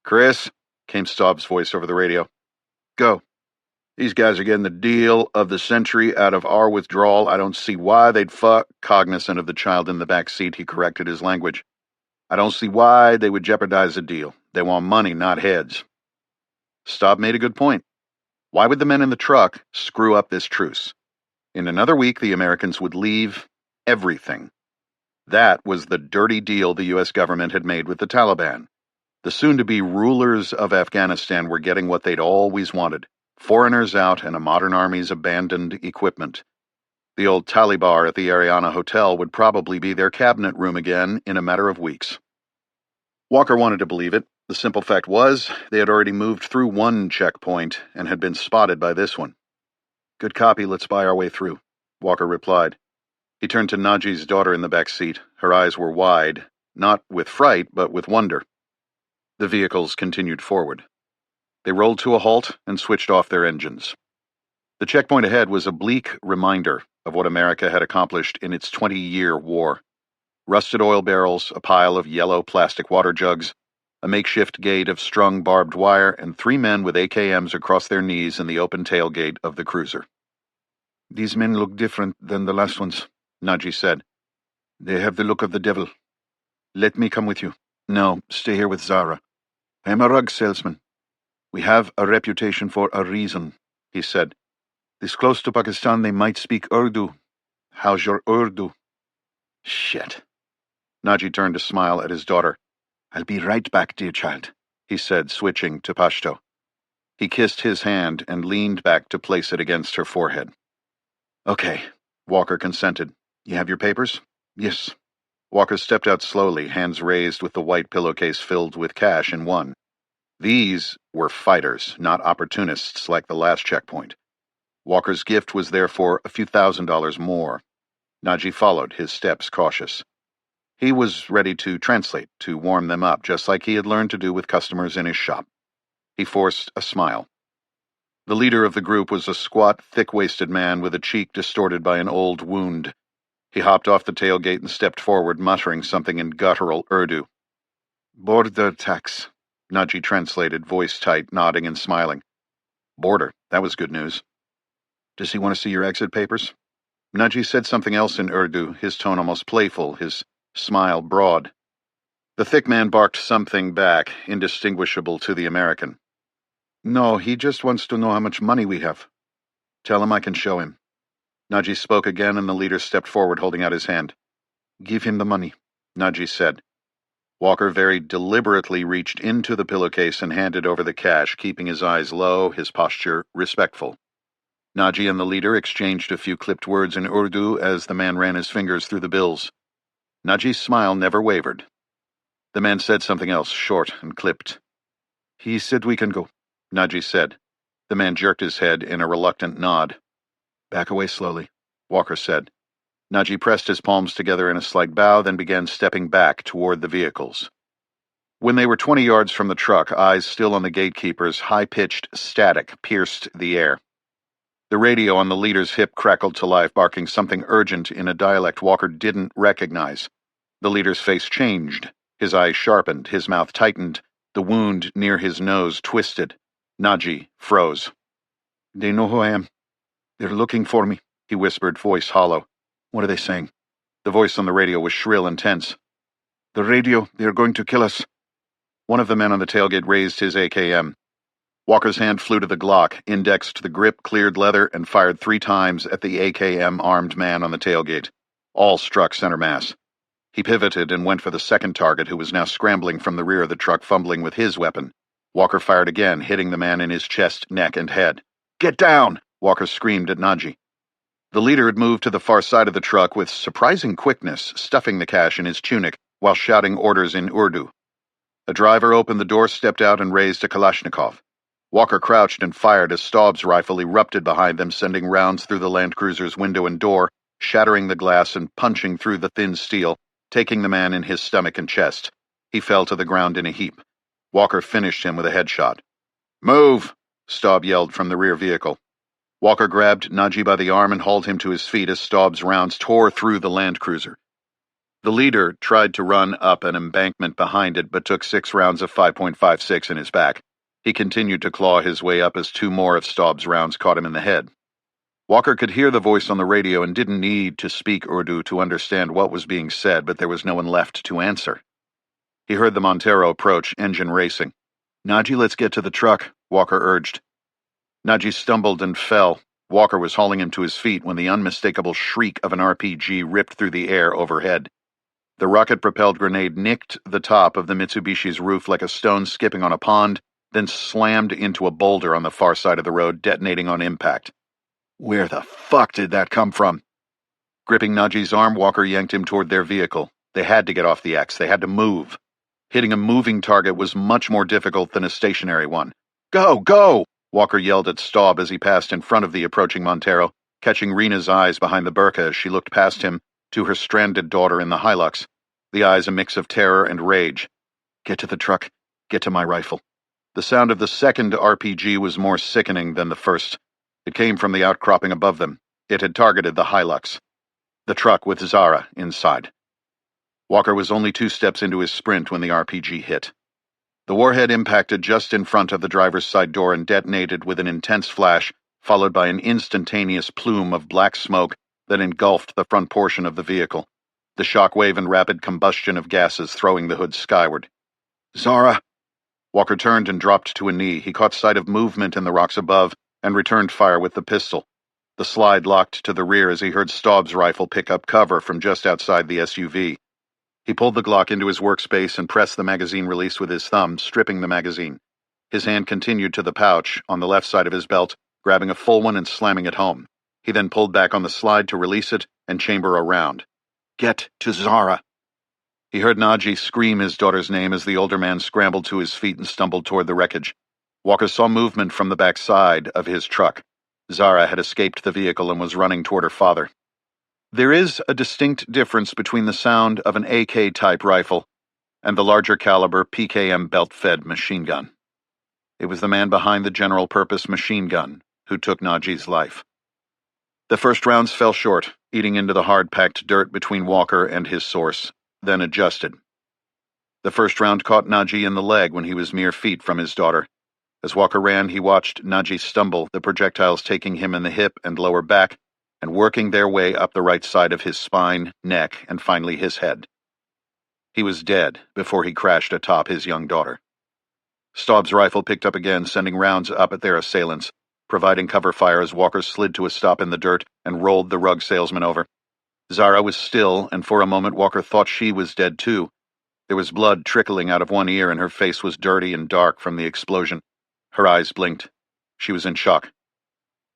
"Chris," came Staub's voice over the radio. "Go. These guys are getting the deal of the century out of our withdrawal. I don't see why they'd fuck." Cognizant of the child in the back seat, he corrected his language. "I don't see why they would jeopardize the deal. They want money, not heads." Staub made a good point. Why would the men in the truck screw up this truce? In another week, the Americans would leave everything. That was the dirty deal the U.S. government had made with the Taliban. The soon-to-be rulers of Afghanistan were getting what they'd always wanted: foreigners out and a modern army's abandoned equipment. The old Talibar at the Ariana Hotel would probably be their cabinet room again in a matter of weeks. Walker wanted to believe it. The simple fact was, they had already moved through one checkpoint and had been spotted by this one. "Good copy, let's buy our way through," Walker replied. He turned to Naji's daughter in the back seat. Her eyes were wide, not with fright, but with wonder. The vehicles continued forward. They rolled to a halt and switched off their engines. The checkpoint ahead was a bleak reminder of what America had accomplished in its 20-year war. Rusted oil barrels, a pile of yellow plastic water jugs, a makeshift gate of strung barbed wire, and 3 men with AKMs across their knees in the open tailgate of the cruiser. "These men look different than the last ones," Naji said. "They have the look of the devil. Let me come with you." "No, stay here with Zara. I am a rug salesman. We have a reputation for a reason," he said. "This close to Pakistan, they might speak Urdu. How's your Urdu?" "Shit." Naji turned to smile at his daughter. "I'll be right back, dear child," he said, switching to Pashto. He kissed his hand and leaned back to place it against her forehead. "Okay," Walker consented. "You have your papers?" "Yes." Walker stepped out slowly, hands raised with the white pillowcase filled with cash in one. These were fighters, not opportunists like the last checkpoint. Walker's gift was therefore a few $1,000s more. Naji followed, his steps cautious. He was ready to translate, to warm them up, just like he had learned to do with customers in his shop. He forced a smile. The leader of the group was a squat, thick-waisted man with a cheek distorted by an old wound. He hopped off the tailgate and stepped forward, muttering something in guttural Urdu. "Border tax," Naji translated, voice tight, nodding and smiling. Border, that was good news. "Does he want to see your exit papers?" Najee said something else in Urdu, his tone almost playful, his smile broad. The thick man barked something back, indistinguishable to the American. No, he just wants to know how much money we have. Tell him I can show him. Najee spoke again, and the leader stepped forward, holding out his hand. Give him the money, Najee said. Walker very deliberately reached into the pillowcase and handed over the cash, keeping his eyes low, his posture respectful. Najee and the leader exchanged a few clipped words in Urdu as the man ran his fingers through the bills. Najee's smile never wavered. The man said something else, short and clipped. He said we can go, Najee said. The man jerked his head in a reluctant nod. Back away slowly, Walker said. Najee pressed his palms together in a slight bow, then began stepping back toward the vehicles. When they were 20 yards from the truck, eyes still on the gatekeepers, high-pitched static pierced the air. The radio on the leader's hip crackled to life, barking something urgent in a dialect Walker didn't recognize. The leader's face changed. His eyes sharpened, his mouth tightened, the wound near his nose twisted. Najee froze. They know who I am. They're looking for me, he whispered, voice hollow. What are they saying? The voice on the radio was shrill and tense. The radio, they're going to kill us. One of the men on the tailgate raised his AKM. Walker's hand flew to the Glock, indexed the grip, cleared leather, and fired 3 times at the AKM-armed man on the tailgate. All struck center mass. He pivoted and went for the second target, who was now scrambling from the rear of the truck, fumbling with his weapon. Walker fired again, hitting the man in his chest, neck, and head. Get down! Walker screamed at Najee. The leader had moved to the far side of the truck with surprising quickness, stuffing the cash in his tunic while shouting orders in Urdu. A driver opened the door, stepped out, and raised a Kalashnikov. Walker crouched and fired as Staub's rifle erupted behind them, sending rounds through the Land Cruiser's window and door, shattering the glass and punching through the thin steel, taking the man in his stomach and chest. He fell to the ground in a heap. Walker finished him with a headshot. Move! Staub yelled from the rear vehicle. Walker grabbed Najee by the arm and hauled him to his feet as Staub's rounds tore through the Land Cruiser. The leader tried to run up an embankment behind it, but took 6 rounds of 5.56 in his back. He continued to claw his way up as 2 more of Staub's rounds caught him in the head. Walker could hear the voice on the radio and didn't need to speak Urdu to understand what was being said, but there was no one left to answer. He heard the Montero approach, engine racing. Najee, let's get to the truck, Walker urged. Najee stumbled and fell. Walker was hauling him to his feet when the unmistakable shriek of an RPG ripped through the air overhead. The rocket-propelled grenade nicked the top of the Mitsubishi's roof like a stone skipping on a pond, then slammed into a boulder on the far side of the road, detonating on impact. Where the fuck did that come from? Gripping Najee's arm, Walker yanked him toward their vehicle. They had to get off the X. They had to move. Hitting a moving target was much more difficult than a stationary one. Go! Go! Walker yelled at Staub as he passed in front of the approaching Montero, catching Rena's eyes behind the burqa as she looked past him to her stranded daughter in the Hilux, the eyes a mix of terror and rage. Get to the truck. Get to my rifle. The sound of the second RPG was more sickening than the first. It came from the outcropping above them. It had targeted the Hilux. The truck with Zara inside. Walker was only 2 steps into his sprint when the RPG hit. The warhead impacted just in front of the driver's side door and detonated with an intense flash, followed by an instantaneous plume of black smoke that engulfed the front portion of the vehicle, the shockwave and rapid combustion of gases throwing the hood skyward. Zara! Walker turned and dropped to a knee. He caught sight of movement in the rocks above and returned fire with the pistol. The slide locked to the rear as he heard Staub's rifle pick up cover from just outside the SUV. He pulled the Glock into his workspace and pressed the magazine release with his thumb, stripping the magazine. His hand continued to the pouch on the left side of his belt, grabbing a full one and slamming it home. He then pulled back on the slide to release it and chamber a round. Get to Zara! He heard Najee scream his daughter's name as the older man scrambled to his feet and stumbled toward the wreckage. Walker saw movement from the back side of his truck. Zara had escaped the vehicle and was running toward her father. There is a distinct difference between the sound of an AK-type rifle and the larger caliber PKM belt-fed machine gun. It was the man behind the general-purpose machine gun who took Najee's life. The first rounds fell short, eating into the hard-packed dirt between Walker and his source, then adjusted. The first round caught Najee in the leg when he was mere feet from his daughter. As Walker ran, he watched Najee stumble, the projectiles taking him in the hip and lower back, and working their way up the right side of his spine, neck, and finally his head. He was dead before he crashed atop his young daughter. Staub's rifle picked up again, sending rounds up at their assailants, providing cover fire as Walker slid to a stop in the dirt and rolled the rug salesman over. Zara was still, and for a moment Walker thought she was dead too. There was blood trickling out of one ear, and her face was dirty and dark from the explosion. Her eyes blinked. She was in shock.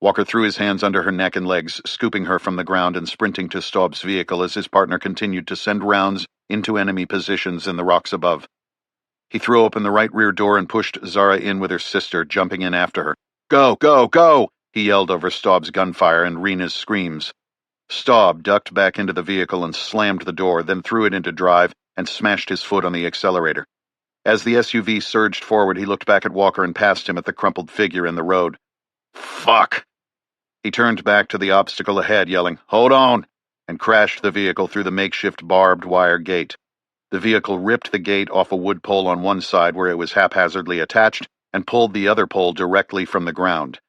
Walker threw his hands under her neck and legs, scooping her from the ground and sprinting to Staub's vehicle as his partner continued to send rounds into enemy positions in the rocks above. He threw open the right rear door and pushed Zara in with her sister, jumping in after her. "Go, go, go!" he yelled over Staub's gunfire and Rena's screams. Staub ducked back into the vehicle and slammed the door, then threw it into drive and smashed his foot on the accelerator. As the SUV surged forward, he looked back at Walker and passed him at the crumpled figure in the road. "Fuck!" He turned back to the obstacle ahead, yelling, "Hold on!" and crashed the vehicle through the makeshift barbed wire gate. The vehicle ripped the gate off a wood pole on one side where it was haphazardly attached and pulled the other pole directly from the ground.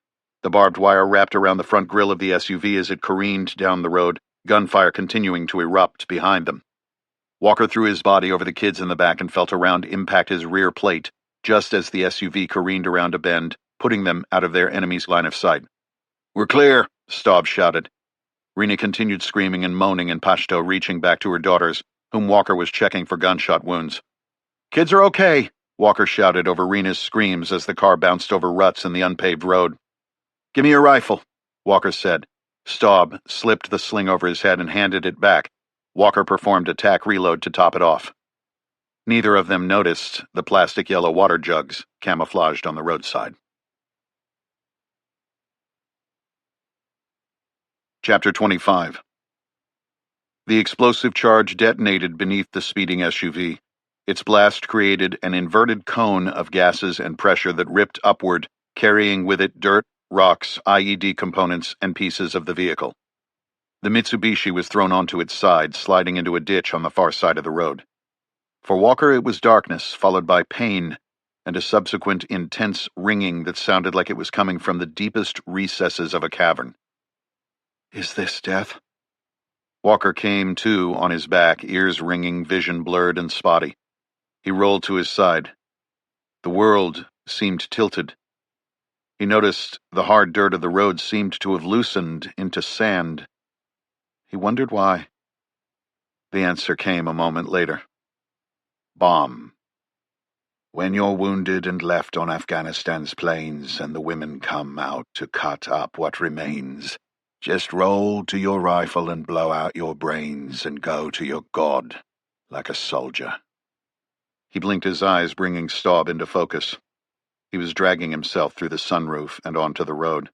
The barbed wire wrapped around the front grille of the SUV as it careened down the road, gunfire continuing to erupt behind them. Walker threw his body over the kids in the back and felt a round impact his rear plate, just as the SUV careened around a bend, putting them out of their enemy's line of sight. "We're clear," Staub shouted. Rena continued screaming and moaning in Pashto, reaching back to her daughters, whom Walker was checking for gunshot wounds. "Kids are okay," Walker shouted over Rena's screams as the car bounced over ruts in the unpaved road. "Give me your rifle," Walker said. Staub slipped the sling over his head and handed it back. Walker performed a tack reload to top it off. Neither of them noticed the plastic yellow water jugs camouflaged on the roadside. Chapter 25. The explosive charge detonated beneath the speeding SUV. Its blast created an inverted cone of gases and pressure that ripped upward, carrying with it dirt, rocks, IED components, and pieces of the vehicle. The Mitsubishi was thrown onto its side, sliding into a ditch on the far side of the road. For Walker, it was darkness, followed by pain, and a subsequent intense ringing that sounded like it was coming from the deepest recesses of a cavern. "Is this death?" Walker came to on his back, ears ringing, vision blurred and spotty. He rolled to his side. The world seemed tilted. He noticed the hard dirt of the road seemed to have loosened into sand. He wondered why. The answer came a moment later. Bomb. When you're wounded and left on Afghanistan's plains and the women come out to cut up what remains, just roll to your rifle and blow out your brains and go to your God like a soldier. He blinked his eyes, bringing Staub into focus. He was dragging himself through the sunroof and onto the road.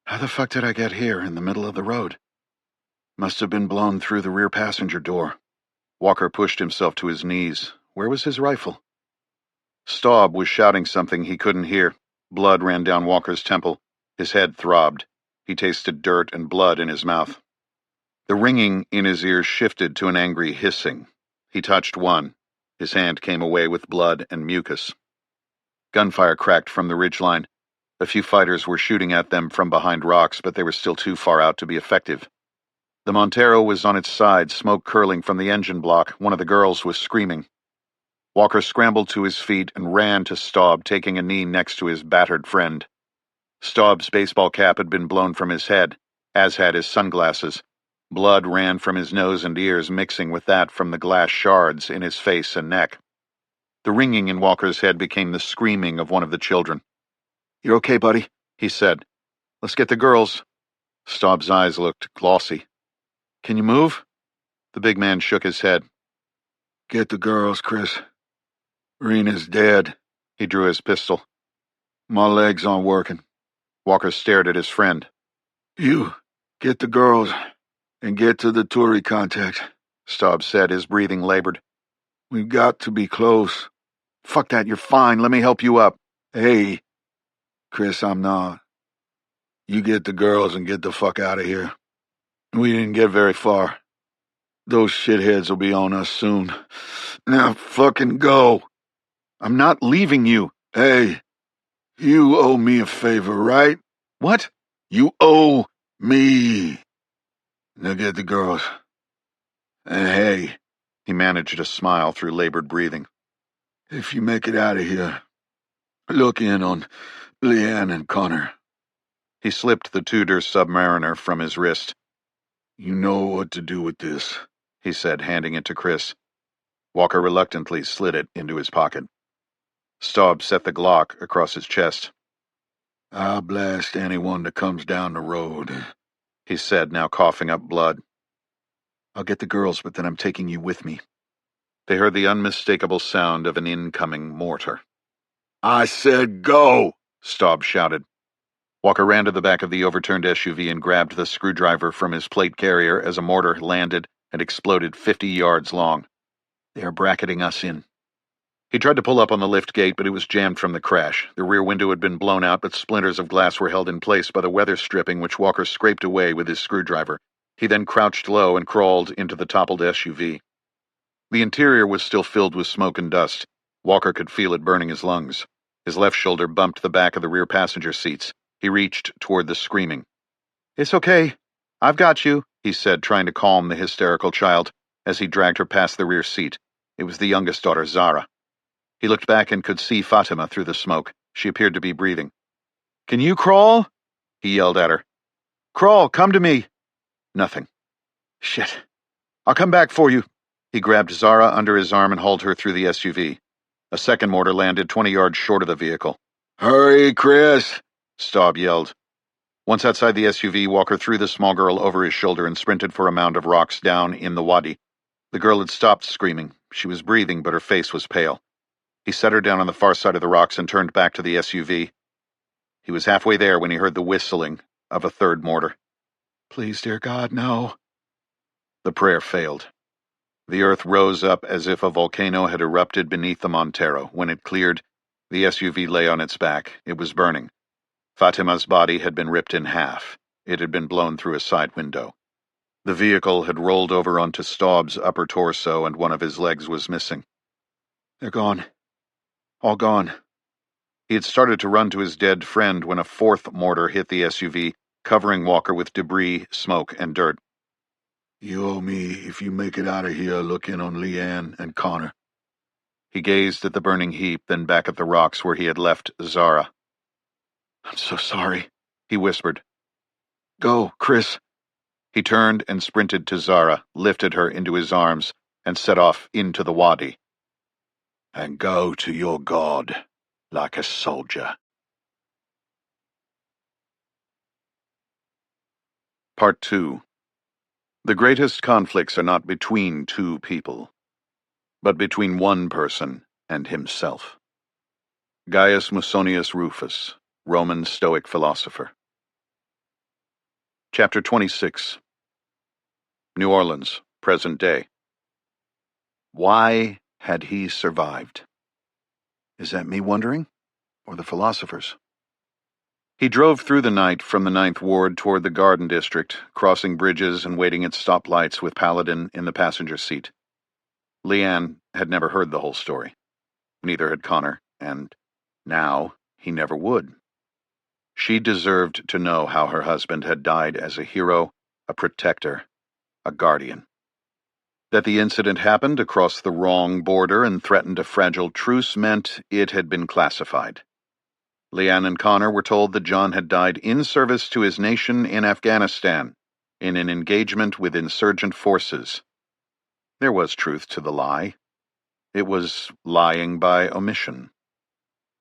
How the fuck did I get here in the middle of the road? Must have been blown through the rear passenger door. Walker pushed himself to his knees. Where was his rifle? Staub was shouting something he couldn't hear. Blood ran down Walker's temple. His head throbbed. He tasted dirt and blood in his mouth. The ringing in his ears shifted to an angry hissing. He touched one. His hand came away with blood and mucus. Gunfire cracked from the ridgeline. A few fighters were shooting at them from behind rocks, but they were still too far out to be effective. The Montero was on its side, smoke curling from the engine block. One of the girls was screaming. Walker scrambled to his feet and ran to Staub, taking a knee next to his battered friend. Staub's baseball cap had been blown from his head, as had his sunglasses. Blood ran from his nose and ears, mixing with that from the glass shards in his face and neck. The ringing in Walker's head became the screaming of one of the children. "You're okay, buddy," he said. "Let's get the girls." Staub's eyes looked glossy. "Can you move?" The big man shook his head. "Get the girls, Chris. Rena's dead." He drew his pistol. "My legs aren't working." Walker stared at his friend. "You get the girls and get to the Tory contact," Staub said, his breathing labored. "We've got to be close." "Fuck that, you're fine. Let me help you up." "Hey, Chris, I'm not. You get the girls and get the fuck out of here. We didn't get very far. Those shitheads will be on us soon. Now fucking go." "I'm not leaving you." "Hey, you owe me a favor, right?" "What?" "You owe Me. Now get the girls. And hey, he managed to smile through labored breathing. If you make it out of here, look in on Leanne and Connor. He slipped the Tudor Submariner from his wrist. You know what to do with this, he said, handing it to Chris. Walker reluctantly slid it into his pocket. Staub set the Glock across his chest. I'll blast anyone that comes down the road, he said, now coughing up blood. I'll get the girls, but then I'm taking you with me. They heard the unmistakable sound of an incoming mortar. I said go, Staub shouted. Walker ran to the back of the overturned SUV and grabbed the screwdriver from his plate carrier as a mortar landed and exploded 50 yards long. They are bracketing us in. He tried to pull up on the lift gate, but it was jammed from the crash. The rear window had been blown out, but splinters of glass were held in place by the weather stripping, which Walker scraped away with his screwdriver. He then crouched low and crawled into the toppled SUV. The interior was still filled with smoke and dust. Walker could feel it burning his lungs. His left shoulder bumped the back of the rear passenger seats. He reached toward the screaming. It's okay. I've got you, he said, trying to calm the hysterical child as he dragged her past the rear seat. It was the youngest daughter, Zara. He looked back and could see Fatima through the smoke. She appeared to be breathing. Can you crawl? He yelled at her. Crawl, come to me. Nothing. Shit. I'll come back for you. He grabbed Zara under his arm and hauled her through the SUV. A second mortar landed 20 yards short of the vehicle. Hurry, Chris, Staub yelled. Once outside the SUV, Walker threw the small girl over his shoulder and sprinted for a mound of rocks down in the wadi. The girl had stopped screaming. She was breathing, but her face was pale. He set her down on the far side of the rocks and turned back to the SUV. He was halfway there when he heard the whistling of a third mortar. Please, dear God, no. The prayer failed. The earth rose up as if a volcano had erupted beneath the Montero. When it cleared, the SUV lay on its back. It was burning. Fatima's body had been ripped in half. It had been blown through a side window. The vehicle had rolled over onto Staub's upper torso, and one of his legs was missing. They're gone. All gone. He had started to run to his dead friend when a fourth mortar hit the SUV, covering Walker with debris, smoke, and dirt. You owe me. If you make it out of here, look in on Leanne and Connor. He gazed at the burning heap, then back at the rocks where he had left Zara. I'm so sorry, he whispered. Go, Chris. He turned and sprinted to Zara, lifted her into his arms, and set off into the wadi. And go to your God like a soldier. Part 2. The greatest conflicts are not between two people, but between one person and himself. Gaius Musonius Rufus, Roman Stoic philosopher. Chapter 26. New Orleans, present day. Why had he survived? Is that me wondering, or the philosophers? He drove through the night from the 9th Ward toward the Garden District, crossing bridges and waiting at stoplights with Paladin in the passenger seat. Leanne had never heard the whole story. Neither had Connor, and now he never would. She deserved to know how her husband had died as a hero, a protector, a guardian. That the incident happened across the wrong border and threatened a fragile truce meant it had been classified. Leanne and Connor were told that John had died in service to his nation in Afghanistan, in an engagement with insurgent forces. There was truth to the lie. It was lying by omission.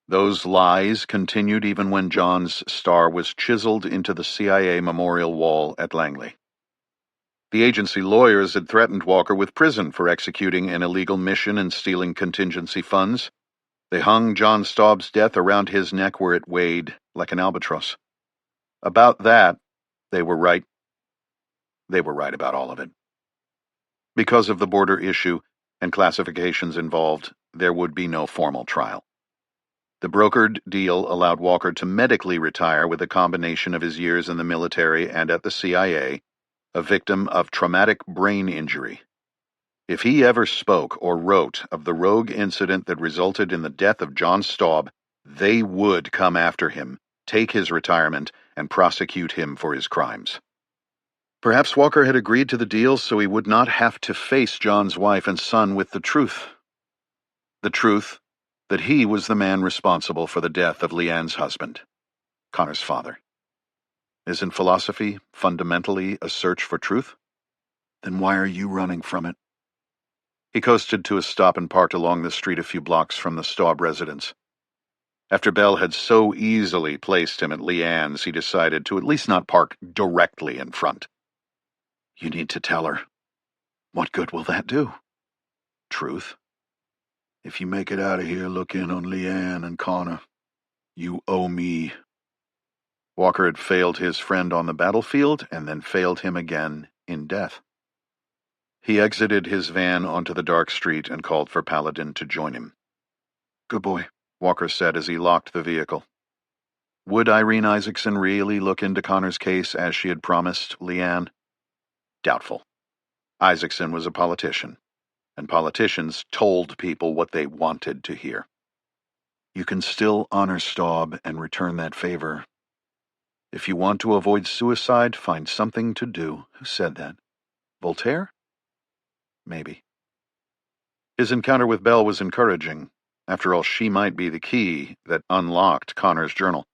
Those lies continued even when John's star was chiseled into the CIA memorial wall at Langley. The agency lawyers had threatened Walker with prison for executing an illegal mission and stealing contingency funds. They hung John Staub's death around his neck where it weighed like an albatross. About that, they were right. They were right about all of it. Because of the border issue and classifications involved, there would be no formal trial. The brokered deal allowed Walker to medically retire with a combination of his years in the military and at the CIA, a victim of traumatic brain injury. If he ever spoke or wrote of the rogue incident that resulted in the death of John Staub, they would come after him, take his retirement, and prosecute him for his crimes. Perhaps Walker had agreed to the deal so he would not have to face John's wife and son with the truth. The truth that he was the man responsible for the death of Leanne's husband, Connor's father. Isn't philosophy fundamentally a search for truth? Then why are you running from it? He coasted to a stop and parked along the street a few blocks from the Staub residence. After Bell had so easily placed him at Leanne's, he decided to at least not park directly in front. You need to tell her. What good will that do? Truth. If you make it out of here, look in on Leanne and Connor. You owe me. Walker had failed his friend on the battlefield and then failed him again in death. He exited his van onto the dark street and called for Paladin to join him. Good boy, Walker said as he locked the vehicle. Would Irene Isaacson really look into Connor's case as she had promised Leanne? Doubtful. Isaacson was a politician, and politicians told people what they wanted to hear. You can still honor Staub and return that favor. If you want to avoid suicide, find something to do. Who said that? Voltaire? Maybe. His encounter with Bell was encouraging. After all, she might be the key that unlocked Connor's journal.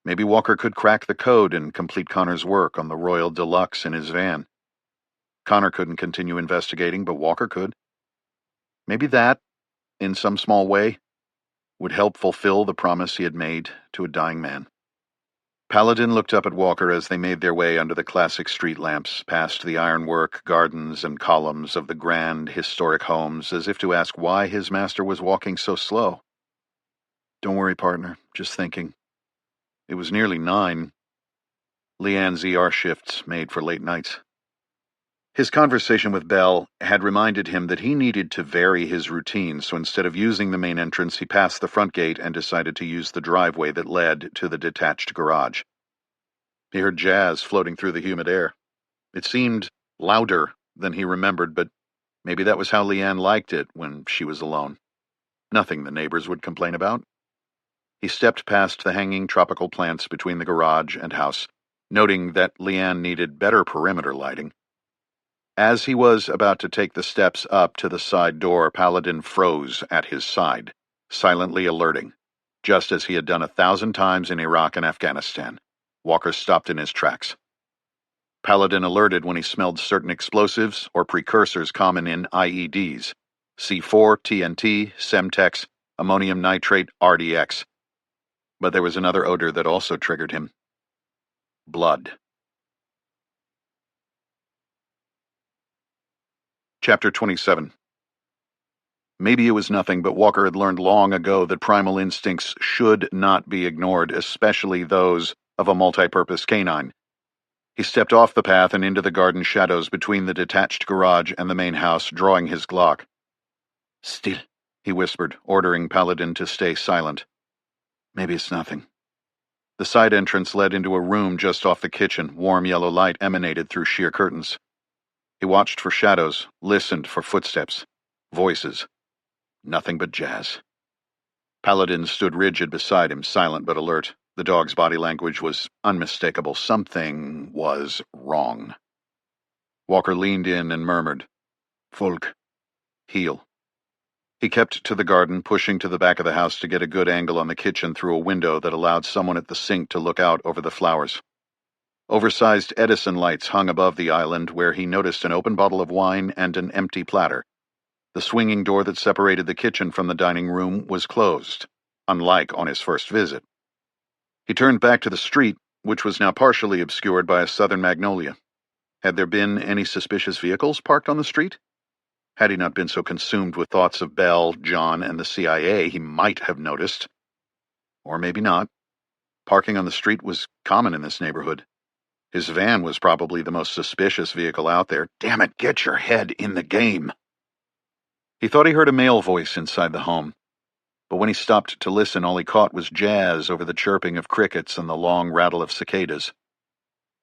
Maybe Walker could crack the code and complete Connor's work on the Royal Deluxe in his van. Connor couldn't continue investigating, but Walker could. Maybe that, in some small way, would help fulfill the promise he had made to a dying man. Paladin looked up at Walker as they made their way under the classic street lamps, past the ironwork, gardens, and columns of the grand, historic homes, as if to ask why his master was walking so slow. Don't worry, partner. Just thinking. It was nearly 9. Leanne's ER shifts made for late nights. His conversation with Bell had reminded him that he needed to vary his routine, so instead of using the main entrance, he passed the front gate and decided to use the driveway that led to the detached garage. He heard jazz floating through the humid air. It seemed louder than he remembered, but maybe that was how Leanne liked it when she was alone. Nothing the neighbors would complain about. He stepped past the hanging tropical plants between the garage and house, noting that Leanne needed better perimeter lighting. As he was about to take the steps up to the side door, Paladin froze at his side, silently alerting, just as he had done 1,000 times in Iraq and Afghanistan. Walker stopped in his tracks. Paladin alerted when he smelled certain explosives or precursors common in IEDs, C4, TNT, Semtex, ammonium nitrate, RDX. But there was another odor that also triggered him. Blood. Chapter 27. Maybe it was nothing, but Walker had learned long ago that primal instincts should not be ignored, especially those of a multi-purpose canine. He stepped off the path and into the garden shadows between the detached garage and the main house, drawing his Glock. Still, he whispered, ordering Paladin to stay silent. Maybe it's nothing. The side entrance led into a room just off the kitchen. Warm yellow light emanated through sheer curtains. He watched for shadows, listened for footsteps, voices. Nothing but jazz. Paladin stood rigid beside him, silent but alert. The dog's body language was unmistakable. Something was wrong. Walker leaned in and murmured, Folk. Heel. He kept to the garden, pushing to the back of the house to get a good angle on the kitchen through a window that allowed someone at the sink to look out over the flowers. Oversized Edison lights hung above the island, where he noticed an open bottle of wine and an empty platter. The swinging door that separated the kitchen from the dining room was closed, unlike on his first visit. He turned back to the street, which was now partially obscured by a southern magnolia. Had there been any suspicious vehicles parked on the street? Had he not been so consumed with thoughts of Bell, John, and the CIA, he might have noticed. Or maybe not. Parking on the street was common in this neighborhood. His van was probably the most suspicious vehicle out there. Damn it, get your head in the game. He thought he heard a male voice inside the home, but when he stopped to listen, all he caught was jazz over the chirping of crickets and the long rattle of cicadas.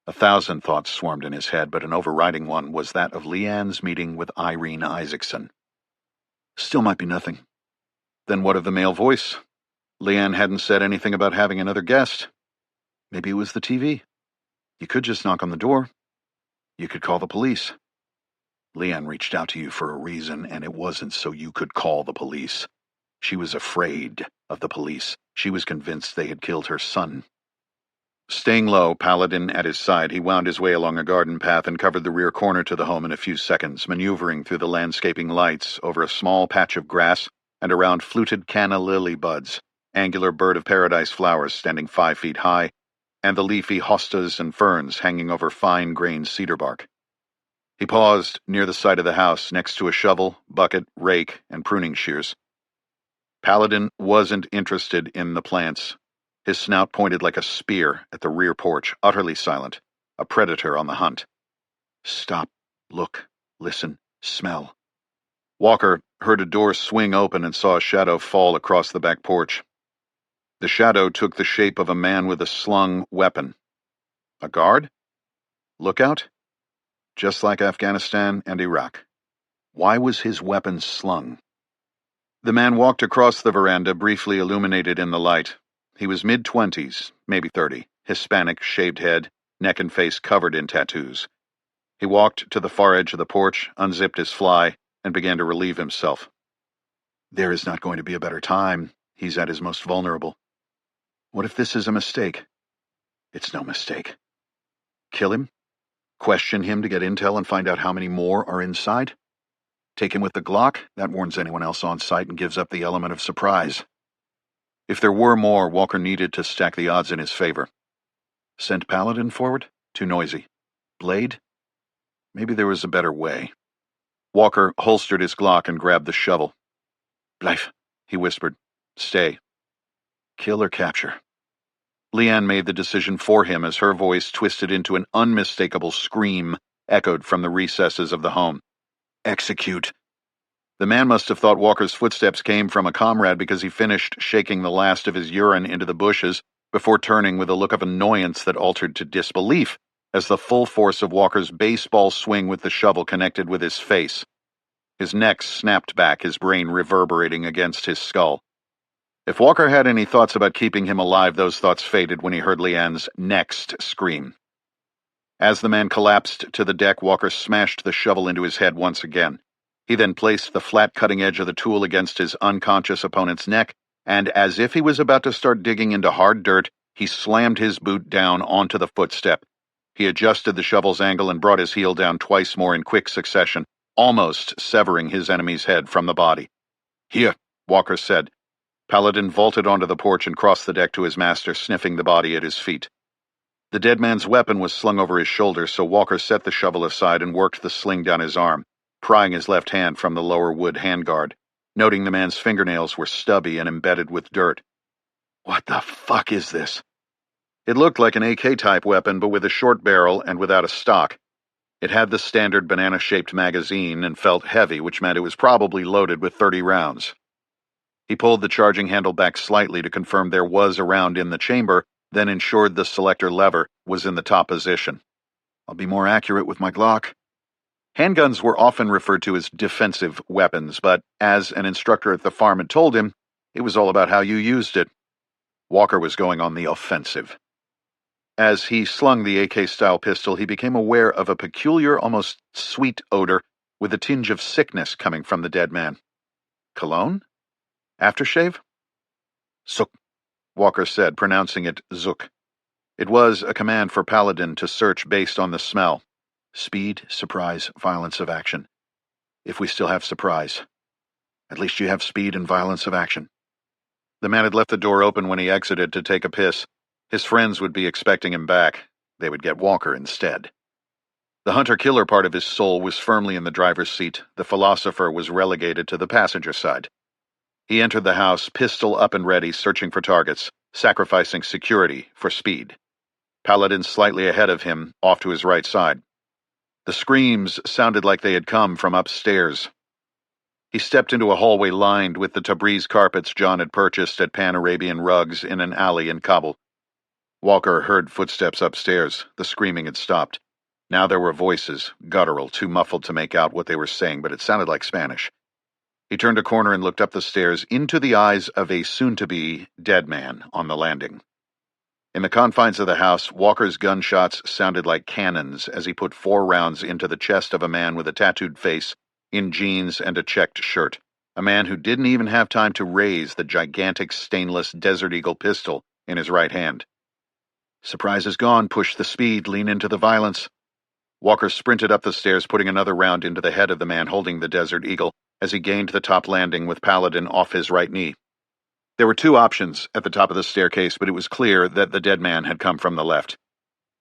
1,000 thoughts swarmed in his head, but an overriding one was that of Leanne's meeting with Irene Isaacson. Still might be nothing. Then what of the male voice? Leanne hadn't said anything about having another guest. Maybe it was the TV. You could just knock on the door. You could call the police. Leanne reached out to you for a reason, and it wasn't so you could call the police. She was afraid of the police. She was convinced they had killed her son. Staying low, Paladin at his side, he wound his way along a garden path and covered the rear corner to the home in a few seconds, maneuvering through the landscaping lights over a small patch of grass and around fluted canna lily buds, angular bird of paradise flowers standing 5 feet high, and the leafy hostas and ferns hanging over fine-grained cedar bark. He paused near the side of the house, next to a shovel, bucket, rake, and pruning shears. Paladin wasn't interested in the plants. His snout pointed like a spear at the rear porch, utterly silent, a predator on the hunt. Stop, look, listen, smell. Walker heard a door swing open and saw a shadow fall across the back porch. The shadow took the shape of a man with a slung weapon. A guard? Lookout? Just like Afghanistan and Iraq. Why was his weapon slung? The man walked across the veranda, briefly illuminated in the light. He was mid-20s, maybe 30, Hispanic, shaved head, neck and face covered in tattoos. He walked to the far edge of the porch, unzipped his fly, and began to relieve himself. There is not going to be a better time. He's at his most vulnerable. What if this is a mistake? It's no mistake. Kill him? Question him to get intel and find out how many more are inside? Take him with the Glock? That warns anyone else on site and gives up the element of surprise. If there were more, Walker needed to stack the odds in his favor. Send Paladin forward? Too noisy. Blade? Maybe there was a better way. Walker holstered his Glock and grabbed the shovel. Bleif, he whispered. Stay. Kill or capture. Leanne made the decision for him as her voice twisted into an unmistakable scream echoed from the recesses of the home. Execute. The man must have thought Walker's footsteps came from a comrade because he finished shaking the last of his urine into the bushes before turning with a look of annoyance that altered to disbelief as the full force of Walker's baseball swing with the shovel connected with his face. His neck snapped back, his brain reverberating against his skull. If Walker had any thoughts about keeping him alive, those thoughts faded when he heard Leanne's next scream. As the man collapsed to the deck, Walker smashed the shovel into his head once again. He then placed the flat cutting edge of the tool against his unconscious opponent's neck, and as if he was about to start digging into hard dirt, he slammed his boot down onto the footstep. He adjusted the shovel's angle and brought his heel down twice more in quick succession, almost severing his enemy's head from the body. Here, Walker said. Paladin vaulted onto the porch and crossed the deck to his master, sniffing the body at his feet. The dead man's weapon was slung over his shoulder, so Walker set the shovel aside and worked the sling down his arm, prying his left hand from the lower wood handguard, noting the man's fingernails were stubby and embedded with dirt. What the fuck is this? It looked like an AK-type weapon, but with a short barrel and without a stock. It had the standard banana-shaped magazine and felt heavy, which meant it was probably loaded with 30 rounds. He pulled the charging handle back slightly to confirm there was a round in the chamber, then ensured the selector lever was in the top position. I'll be more accurate with my Glock. Handguns were often referred to as defensive weapons, but as an instructor at the farm had told him, it was all about how you used it. Walker was going on the offensive. As he slung the AK-style pistol, he became aware of a peculiar, almost sweet odor with a tinge of sickness coming from the dead man. Cologne? Aftershave? Zook, Walker said, pronouncing it Zook. It was a command for Paladin to search based on the smell. Speed, surprise, violence of action. If we still have surprise. At least you have speed and violence of action. The man had left the door open when he exited to take a piss. His friends would be expecting him back. They would get Walker instead. The hunter-killer part of his soul was firmly in the driver's seat. The philosopher was relegated to the passenger side. He entered the house, pistol up and ready, searching for targets, sacrificing security for speed. Paladin slightly ahead of him, off to his right side. The screams sounded like they had come from upstairs. He stepped into a hallway lined with the Tabriz carpets John had purchased at Pan-Arabian Rugs in an alley in Kabul. Walker heard footsteps upstairs. The screaming had stopped. Now there were voices, guttural, too muffled to make out what they were saying, but it sounded like Spanish. He turned a corner and looked up the stairs into the eyes of a soon-to-be dead man on the landing. In the confines of the house, Walker's gunshots sounded like cannons as he put 4 rounds into the chest of a man with a tattooed face, in jeans and a checked shirt, a man who didn't even have time to raise the gigantic stainless Desert Eagle pistol in his right hand. Surprise is gone, push the speed, lean into the violence. Walker sprinted up the stairs, putting another round into the head of the man holding the Desert Eagle as he gained the top landing with Paladin off his right knee. There were 2 options at the top of the staircase, but it was clear that the dead man had come from the left.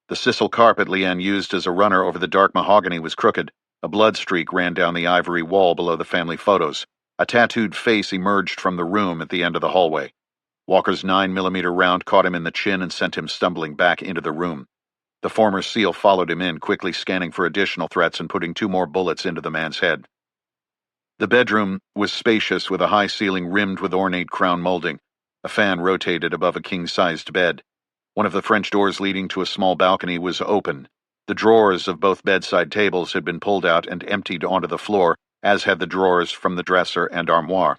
The sisal carpet Leanne used as a runner over the dark mahogany was crooked. A blood streak ran down the ivory wall below the family photos. A tattooed face emerged from the room at the end of the hallway. Walker's 9mm round caught him in the chin and sent him stumbling back into the room. The former SEAL followed him in, quickly scanning for additional threats and putting 2 more bullets into the man's head. The bedroom was spacious with a high ceiling rimmed with ornate crown molding. A fan rotated above a king-sized bed. One of the French doors leading to a small balcony was open. The drawers of both bedside tables had been pulled out and emptied onto the floor, as had the drawers from the dresser and armoire.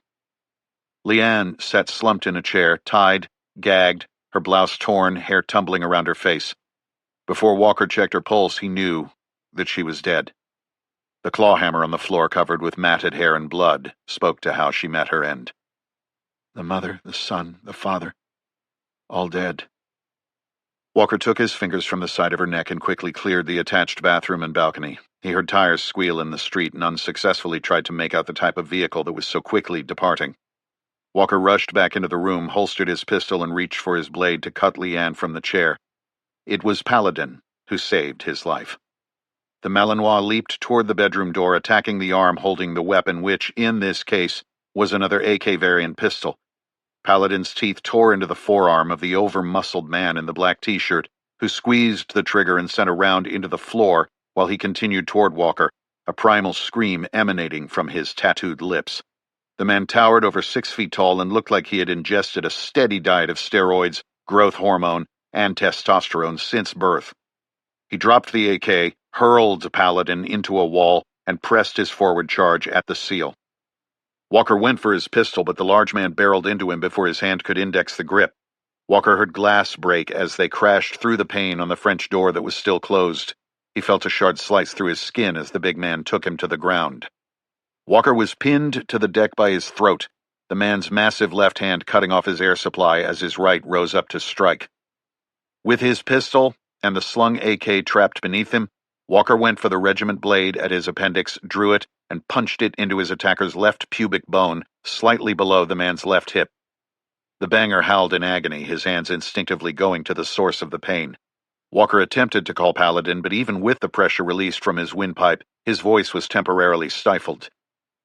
Leanne sat slumped in a chair, tied, gagged, her blouse torn, hair tumbling around her face. Before Walker checked her pulse, he knew that she was dead. The clawhammer on the floor, covered with matted hair and blood, spoke to how she met her end. The mother, the son, the father, all dead. Walker took his fingers from the side of her neck and quickly cleared the attached bathroom and balcony. He heard tires squeal in the street and unsuccessfully tried to make out the type of vehicle that was so quickly departing. Walker rushed back into the room, holstered his pistol, and reached for his blade to cut Leanne from the chair. It was Paladin who saved his life. The Malinois leaped toward the bedroom door, attacking the arm holding the weapon, which, in this case, was another AK variant pistol. Paladin's teeth tore into the forearm of the over-muscled man in the black t-shirt, who squeezed the trigger and sent a round into the floor while he continued toward Walker, a primal scream emanating from his tattooed lips. The man towered over 6 feet tall and looked like he had ingested a steady diet of steroids, growth hormone, and testosterone since birth. He dropped the AK, hurled Paladin into a wall, and pressed his forward charge at the SEAL. Walker went for his pistol, but the large man barreled into him before his hand could index the grip. Walker heard glass break as they crashed through the pane on the French door that was still closed. He felt a shard slice through his skin as the big man took him to the ground. Walker was pinned to the deck by his throat, the man's massive left hand cutting off his air supply as his right rose up to strike. With his pistol and the slung AK trapped beneath him, Walker went for the regiment blade at his appendix, drew it, and punched it into his attacker's left pubic bone, slightly below the man's left hip. The banger howled in agony, his hands instinctively going to the source of the pain. Walker attempted to call Paladin, but even with the pressure released from his windpipe, his voice was temporarily stifled.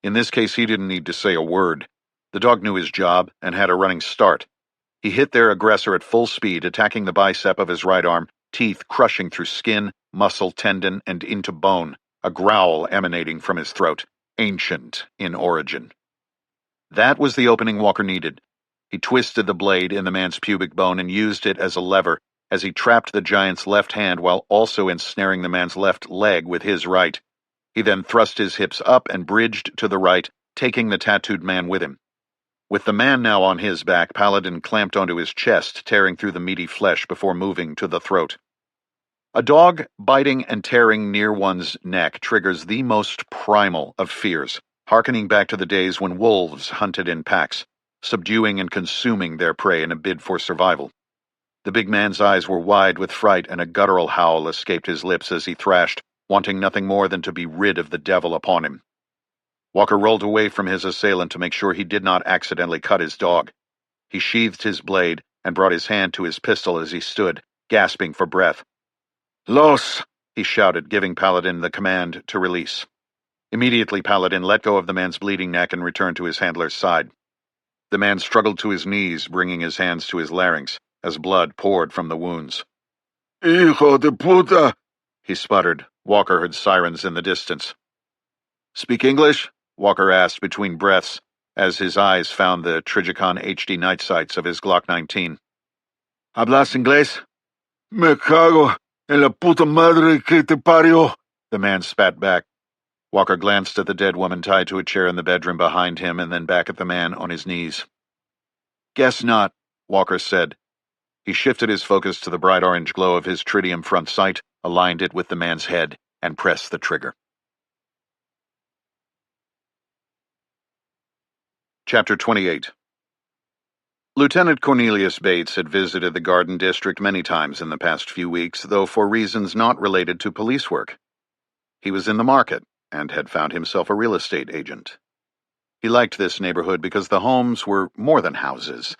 In this case, he didn't need to say a word. The dog knew his job and had a running start. He hit their aggressor at full speed, attacking the bicep of his right arm, teeth crushing through skin, muscle, tendon, and into bone, a growl emanating from his throat, ancient in origin. That was the opening Walker needed. He twisted the blade in the man's pubic bone and used it as a lever as he trapped the giant's left hand while also ensnaring the man's left leg with his right. He then thrust his hips up and bridged to the right, taking the tattooed man with him. With the man now on his back, Paladin clamped onto his chest, tearing through the meaty flesh before moving to the throat. A dog biting and tearing near one's neck triggers the most primal of fears, hearkening back to the days when wolves hunted in packs, subduing and consuming their prey in a bid for survival. The big man's eyes were wide with fright, and a guttural howl escaped his lips as he thrashed, wanting nothing more than to be rid of the devil upon him. Walker rolled away from his assailant to make sure he did not accidentally cut his dog. He sheathed his blade and brought his hand to his pistol as he stood, gasping for breath. "Los!" he shouted, giving Paladin the command to release. Immediately, Paladin let go of the man's bleeding neck and returned to his handler's side. The man struggled to his knees, bringing his hands to his larynx, as blood poured from the wounds. "Hijo de puta!" he sputtered. Walker heard sirens in the distance. "Speak English?" Walker asked between breaths, as his eyes found the Trigicon HD night sights of his Glock 19. "Hablas inglés?" "Me cago en la puta madre que te parió," the man spat back. Walker glanced at the dead woman tied to a chair in the bedroom behind him and then back at the man on his knees. "Guess not," Walker said. He shifted his focus to the bright orange glow of his tritium front sight, aligned it with the man's head, and pressed the trigger. Chapter 28. Lieutenant Cornelius Bates had visited the Garden District many times in the past few weeks, though for reasons not related to police work. He was in the market and had found himself a real estate agent. He liked this neighborhood because the homes were more than houses.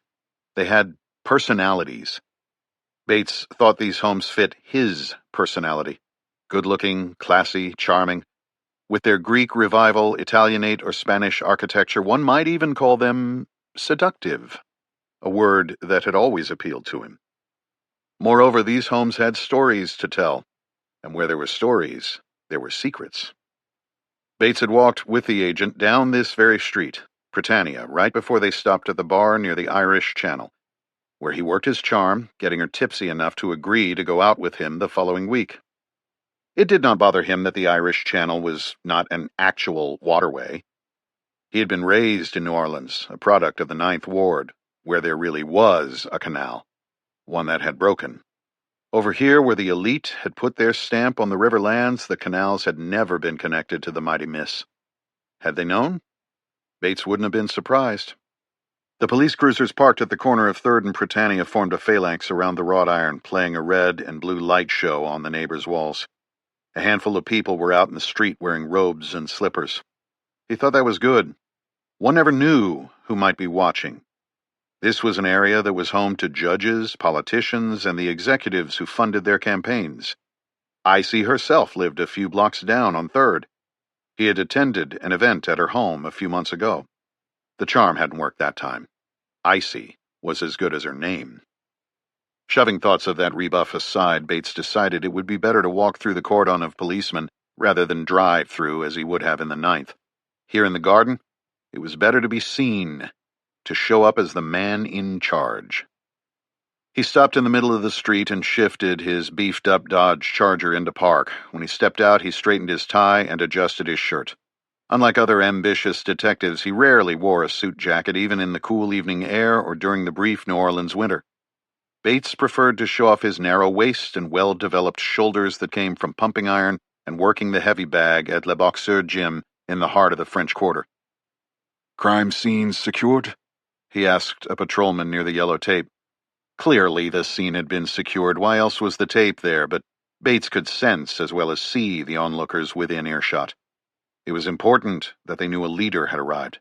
They had personalities. Bates thought these homes fit his personality. Good-looking, classy, charming. With their Greek Revival, Italianate, or Spanish architecture, one might even call them seductive, a word that had always appealed to him. Moreover, these homes had stories to tell, and where there were stories, there were secrets. Bates had walked with the agent down this very street, Britannia, right before they stopped at the bar near the Irish Channel, where he worked his charm, getting her tipsy enough to agree to go out with him the following week. It did not bother him that the Irish Channel was not an actual waterway. He had been raised in New Orleans, a product of the Ninth Ward, where there really was a canal, one that had broken. Over here, where the elite had put their stamp on the river lands, the canals had never been connected to the mighty Miss. Had they known? Bates wouldn't have been surprised. The police cruisers parked at the corner of 3rd and Britannia formed a phalanx around the wrought iron, playing a red and blue light show on the neighbors' walls. A handful of people were out in the street wearing robes and slippers. He thought that was good. One never knew who might be watching. This was an area that was home to judges, politicians, and the executives who funded their campaigns. Icy herself lived a few blocks down on 3rd. He had attended an event at her home a few months ago. The charm hadn't worked that time. Icy was as good as her name. Shoving thoughts of that rebuff aside, Bates decided it would be better to walk through the cordon of policemen rather than drive through as he would have in the 9th. Here in the garden, it was better to be seen, to show up as the man in charge. He stopped in the middle of the street and shifted his beefed-up Dodge Charger into park. When he stepped out, he straightened his tie and adjusted his shirt. Unlike other ambitious detectives, he rarely wore a suit jacket, even in the cool evening air or during the brief New Orleans winter. Bates preferred to show off his narrow waist and well-developed shoulders that came from pumping iron and working the heavy bag at Le Boxeur Gym in the heart of the French Quarter. Crime scenes secured? He asked a patrolman near the yellow tape. Clearly the scene had been secured. Why else was the tape there? But Bates could sense as well as see the onlookers within earshot. It was important that they knew a leader had arrived.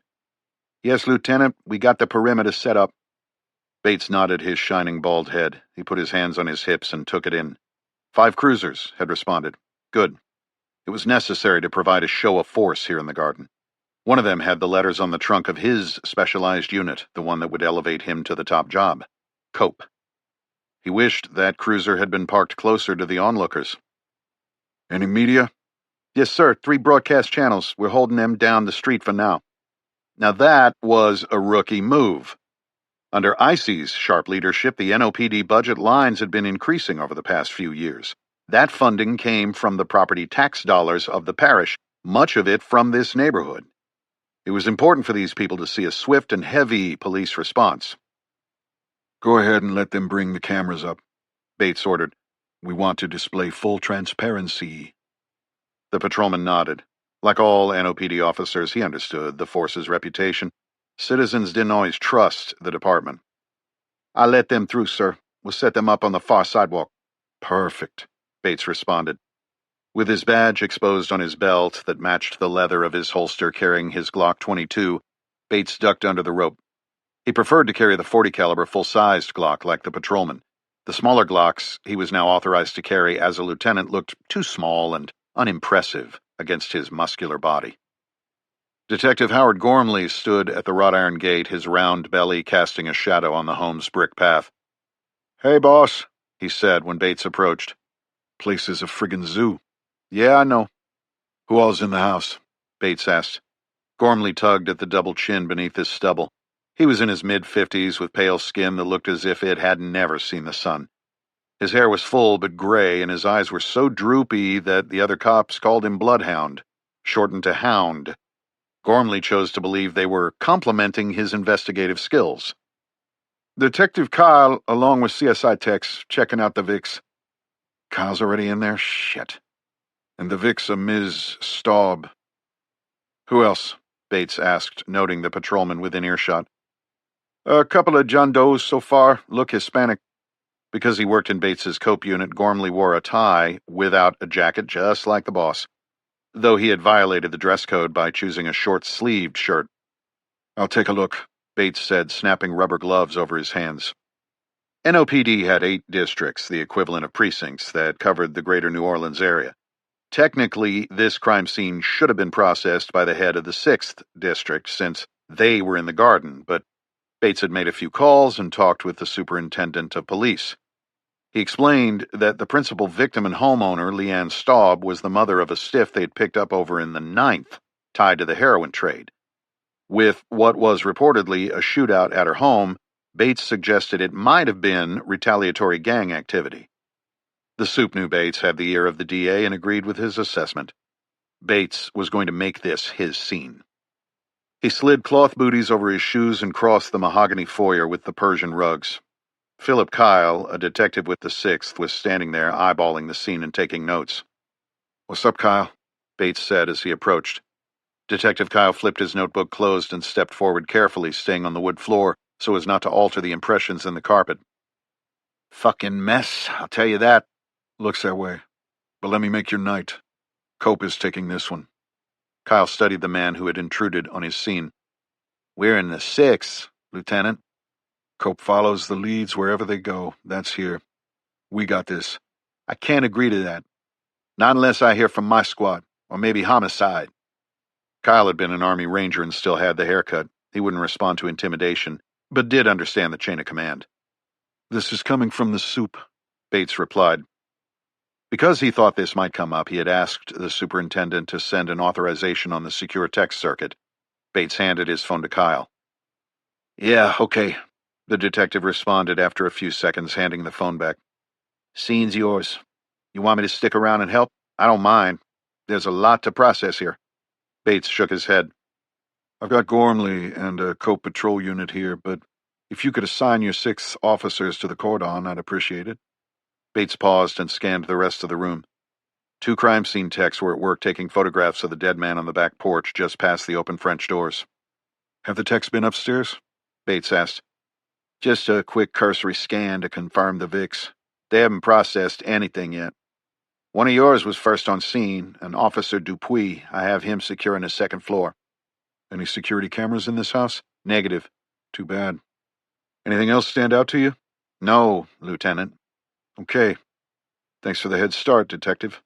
Yes, Lieutenant, we got the perimeter set up. Bates nodded his shining bald head. He put his hands on his hips and took it in. 5 cruisers had responded. Good. It was necessary to provide a show of force here in the garden. One of them had the letters on the trunk of his specialized unit, the one that would elevate him to the top job. Cope. He wished that cruiser had been parked closer to the onlookers. Any media? Yes, sir. 3 broadcast channels. We're holding them down the street for now. Now that was a rookie move. Under Icy's sharp leadership, the NOPD budget lines had been increasing over the past few years. That funding came from the property tax dollars of the parish, much of it from this neighborhood. It was important for these people to see a swift and heavy police response. Go ahead and let them bring the cameras up, Bates ordered. We want to display full transparency. The patrolman nodded. Like all NOPD officers, he understood the force's reputation. Citizens didn't always trust the department. I'll let them through, sir. We'll set them up on the far sidewalk. Perfect, Bates responded. With his badge exposed on his belt that matched the leather of his holster carrying his Glock 22, Bates ducked under the rope. He preferred to carry the .40 caliber full-sized Glock like the patrolman. The smaller Glocks he was now authorized to carry as a lieutenant looked too small and unimpressive against his muscular body. Detective Howard Gormley stood at the wrought iron gate, his round belly casting a shadow on the home's brick path. Hey, boss, he said when Bates approached. Place is a friggin' zoo. Yeah, I know. Who all's in the house? Bates asked. Gormley tugged at the double chin beneath his stubble. He was in his mid-50s with pale skin that looked as if it had never seen the sun. His hair was full but gray, and his eyes were so droopy that the other cops called him Bloodhound, shortened to Hound. Gormley chose to believe they were complimenting his investigative skills. Detective Kyle, along with CSI techs, checking out the Vicks. Kyle's already in there? Shit. And the Vicks a Ms. Staub. Who else? Bates asked, noting the patrolman within earshot. A couple of John Does so far, look Hispanic. Because he worked in Bates's cope unit, Gormley wore a tie without a jacket, just like the boss, though he had violated the dress code by choosing a short-sleeved shirt. I'll take a look, Bates said, snapping rubber gloves over his hands. NOPD had 8 districts, the equivalent of precincts, that covered the greater New Orleans area. Technically, this crime scene should have been processed by the head of the 6th district, since they were in the garden, but Bates had made a few calls and talked with the superintendent of police. He explained that the principal victim and homeowner, Leanne Staub, was the mother of a stiff they'd picked up over in the 9th, tied to the heroin trade. With what was reportedly a shootout at her home, Bates suggested it might have been retaliatory gang activity. The Supe knew Bates had the ear of the DA and agreed with his assessment. Bates was going to make this his scene. He slid cloth booties over his shoes and crossed the mahogany foyer with the Persian rugs. Philip Kyle, a detective with the 6th, was standing there eyeballing the scene and taking notes. "What's up, Kyle?" Bates said as he approached. Detective Kyle flipped his notebook closed and stepped forward carefully, staying on the wood floor so as not to alter the impressions in the carpet. "Fucking mess, I'll tell you that." "Looks that way. But let me make your night. Cope is taking this one." Kyle studied the man who had intruded on his scene. "We're in the 6th, Lieutenant." "Cope follows the leads wherever they go. That's here. We got this." "I can't agree to that. Not unless I hear from my squad, or maybe homicide." Kyle had been an Army Ranger and still had the haircut. He wouldn't respond to intimidation, but did understand the chain of command. "This is coming from the Supe," Bates replied. Because he thought this might come up, he had asked the superintendent to send an authorization on the secure text circuit. Bates handed his phone to Kyle. "Yeah, okay," the detective responded after a few seconds, handing the phone back. "Scene's yours. You want me to stick around and help? I don't mind. There's a lot to process here." Bates shook his head. "I've got Gormley and a Cope patrol unit here, but if you could assign your 6 officers to the cordon, I'd appreciate it." Bates paused and scanned the rest of the room. 2 crime scene techs were at work taking photographs of the dead man on the back porch just past the open French doors. "Have the techs been upstairs?" Bates asked. "Just a quick cursory scan to confirm the Vicks. They haven't processed anything yet. One of yours was first on scene, an Officer Dupuis. I have him securing the 2nd floor." "Any security cameras in this house?" "Negative." "Too bad. Anything else stand out to you?" "No, Lieutenant." "Okay. Thanks for the head start, Detective."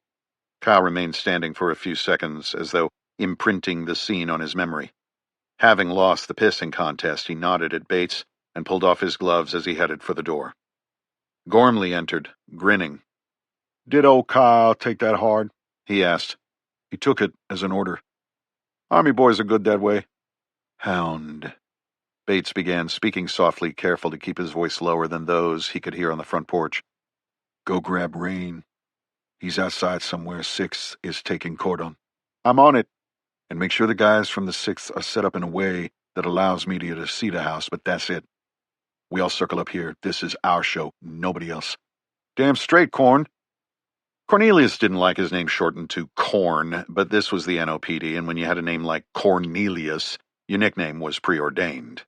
Kyle remained standing for a few seconds, as though imprinting the scene on his memory. Having lost the pissing contest, he nodded at Bates and pulled off his gloves as he headed for the door. Gormley entered, grinning. "Did old Kyle take that hard?" he asked. "He took it as an order. Army boys are good that way." "Hound." Bates began, speaking softly, careful to keep his voice lower than those he could hear on the front porch. "Go grab Rain. He's outside somewhere. 6 is taking cordon." "I'm on it." "And make sure the guys from the 6th are set up in a way that allows media to see the house, but that's it. We all circle up here. This is our show, nobody else." "Damn straight, Corn." Cornelius didn't like his name shortened to Corn, but this was the NOPD, and when you had a name like Cornelius, your nickname was preordained.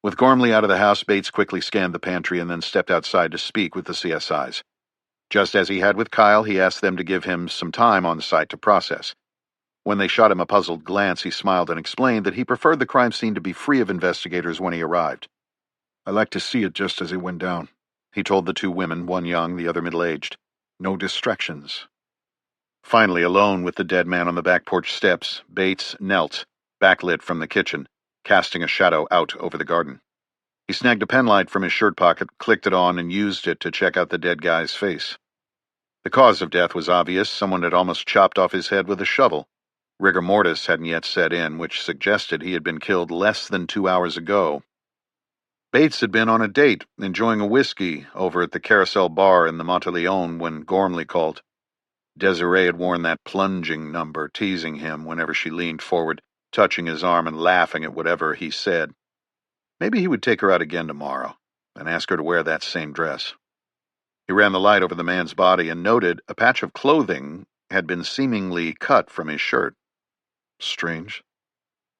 With Gormley out of the house, Bates quickly scanned the pantry and then stepped outside to speak with the CSIs. Just as he had with Kyle, he asked them to give him some time on site to process. When they shot him a puzzled glance, he smiled and explained that he preferred the crime scene to be free of investigators when he arrived. "I like to see it just as it went down," he told the 2 women, one young, the other middle-aged. "No distractions." Finally, alone with the dead man on the back porch steps, Bates knelt, backlit from the kitchen, casting a shadow out over the garden. He snagged a penlight from his shirt pocket, clicked it on, and used it to check out the dead guy's face. The cause of death was obvious. Someone had almost chopped off his head with a shovel. Rigor mortis hadn't yet set in, which suggested he had been killed less than 2 hours ago. Bates had been on a date, enjoying a whiskey over at the Carousel Bar in the Monteleone when Gormley called. Desiree had worn that plunging number, teasing him whenever she leaned forward, touching his arm and laughing at whatever he said. Maybe he would take her out again tomorrow and ask her to wear that same dress. He ran the light over the man's body and noted a patch of clothing had been seemingly cut from his shirt. Strange.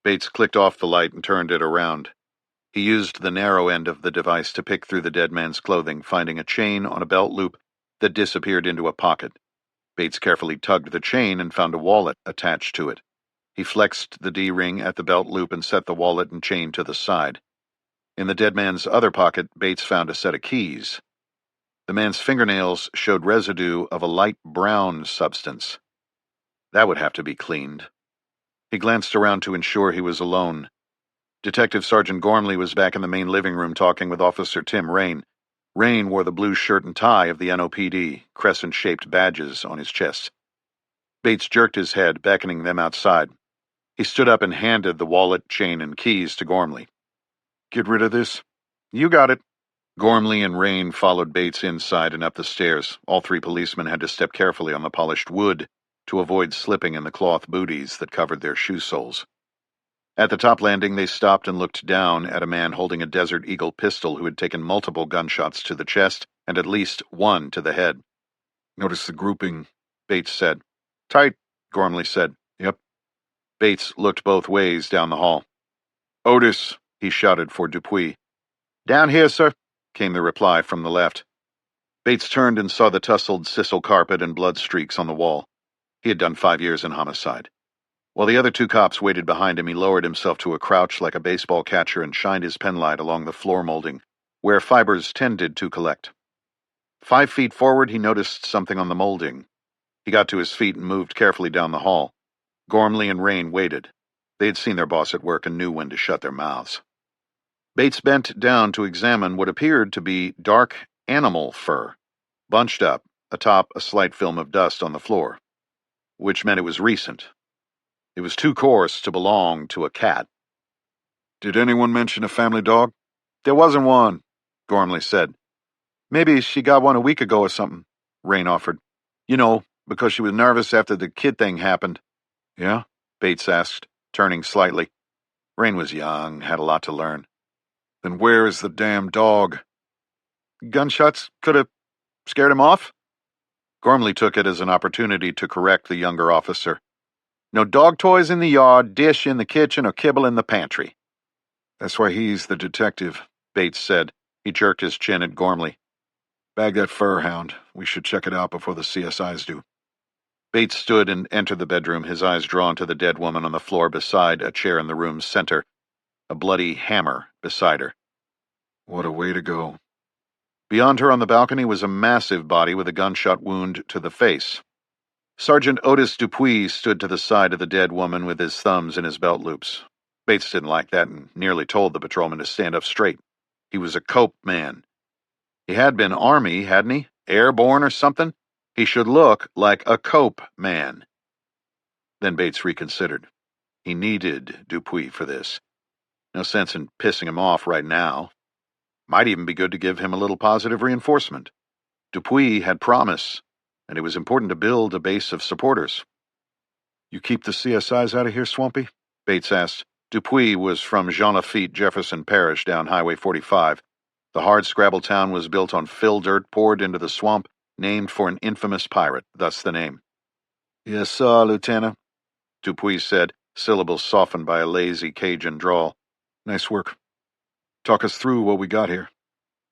Bates clicked off the light and turned it around. He used the narrow end of the device to pick through the dead man's clothing, finding a chain on a belt loop that disappeared into a pocket. Bates carefully tugged the chain and found a wallet attached to it. He flexed the D-ring at the belt loop and set the wallet and chain to the side. In the dead man's other pocket, Bates found a set of keys. The man's fingernails showed residue of a light brown substance. That would have to be cleaned. He glanced around to ensure he was alone. Detective Sergeant Gormley was back in the main living room talking with Officer Tim Rain. Rain wore the blue shirt and tie of the NOPD, crescent-shaped badges on his chest. Bates jerked his head, beckoning them outside. He stood up and handed the wallet, chain, and keys to Gormley. "Get rid of this?" "You got it." Gormley and Rain followed Bates inside and up the stairs. All three policemen had to step carefully on the polished wood to avoid slipping in the cloth booties that covered their shoe soles. At the top landing, they stopped and looked down at a man holding a Desert Eagle pistol who had taken multiple gunshots to the chest and at least one to the head. "Notice the grouping," Bates said. "Tight," Gormley said. "Yep." Bates looked both ways down the hall. "Otis," he shouted for Dupuy. "Down here, sir," came the reply from the left. Bates turned and saw the tussled sisal carpet and blood streaks on the wall. He had done 5 years in homicide. While the other two cops waited behind him, he lowered himself to a crouch like a baseball catcher and shined his penlight along the floor molding, where fibers tended to collect. 5 feet forward, he noticed something on the molding. He got to his feet and moved carefully down the hall. Gormley and Rain waited. They had seen their boss at work and knew when to shut their mouths. Bates bent down to examine what appeared to be dark animal fur, bunched up atop a slight film of dust on the floor, which meant it was recent. It was too coarse to belong to a cat. "Did anyone mention a family dog?" "There wasn't one," Gormley said. "Maybe she got one a week ago or something," Rain offered. "You know, because she was nervous after the kid thing happened." "Yeah?" Bates asked, turning slightly. Rain was young, had a lot to learn. "Then where is the damn dog?" "Gunshots could have scared him off?" Gormley took it as an opportunity to correct the younger officer. "No dog toys in the yard, dish in the kitchen, or kibble in the pantry." "That's why he's the detective," Bates said. He jerked his chin at Gormley. "Bag that fur hound. We should check it out before the CSIs do." Bates stood and entered the bedroom, his eyes drawn to the dead woman on the floor beside a chair in the room's center, a bloody hammer beside her. What a way to go. Beyond her on the balcony was a massive body with a gunshot wound to the face. Sergeant Otis Dupuy stood to the side of the dead woman with his thumbs in his belt loops. Bates didn't like that and nearly told the patrolman to stand up straight. He was a cope man. He had been Army, hadn't he? Airborne or something? He should look like a cope man. Then Bates reconsidered. He needed Dupuy for this. No sense in pissing him off right now. Might even be good to give him a little positive reinforcement. Dupuy had promise, and it was important to build a base of supporters. "You keep the CSIs out of here, Swampy?" Bates asked. Dupuy was from Jean Lafitte, Jefferson Parish, down Highway 45. The hard-scrabble town was built on fill dirt poured into the swamp, named for an infamous pirate, thus the name. "Yes, sir, Lieutenant," Dupuy said, syllables softened by a lazy Cajun drawl. "Nice work. Talk us through what we got here."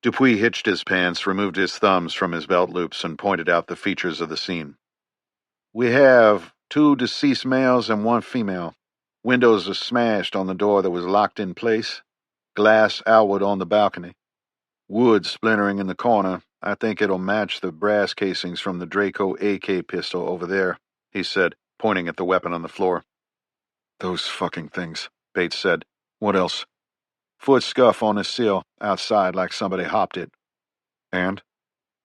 Dupuy hitched his pants, removed his thumbs from his belt loops, and pointed out the features of the scene. "We have 2 deceased males and 1 female. Windows are smashed on the door that was locked in place. Glass outward on the balcony. Wood splintering in the corner. I think it'll match the brass casings from the Draco AK pistol over there," he said, pointing at the weapon on the floor. "Those fucking things," Bates said. "What else?" "Foot scuff on the sill, outside like somebody hopped it." "And?"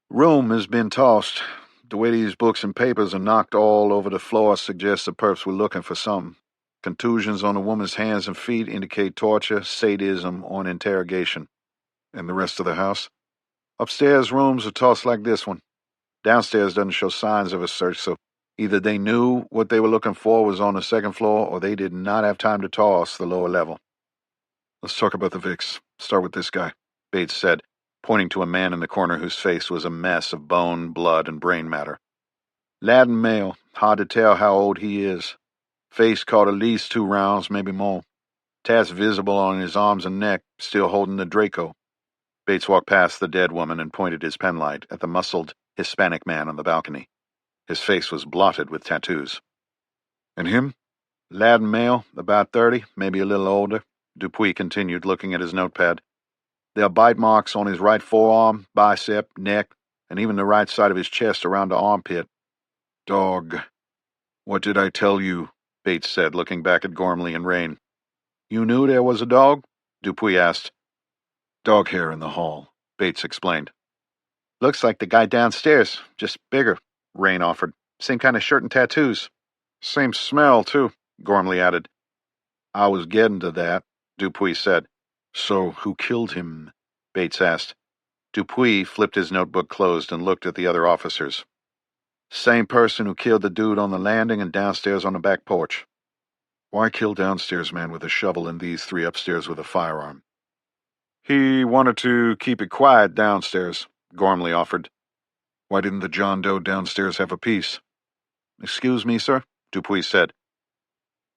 "Room has been tossed. The way these books and papers are knocked all over the floor suggests the perps were looking for something. Contusions on the woman's hands and feet indicate torture, sadism, or an interrogation." "And the rest of the house?" "Upstairs rooms are tossed like this one. Downstairs doesn't show signs of a search, so either they knew what they were looking for was on the second floor, or they did not have time to toss the lower level." "Let's talk about the Vicks. Start with this guy, Bates said, pointing to a man in the corner whose face was a mess of bone, blood, and brain matter. Lad and male, hard to tell how old he is. Face caught at least 2 rounds, maybe more. Tats visible on his arms and neck, still holding the Draco. Bates walked past the dead woman and pointed his penlight at the muscled Hispanic man on the balcony. His face was blotted with tattoos. And him? Lad and male, about 30, maybe a little older, Dupuy continued, looking at his notepad. There are bite marks on his right forearm, bicep, neck, and even the right side of his chest around the armpit. Dog. What did I tell you? Bates said, looking back at Gormley and Rain. You knew there was a dog? Dupuy asked. Dog hair in the hall, Bates explained. Looks like the guy downstairs, just bigger, Rain offered. Same kind of shirt and tattoos. Same smell, too, Gormley added. I was getting to that, Dupuy said. So who killed him? Bates asked. Dupuy flipped his notebook closed and looked at the other officers. Same person who killed the dude on the landing and downstairs on the back porch. Why kill downstairs man with a shovel and these 3 upstairs with a firearm? He wanted to keep it quiet downstairs, Gormley offered. Why didn't the John Doe downstairs have a piece? Excuse me, sir, Dupuy said.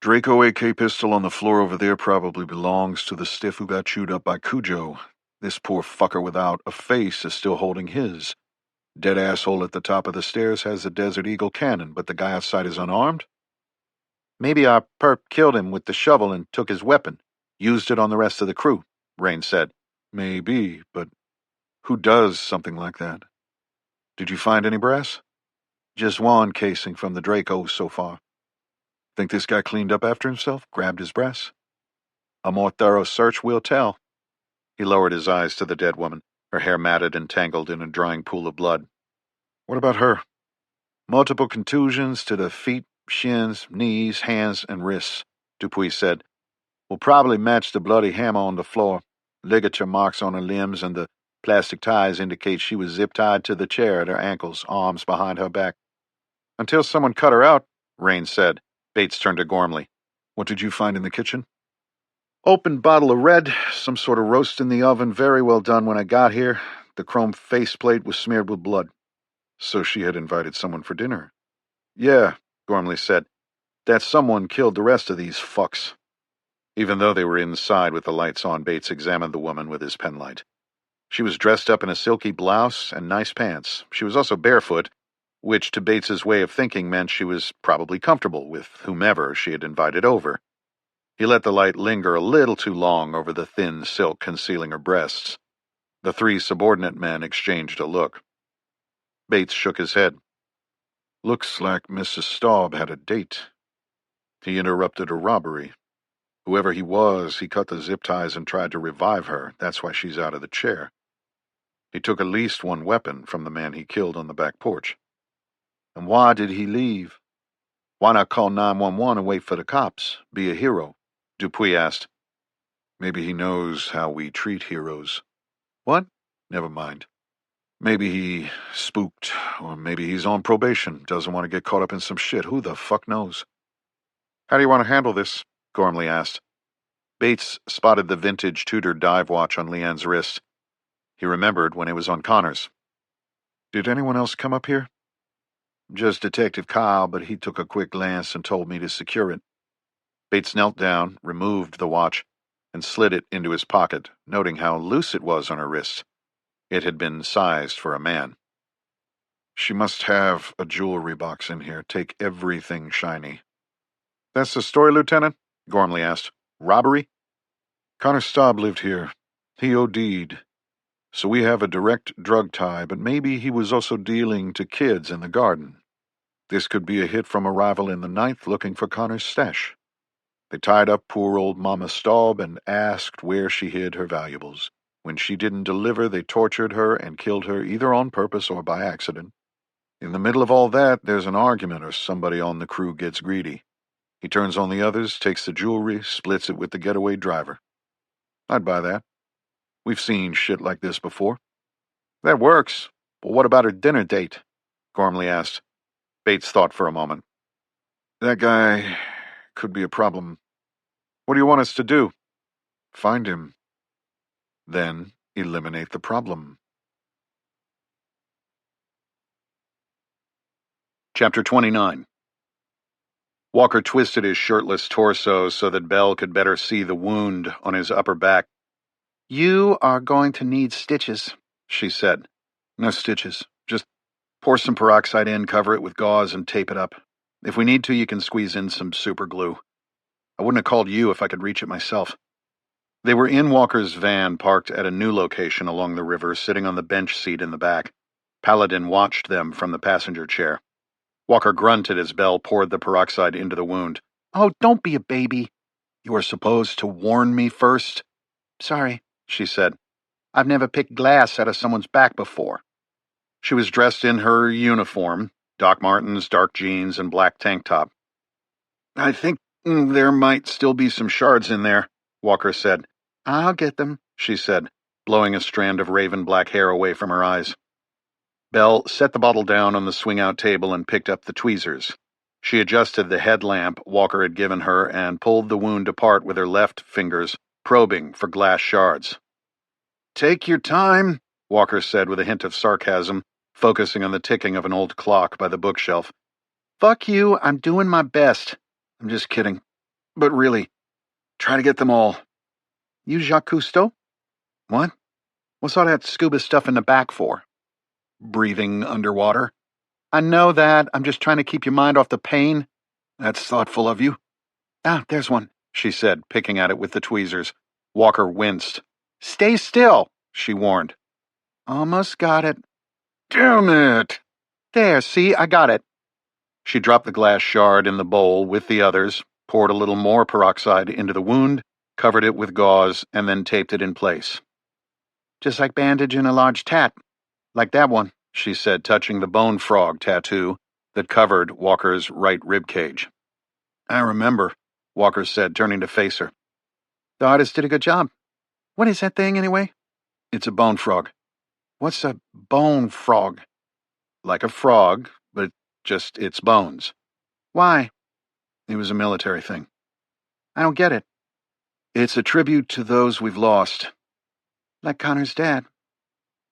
Draco AK pistol on the floor over there probably belongs to the stiff who got chewed up by Cujo. This poor fucker without a face is still holding his. Dead asshole at the top of the stairs has a Desert Eagle cannon, but the guy outside is unarmed? Maybe our perp killed him with the shovel and took his weapon. Used it on the rest of the crew, Rain said. Maybe, but who does something like that? Did you find any brass? Just 1 casing from the Draco so far. Think this guy cleaned up after himself, grabbed his brass? A more thorough search will tell. He lowered his eyes to the dead woman, her hair matted and tangled in a drying pool of blood. What about her? Multiple contusions to the feet, shins, knees, hands, and wrists, Dupuy said. Will probably match the bloody hammer on the floor. Ligature marks on her limbs and the plastic ties indicate she was zip-tied to the chair at her ankles, arms behind her back. Until someone cut her out, Rain said. Bates turned to Gormley. What did you find in the kitchen? Open bottle of red, some sort of roast in the oven, very well done when I got here. The chrome faceplate was smeared with blood. So she had invited someone for dinner. Yeah, Gormley said. That someone killed the rest of these fucks. Even though they were inside with the lights on, Bates examined the woman with his penlight. She was dressed up in a silky blouse and nice pants. She was also barefoot, which to Bates's way of thinking meant she was probably comfortable with whomever she had invited over. He let the light linger a little too long over the thin silk concealing her breasts. The 3 subordinate men exchanged a look. Bates shook his head. Looks like Mrs. Staub had a date. He interrupted a robbery. Whoever he was, he cut the zip ties and tried to revive her. That's why she's out of the chair. He took at least 1 weapon from the man he killed on the back porch. And why did he leave? Why not call 911 and wait for the cops? Be a hero? Dupuy asked. Maybe he knows how we treat heroes. What? Never mind. Maybe he spooked, or maybe he's on probation, doesn't want to get caught up in some shit. Who the fuck knows? How do you want to handle this? Gormley asked. Bates spotted the vintage Tudor dive watch on Leanne's wrist. He remembered when it was on Connor's. Did anyone else come up here? Just Detective Kyle, but he took a quick glance and told me to secure it. Bates knelt down, removed the watch, and slid it into his pocket, noting how loose it was on her wrist. It had been sized for a man. She must have a jewelry box in here. Take everything shiny. That's the story, Lieutenant? Gormley asked. Robbery? Connor Staub lived here. He OD'd. So we have a direct drug tie, but maybe he was also dealing to kids in the garden. This could be a hit from a rival in the 9th looking for Connor's stash. They tied up poor old Mama Staub and asked where she hid her valuables. When she didn't deliver, they tortured her and killed her either on purpose or by accident. In the middle of all that, there's an argument or somebody on the crew gets greedy. He turns on the others, takes the jewelry, splits it with the getaway driver. I'd buy that. We've seen shit like this before. That works, but what about her dinner date? Gormley asked. Bates thought for a moment. That guy could be a problem. What do you want us to do? Find him. Then eliminate the problem. Chapter 29. Walker twisted his shirtless torso so that Belle could better see the wound on his upper back. You are going to need stitches, she said. No stitches. Just pour some peroxide in, cover it with gauze, and tape it up. If we need to, you can squeeze in some super glue. I wouldn't have called you if I could reach it myself. They were in Walker's van, parked at a new location along the river, sitting on the bench seat in the back. Paladin watched them from the passenger chair. Walker grunted as Belle poured the peroxide into the wound. Oh, don't be a baby. You were supposed to warn me first. Sorry, she said. I've never picked glass out of someone's back before. She was dressed in her uniform, Doc Martens, dark jeans, and black tank top. I think there might still be some shards in there, Walker said. I'll get them, she said, blowing a strand of raven black hair away from her eyes. Belle set the bottle down on the swing-out table and picked up the tweezers. She adjusted the headlamp Walker had given her and pulled the wound apart with her left fingers, probing for glass shards. Take your time, Walker said with a hint of sarcasm, focusing on the ticking of an old clock by the bookshelf. Fuck you, I'm doing my best. I'm just kidding. But really, try to get them all. You Jacques Cousteau? What? What's all that scuba stuff in the back for? Breathing underwater? I know that. I'm just trying to keep your mind off the pain. That's thoughtful of you. Ah, there's one, she said, picking at it with the tweezers. Walker winced. Stay still, she warned. Almost got it. Damn it! There, see, I got it. She dropped the glass shard in the bowl with the others, poured a little more peroxide into the wound, covered it with gauze, and then taped it in place. Just like bandaging a large tat. Like that one, she said, touching the bone frog tattoo that covered Walker's right rib cage. I remember, Walker said, turning to face her. The artist did a good job. What is that thing, anyway? It's a bone frog. What's a bone frog? Like a frog, but just its bones. Why? It was a military thing. I don't get it. It's a tribute to those we've lost. Like Connor's dad?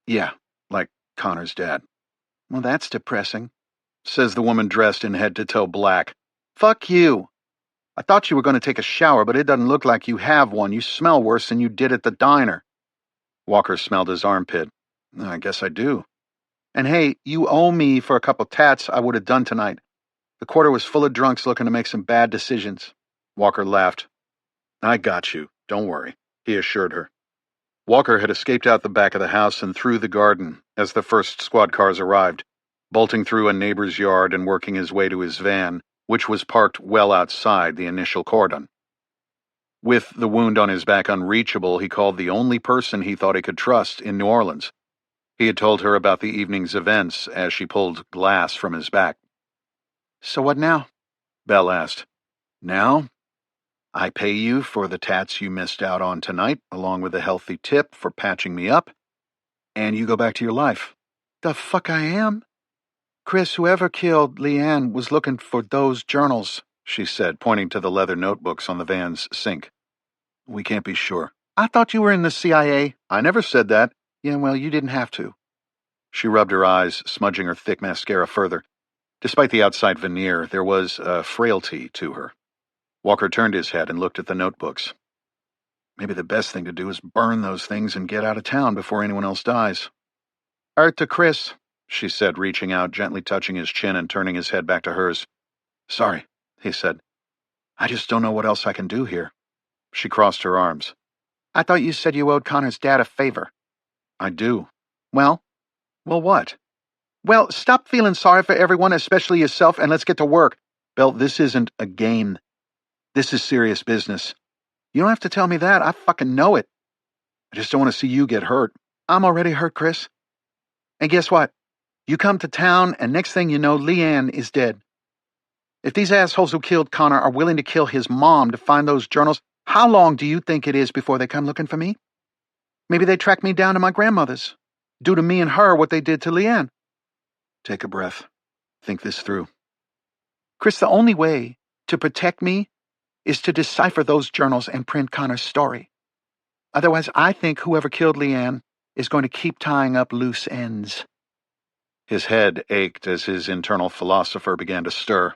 Yeah, like Connor's dad. Well, that's depressing, says the woman dressed in head-to-toe black. Fuck you. I thought you were going to take a shower, but it doesn't look like you have one. You smell worse than you did at the diner. Walker smelled his armpit. I guess I do. And hey, you owe me for a couple tats I would have done tonight. The quarter was full of drunks looking to make some bad decisions. Walker laughed. I got you. Don't worry, he assured her. Walker had escaped out the back of the house and through the garden as the first squad cars arrived, bolting through a neighbor's yard and working his way to his van, which was parked well outside the initial cordon. With the wound on his back unreachable, he called the only person he thought he could trust in New Orleans. He had told her about the evening's events as she pulled glass from his back. So what now? Belle asked. Now? I pay you for the tats you missed out on tonight, along with a healthy tip for patching me up, and you go back to your life. The fuck I am? Chris, whoever killed Leanne was looking for those journals, she said, pointing to the leather notebooks on the van's sink. We can't be sure. I thought you were in the CIA. I never said that. Yeah, well, you didn't have to. She rubbed her eyes, smudging her thick mascara further. Despite the outside veneer, there was a frailty to her. Walker turned his head and looked at the notebooks. Maybe the best thing to do is burn those things and get out of town before anyone else dies. Earth to Chris, she said, reaching out, gently touching his chin and turning his head back to hers. Sorry, he said. I just don't know what else I can do here. She crossed her arms. I thought you said you owed Connor's dad a favor. I do. Well, what? Well, stop feeling sorry for everyone, especially yourself, and let's get to work. Belle, this isn't a game. This is serious business. You don't have to tell me that. I fucking know it. I just don't want to see you get hurt. I'm already hurt, Chris. And guess what? You come to town, and next thing you know, Leanne is dead. If these assholes who killed Connor are willing to kill his mom to find those journals, how long do you think it is before they come looking for me? Maybe they track me down to my grandmother's. Do to me and her what they did to Leanne. Take a breath. Think this through. Chris, the only way to protect me is to decipher those journals and print Connor's story. Otherwise, I think whoever killed Leanne is going to keep tying up loose ends. His head ached as his internal philosopher began to stir.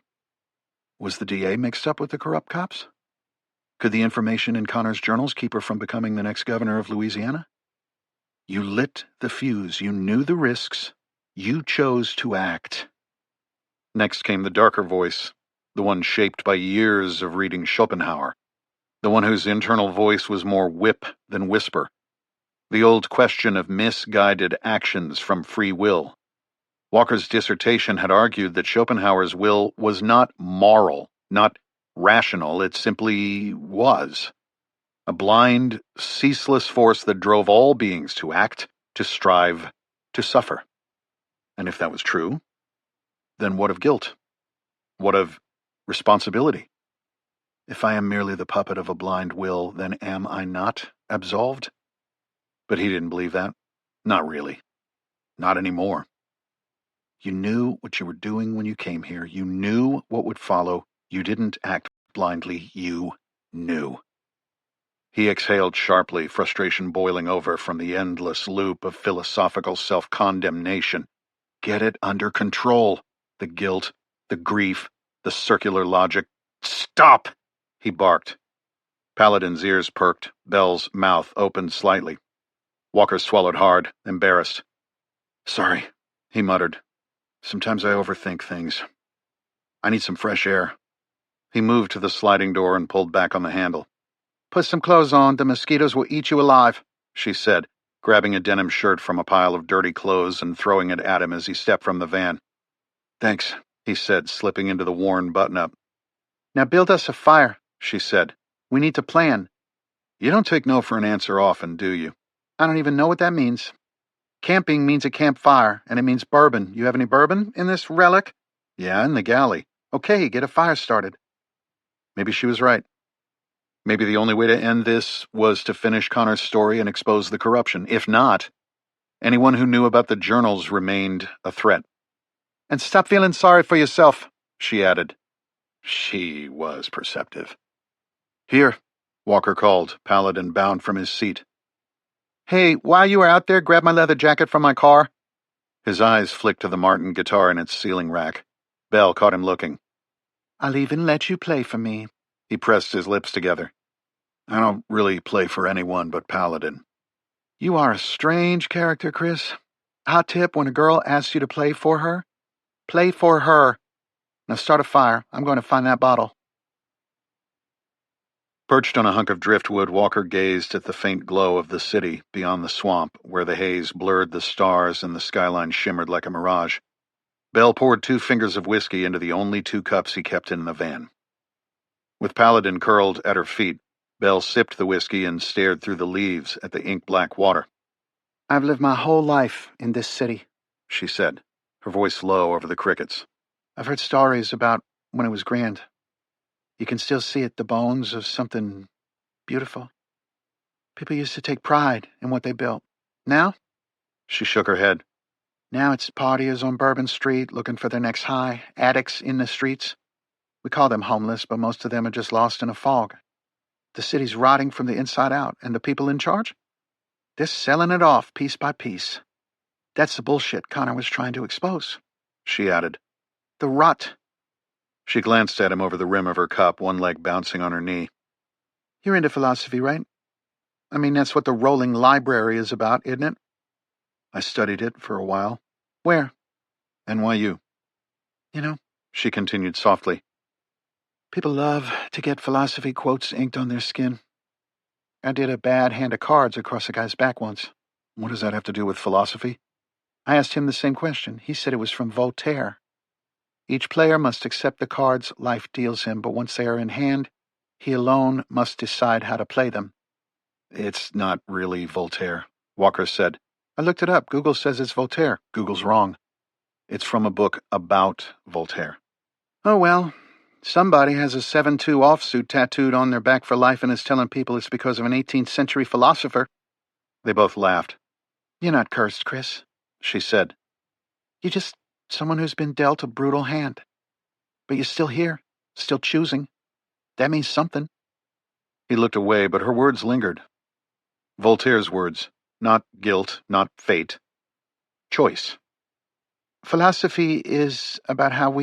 Was the DA mixed up with the corrupt cops? Could the information in Connor's journals keep her from becoming the next governor of Louisiana? You lit the fuse. You knew the risks. You chose to act. Next came the darker voice, the one shaped by years of reading Schopenhauer, the one whose internal voice was more whip than whisper. The old question of misguided actions from free will. Walker's dissertation had argued that Schopenhauer's will was not moral, not rational, it simply was. A blind, ceaseless force that drove all beings to act, to strive, to suffer. And if that was true, then what of guilt? What of responsibility? If I am merely the puppet of a blind will, then am I not absolved? But he didn't believe that. Not really. Not anymore. You knew what you were doing when you came here. You knew what would follow. You didn't act blindly. You knew. He exhaled sharply, frustration boiling over from the endless loop of philosophical self-condemnation. Get it under control. The guilt, the grief, the circular logic. Stop! He barked. Paladin's ears perked, Bell's mouth opened slightly. Walker swallowed hard, embarrassed. Sorry, he muttered. Sometimes I overthink things. I need some fresh air. He moved to the sliding door and pulled back on the handle. Put some clothes on. The mosquitoes will eat you alive, she said, grabbing a denim shirt from a pile of dirty clothes and throwing it at him as he stepped from the van. Thanks, he said, slipping into the worn button-up. Now build us a fire, she said. We need to plan. You don't take no for an answer often, do you? I don't even know what that means. Camping means a campfire, and it means bourbon. You have any bourbon in this relic? Yeah, in the galley. Okay, get a fire started. Maybe she was right. Maybe the only way to end this was to finish Connor's story and expose the corruption. If not, anyone who knew about the journals remained a threat. And stop feeling sorry for yourself, she added. She was perceptive. Here, Walker called, pallid and bound from his seat. Hey, while you were out there, grab my leather jacket from my car. His eyes flicked to the Martin guitar in its ceiling rack. Bell caught him looking. I'll even let you play for me. He pressed his lips together. I don't really play for anyone but Paladin. You are a strange character, Chris. Hot tip, when a girl asks you to play for her, play for her. Now start a fire. I'm going to find that bottle. Perched on a hunk of driftwood, Walker gazed at the faint glow of the city beyond the swamp, where the haze blurred the stars and the skyline shimmered like a mirage. Bell poured 2 fingers of whiskey into the only 2 cups he kept in the van. With Paladin curled at her feet, Bell sipped the whiskey and stared through the leaves at the ink-black water. I've lived my whole life in this city, she said, her voice low over the crickets. I've heard stories about when it was grand. You can still see it, the bones of something beautiful. People used to take pride in what they built. Now? She shook her head. Now it's partiers on Bourbon Street looking for their next high, addicts in the streets. We call them homeless, but most of them are just lost in a fog. The city's rotting from the inside out, and the people in charge? They're selling it off piece by piece. That's the bullshit Connor was trying to expose, she added. The rot. She glanced at him over the rim of her cup, one leg bouncing on her knee. You're into philosophy, right? I mean, that's what the rolling library is about, isn't it? I studied it for a while. Where? NYU. You know, she continued softly, people love to get philosophy quotes inked on their skin. I did a bad hand of cards across a guy's back once. What does that have to do with philosophy? I asked him the same question. He said it was from Voltaire. Each player must accept the cards life deals him, but once they are in hand, he alone must decide how to play them. It's not really Voltaire, Walker said. I looked it up. Google says it's Voltaire. Google's wrong. It's from a book about Voltaire. Oh, well, somebody has a 7-2 offsuit tattooed on their back for life and is telling people it's because of an 18th century philosopher. They both laughed. You're not cursed, Chris, she said. You're just someone who's been dealt a brutal hand. But you're still here, still choosing. That means something. He looked away, but her words lingered. Voltaire's words. Not guilt, not fate. Choice. Philosophy is about how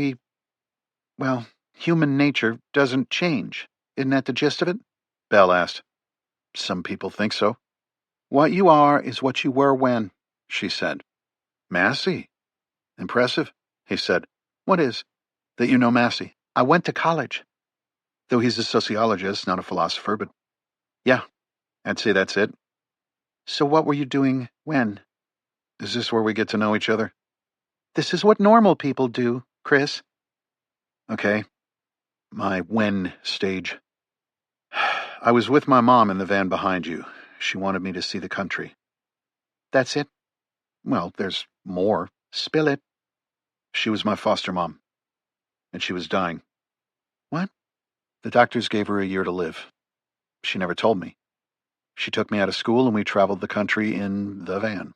human nature doesn't change. Isn't that the gist of it? Bell asked. Some people think so. What you are is what you were when, she said. Massey. Impressive, he said. What is? That you know Massey. I went to college. Though he's a sociologist, not a philosopher, but yeah, I'd say that's it. So what were you doing when? Is this where we get to know each other? This is what normal people do, Chris. Okay. My when stage. I was with my mom in the van behind you. She wanted me to see the country. That's it? Well, there's more. Spill it. She was my foster mom. And she was dying. What? The doctors gave her a year to live. She never told me. She took me out of school and we traveled the country in the van.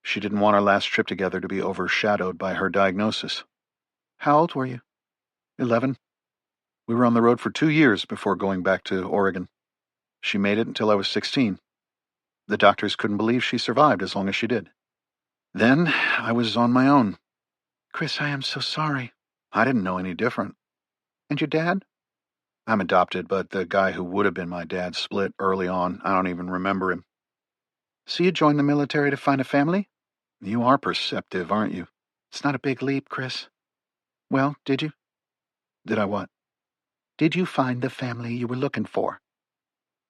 She didn't want our last trip together to be overshadowed by her diagnosis. How old were you? 11. We were on the road for 2 years before going back to Oregon. She made it until I was 16. The doctors couldn't believe she survived as long as she did. Then I was on my own. Chris, I am so sorry. I didn't know any different. And your dad? I'm adopted, but the guy who would have been my dad split early on. I don't even remember him. So you joined the military to find a family? You are perceptive, aren't you? It's not a big leap, Chris. Well, did you? Did I what? Did you find the family you were looking for?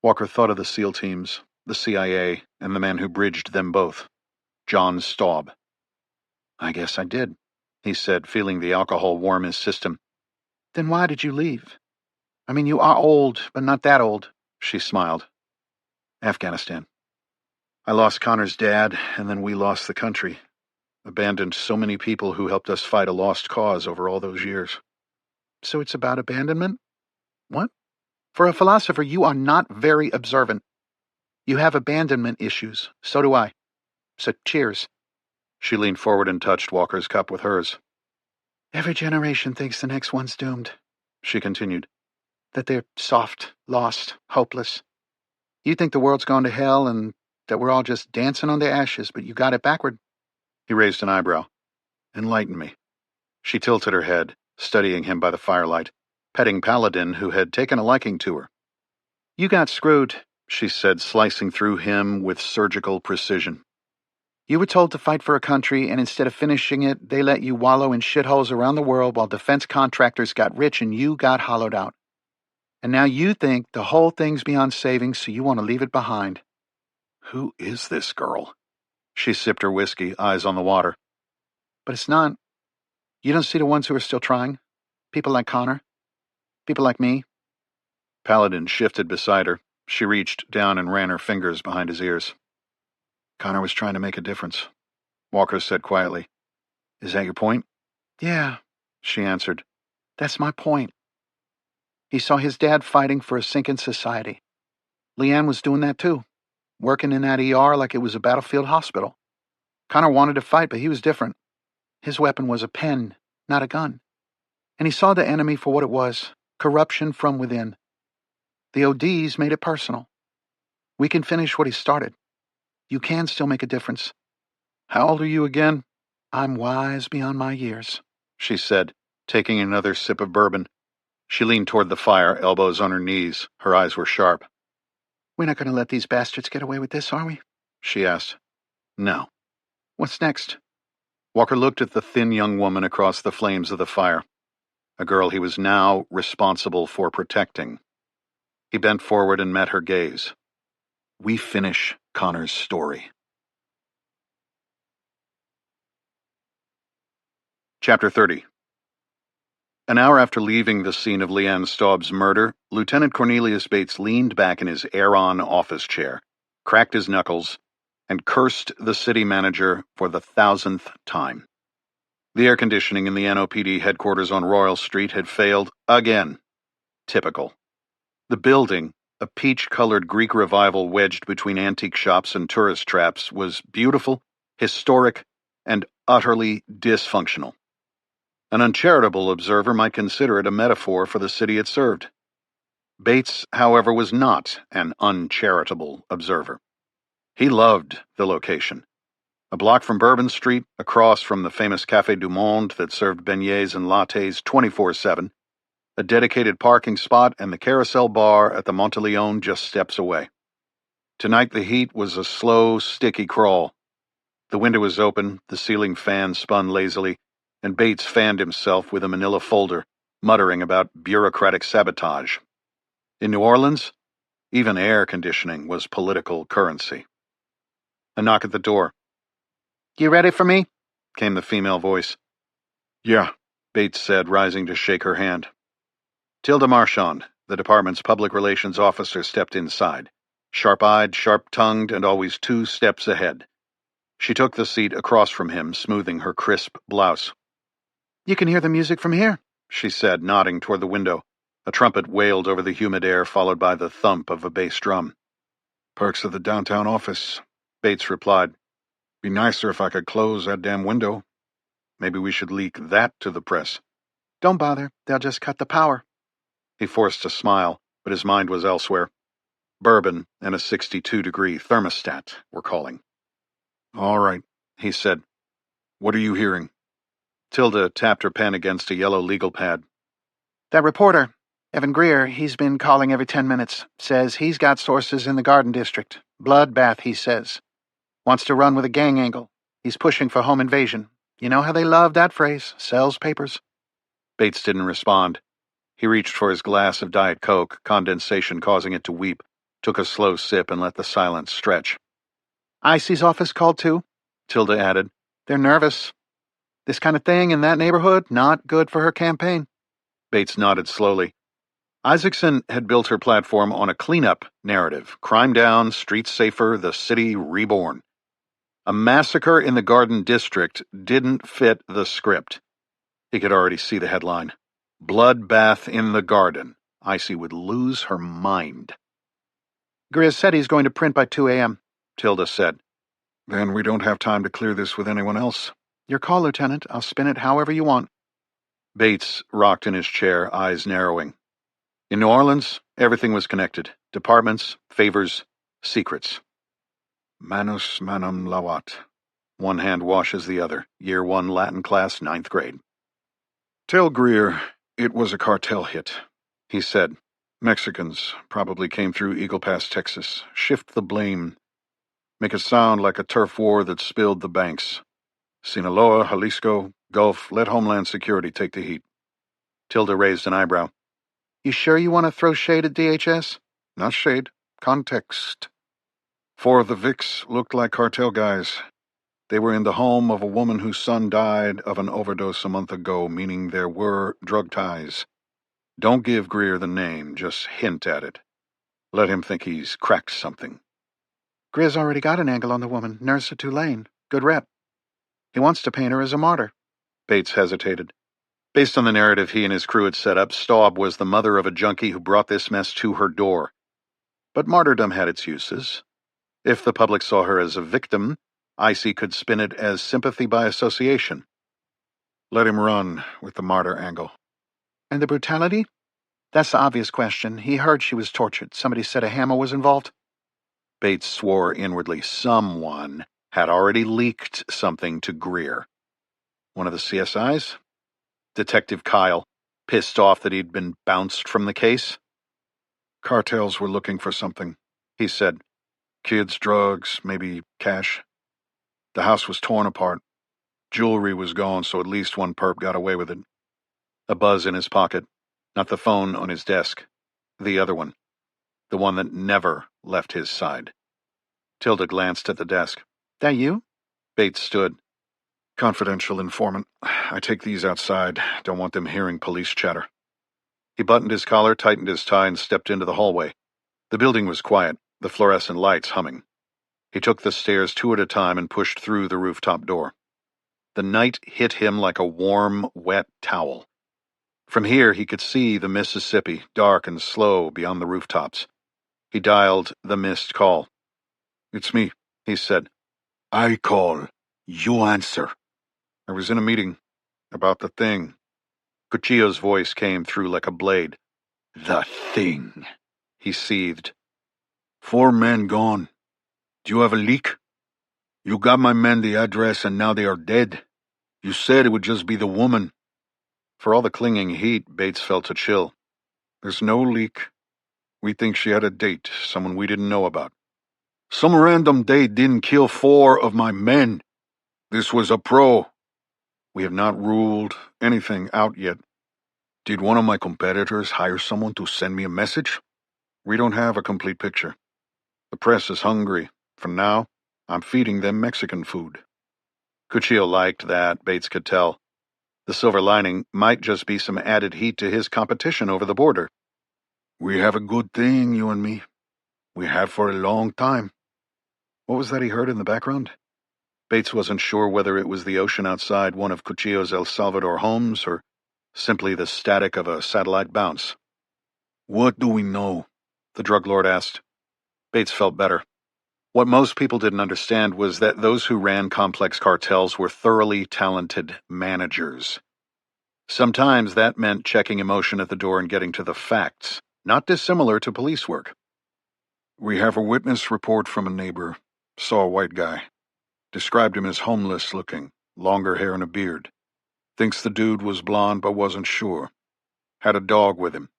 Walker thought of the SEAL teams, the CIA, and the man who bridged them both, John Staub. I guess I did, he said, feeling the alcohol warm his system. Then why did you leave? I mean, you are old, but not that old. She smiled. Afghanistan. I lost Connor's dad, and then we lost the country. Abandoned so many people who helped us fight a lost cause over all those years. So it's about abandonment? What? For a philosopher, you are not very observant. You have abandonment issues. So do I. So cheers. She leaned forward and touched Walker's cup with hers. Every generation thinks the next one's doomed, she continued. That they're soft, lost, hopeless. You think the world's gone to hell and that we're all just dancing on the ashes, but you got it backward. He raised an eyebrow. Enlighten me. She tilted her head, studying him by the firelight, petting Paladin, who had taken a liking to her. You got screwed, she said, slicing through him with surgical precision. You were told to fight for a country, and instead of finishing it, they let you wallow in shitholes around the world while defense contractors got rich and you got hollowed out. And now you think the whole thing's beyond saving, so you want to leave it behind. Who is this girl? She sipped her whiskey, eyes on the water. But it's not. You don't see the ones who are still trying? People like Connor? People like me? Paladin shifted beside her. She reached down and ran her fingers behind his ears. Connor was trying to make a difference, Walker said quietly. Is that your point? Yeah, she answered. That's my point. He saw his dad fighting for a sinking society. Leanne was doing that too, working in that ER like it was a battlefield hospital. Connor wanted to fight, but he was different. His weapon was a pen, not a gun. And he saw the enemy for what it was, corruption from within. The ODs made it personal. We can finish what he started. You can still make a difference. How old are you again? I'm wise beyond my years, she said, taking another sip of bourbon. She leaned toward the fire, elbows on her knees. Her eyes were sharp. We're not going to let these bastards get away with this, are we? She asked. No. What's next? Walker looked at the thin young woman across the flames of the fire, a girl he was now responsible for protecting. He bent forward and met her gaze. We finish Connor's story. Chapter 30. An hour after leaving the scene of Leanne Staub's murder, Lieutenant Cornelius Bates leaned back in his air-on office chair, cracked his knuckles, and cursed the city manager for the 1,000th time. The air conditioning in the NOPD headquarters on Royal Street had failed again. Typical. The building, a peach-colored Greek revival wedged between antique shops and tourist traps, was beautiful, historic, and utterly dysfunctional. An uncharitable observer might consider it a metaphor for the city it served. Bates, however, was not an uncharitable observer. He loved the location. A block from Bourbon Street, across from the famous Café du Monde that served beignets and lattes 24/7, a dedicated parking spot, and the Carousel Bar at the Monteleone just steps away. Tonight the heat was a slow, sticky crawl. The window was open, the ceiling fan spun lazily, and Bates fanned himself with a manila folder, muttering about bureaucratic sabotage. In New Orleans, even air conditioning was political currency. A knock at the door. You ready for me? Came the female voice. Yeah, Bates said, rising to shake her hand. Tilda Marchand, the department's public relations officer, stepped inside, sharp-eyed, sharp-tongued, and always 2 steps ahead. She took the seat across from him, smoothing her crisp blouse. You can hear the music from here, she said, nodding toward the window. A trumpet wailed over the humid air, followed by the thump of a bass drum. Perks of the downtown office, Bates replied. Be nicer if I could close that damn window. Maybe we should leak that to the press. Don't bother. They'll just cut the power. He forced a smile, but his mind was elsewhere. Bourbon and a 62-degree thermostat were calling. All right, he said. What are you hearing? Tilda tapped her pen against a yellow legal pad. That reporter, Evan Greer, he's been calling every 10 minutes. Says he's got sources in the Garden District. Bloodbath, he says. Wants to run with a gang angle. He's pushing for home invasion. You know how they love that phrase. Sells papers. Bates didn't respond. He reached for his glass of Diet Coke, condensation causing it to weep, took a slow sip, and let the silence stretch. Icy's office called too, Tilda added. They're nervous. This kind of thing in that neighborhood, not good for her campaign. Bates nodded slowly. Isaacson had built her platform on a cleanup narrative. Crime down, streets safer, the city reborn. A massacre in the Garden District didn't fit the script. He could already see the headline. Bloodbath in the Garden. Icy would lose her mind. Grizz said he's going to print by 2 a.m., Tilda said. Then we don't have time to clear this with anyone else. Your call, Lieutenant. I'll spin it however you want. Bates rocked in his chair, eyes narrowing. In New Orleans, everything was connected. Departments, favors, secrets. Manus manum lawat. One hand washes the other. Year 1 Latin class, 9th grade. Tell Greer it was a cartel hit, he said. Mexicans probably came through Eagle Pass, Texas. Shift the blame. Make it sound like a turf war that spilled the banks. Sinaloa, Jalisco, Gulf, let Homeland Security take the heat. Tilda raised an eyebrow. You sure you want to throw shade at DHS? Not shade. Context. 4 of the Vics looked like cartel guys. They were in the home of a woman whose son died of an overdose a month ago, meaning there were drug ties. Don't give Greer the name, just hint at it. Let him think he's cracked something. Grizz already got an angle on the woman, nurse at Tulane. Good rep. He wants to paint her as a martyr. Bates hesitated. Based on the narrative he and his crew had set up, Staub was the mother of a junkie who brought this mess to her door. But martyrdom had its uses. If the public saw her as a victim, Icy could spin it as sympathy by association. Let him run with the martyr angle. And the brutality? That's the obvious question. He heard she was tortured. Somebody said a hammer was involved. Bates swore inwardly. Someone had already leaked something to Greer. One of the CSIs? Detective Kyle, pissed off that he'd been bounced from the case? Cartels were looking for something, he said. Kids, drugs, maybe cash. The house was torn apart. Jewelry was gone, so at least one perp got away with it. A buzz in his pocket. Not the phone on his desk. The other one. The one that never left his side. Tilda glanced at the desk. That you? Bates stood. Confidential informant. I take these outside. Don't want them hearing police chatter. He buttoned his collar, tightened his tie, and stepped into the hallway. The building was quiet, the fluorescent lights humming. He took the stairs 2 at a time and pushed through the rooftop door. The night hit him like a warm, wet towel. From here he could see the Mississippi, dark and slow beyond the rooftops. He dialed the missed call. It's me, he said. I call. You answer. I was in a meeting about the thing. Cuchillo's voice came through like a blade. The thing, he seethed. 4 men gone. Do you have a leak? You got my men the address and now they are dead. You said it would just be the woman. For all the clinging heat, Bates felt a chill. There's no leak. We think she had a date, someone we didn't know about. Some random date didn't kill 4 of my men. This was a pro. We have not ruled anything out yet. Did one of my competitors hire someone to send me a message? We don't have a complete picture. The press is hungry. For now, I'm feeding them Mexican food. Cuchillo liked that, Bates could tell. The silver lining might just be some added heat to his competition over the border. We have a good thing, you and me. We have for a long time. What was that he heard in the background? Bates wasn't sure whether it was the ocean outside one of Cuchillo's El Salvador homes or simply the static of a satellite bounce. What do we know? The drug lord asked. Bates felt better. What most people didn't understand was that those who ran complex cartels were thoroughly talented managers. Sometimes that meant checking emotion at the door and getting to the facts, not dissimilar to police work. We have a witness report from a neighbor. Saw a white guy. Described him as homeless looking, longer hair and a beard. Thinks the dude was blonde but wasn't sure. Had a dog with him.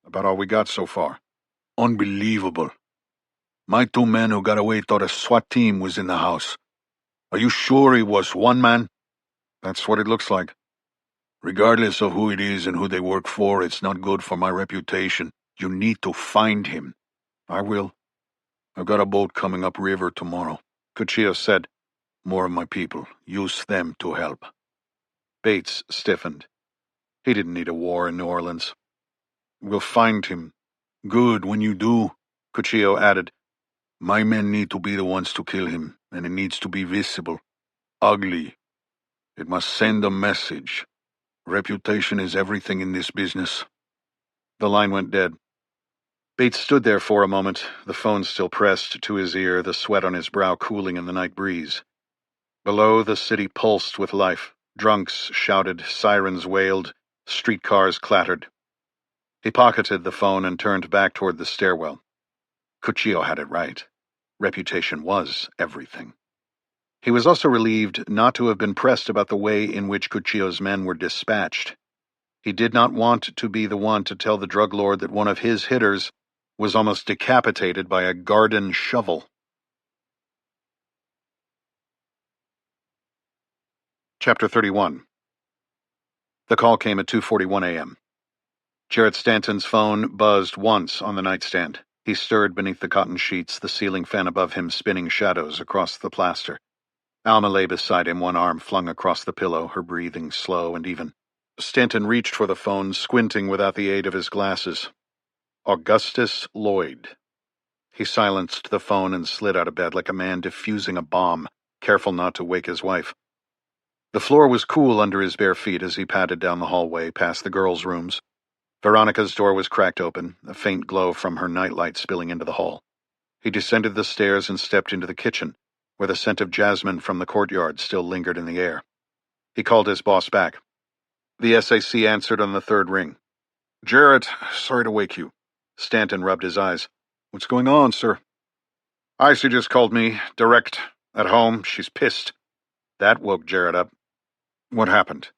About all we got so far. Unbelievable. My 2 men who got away thought a SWAT team was in the house. Are you sure it was one man? That's what it looks like. Regardless of who it is and who they work for, it's not good for my reputation. You need to find him. I will. I've got a boat coming up river tomorrow. Cuchillo said. More of my people. Use them to help. Bates stiffened. He didn't need a war in New Orleans. We'll find him. Good, when you do, Cuchillo added. My men need to be the ones to kill him, and it needs to be visible. Ugly. It must send a message. Reputation is everything in this business. The line went dead. Bates stood there for a moment, the phone still pressed to his ear, the sweat on his brow cooling in the night breeze. Below, the city pulsed with life. Drunks shouted, sirens wailed, streetcars clattered. He pocketed the phone and turned back toward the stairwell. Cuchillo had it right. Reputation was everything. He was also relieved not to have been pressed about the way in which Cuchillo's men were dispatched. He did not want to be the one to tell the drug lord that one of his hitters was almost decapitated by a garden shovel. Chapter 31. The call came at 2:41 a.m. Jarrett Stanton's phone buzzed once on the nightstand. He stirred beneath the cotton sheets, the ceiling fan above him spinning shadows across the plaster. Alma lay beside him, one arm flung across the pillow, her breathing slow and even. Stanton reached for the phone, squinting without the aid of his glasses. Augustus Lloyd. He silenced the phone and slid out of bed like a man defusing a bomb, careful not to wake his wife. The floor was cool under his bare feet as he padded down the hallway, past the girls' rooms. Veronica's door was cracked open, a faint glow from her nightlight spilling into the hall. He descended the stairs and stepped into the kitchen, where the scent of jasmine from the courtyard still lingered in the air. He called his boss back. The SAC answered on the third ring. Jarrett, sorry to wake you. Stanton rubbed his eyes. What's going on, sir? Icy just called me, direct, at home. She's pissed. That woke Jarrett up. What happened?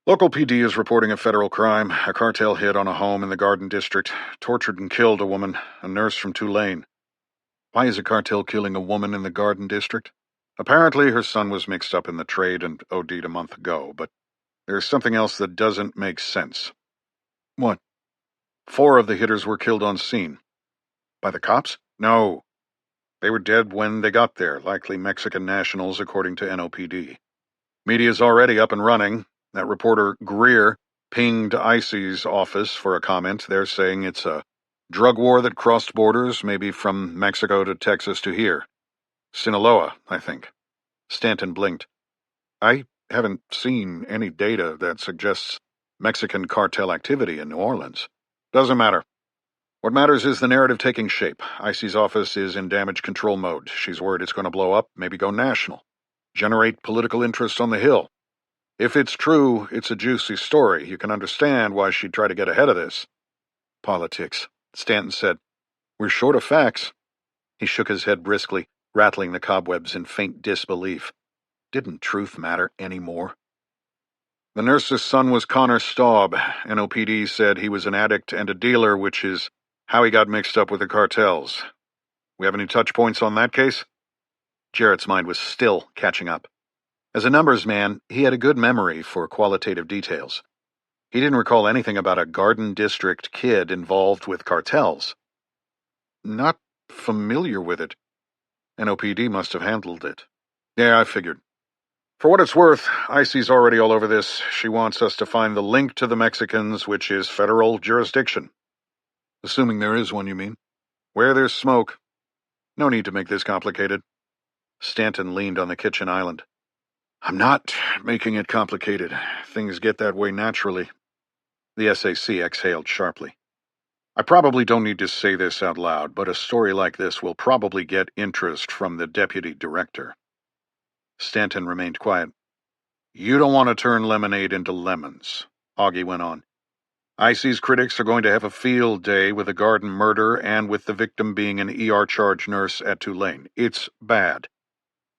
Local PD is reporting a federal crime, a cartel hit on a home in the Garden District, tortured and killed a woman, a nurse from Tulane. Why is a cartel killing a woman in the Garden District? Apparently her son was mixed up in the trade and OD'd a month ago, but there's something else that doesn't make sense. What? 4 of the hitters were killed on scene. By the cops? No. They were dead when they got there, likely Mexican nationals, according to NOPD. Media's already up and running. That reporter Greer pinged Icy's office for a comment. They're saying it's a drug war that crossed borders, maybe from Mexico to Texas to here. Sinaloa, I think. Stanton blinked. I haven't seen any data that suggests Mexican cartel activity in New Orleans. Doesn't matter. What matters is the narrative taking shape. Icy's office is in damage control mode. She's worried it's going to blow up, maybe go national. Generate political interest on the Hill. If it's true, it's a juicy story. You can understand why she'd try to get ahead of this. Politics, Stanton said. We're short of facts. He shook his head briskly. rattling the cobwebs in faint disbelief. Didn't truth matter anymore? The nurse's son was Connor Staub. NOPD said he was an addict and a dealer, which is how he got mixed up with the cartels. We have any touch points on that case? Jarrett's mind was still catching up. As a numbers man, he had a good memory for qualitative details. He didn't recall anything about a Garden District kid involved with cartels. Not familiar with it. NOPD must have handled it. Yeah, I figured. For what it's worth, Icy's already all over this. She wants us to find the link to the Mexicans, which is federal jurisdiction. Assuming there is one, you mean? Where there's smoke. No need to make this complicated. Stanton leaned on the kitchen island. I'm not making it complicated. Things get that way naturally. The SAC exhaled sharply. I probably don't need to say this out loud, but a story like this will probably get interest from the deputy director. Stanton remained quiet. You don't want to turn lemonade into lemons, Augie went on. Icy's critics are going to have a field day with the Garden murder and with the victim being an ER-charge nurse at Tulane. It's bad.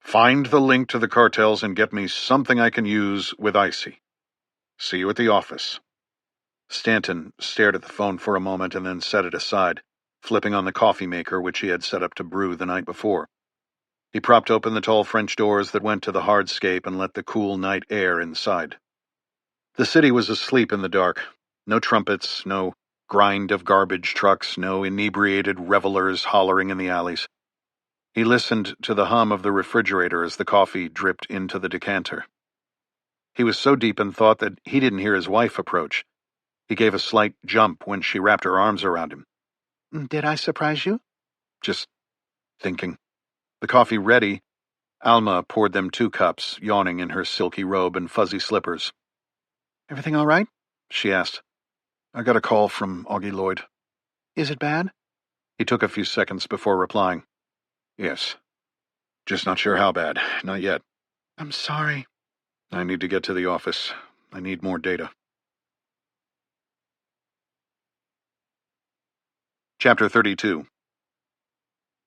Find the link to the cartels and get me something I can use with Icy. See you at the office. Stanton stared at the phone for a moment and then set it aside, flipping on the coffee maker which he had set up to brew the night before. He propped open the tall French doors that went to the hardscape and let the cool night air inside. The city was asleep in the dark. No trumpets, no grind of garbage trucks, no inebriated revelers hollering in the alleys. He listened to the hum of the refrigerator as the coffee dripped into the decanter. He was so deep in thought that he didn't hear his wife approach. He gave a slight jump when she wrapped her arms around him. Did I surprise you? Just thinking. The coffee ready, Alma poured them 2 cups, yawning in her silky robe and fuzzy slippers. Everything all right? She asked. I got a call from Augie Lloyd. Is it bad? He took a few seconds before replying. Yes. Just not sure how bad. Not yet. I'm sorry. I need to get to the office. I need more data. Chapter 32.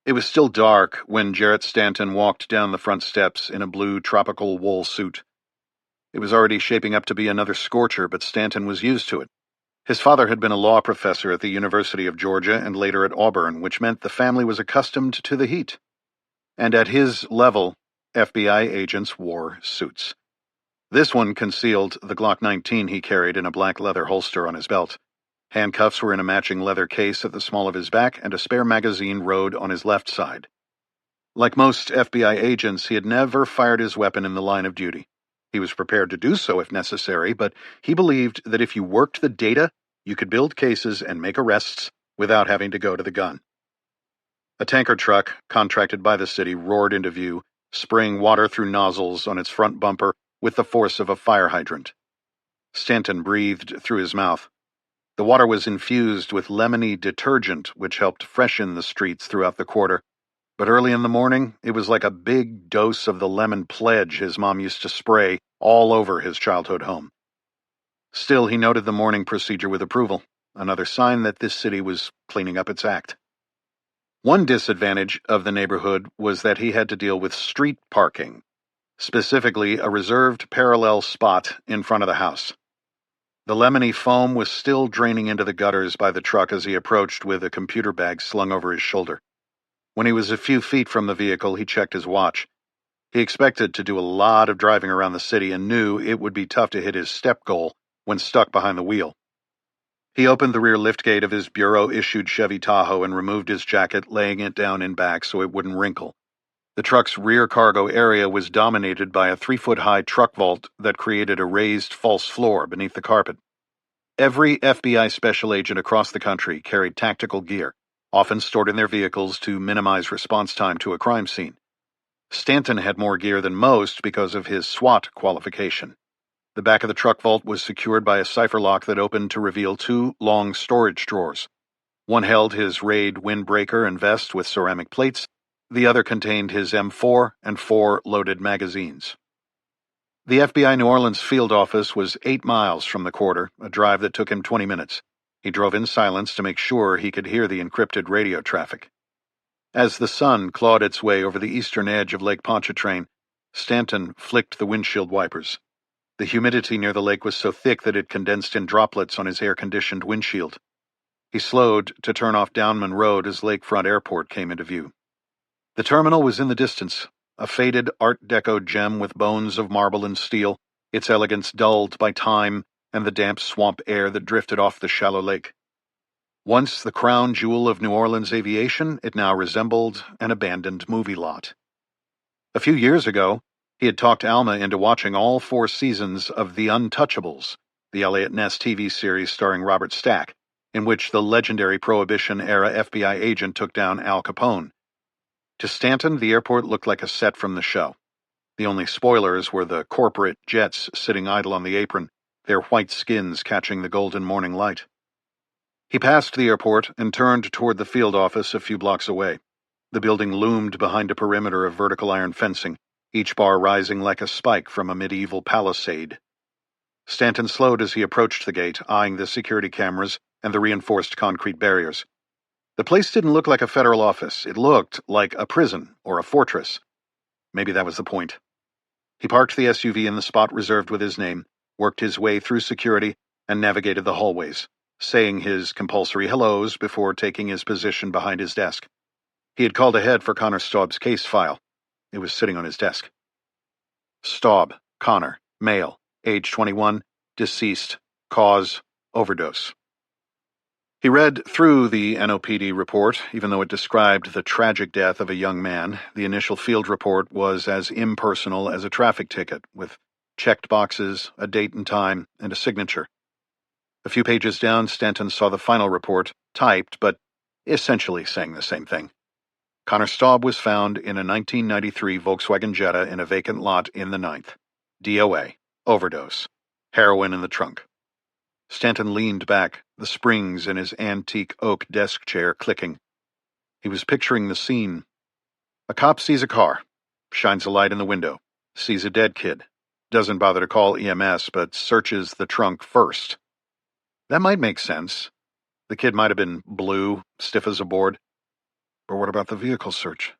It was still dark when Jarrett Stanton walked down the front steps in a blue tropical wool suit. It was already shaping up to be another scorcher, but Stanton was used to it. His father had been a law professor at the University of Georgia and later at Auburn, which meant the family was accustomed to the heat. And at his level, FBI agents wore suits. This one concealed the Glock 19 he carried in a black leather holster on his belt. Handcuffs were in a matching leather case at the small of his back, and a spare magazine rode on his left side. Like most FBI agents, he had never fired his weapon in the line of duty. He was prepared to do so if necessary, but he believed that if you worked the data, you could build cases and make arrests without having to go to the gun. A tanker truck, contracted by the city, roared into view, spraying water through nozzles on its front bumper with the force of a fire hydrant. Stanton breathed through his mouth. The water was infused with lemony detergent, which helped freshen the streets throughout the quarter. But early in the morning, it was like a big dose of the lemon pledge his mom used to spray all over his childhood home. Still, he noted the morning procedure with approval, another sign that this city was cleaning up its act. One disadvantage of the neighborhood was that he had to deal with street parking, specifically a reserved parallel spot in front of the house. The lemony foam was still draining into the gutters by the truck as he approached with a computer bag slung over his shoulder. When he was a few feet from the vehicle, he checked his watch. He expected to do a lot of driving around the city and knew it would be tough to hit his step goal when stuck behind the wheel. He opened the rear liftgate of his bureau-issued Chevy Tahoe and removed his jacket, laying it down in back so it wouldn't wrinkle. The truck's rear cargo area was dominated by a 3-foot-high truck vault that created a raised false floor beneath the carpet. Every FBI special agent across the country carried tactical gear, often stored in their vehicles to minimize response time to a crime scene. Stanton had more gear than most because of his SWAT qualification. The back of the truck vault was secured by a cipher lock that opened to reveal 2 long storage drawers. One held his raid windbreaker and vest with ceramic plates. The other contained his M4 and 4 loaded magazines. The FBI New Orleans field office was 8 miles from the quarter, a drive that took him 20 minutes. He drove in silence to make sure he could hear the encrypted radio traffic. As the sun clawed its way over the eastern edge of Lake Pontchartrain, Stanton flicked the windshield wipers. The humidity near the lake was so thick that it condensed in droplets on his air-conditioned windshield. He slowed to turn off Downman Road as Lakefront Airport came into view. The terminal was in the distance, a faded Art Deco gem with bones of marble and steel, its elegance dulled by time and the damp swamp air that drifted off the shallow lake. Once the crown jewel of New Orleans aviation, it now resembled an abandoned movie lot. A few years ago, he had talked Alma into watching all 4 seasons of The Untouchables, the Elliot Ness TV series starring Robert Stack, in which the legendary Prohibition-era FBI agent took down Al Capone. To Stanton, the airport looked like a set from the show. The only spoilers were the corporate jets sitting idle on the apron, their white skins catching the golden morning light. He passed the airport and turned toward the field office a few blocks away. The building loomed behind a perimeter of vertical iron fencing, each bar rising like a spike from a medieval palisade. Stanton slowed as he approached the gate, eyeing the security cameras and the reinforced concrete barriers. The place didn't look like a federal office. It looked like a prison or a fortress. Maybe that was the point. He parked the SUV in the spot reserved with his name, worked his way through security, and navigated the hallways, saying his compulsory hellos before taking his position behind his desk. He had called ahead for Connor Staub's case file. It was sitting on his desk. Staub, Connor, male, age 21, deceased, cause, overdose. He read through the NOPD report. Even though it described the tragic death of a young man, the initial field report was as impersonal as a traffic ticket, with checked boxes, a date and time, and a signature. A few pages down, Stanton saw the final report, typed, but essentially saying the same thing. Connor Staub was found in a 1993 Volkswagen Jetta in a vacant lot in the 9th. DOA. Overdose. Heroin in the trunk. Stanton leaned back, the springs in his antique oak desk chair clicking. He was picturing the scene. A cop sees a car, shines a light in the window, sees a dead kid, doesn't bother to call EMS, but searches the trunk first. That might make sense. The kid might have been blue, stiff as a board. But what about the vehicle search?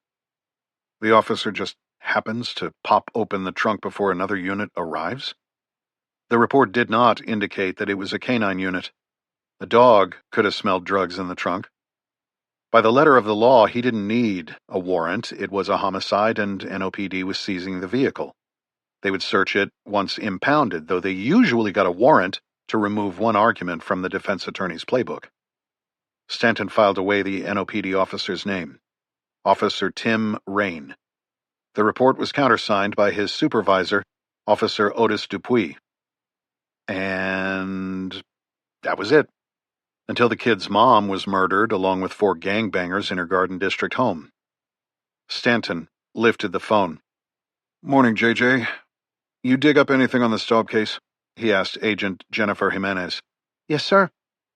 The officer just happens to pop open the trunk before another unit arrives? The report did not indicate that it was a canine unit. A dog could have smelled drugs in the trunk. By the letter of the law, he didn't need a warrant. It was a homicide, and NOPD was seizing the vehicle. They would search it once impounded, though they usually got a warrant to remove one argument from the defense attorney's playbook. Stanton filed away the NOPD officer's name. Officer Tim Rain. The report was countersigned by his supervisor, Officer Otis Dupuis. And that was it. Until the kid's mom was murdered along with 4 gangbangers in her Garden District home. Stanton lifted the phone. Morning, JJ. You dig up anything on the Staub case? He asked Agent Jennifer Jimenez. Yes, sir.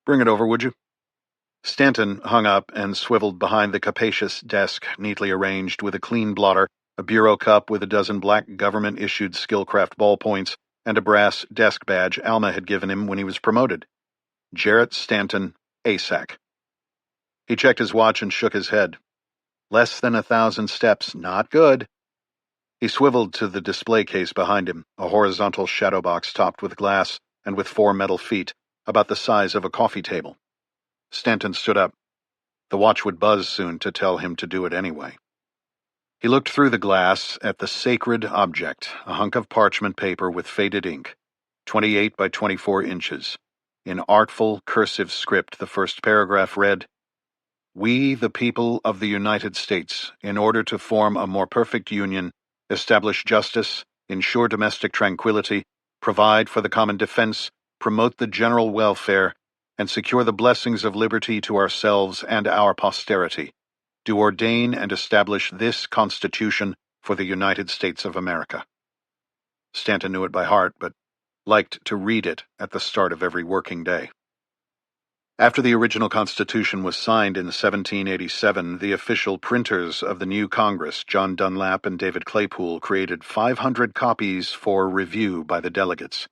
Bring it over, would you? Stanton hung up and swiveled behind the capacious desk, neatly arranged with a clean blotter, a bureau cup with a dozen black government-issued Skillcraft ballpoints, and a brass desk badge Alma had given him when he was promoted. Jarrett Stanton, ASAC. He checked his watch and shook his head. Less than 1,000 steps, not good. He swiveled to the display case behind him, a horizontal shadow box topped with glass and with 4 metal feet, about the size of a coffee table. Stanton stood up. The watch would buzz soon to tell him to do it anyway. He looked through the glass at the sacred object, a hunk of parchment paper with faded ink, 28 by 24 inches. In artful, cursive script, the first paragraph read, "We, the people of the United States, in order to form a more perfect union, establish justice, ensure domestic tranquility, provide for the common defense, promote the general welfare, and secure the blessings of liberty to ourselves and our posterity, do ordain and establish this Constitution for the United States of America." Stanton knew it by heart, but liked to read it at the start of every working day. After the original Constitution was signed in 1787, the official printers of the new Congress, John Dunlap and David Claypool, created 500 copies for review by the delegates.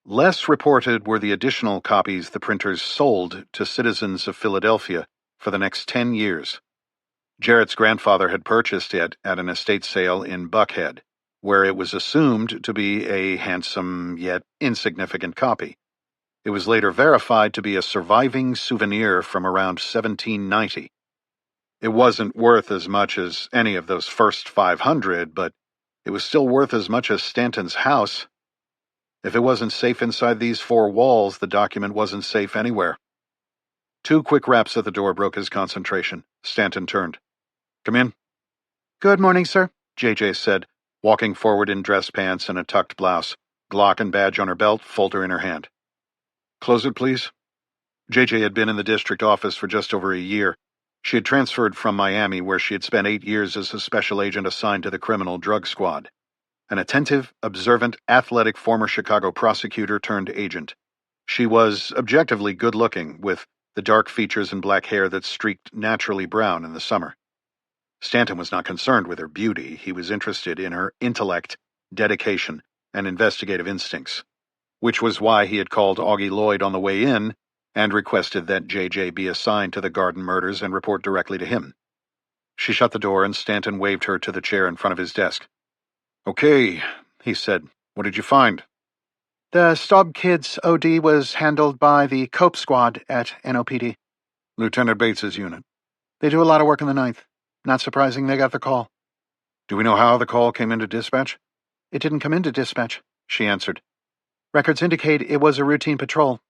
Less reported were the additional copies the printers sold to citizens of Philadelphia for the next 10 years. Jarrett's grandfather had purchased it at an estate sale in Buckhead, where it was assumed to be a handsome yet insignificant copy. It was later verified to be a surviving souvenir from around 1790. It wasn't worth as much as any of those first 500, but it was still worth as much as Stanton's house. If it wasn't safe inside these four walls, the document wasn't safe anywhere. 2 quick raps at the door broke his concentration. Stanton turned. "Come in." "Good morning, sir," JJ said, walking forward in dress pants and a tucked blouse, Glock and badge on her belt, folder in her hand. "Close it, please." JJ had been in the district office for just over a year. She had transferred from Miami, where she had spent 8 years as a special agent assigned to the criminal drug squad. An attentive, observant, athletic former Chicago prosecutor turned agent. She was objectively good-looking, with the dark features and black hair that streaked naturally brown in the summer. Stanton was not concerned with her beauty. He was interested in her intellect, dedication, and investigative instincts, which was why he had called Augie Lloyd on the way in and requested that JJ be assigned to the Garden murders and report directly to him. She shut the door, and Stanton waved her to the chair in front of his desk. "Okay," he said. "What did you find?" "The Staub kid's OD was handled by the Cope Squad at NOPD. Lieutenant Bates's unit. They do a lot of work in the 9th. Not surprising they got the call." "Do we know how the call came into dispatch?" "It didn't come into dispatch," she answered. "Records indicate it was a routine patrol.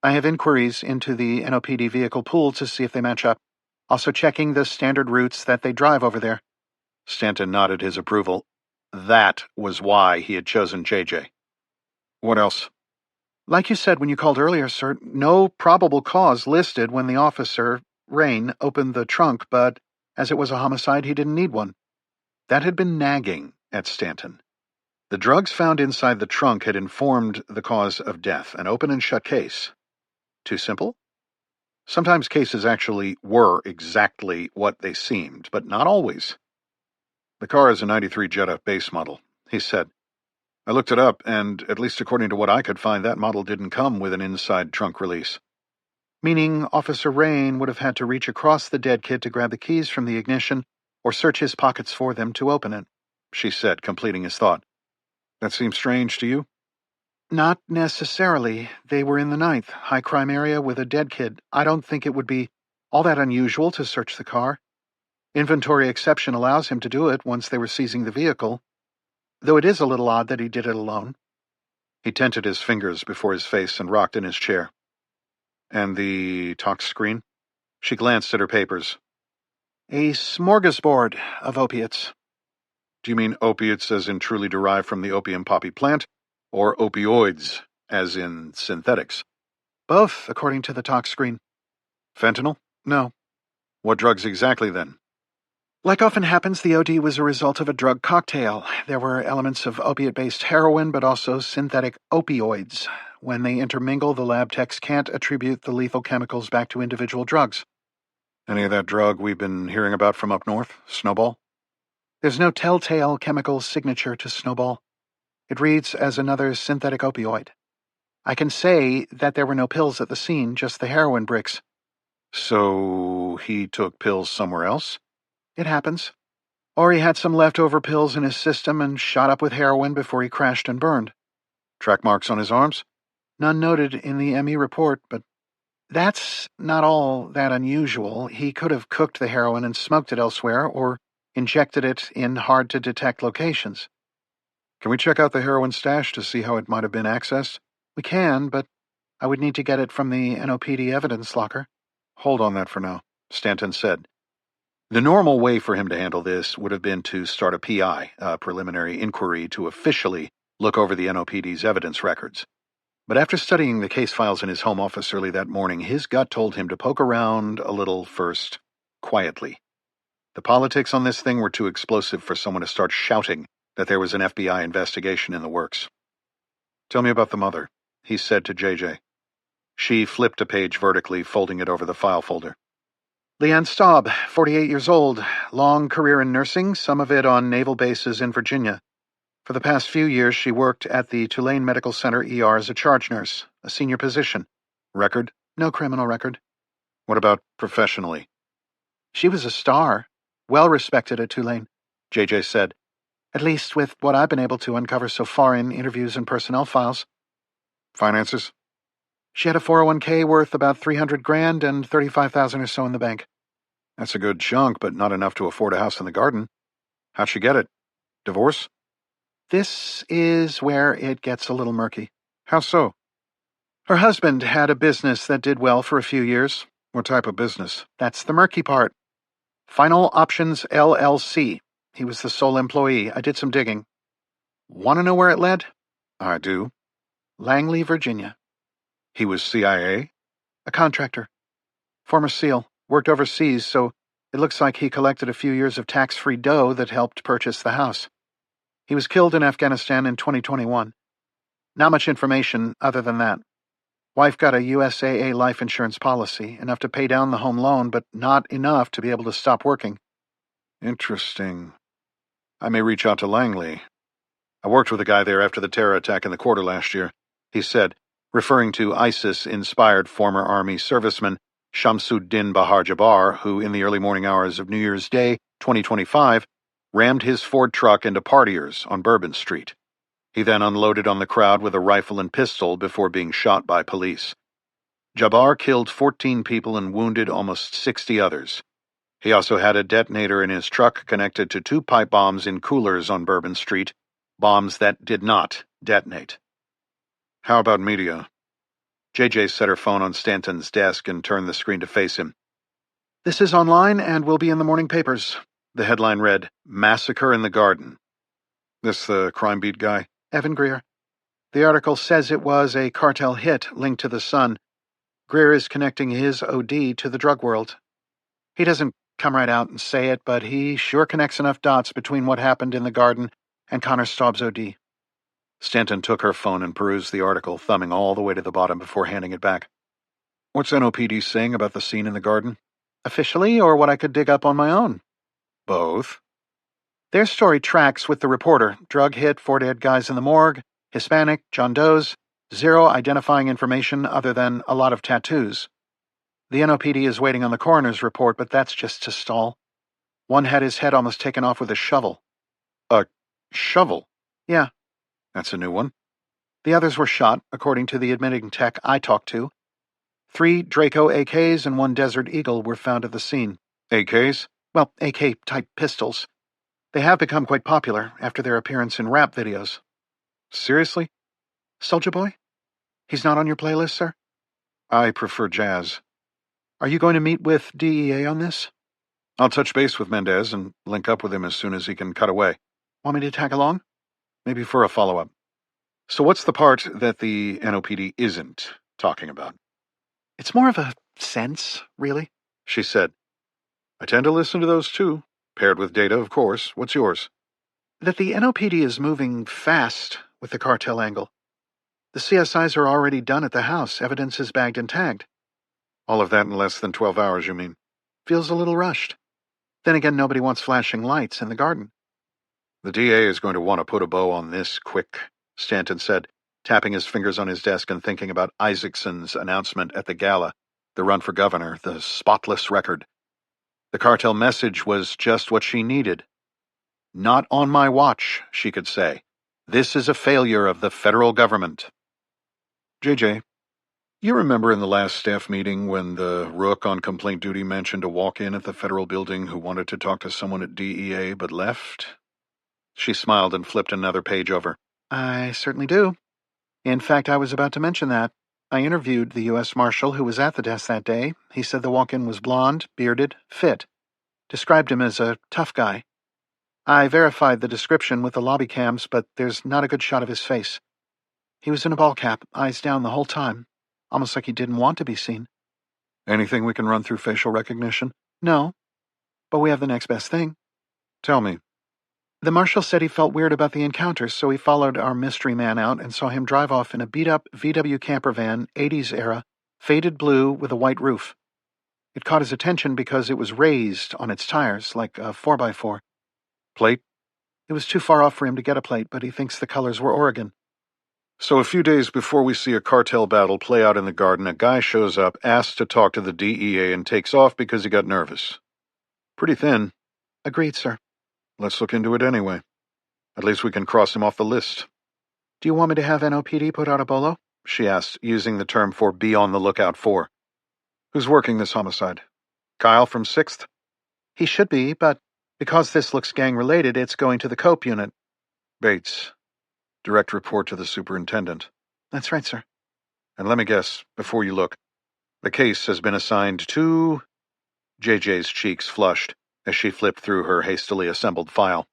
I have inquiries into the NOPD vehicle pool to see if they match up. Also checking the standard routes that they drive over there." Stanton nodded his approval. That was why he had chosen JJ. "What else?" "Like you said when you called earlier, sir, no probable cause listed when the officer, Rain, opened the trunk, but as it was a homicide, he didn't need one." That had been nagging at Stanton. The drugs found inside the trunk had informed the cause of death, an open and shut case. Too simple? Sometimes cases actually were exactly what they seemed, but not always. "The car is a 93 Jetta base model," he said. "I looked it up, and at least according to what I could find, that model didn't come with an inside trunk release." "Meaning Officer Rain would have had to reach across the dead kid to grab the keys from the ignition or search his pockets for them to open it," she said, completing his thought. "That seems strange to you?" "Not necessarily. They were in the 9th, high crime area with a dead kid. I don't think it would be all that unusual to search the car. Inventory exception allows him to do it once they were seizing the vehicle, though it is a little odd that he did it alone." He tented his fingers before his face and rocked in his chair. "And the tox screen?" She glanced at her papers. "A smorgasbord of opiates." "Do you mean opiates as in truly derived from the opium poppy plant, or opioids as in synthetics?" "Both, according to the tox screen." "Fentanyl?" "No." "What drugs exactly, then?" "Like often happens, the OD was a result of a drug cocktail. There were elements of opiate-based heroin, but also synthetic opioids. When they intermingle, the lab techs can't attribute the lethal chemicals back to individual drugs." "Any of that drug we've been hearing about from up north? Snowball?" "There's no telltale chemical signature to Snowball. It reads as another synthetic opioid. I can say that there were no pills at the scene, just the heroin bricks." "So he took pills somewhere else?" "It happens. Or he had some leftover pills in his system and shot up with heroin before he crashed and burned." "Track marks on his arms?" "None noted in the ME report, but that's not all that unusual. He could have cooked the heroin and smoked it elsewhere, or injected it in hard-to-detect locations." "Can we check out the heroin stash to see how it might have been accessed?" "We can, but I would need to get it from the NOPD evidence locker." "Hold on that for now," Stanton said. The normal way for him to handle this would have been to start a PI, a preliminary inquiry, to officially look over the NOPD's evidence records. But after studying the case files in his home office early that morning, his gut told him to poke around a little first, quietly. The politics on this thing were too explosive for someone to start shouting that there was an FBI investigation in the works. "Tell me about the mother," he said to JJ. She flipped a page vertically, folding it over the file folder. "Leanne Staub, 48 years old, long career in nursing, some of it on naval bases in Virginia. For the past few years, she worked at the Tulane Medical Center ER as a charge nurse, a senior position. Record? No criminal record." "What about professionally?" "She was a star. Well respected at Tulane, JJ said. At least with what I've been able to uncover so far in interviews and personnel files. Finances? She had a 401k worth about $300,000 and $35,000 or so in the bank. That's a good chunk, but not enough to afford a house in the garden. How'd she get it? Divorce? This is where it gets a little murky. How so? Her husband had a business that did well for a few years. What type of business? That's the murky part. Final Options LLC. He was the sole employee. I did some digging. Want to know where it led? I do. Langley, Virginia. He was CIA? A contractor. Former SEAL. Worked overseas, so it looks like he collected a few years of tax-free dough that helped purchase the house. He was killed in Afghanistan in 2021. Not much information other than that. Wife got a USAA life insurance policy, enough to pay down the home loan, but not enough to be able to stop working. Interesting. I may reach out to Langley. I worked with a guy there after the terror attack in the quarter last year, he said, referring to ISIS-inspired former Army serviceman Shamsuddin Bahar Jabbar, who in the early morning hours of New Year's Day, 2025, rammed his Ford truck into partiers on Bourbon Street. He then unloaded on the crowd with a rifle and pistol before being shot by police. Jabbar killed 14 people and wounded almost 60 others. He also had a detonator in his truck connected to 2 pipe bombs in coolers on Bourbon Street, bombs that did not detonate. How about media? JJ set her phone on Stanton's desk and turned the screen to face him. This is online and will be in the morning papers. The headline read, Massacre in the Garden. This the crime beat guy? Evan Greer. The article says it was a cartel hit linked to the Sun. Greer is connecting his OD to the drug world. He doesn't come right out and say it, but he sure connects enough dots between what happened in the garden and Connor Staub's OD. Stanton took her phone and perused the article, thumbing all the way to the bottom before handing it back. What's NOPD saying about the scene in the garden? Officially, or what I could dig up on my own? Both. Their story tracks with the reporter. Drug hit, 4 dead guys in the morgue, Hispanic, John Doe's, 0 identifying information other than a lot of tattoos. The NOPD is waiting on the coroner's report, but that's just to stall. One had his head almost taken off with a shovel. A shovel? Yeah. That's a new one. The others were shot, according to the admitting tech I talked to. 3 Draco AKs and 1 Desert Eagle were found at the scene. AKs? Well, AK-type pistols. They have become quite popular after their appearance in rap videos. Seriously? Soulja Boy? He's not on your playlist, sir? I prefer jazz. Are you going to meet with DEA on this? I'll touch base with Mendez and link up with him as soon as he can cut away. Want me to tag along? Maybe for a follow-up. So what's the part that the NOPD isn't talking about? It's more of a sense, really, she said. I tend to listen to those too, paired with data, of course. What's yours? That the NOPD is moving fast with the cartel angle. The CSIs are already done at the house. Evidence is bagged and tagged. All of that in less than 12 hours, you mean? Feels a little rushed. Then again, nobody wants flashing lights in the garden. The DA is going to want to put a bow on this quick, Stanton said, tapping his fingers on his desk and thinking about Isaacson's announcement at the gala, the run for governor, the spotless record. The cartel message was just what she needed. Not on my watch, she could say. This is a failure of the federal government. JJ, you remember in the last staff meeting when the rook on complaint duty mentioned a walk-in at the federal building who wanted to talk to someone at DEA but left? She smiled and flipped another page over. I certainly do. In fact, I was about to mention that. I interviewed the U.S. Marshal who was at the desk that day. He said the walk-in was blonde, bearded, fit. Described him as a tough guy. I verified the description with the lobby cams, but there's not a good shot of his face. He was in a ball cap, eyes down the whole time, almost like he didn't want to be seen. Anything we can run through facial recognition? No, but we have the next best thing. Tell me. The marshal said he felt weird about the encounter, so he followed our mystery man out and saw him drive off in a beat-up VW camper van, 80s era, faded blue with a white roof. It caught his attention because it was raised on its tires, like a 4x4. Plate? It was too far off for him to get a plate, but he thinks the colors were Oregon. So a few days before we see a cartel battle play out in the garden, a guy shows up, asks to talk to the DEA, and takes off because he got nervous. Pretty thin. Agreed, sir. Let's look into it anyway. At least we can cross him off the list. Do you want me to have NOPD put out a bolo? She asked, using the term for be on the lookout for. Who's working this homicide? Kyle from 6th? He should be, but because this looks gang-related, it's going to the COPE unit. Bates. Direct report to the superintendent. That's right, sir. And let me guess, before you look, the case has been assigned to... JJ's cheeks flushed as she flipped through her hastily assembled file.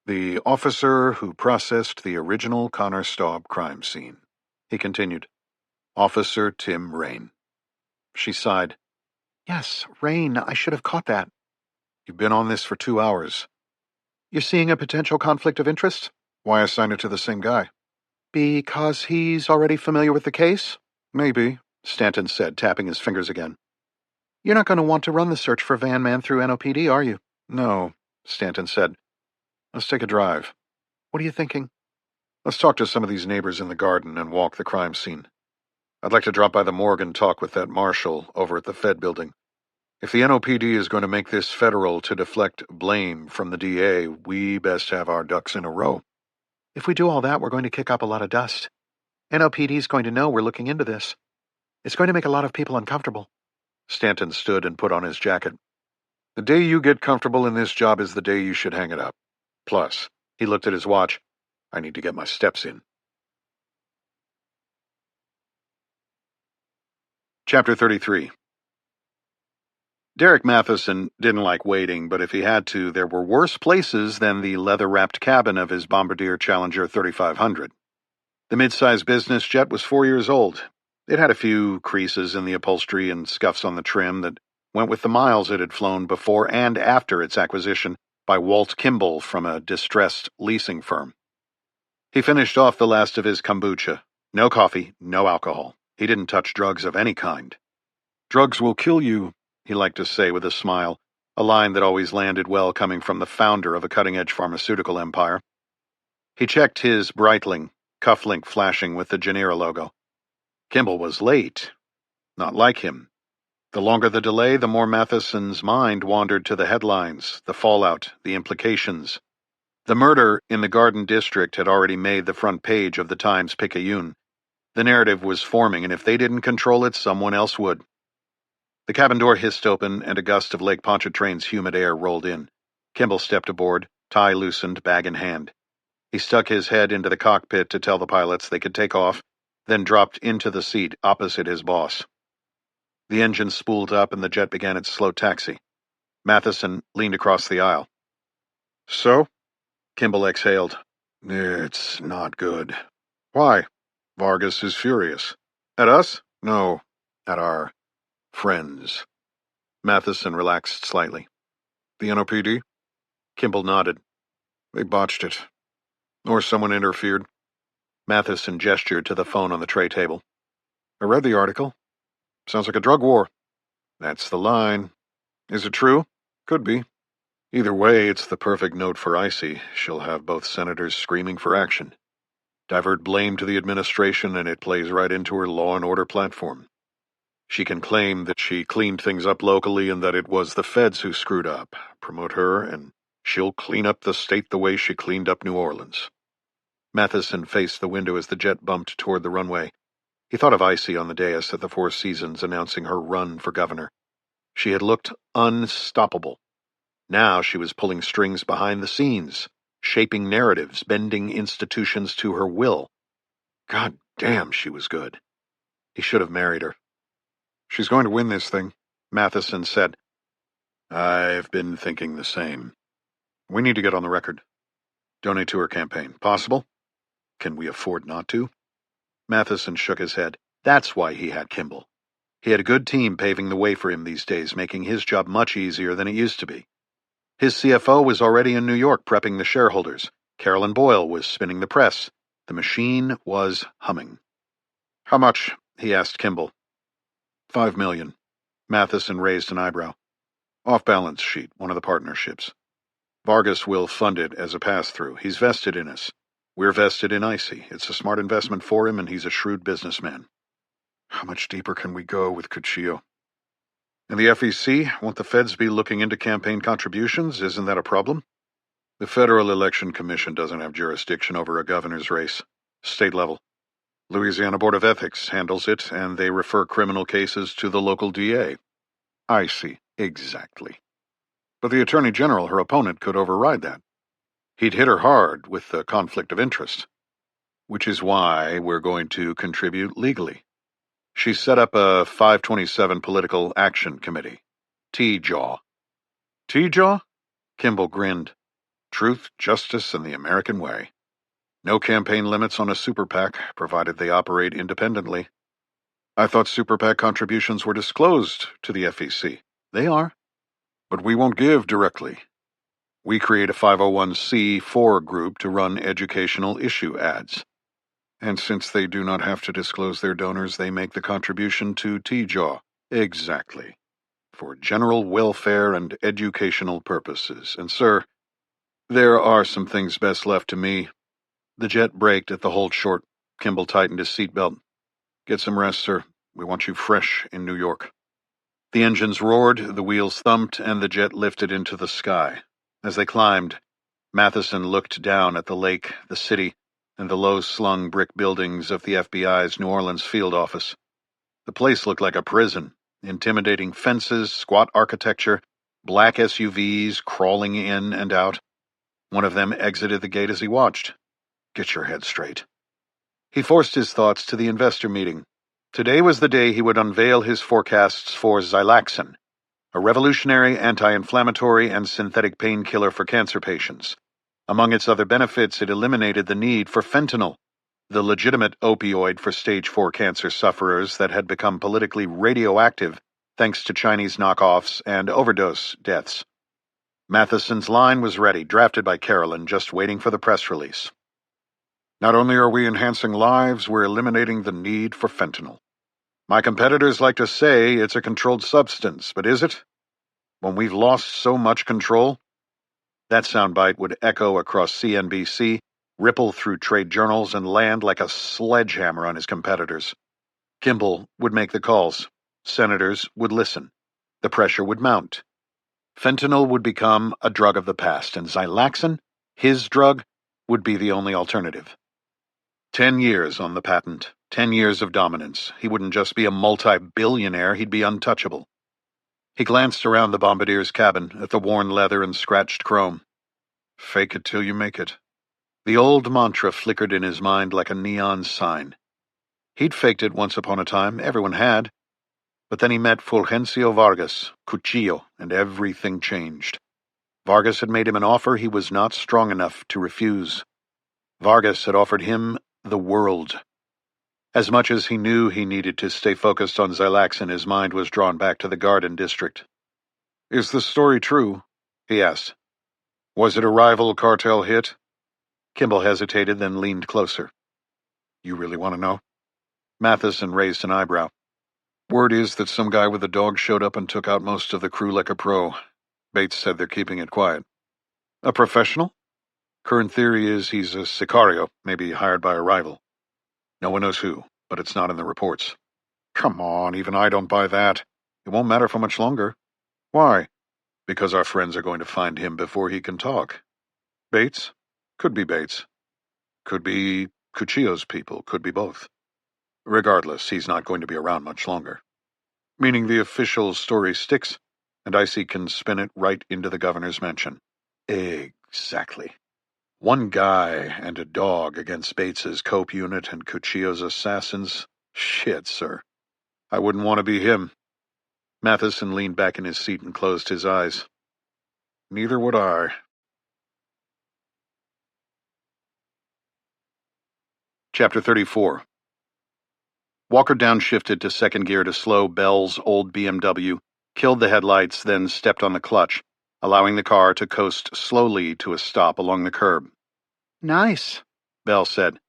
The officer who processed the original Connor Staub crime scene. He continued. Officer Tim Rain. She sighed. Yes, Rain, I should have caught that. You've been on this for 2 hours. You're seeing a potential conflict of interest? Why assign it to the same guy? Because he's already familiar with the case? Maybe, Stanton said, tapping his fingers again. You're not going to want to run the search for Van Man through NOPD, are you? No, Stanton said. Let's take a drive. What are you thinking? Let's talk to some of these neighbors in the garden and walk the crime scene. I'd like to drop by the morgue and talk with that marshal over at the Fed building. If the NOPD is going to make this federal to deflect blame from the DA, we best have our ducks in a row. If we do all that, we're going to kick up a lot of dust. NOPD's going to know we're looking into this. It's going to make a lot of people uncomfortable. Stanton stood and put on his jacket. The day you get comfortable in this job is the day you should hang it up. Plus, he looked at his watch. I need to get my steps in. Chapter 33. Derek Matheson didn't like waiting, but if he had to, there were worse places than the leather-wrapped cabin of his Bombardier Challenger 3500. The mid-sized business jet was 4 years old. It had a few creases in the upholstery and scuffs on the trim that went with the miles it had flown before and after its acquisition by Walt Kimball from a distressed leasing firm. He finished off the last of his kombucha. No coffee, no alcohol. He didn't touch drugs of any kind. Drugs will kill you, he liked to say with a smile, a line that always landed well coming from the founder of a cutting-edge pharmaceutical empire. He checked his Breitling, cufflink flashing with the Genera logo. Kimball was late. Not like him. The longer the delay, the more Matheson's mind wandered to the headlines, the fallout, the implications. The murder in the Garden District had already made the front page of the Times-Picayune. The narrative was forming, and if they didn't control it, someone else would. The cabin door hissed open, and a gust of Lake Pontchartrain's humid air rolled in. Kimball stepped aboard, tie loosened, bag in hand. He stuck his head into the cockpit to tell the pilots they could take off, then dropped into the seat opposite his boss. The engine spooled up, and the jet began its slow taxi. Matheson leaned across the aisle. So? Kimball exhaled. It's not good. Why? Vargas is furious. At us? No, at our friends. Matheson relaxed slightly. The NOPD? Kimball nodded. They botched it. Or someone interfered. Matheson gestured to the phone on the tray table. I read the article. Sounds like a drug war. That's the line. Is it true? Could be. Either way, it's the perfect note for Icy. She'll have both senators screaming for action. Divert blame to the administration, and it plays right into her law and order platform. She can claim that she cleaned things up locally and that it was the feds who screwed up. Promote her, and she'll clean up the state the way she cleaned up New Orleans. Matheson faced the window as the jet bumped toward the runway. He thought of Icy on the dais at the Four Seasons announcing her run for governor. She had looked unstoppable. Now she was pulling strings behind the scenes, shaping narratives, bending institutions to her will. God damn, she was good. He should have married her. She's going to win this thing, Matheson said. I've been thinking the same. We need to get on the record. Donate to her campaign. Possible? Can we afford not to? Matheson shook his head. That's why he had Kimball. He had a good team paving the way for him these days, making his job much easier than it used to be. His CFO was already in New York prepping the shareholders. Carolyn Boyle was spinning the press. The machine was humming. How much? He asked Kimball. $5 million. Matheson raised an eyebrow. Off-balance sheet, one of the partnerships. Vargas will fund it as a pass-through. He's vested in us. We're vested in Icy. It's a smart investment for him, and he's a shrewd businessman. How much deeper can we go with Cuchillo? And the FEC, won't the feds be looking into campaign contributions? Isn't that a problem? The Federal Election Commission doesn't have jurisdiction over a governor's race. State level. Louisiana Board of Ethics handles it, and they refer criminal cases to the local DA. I see. Exactly. But the Attorney General, her opponent, could override that. He'd hit her hard with the conflict of interest. Which is why we're going to contribute legally. She set up a 527 Political Action Committee. T-Jaw. T-Jaw? Kimball grinned. Truth, justice, and the American way. No campaign limits on a super PAC, provided they operate independently. I thought super PAC contributions were disclosed to the FEC. They are. But we won't give directly. We create a 501c4 group to run educational issue ads. And since they do not have to disclose their donors, they make the contribution to T-Jaw. Exactly. For general welfare and educational purposes. And, sir, there are some things best left to me. The jet braked at the hold short. Kimball tightened his seatbelt. Get some rest, sir. We want you fresh in New York. The engines roared, the wheels thumped, and the jet lifted into the sky. As they climbed, Matheson looked down at the lake, the city, and the low-slung brick buildings of the FBI's New Orleans field office. The place looked like a prison. Intimidating fences, squat architecture, black SUVs crawling in and out. One of them exited the gate as he watched. Get your head straight. He forced his thoughts to the investor meeting. Today was the day he would unveil his forecasts for Xilaxin, a revolutionary anti-inflammatory and synthetic painkiller for cancer patients. Among its other benefits, it eliminated the need for fentanyl, the legitimate opioid for stage 4 cancer sufferers that had become politically radioactive thanks to Chinese knockoffs and overdose deaths. Matheson's line was ready, drafted by Carolyn, just waiting for the press release. Not only are we enhancing lives, we're eliminating the need for fentanyl. My competitors like to say it's a controlled substance, but is it? When we've lost so much control? That soundbite would echo across CNBC, ripple through trade journals, and land like a sledgehammer on his competitors. Kimball would make the calls. Senators would listen. The pressure would mount. Fentanyl would become a drug of the past, and Xilaxin, his drug, would be the only alternative. 10 years on the patent, 10 years of dominance. He wouldn't just be a multi-billionaire, he'd be untouchable. He glanced around the bombardier's cabin at the worn leather and scratched chrome. Fake it till you make it. The old mantra flickered in his mind like a neon sign. He'd faked it once upon a time, everyone had. But then he met Fulgencio Vargas, Cuchillo, and everything changed. Vargas had made him an offer he was not strong enough to refuse. Vargas had offered him the world. As much as he knew he needed to stay focused on Xilaxin, his mind was drawn back to the Garden District. Is the story true? He asked. Was it a rival cartel hit? Kimball hesitated, then leaned closer. You really want to know? Matheson raised an eyebrow. Word is that some guy with a dog showed up and took out most of the crew like a pro. Bates said they're keeping it quiet. A professional? Current theory is he's a sicario, maybe hired by a rival. No one knows who, but it's not in the reports. Come on, even I don't buy that. It won't matter for much longer. Why? Because our friends are going to find him before he can talk. Bates? Could be Bates. Could be Cuchillo's people, could be both. Regardless, he's not going to be around much longer. Meaning the official story sticks, and Icy can spin it right into the governor's mansion. Exactly. One guy and a dog against Bates's cope unit and Cuchillo's assassins. Shit, sir. I wouldn't want to be him. Matheson leaned back in his seat and closed his eyes. Neither would I. Chapter 34. Walker downshifted to second gear to slow Bell's old BMW, killed the headlights, then stepped on the clutch, allowing the car to coast slowly to a stop along the curb. Nice, Bell said.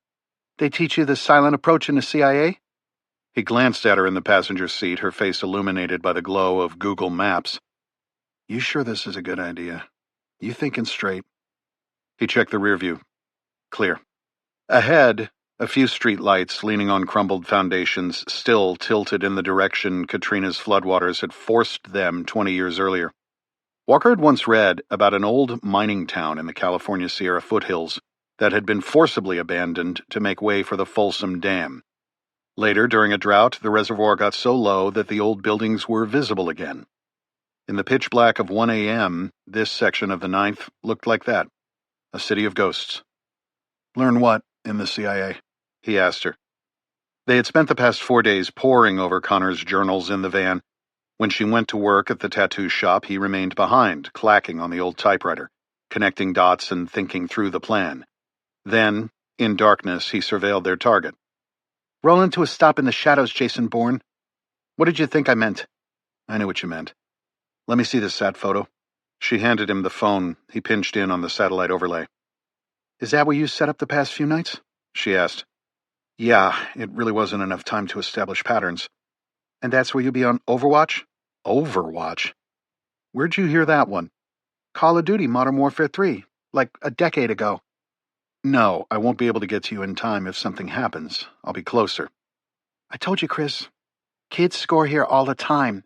They teach you the silent approach in the CIA? He glanced at her in the passenger seat, her face illuminated by the glow of Google Maps. You sure this is a good idea? You thinking straight? He checked the rear view. Clear. Ahead, A few street lights leaning on crumbled foundations still tilted in the direction Katrina's floodwaters had forced them 20 years earlier. Walker had once read about an old mining town in the California Sierra foothills that had been forcibly abandoned to make way for the Folsom Dam. Later, during a drought, the reservoir got so low that the old buildings were visible again. In the pitch black of 1 a.m., this section of the 9th looked like that, a city of ghosts. Learn what in the CIA? He asked her. They had spent the past 4 days poring over Connor's journals in the van. When she went to work at the tattoo shop, he remained behind, clacking on the old typewriter, connecting dots and thinking through the plan. Then, in darkness, he surveilled their target. Roll into a stop in the shadows, Jason Bourne. What did you think I meant? I knew what you meant. Let me see this sat photo. She handed him the phone. He pinched in on the satellite overlay. Is that where you set up the past few nights? She asked. Yeah, it really wasn't enough time to establish patterns. And that's where you'll be on Overwatch? Overwatch? Where'd you hear that one? Call of Duty Modern Warfare 3, like a decade ago. No, I won't be able to get to you in time if something happens. I'll be closer. I told you, Chris. Kids score here all the time.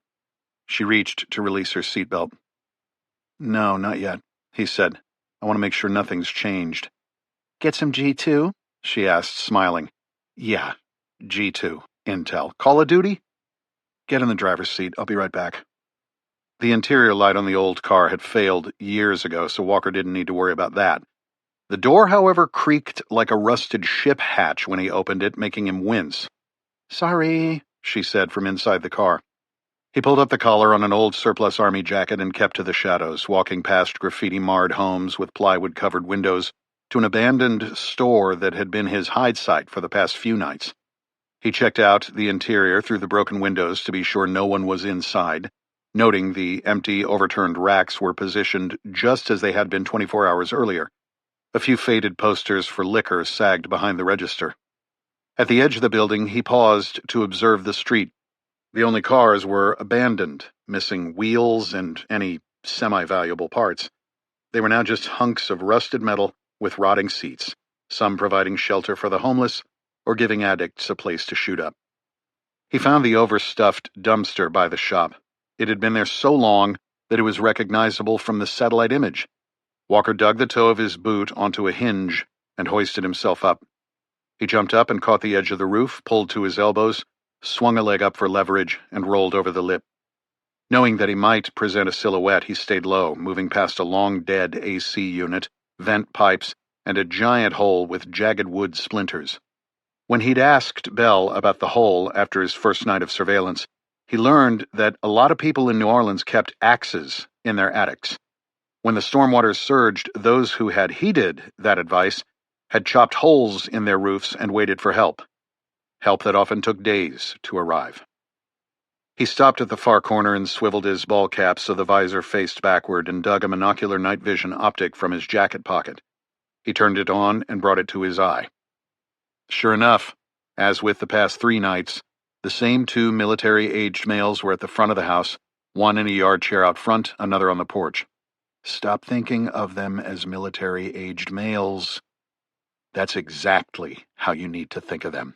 She reached to release her seatbelt. No, not yet, he said. I want to make sure nothing's changed. Get some G2? She asked, smiling. Yeah, G2, Intel. Call of Duty? Get in the driver's seat. I'll be right back. The interior light on the old car had failed years ago, so Walker didn't need to worry about that. The door, however, creaked like a rusted ship hatch when he opened it, making him wince. Sorry, she said from inside the car. He pulled up the collar on an old surplus army jacket and kept to the shadows, walking past graffiti-marred homes with plywood-covered windows to an abandoned store that had been his hide site for the past few nights. He checked out the interior through the broken windows to be sure no one was inside, noting the empty, overturned racks were positioned just as they had been 24 hours earlier. A few faded posters for liquor sagged behind the register. At the edge of the building, he paused to observe the street. The only cars were abandoned, missing wheels and any semi-valuable parts. They were now just hunks of rusted metal with rotting seats, some providing shelter for the homeless or giving addicts a place to shoot up. He found the overstuffed dumpster by the shop. It had been there so long that it was recognizable from the satellite image. Walker dug the toe of his boot onto a hinge and hoisted himself up. He jumped up and caught the edge of the roof, pulled to his elbows, swung a leg up for leverage, and rolled over the lip. Knowing that he might present a silhouette, he stayed low, moving past a long-dead AC unit, vent pipes, and a giant hole with jagged wood splinters. When he'd asked Bell about the hole after his first night of surveillance, he learned that a lot of people in New Orleans kept axes in their attics. When the stormwaters surged, those who had heeded that advice had chopped holes in their roofs and waited for help. Help that often took days to arrive. He stopped at the far corner and swiveled his ball cap so the visor faced backward and dug a monocular night vision optic from his jacket pocket. He turned it on and brought it to his eye. Sure enough, as with the past 3 nights, the same 2 military-aged males were at the front of the house, one in a yard chair out front, another on the porch. Stop thinking of them as military-aged males. That's exactly how you need to think of them.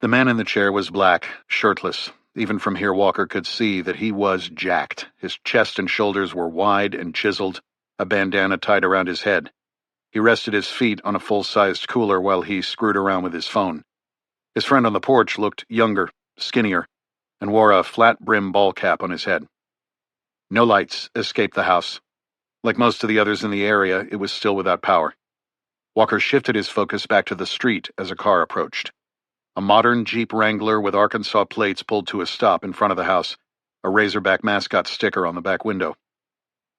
The man in the chair was black, shirtless. Even from here, Walker could see that he was jacked. His chest and shoulders were wide and chiseled, a bandana tied around his head. He rested his feet on a full-sized cooler while he screwed around with his phone. His friend on the porch looked younger, skinnier, and wore a flat-brim ball cap on his head. No lights escaped the house. Like most of the others in the area, it was still without power. Walker shifted his focus back to the street as a car approached. A modern Jeep Wrangler with Arkansas plates pulled to a stop in front of the house, a Razorback mascot sticker on the back window.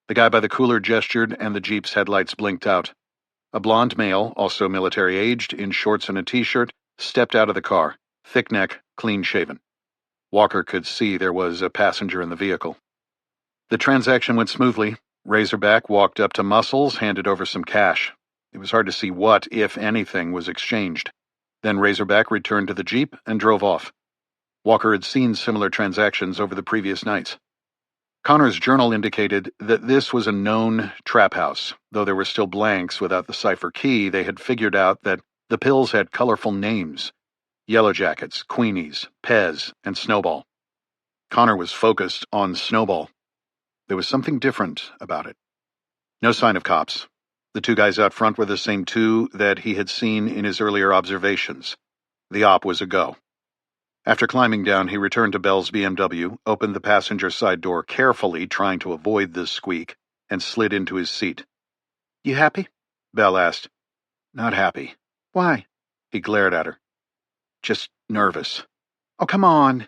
The guy by the cooler gestured and the Jeep's headlights blinked out. A blond male, also military-aged, in shorts and a t-shirt, stepped out of the car, thick neck, clean-shaven. Walker could see there was a passenger in the vehicle. The transaction went smoothly. Razorback walked up to Muscles, handed over some cash. It was hard to see what, if anything, was exchanged. Then Razorback returned to the Jeep and drove off. Walker had seen similar transactions over the previous nights. Connor's journal indicated that this was a known trap house. Though there were still blanks without the cipher key, they had figured out that The pills had colorful names: Yellow Jackets, Queenies, Pez, and Snowball. Connor was focused on Snowball. There was something different about it. No sign of cops. The two guys out front were the same two that he had seen in his earlier observations. The op was a go. After climbing down, he returned to Bell's BMW, opened the passenger side door carefully, trying to avoid the squeak, and slid into his seat. You happy? Bell asked. Not happy. Why? He glared at her. Just nervous. Oh, come on.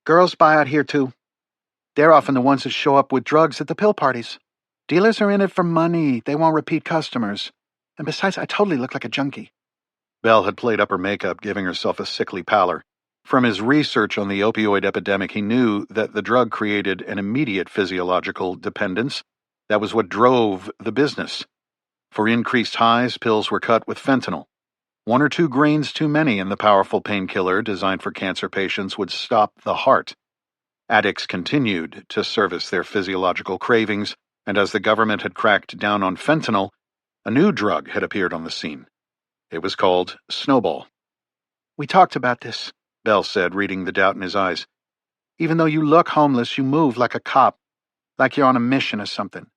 Girls buy out here, too. They're often the ones that show up with drugs at the pill parties. Dealers are in it for money. They want repeat customers. And besides, I totally look like a junkie. Bell had played up her makeup, giving herself a sickly pallor. From his research on the opioid epidemic, he knew that the drug created an immediate physiological dependence. That was what drove the business. For increased highs, pills were cut with fentanyl. 1 or 2 grains too many in the powerful painkiller designed for cancer patients would stop the heart. Addicts continued to service their physiological cravings, and as the government had cracked down on fentanyl, a new drug had appeared on the scene. It was called Snowball. We talked about this, Bell said, reading the doubt in his eyes. Even though you look homeless, you move like a cop, like you're on a mission or something.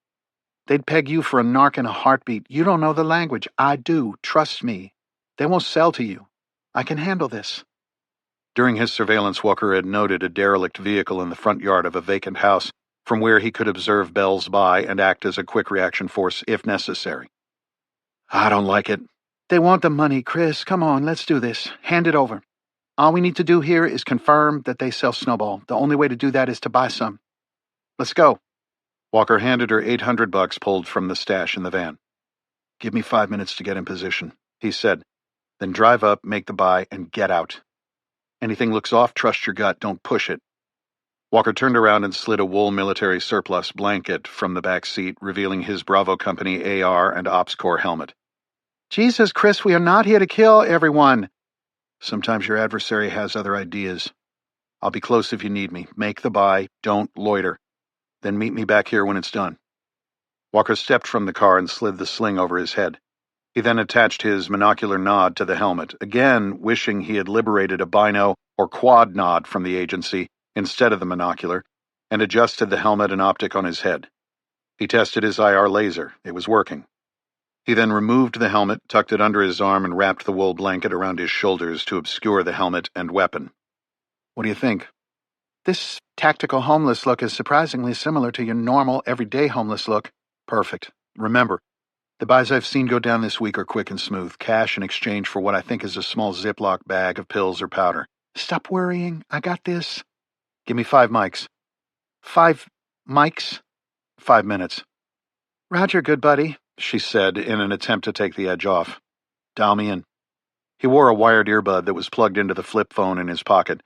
They'd peg you for a narc in a heartbeat. You don't know the language. I do. Trust me. They won't sell to you. I can handle this. During his surveillance, Walker had noted a derelict vehicle in the front yard of a vacant house, from where he could observe Bell's buy and act as a quick reaction force if necessary. I don't like it. They want the money, Chris. Come on, let's do this. Hand it over. All we need to do here is confirm that they sell Snowball. The only way to do that is to buy some. Let's go. Walker handed her $800 pulled from the stash in the van. Give me 5 minutes to get in position, he said. Then drive up, make the buy, and get out. Anything looks off, trust your gut, don't push it. Walker turned around and slid a wool military surplus blanket from the back seat, revealing his Bravo Company AR and Ops Corps helmet. Jesus, Chris, we are not here to kill everyone. Sometimes your adversary has other ideas. I'll be close if you need me. Make the buy, don't loiter. Then meet me back here when it's done. Walker stepped from the car and slid the sling over his head. He then attached his monocular nod to the helmet, again wishing he had liberated a bino or quad nod from the agency instead of the monocular, and adjusted the helmet and optic on his head. He tested his IR laser. It was working. He then removed the helmet, tucked it under his arm, and wrapped the wool blanket around his shoulders to obscure the helmet and weapon. What do you think? This tactical homeless look is surprisingly similar to your normal, everyday homeless look. Perfect. Remember, the buys I've seen go down this week are quick and smooth. Cash in exchange for what I think is a small Ziploc bag of pills or powder. Stop worrying. I got this. Give me 5 mics. 5 mics? 5 minutes. Roger, good buddy, she said in an attempt to take the edge off. Dial me in. He wore a wired earbud that was plugged into the flip phone in his pocket.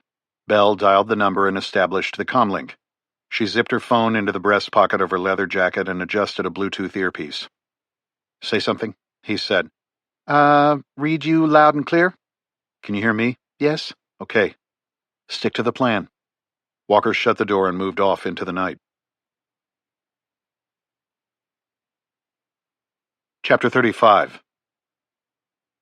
Bell dialed the number and established the comlink. She zipped her phone into the breast pocket of her leather jacket and adjusted a Bluetooth earpiece. Say something, he said. Read you loud and clear? Can you hear me? Yes. Okay. Stick to the plan. Walker shut the door and moved off into the night. Chapter 35.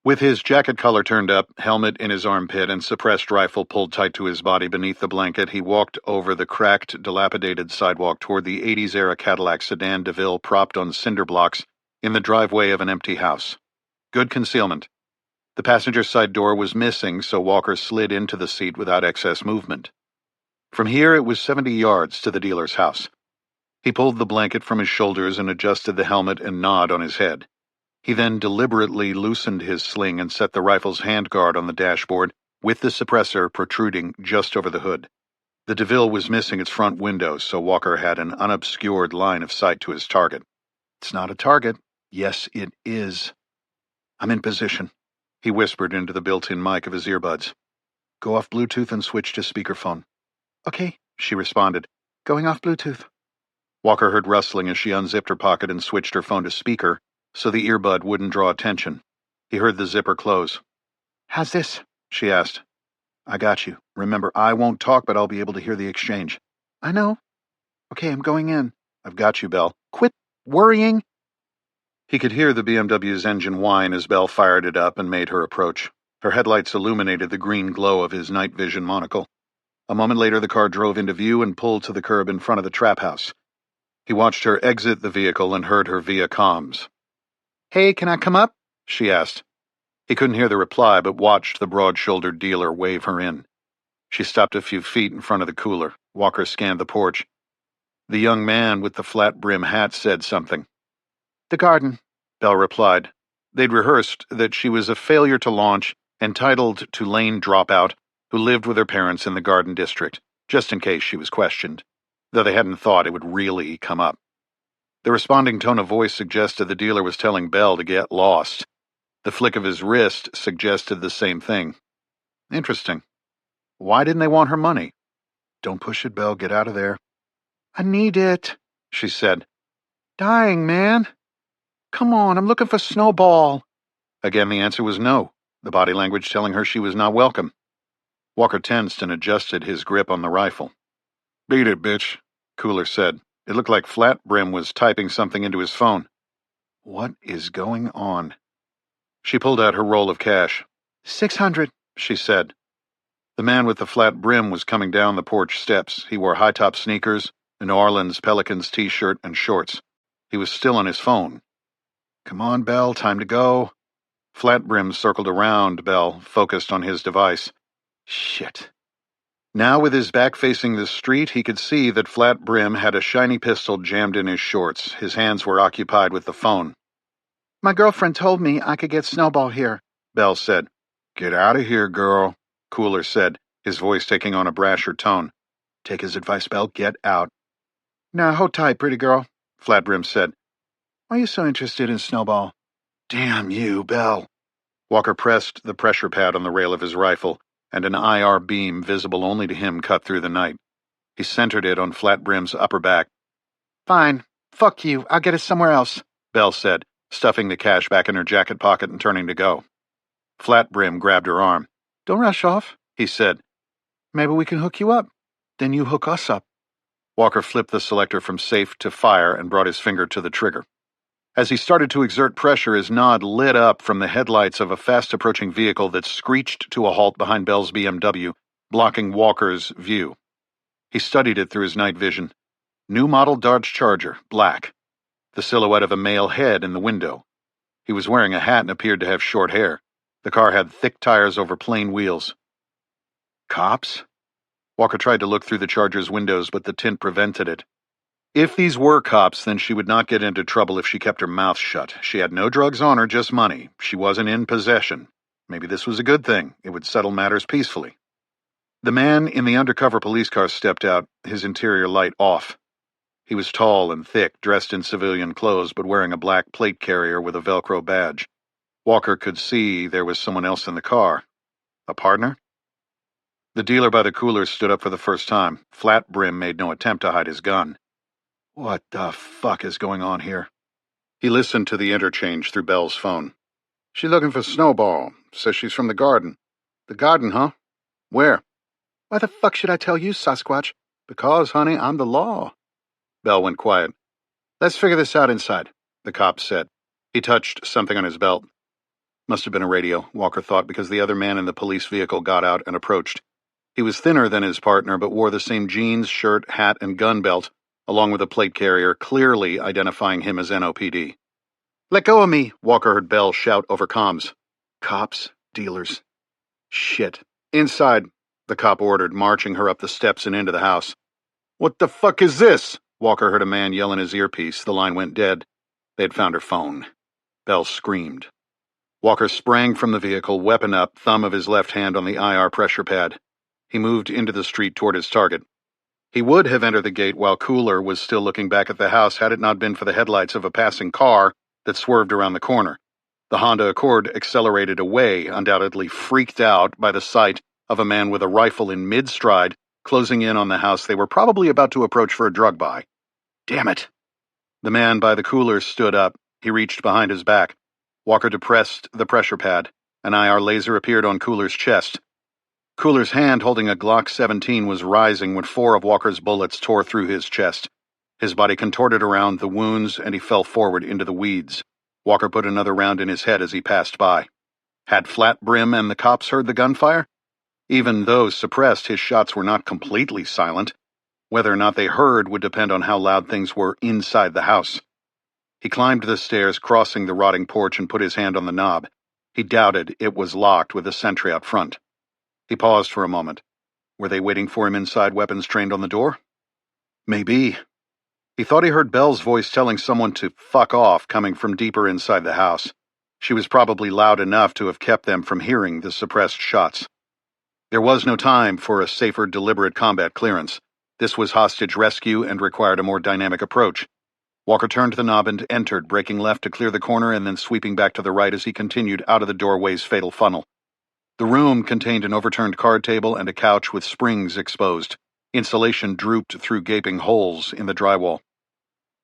With his jacket collar turned up, helmet in his armpit, and suppressed rifle pulled tight to his body beneath the blanket, he walked over the cracked, dilapidated sidewalk toward the 80s-era Cadillac sedan DeVille propped on cinder blocks in the driveway of an empty house. Good concealment. The passenger side door was missing, so Walker slid into the seat without excess movement. From here, it was 70 yards to the dealer's house. He pulled the blanket from his shoulders and adjusted the helmet and nod on his head. He then deliberately loosened his sling and set the rifle's handguard on the dashboard, with the suppressor protruding just over the hood. The DeVille was missing its front window, so Walker had an unobscured line of sight to his target. It's not a target. Yes, it is. I'm in position, he whispered into the built-in mic of his earbuds. Go off Bluetooth and switch to speakerphone. Okay, she responded. Going off Bluetooth. Walker heard rustling as she unzipped her pocket and switched her phone to speaker, so the earbud wouldn't draw attention. He heard the zipper close. How's this? She asked. I got you. Remember, I won't talk, but I'll be able to hear the exchange. I know. Okay, I'm going in. I've got you, Bell. Quit worrying. He could hear the BMW's engine whine as Bell fired it up and made her approach. Her headlights illuminated the green glow of his night vision monocle. A moment later, the car drove into view and pulled to the curb in front of the trap house. He watched her exit the vehicle and heard her via comms. Hey, can I come up? She asked. He couldn't hear the reply, but watched the broad-shouldered dealer wave her in. She stopped a few feet in front of the cooler. Walker scanned the porch. The young man with the flat-brim hat said something. The garden, Bell replied. They'd rehearsed that she was a failure to launch, entitled to lane dropout, who lived with her parents in the Garden District, just in case she was questioned, though they hadn't thought it would really come up. The responding tone of voice suggested the dealer was telling Bell to get lost. The flick of his wrist suggested the same thing. Interesting. Why didn't they want her money? Don't push it, Bell. Get out of there. I need it, she said. Dying, man. Come on, I'm looking for Snowball. Again, the answer was no, the body language telling her she was not welcome. Walker tensed and adjusted his grip on the rifle. Beat it, bitch, Cooler said. It looked like Flatbrim was typing something into his phone. What is going on? She pulled out her roll of cash. 600, she said. The man with the flat brim was coming down the porch steps. He wore high-top sneakers, a New Orleans Pelicans t-shirt, and shorts. He was still on his phone. Come on, Bell, time to go. Flatbrim circled around Bell, focused on his device. Shit. Now, with his back facing the street, he could see that Flatbrim had a shiny pistol jammed in his shorts. His hands were occupied with the phone. My girlfriend told me I could get Snowball here, Bell said. Get out of here, girl, Cooler said, his voice taking on a brasher tone. Take his advice, Bell. Get out. Now, hold tight, pretty girl, Flatbrim said. Why are you so interested in Snowball? Damn you, Bell. Walker pressed the pressure pad on the rail of his rifle, and an IR beam visible only to him cut through the night. He centered it on Flatbrim's upper back. Fine. Fuck you. I'll get it somewhere else, Bell said, stuffing the cash back in her jacket pocket and turning to go. Flatbrim grabbed her arm. Don't rush off, he said. Maybe we can hook you up. Then you hook us up. Walker flipped the selector from safe to fire and brought his finger to the trigger. As he started to exert pressure, his nod lit up from the headlights of a fast-approaching vehicle that screeched to a halt behind Bell's BMW, blocking Walker's view. He studied it through his night vision. New model Dodge Charger, black. The silhouette of a male head in the window. He was wearing a hat and appeared to have short hair. The car had thick tires over plain wheels. Cops? Walker tried to look through the Charger's windows, but the tint prevented it. If these were cops, then she would not get into trouble if she kept her mouth shut. She had no drugs on her, just money. She wasn't in possession. Maybe this was a good thing. It would settle matters peacefully. The man in the undercover police car stepped out, his interior light off. He was tall and thick, dressed in civilian clothes, but wearing a black plate carrier with a Velcro badge. Walker could see there was someone else in the car. A partner? The dealer by the cooler stood up for the first time. Flatbrim made no attempt to hide his gun. What the fuck is going on here? He listened to the interchange through Bell's phone. She's looking for Snowball. Says she's from the garden. The garden, huh? Where? Why the fuck should I tell you, Sasquatch? Because, honey, I'm the law. Bell went quiet. Let's figure this out inside, the cop said. He touched something on his belt. Must have been a radio, Walker thought, because the other man in the police vehicle got out and approached. He was thinner than his partner, but wore the same jeans, shirt, hat, and gun belt, along with a plate carrier, clearly identifying him as NOPD. Let go of me, Walker heard Bell shout over comms. Cops, dealers. Shit. Inside, the cop ordered, marching her up the steps and into the house. What the fuck is this? Walker heard a man yell in his earpiece. The line went dead. They had found her phone. Bell screamed. Walker sprang from the vehicle, weapon up, thumb of his left hand on the IR pressure pad. He moved into the street toward his target. He would have entered the gate while Cooler was still looking back at the house had it not been for the headlights of a passing car that swerved around the corner. The Honda Accord accelerated away, undoubtedly freaked out by the sight of a man with a rifle in mid-stride closing in on the house they were probably about to approach for a drug buy. Damn it! The man by the cooler stood up. He reached behind his back. Walker depressed the pressure pad. An IR laser appeared on Cooler's chest. Cooler's hand holding a Glock 17 was rising when 4 of Walker's bullets tore through his chest. His body contorted around the wounds, and he fell forward into the weeds. Walker put another round in his head as he passed by. Had Flat Brim and the cops heard the gunfire? Even though suppressed, his shots were not completely silent. Whether or not they heard would depend on how loud things were inside the house. He climbed the stairs, crossing the rotting porch, and put his hand on the knob. He doubted it was locked with a sentry out front. He paused for a moment. Were they waiting for him inside, weapons trained on the door? Maybe. He thought he heard Belle's voice telling someone to fuck off coming from deeper inside the house. She was probably loud enough to have kept them from hearing the suppressed shots. There was no time for a safer, deliberate combat clearance. This was hostage rescue and required a more dynamic approach. Walker turned the knob and entered, breaking left to clear the corner and then sweeping back to the right as he continued out of the doorway's fatal funnel. The room contained an overturned card table and a couch with springs exposed. Insulation drooped through gaping holes in the drywall.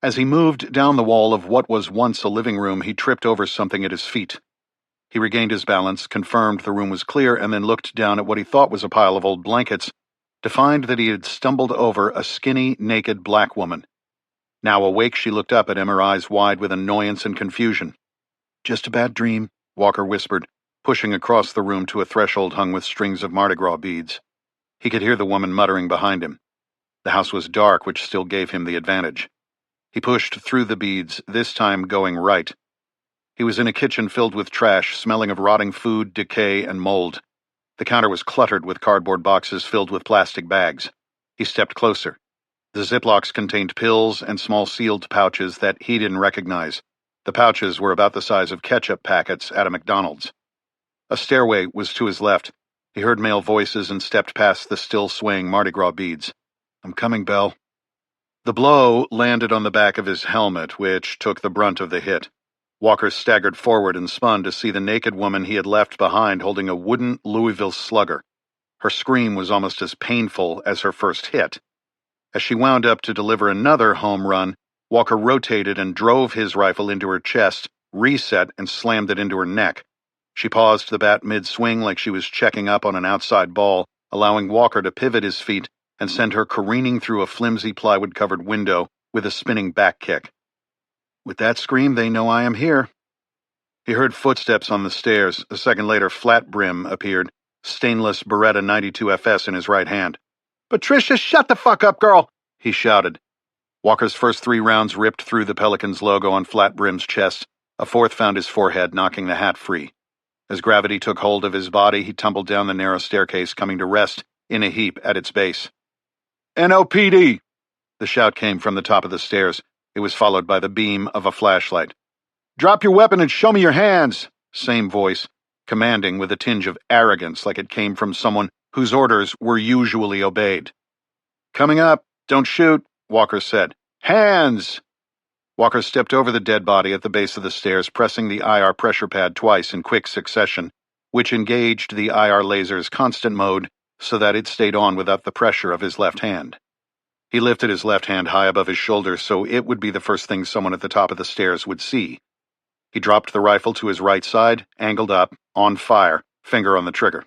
As he moved down the wall of what was once a living room, he tripped over something at his feet. He regained his balance, confirmed the room was clear, and then looked down at what he thought was a pile of old blankets, to find that he had stumbled over a skinny, naked black woman. Now awake, she looked up at him, her eyes wide with annoyance and confusion. "Just a bad dream," Walker whispered, pushing across the room to a threshold hung with strings of Mardi Gras beads. He could hear the woman muttering behind him. The house was dark, which still gave him the advantage. He pushed through the beads, this time going right. He was in a kitchen filled with trash, smelling of rotting food, decay, and mold. The counter was cluttered with cardboard boxes filled with plastic bags. He stepped closer. The Ziplocs contained pills and small sealed pouches that he didn't recognize. The pouches were about the size of ketchup packets at a McDonald's. A stairway was to his left. He heard male voices and stepped past the still swaying Mardi Gras beads. "I'm coming, Belle." The blow landed on the back of his helmet, which took the brunt of the hit. Walker staggered forward and spun to see the naked woman he had left behind holding a wooden Louisville Slugger. Her scream was almost as painful as her first hit. As she wound up to deliver another home run, Walker rotated and drove his rifle into her chest, reset, and slammed it into her neck. She paused the bat mid-swing like she was checking up on an outside ball, allowing Walker to pivot his feet and send her careening through a flimsy plywood-covered window with a spinning back kick. With that scream, they know I am here. He heard footsteps on the stairs. A second later, Flat Brim appeared, stainless Beretta 92 FS in his right hand. "Patricia, shut the fuck up, girl!" he shouted. Walker's first 3 rounds ripped through the Pelican's logo on Flat Brim's chest. A fourth found his forehead, knocking the hat free. As gravity took hold of his body, he tumbled down the narrow staircase, coming to rest in a heap at its base. "NOPD!" The shout came from the top of the stairs. It was followed by the beam of a flashlight. "Drop your weapon and show me your hands!" Same voice, commanding with a tinge of arrogance like it came from someone whose orders were usually obeyed. "Coming up, don't shoot," Walker said. "Hands!" Walker stepped over the dead body at the base of the stairs, pressing the IR pressure pad twice in quick succession, which engaged the IR laser's constant mode so that it stayed on without the pressure of his left hand. He lifted his left hand high above his shoulder so it would be the first thing someone at the top of the stairs would see. He dropped the rifle to his right side, angled up, on fire, finger on the trigger.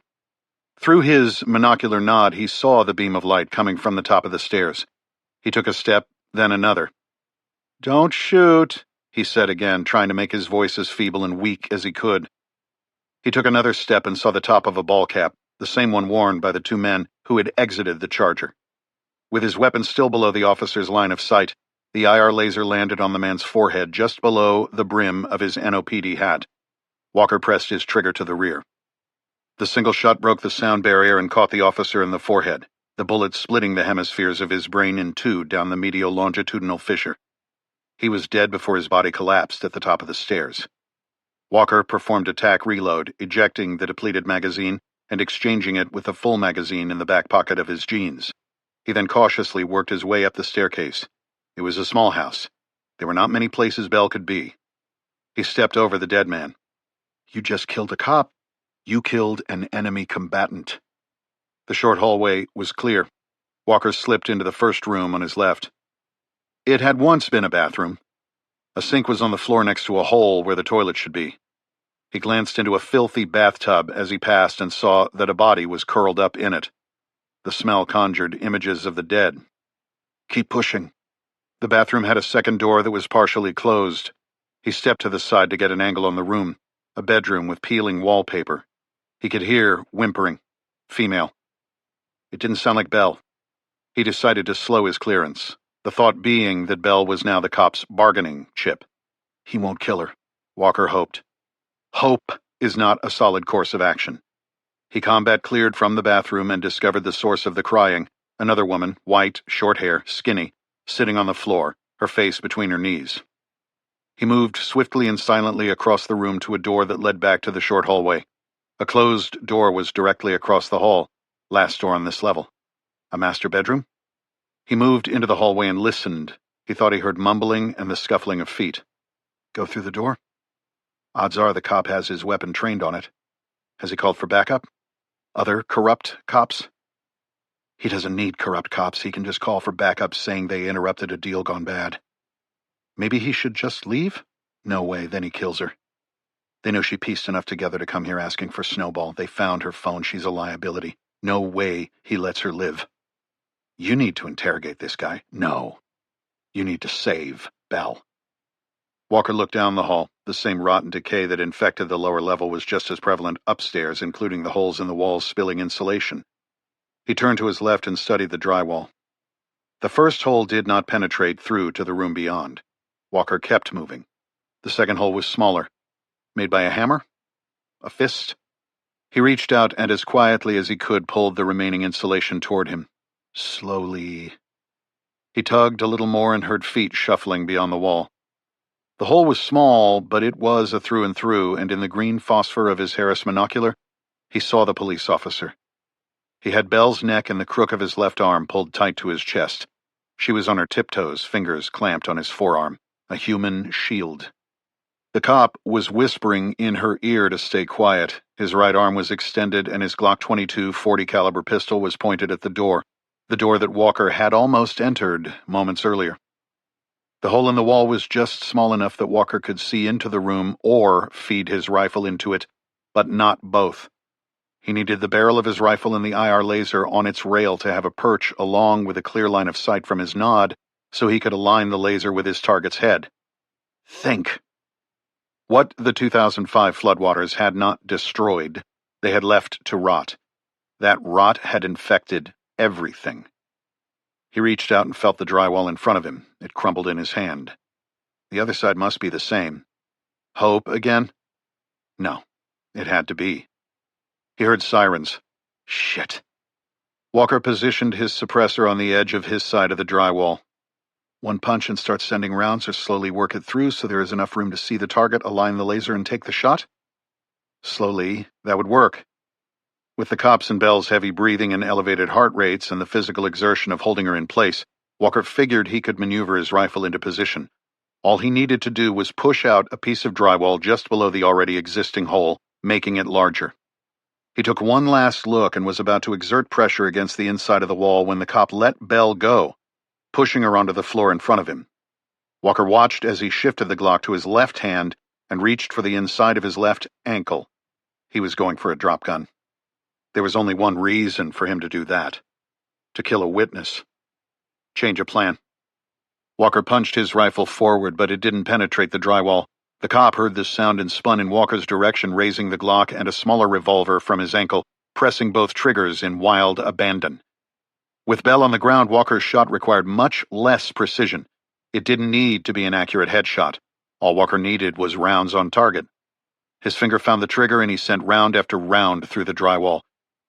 Through his monocular nod, he saw the beam of light coming from the top of the stairs. He took a step, then another. "Don't shoot," he said again, trying to make his voice as feeble and weak as he could. He took another step and saw the top of a ball cap, the same one worn by the 2 men who had exited the Charger. With his weapon still below the officer's line of sight, the IR laser landed on the man's forehead just below the brim of his NOPD hat. Walker pressed his trigger to the rear. The single shot broke the sound barrier and caught the officer in the forehead, the bullet splitting the hemispheres of his brain in 2 down the medial longitudinal fissure. He was dead before his body collapsed at the top of the stairs. Walker performed a tack reload, ejecting the depleted magazine and exchanging it with a full magazine in the back pocket of his jeans. He then cautiously worked his way up the staircase. It was a small house. There were not many places Belle could be. He stepped over the dead man. "You just killed a cop. You killed an enemy combatant." The short hallway was clear. Walker slipped into the first room on his left. It had once been a bathroom. A sink was on the floor next to a hole where the toilet should be. He glanced into a filthy bathtub as he passed and saw that a body was curled up in it. The smell conjured images of the dead. "Keep pushing." The bathroom had a second door that was partially closed. He stepped to the side to get an angle on the room, a bedroom with peeling wallpaper. He could hear whimpering. Female. It didn't sound like Belle. He decided to slow his clearance, the thought being that Belle was now the cop's bargaining chip. He won't kill her, Walker hoped. Hope is not a solid course of action. He combat cleared from the bathroom and discovered the source of the crying, another woman, white, short hair, skinny, sitting on the floor, her face between her knees. He moved swiftly and silently across the room to a door that led back to the short hallway. A closed door was directly across the hall, last door on this level. A master bedroom? He moved into the hallway and listened. He thought he heard mumbling and the scuffling of feet. Go through the door? Odds are the cop has his weapon trained on it. Has he called for backup? Other corrupt cops? He doesn't need corrupt cops. He can just call for backup saying they interrupted a deal gone bad. Maybe he should just leave? No way, then he kills her. They know she pieced enough together to come here asking for Snowball. They found her phone. She's a liability. No way he lets her live. You need to interrogate this guy. No. You need to save Belle. Walker looked down the hall. The same rotten decay that infected the lower level was just as prevalent upstairs, including the holes in the walls spilling insulation. He turned to his left and studied the drywall. The first hole did not penetrate through to the room beyond. Walker kept moving. The second hole was smaller. Made by a hammer? A fist? He reached out and as quietly as he could pulled the remaining insulation toward him. Slowly. He tugged a little more and heard feet shuffling beyond the wall. The hole was small, but it was a through and through, and in the green phosphor of his Harris monocular, he saw the police officer. He had Belle's neck and the crook of his left arm pulled tight to his chest. She was on her tiptoes, fingers clamped on his forearm, a human shield. The cop was whispering in her ear to stay quiet. His right arm was extended and his Glock 22 .40 caliber pistol was pointed at the door that Walker had almost entered moments earlier. The hole in the wall was just small enough that Walker could see into the room or feed his rifle into it, but not both. He needed the barrel of his rifle and the IR laser on its rail to have a perch along with a clear line of sight from his nod so he could align the laser with his target's head. Think. What the 2005 floodwaters had not destroyed, they had left to rot. That rot had infected everything. He reached out and felt the drywall in front of him. It crumbled in his hand. The other side must be the same. Hope again? No, it had to be. He heard sirens. Shit. Walker positioned his suppressor on the edge of his side of the drywall. One punch and start sending rounds or slowly work it through so there is enough room to see the target, align the laser, and take the shot? Slowly, that would work. With the cops and Belle's heavy breathing and elevated heart rates and the physical exertion of holding her in place, Walker figured he could maneuver his rifle into position. All he needed to do was push out a piece of drywall just below the already existing hole, making it larger. He took one last look and was about to exert pressure against the inside of the wall when the cop let Belle go, pushing her onto the floor in front of him. Walker watched as he shifted the Glock to his left hand and reached for the inside of his left ankle. He was going for a drop gun. There was only one reason for him to do that. To kill a witness. Change of plan. Walker punched his rifle forward, but it didn't penetrate the drywall. The cop heard this sound and spun in Walker's direction, raising the Glock and a smaller revolver from his ankle, pressing both triggers in wild abandon. With Belle on the ground, Walker's shot required much less precision. It didn't need to be an accurate headshot. All Walker needed was rounds on target. His finger found the trigger and he sent round after round through the drywall.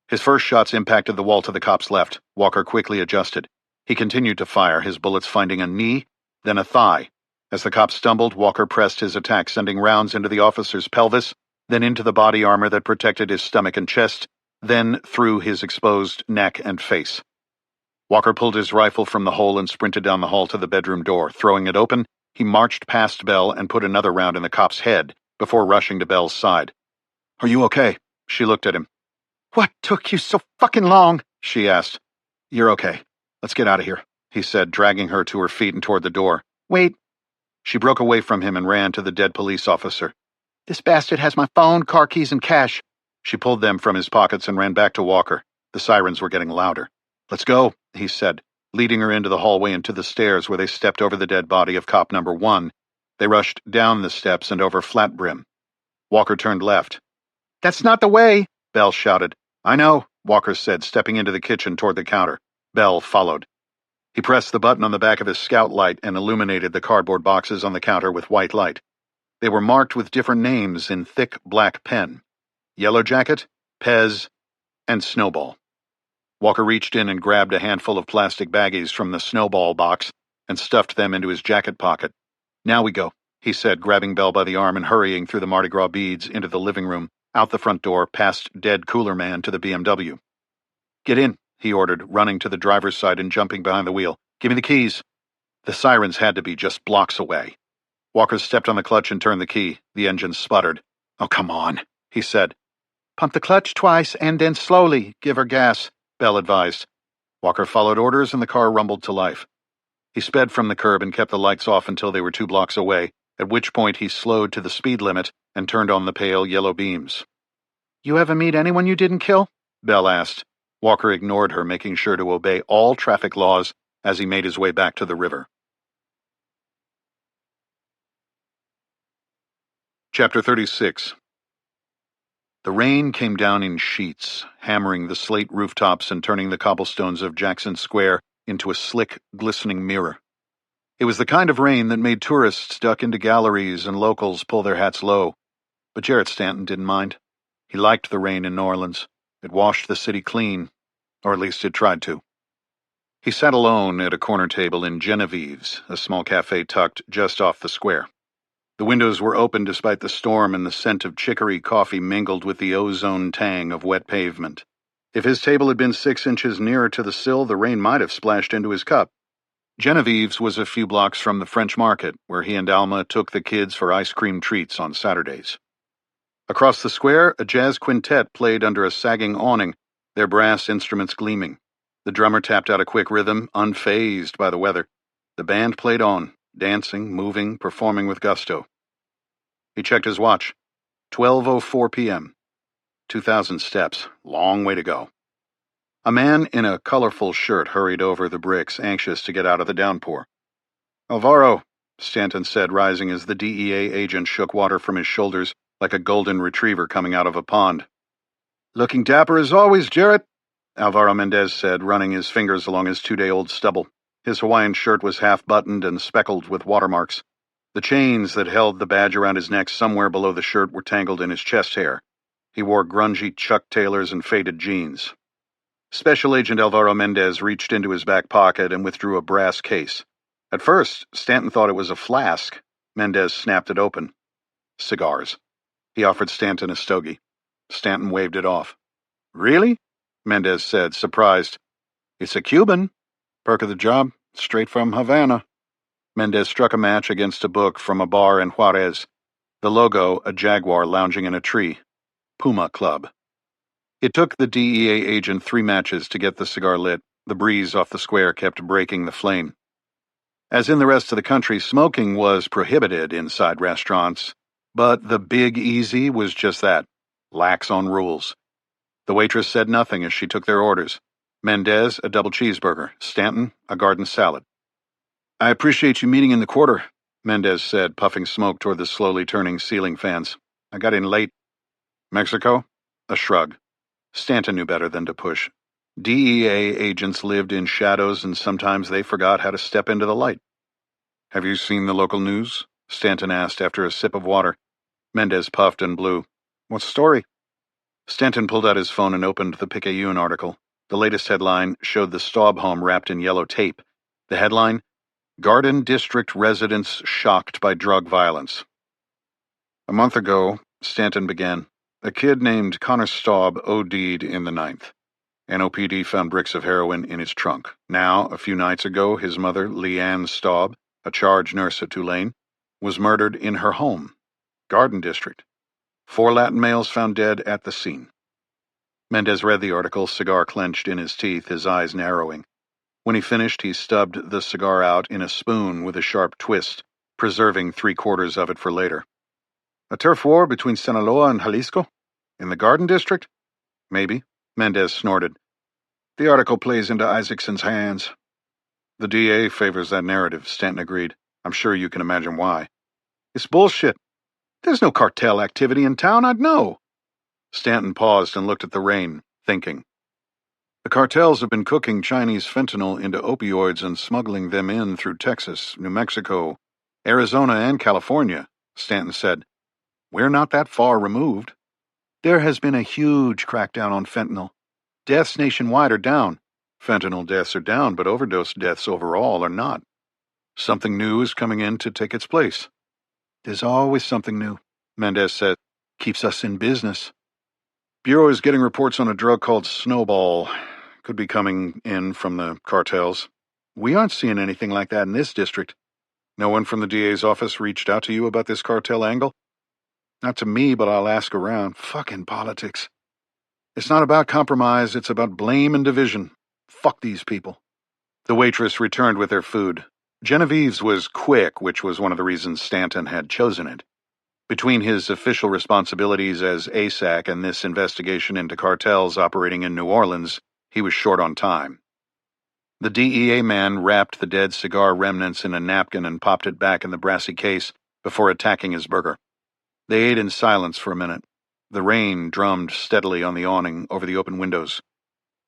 His first shots impacted the wall to the cop's left. Walker quickly adjusted. He continued to fire, his bullets finding a knee, then a thigh. As the cop stumbled, Walker pressed his attack, sending rounds into the officer's pelvis, then into the body armor that protected his stomach and chest, then through his exposed neck and face. Walker pulled his rifle from the hole and sprinted down the hall to the bedroom door. Throwing it open, he marched past Belle and put another round in the cop's head before rushing to Belle's side. "Are you okay?" She looked at him. "What took you so fucking long?" she asked. "You're okay. Let's get out of here," he said, dragging her to her feet and toward the door. "Wait." She broke away from him and ran to the dead police officer. "This bastard has my phone, car keys, and cash." She pulled them from his pockets and ran back to Walker. The sirens were getting louder. "Let's go," he said, leading her into the hallway and to the stairs where they stepped over the dead body of cop number 1 They rushed down the steps and over Flat Brim. Walker turned left. "That's not the way," Bell shouted. "I know," Walker said, stepping into the kitchen toward the counter. Bell followed. He pressed the button on the back of his scout light and illuminated the cardboard boxes on the counter with white light. They were marked with different names in thick black pen: Yellow Jacket, Pez, and Snowball. Walker reached in and grabbed a handful of plastic baggies from the Snowball box and stuffed them into his jacket pocket. "Now we go," he said, grabbing Bell by the arm and hurrying through the Mardi Gras beads into the living room, out the front door, past dead Cooler Man to the BMW. "Get in," he ordered, running to the driver's side and jumping behind the wheel. "Give me the keys." The sirens had to be just blocks away. Walker stepped on the clutch and turned the key. The engine sputtered. "Oh, come on," he said. "Pump the clutch twice and then slowly give her gas," Bell advised. Walker followed orders and the car rumbled to life. He sped from the curb and kept the lights off until they were 2 blocks away, at which point he slowed to the speed limit and turned on the pale yellow beams. "You ever meet anyone you didn't kill?" Bell asked. Walker ignored her, making sure to obey all traffic laws as he made his way back to the river. Chapter 36. The rain came down in sheets, hammering the slate rooftops and turning the cobblestones of Jackson Square into a slick, glistening mirror. It was the kind of rain that made tourists duck into galleries and locals pull their hats low. But Jarrett Stanton didn't mind. He liked the rain in New Orleans. It washed the city clean, or at least it tried to. He sat alone at a corner table in Genevieve's, a small cafe tucked just off the square. The windows were open despite the storm, and the scent of chicory coffee mingled with the ozone tang of wet pavement. If his table had been 6 inches nearer to the sill, the rain might have splashed into his cup. Genevieve's was a few blocks from the French Market, where he and Alma took the kids for ice cream treats on Saturdays. Across the square, a jazz quintet played under a sagging awning, their brass instruments gleaming. The drummer tapped out a quick rhythm, unfazed by the weather. The band played on, dancing, moving, performing with gusto. He checked his watch. 12:04 p.m. 2,000 steps. Long way to go. A man in a colorful shirt hurried over the bricks, anxious to get out of the downpour. "Alvaro," Stanton said, rising as the DEA agent shook water from his shoulders like a golden retriever coming out of a pond. "Looking dapper as always, Jarrett," Alvaro Mendez said, running his fingers along his 2-day-old stubble. His Hawaiian shirt was half-buttoned and speckled with watermarks. The chains that held the badge around his neck somewhere below the shirt were tangled in his chest hair. He wore grungy Chuck Taylors and faded jeans. Special Agent Alvaro Mendez reached into his back pocket and withdrew a brass case. At first, Stanton thought it was a flask. Mendez snapped it open. Cigars. He offered Stanton a stogie. Stanton waved it off. "Really?" Mendez said, surprised. "It's a Cuban. Perk of the job, straight from Havana." Mendez struck a match against a book from a bar in Juarez. The logo, a jaguar lounging in a tree. Puma Club. It took the DEA agent 3 matches to get the cigar lit. The breeze off the square kept breaking the flame. As in the rest of the country, smoking was prohibited inside restaurants, but the Big Easy was just that, lax on rules. The waitress said nothing as she took their orders. Mendez, a double cheeseburger. Stanton, a garden salad. "I appreciate you meeting in the quarter," Mendez said, puffing smoke toward the slowly turning ceiling fans. "I got in late." "Mexico?" A shrug. Stanton knew better than to push. DEA agents lived in shadows, and sometimes they forgot how to step into the light. "Have you seen the local news?" Stanton asked after a sip of water. Mendez puffed and blew. "What story?" Stanton pulled out his phone and opened the Picayune article. The latest headline showed the Staub home wrapped in yellow tape. The headline, "Garden District Residents Shocked by Drug Violence." "A month ago," Stanton began, "a kid named Connor Staub OD'd in the 9th. NOPD found bricks of heroin in his trunk. Now, a few nights ago, his mother, Leanne Staub, a charge nurse at Tulane, was murdered in her home. Garden District. 4 Latin males found dead at the scene." Mendez read the article, cigar clenched in his teeth, his eyes narrowing. When he finished, he stubbed the cigar out in a spoon with a sharp twist, preserving 3/4 of it for later. "A turf war between Sinaloa and Jalisco? In the Garden District?" "Maybe," Mendez snorted. "The article plays into Isaacson's hands." "The DA favors that narrative," Stanton agreed. "I'm sure you can imagine why." It's bullshit. There's no cartel activity in town, I'd know. Stanton paused and looked at the rain, thinking. The cartels have been cooking Chinese fentanyl into opioids and smuggling them in through Texas, New Mexico, Arizona, and California, Stanton said. We're not that far removed. There has been a huge crackdown on fentanyl. Deaths nationwide are down. Fentanyl deaths are down, but overdose deaths overall are not. Something new is coming in to take its place. There's always something new, Mendez said. Keeps us in business. Bureau is getting reports on a drug called Snowball. Could be coming in from the cartels. We aren't seeing anything like that in this district. No one from the DA's office reached out to you about this cartel angle? Not to me, but I'll ask around. Fucking politics. It's not about compromise, it's about blame and division. Fuck these people. The waitress returned with their food. Genevieve's was quick, which was one of the reasons Stanton had chosen it. Between his official responsibilities as ASAC and this investigation into cartels operating in New Orleans, he was short on time. The DEA man wrapped the dead cigar remnants in a napkin and popped it back in the brassy case before attacking his burger. They ate in silence for a minute. The rain drummed steadily on the awning over the open windows.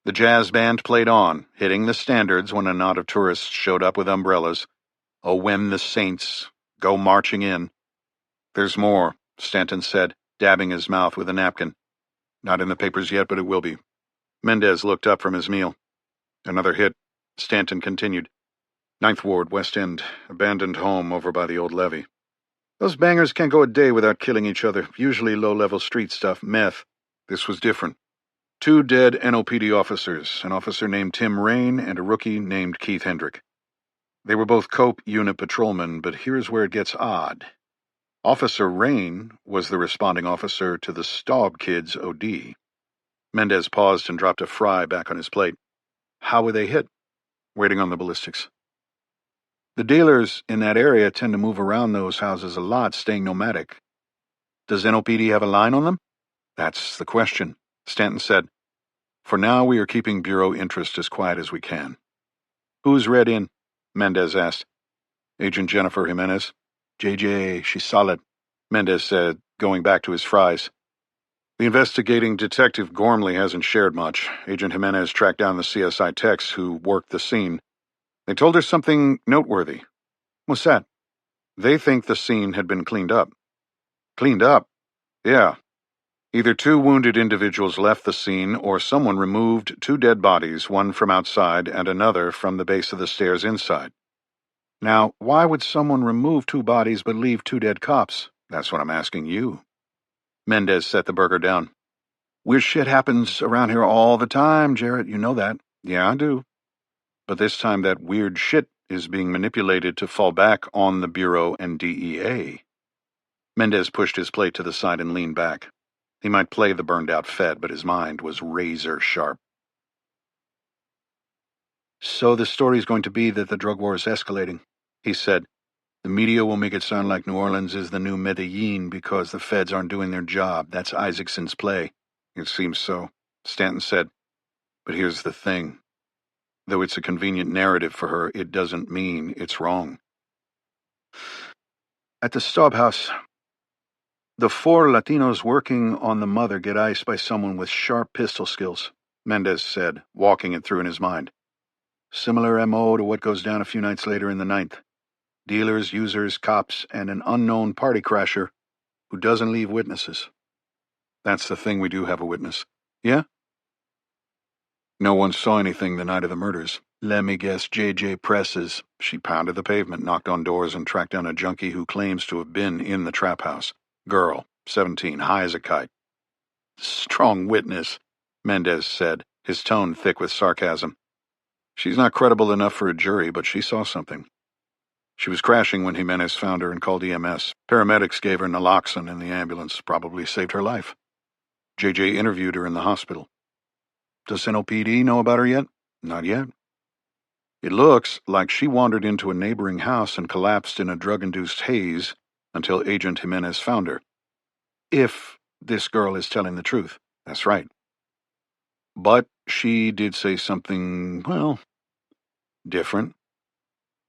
The jazz band played on, hitting the standards when a knot of tourists showed up with umbrellas. Oh, when the saints go marching in. There's more, Stanton said, dabbing his mouth with a napkin. Not in the papers yet, but it will be. Mendez looked up from his meal. Another hit, Stanton continued. 9th Ward, West End, abandoned home over by the old levee. Those bangers can't go a day without killing each other, usually low-level street stuff, meth. This was different. 2 dead NOPD officers, an officer named Tim Rain and a rookie named Keith Hendrick. They were both COPE unit patrolmen, but here's where it gets odd. Officer Rain was the responding officer to the Staub kids' OD. Mendez paused and dropped a fry back on his plate. How were they hit? Waiting on the ballistics. The dealers in that area tend to move around those houses a lot, staying nomadic. Does NOPD have a line on them? That's the question, Stanton said. For now, we are keeping Bureau interest as quiet as we can. Who's read in? Mendez asked. Agent Jennifer Jimenez. JJ, she's solid, Mendez said, going back to his fries. The investigating detective Gormley hasn't shared much. Agent Jimenez tracked down the CSI techs who worked the scene. They told her something noteworthy. What's that? They think the scene had been cleaned up. Cleaned up? Yeah. Either 2 wounded individuals left the scene or someone removed 2 dead bodies, one from outside and another from the base of the stairs inside. Now, why would someone remove 2 bodies but leave 2 dead cops? That's what I'm asking you. Mendez set the burger down. Weird shit happens around here all the time, Jarrett. You know that. Yeah, I do. But this time that weird shit is being manipulated to fall back on the Bureau and DEA. Mendez pushed his plate to the side and leaned back. He might play the burned-out Fed, but his mind was razor-sharp. So the story's going to be that the drug war is escalating, he said. The media will make it sound like New Orleans is the new Medellin because the feds aren't doing their job. That's Isaacson's play. It seems so, Stanton said. But here's the thing. Though it's a convenient narrative for her, it doesn't mean it's wrong. At the Staub house, the 4 Latinos working on the mother get iced by someone with sharp pistol skills, Mendez said, walking it through in his mind. Similar M.O. to what goes down a few nights later in the 9th. Dealers, users, cops, and an unknown party crasher who doesn't leave witnesses. That's the thing, we do have a witness. Yeah? No one saw anything the night of the murders. Let me guess, J.J. Presses. She pounded the pavement, knocked on doors, and tracked down a junkie who claims to have been in the trap house. Girl, 17, high as a kite. Strong witness, Mendez said, his tone thick with sarcasm. She's not credible enough for a jury, but she saw something. She was crashing when Jimenez found her and called EMS. Paramedics gave her naloxone and the ambulance probably saved her life. J.J. interviewed her in the hospital. Does NOPD know about her yet? Not yet. It looks like she wandered into a neighboring house and collapsed in a drug-induced haze until Agent Jimenez found her. If this girl is telling the truth, that's right. But she did say something, well, different.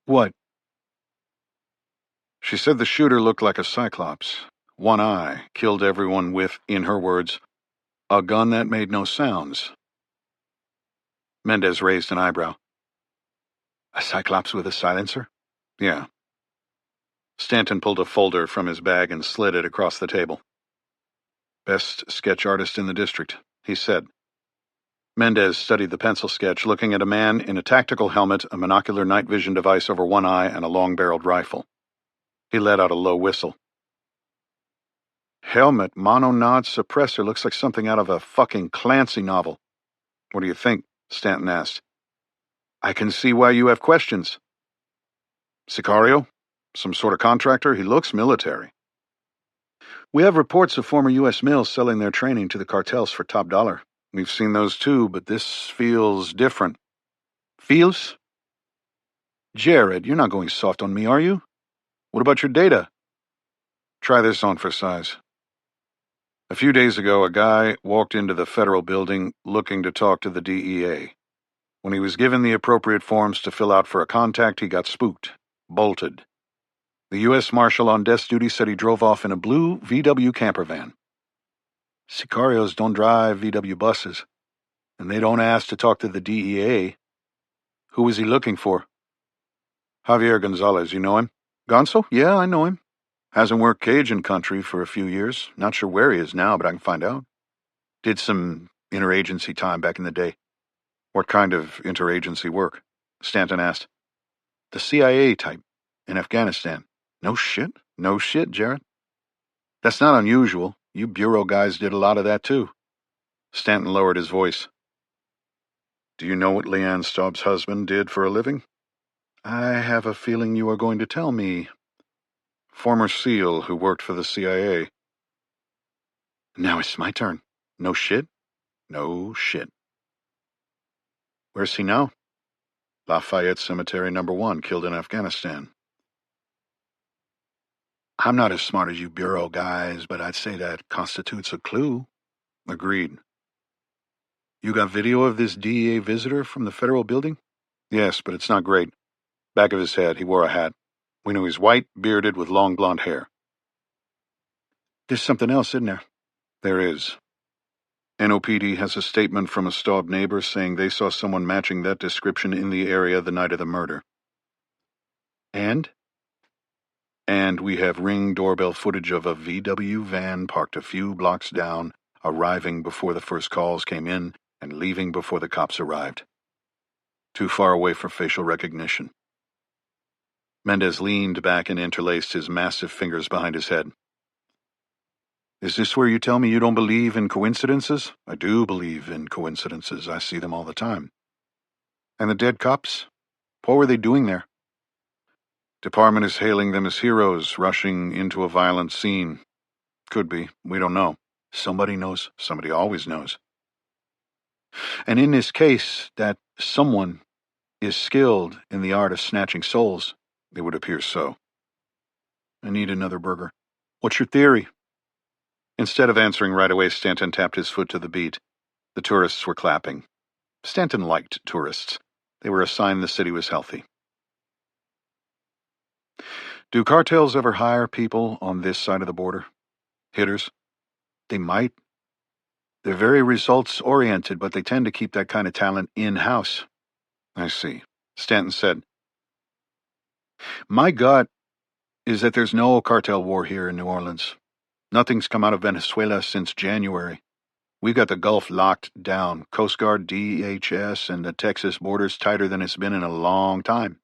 What? She said the shooter looked like a cyclops. One eye, killed everyone with, in her words, a gun that made no sounds. Mendez raised an eyebrow. A cyclops with a silencer? Yeah. Stanton pulled a folder from his bag and slid it across the table. Best sketch artist in the district, he said. Mendez studied the pencil sketch, looking at a man in a tactical helmet, a monocular night vision device over one eye, and a long-barreled rifle. He let out a low whistle. Helmet, mononod suppressor, looks like something out of a fucking Clancy novel. What do you think? Stanton asked. I can see why you have questions. Sicario? Some sort of contractor? He looks military. We have reports of former U.S. mills selling their training to the cartels for top dollar. We've seen those too, but this feels different. Feels? Jarrett, you're not going soft on me, are you? What about your data? Try this on for size. A few days ago, a guy walked into the federal building looking to talk to the DEA. When he was given the appropriate forms to fill out for a contact, he got spooked, bolted. The U.S. Marshal on desk duty said he drove off in a blue VW camper van. Sicarios don't drive VW buses, and they don't ask to talk to the DEA. Who was he looking for? Javier Gonzalez, you know him? Gonzo? Yeah, I know him. Hasn't worked Cajun country for a few years. Not sure where he is now, but I can find out. Did some interagency time back in the day. What kind of interagency work? Stanton asked. The CIA type, in Afghanistan. No shit? No shit, Jarrett. That's not unusual. You bureau guys did a lot of that too. Stanton lowered his voice. Do you know what Leanne Staub's husband did for a living? I have a feeling you are going to tell me. Former SEAL who worked for the CIA. Now it's my turn. No shit? No shit. Where's he now? Lafayette Cemetery No. 1, killed in Afghanistan. I'm not as smart as you bureau guys, but I'd say that constitutes a clue. Agreed. You got video of this DEA visitor from the federal building? Yes, but it's not great. Back of his head, he wore a hat. We knew he's white, bearded, with long blonde hair. There's something else, isn't there? There is. NOPD has a statement from a Staub neighbor saying they saw someone matching that description in the area the night of the murder. And? And we have Ring doorbell footage of a VW van parked a few blocks down, arriving before the first calls came in and leaving before the cops arrived. Too far away for facial recognition. Mendez leaned back and interlaced his massive fingers behind his head. Is this where you tell me you don't believe in coincidences? I do believe in coincidences. I see them all the time. And the dead cops? What were they doing there? Department is hailing them as heroes, rushing into a violent scene. Could be. We don't know. Somebody knows. Somebody always knows. And in this case, that someone is skilled in the art of snatching souls. It would appear so. I need another burger. What's your theory? Instead of answering right away, Stanton tapped his foot to the beat. The tourists were clapping. Stanton liked tourists. They were a sign the city was healthy. Do cartels ever hire people on this side of the border? Hitters? They might. They're very results-oriented, but they tend to keep that kind of talent in-house. I see. Stanton said. My gut is that there's no cartel war here in New Orleans. Nothing's come out of Venezuela since January. We've got the Gulf locked down. Coast Guard, DHS, and the Texas border's tighter than it's been in a long time.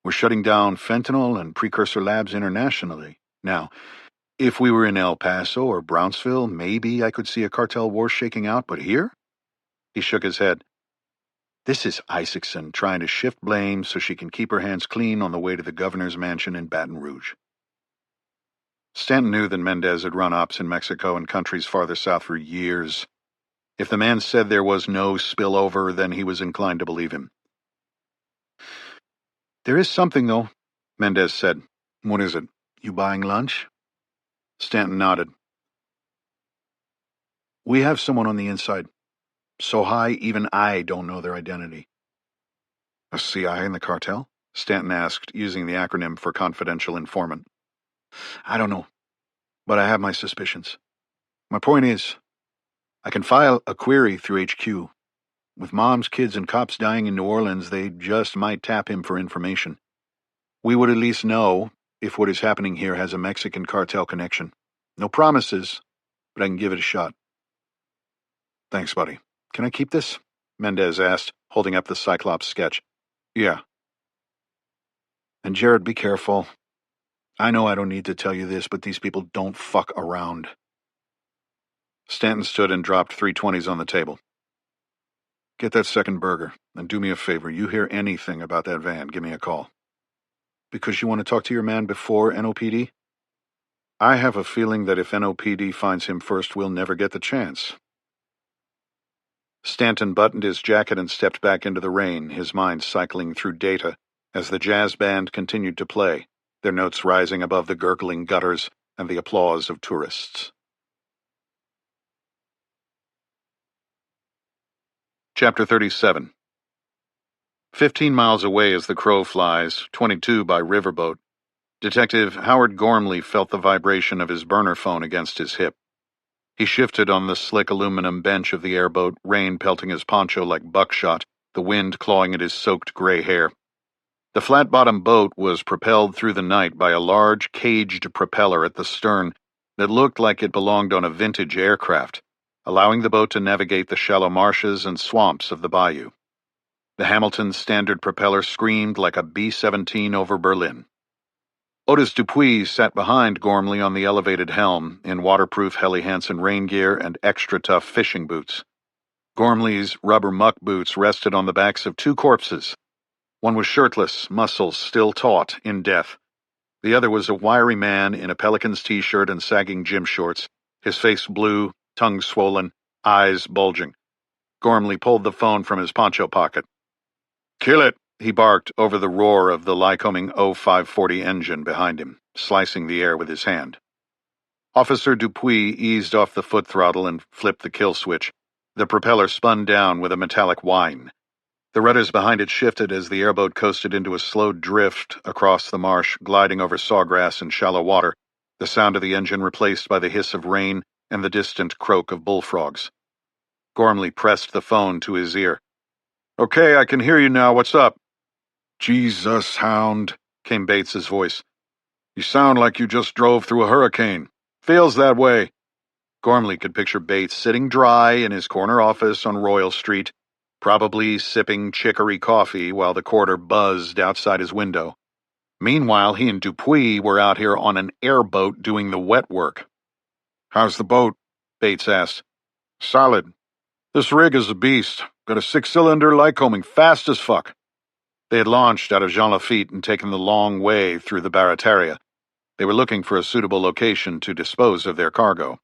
We're shutting down fentanyl and precursor labs internationally. Now, if we were in El Paso or Brownsville, maybe I could see a cartel war shaking out, but here? He shook his head. This is Isaacson trying to shift blame so she can keep her hands clean on the way to the governor's mansion in Baton Rouge. Stanton knew that Mendez had run ops in Mexico and countries farther south for years. If the man said there was no spillover, then he was inclined to believe him. There is something, though, Mendez said. What is it? You buying lunch? Stanton nodded. We have someone on the inside. So high, even I don't know their identity. A CI in the cartel? Stanton asked, using the acronym for confidential informant. I don't know, but I have my suspicions. My point is, I can file a query through HQ. With moms, kids, and cops dying in New Orleans, they just might tap him for information. We would at least know if what is happening here has a Mexican cartel connection. No promises, but I can give it a shot. Thanks, buddy. Can I keep this? Mendez asked, holding up the Cyclops sketch. Yeah. And Jarrett, be careful. I know I don't need to tell you this, but these people don't fuck around. Stanton stood and dropped 320s on the table. Get that second burger, and do me a favor. You hear anything about that van, give me a call. Because you want to talk to your man before NOPD? I have a feeling that if NOPD finds him first, we'll never get the chance. Stanton buttoned his jacket and stepped back into the rain, his mind cycling through data as the jazz band continued to play, their notes rising above the gurgling gutters and the applause of tourists. Chapter 37. 15 miles away as the crow flies, 22 by riverboat, Detective Howard Gormley felt the vibration of his burner phone against his hip. He shifted on the slick aluminum bench of the airboat, rain pelting his poncho like buckshot, the wind clawing at his soaked gray hair. The flat-bottomed boat was propelled through the night by a large caged propeller at the stern that looked like it belonged on a vintage aircraft, allowing the boat to navigate the shallow marshes and swamps of the bayou. The Hamilton Standard propeller screamed like a B-17 over Berlin. Otis Dupuis sat behind Gormley on the elevated helm in waterproof Helly Hansen rain gear and extra-tough fishing boots. Gormley's rubber muck boots rested on the backs of two corpses. One was shirtless, muscles still taut in death. The other was a wiry man in a Pelicans t-shirt and sagging gym shorts, his face blue, tongue swollen, eyes bulging. Gormley pulled the phone from his poncho pocket. "Kill it!" he barked over the roar of the Lycoming 0540 engine behind him, slicing the air with his hand. Officer Dupuis eased off the foot throttle and flipped the kill switch. The propeller spun down with a metallic whine. The rudders behind it shifted as the airboat coasted into a slow drift across the marsh, gliding over sawgrass and shallow water, the sound of the engine replaced by the hiss of rain and the distant croak of bullfrogs. Gormley pressed the phone to his ear. "Okay, I can hear you now. What's up?" "Jesus, Hound," came Bates's voice. "You sound like you just drove through a hurricane. "Feels that way." Gormley could picture Bates sitting dry in his corner office on Royal Street, probably sipping chicory coffee while the quarter buzzed outside his window. Meanwhile, he and Dupuis were out here on an airboat doing the wet work. "How's the boat?" Bates asked. "Solid. This rig is a beast. Got a 6-cylinder Lycoming, fast as fuck." They had launched out of Jean Lafitte and taken the long way through the Barataria. They were looking for a suitable location to dispose of their cargo.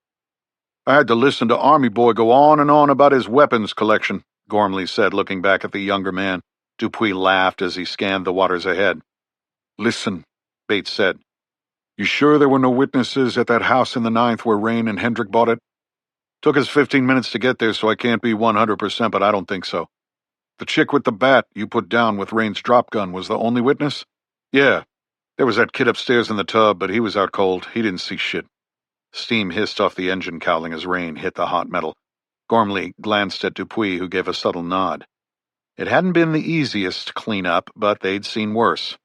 "I had to listen to Army Boy go on and on about his weapons collection," Gormley said, looking back at the younger man. Dupuis laughed as he scanned the waters ahead. "Listen," Bates said. "You sure there were no witnesses at that house in the 9th where Rain and Hendrick bought it?" "Took us 15 minutes to get there, so I can't be 100%, but I don't think so." "The chick with the bat you put down with Rain's drop gun was the only witness?" "Yeah. There was that kid upstairs in the tub, but he was out cold. He didn't see shit." Steam hissed off the engine cowling as Rain hit the hot metal. Gormley glanced at Dupuis, who gave a subtle nod. It hadn't been the easiest cleanup, but they'd seen worse.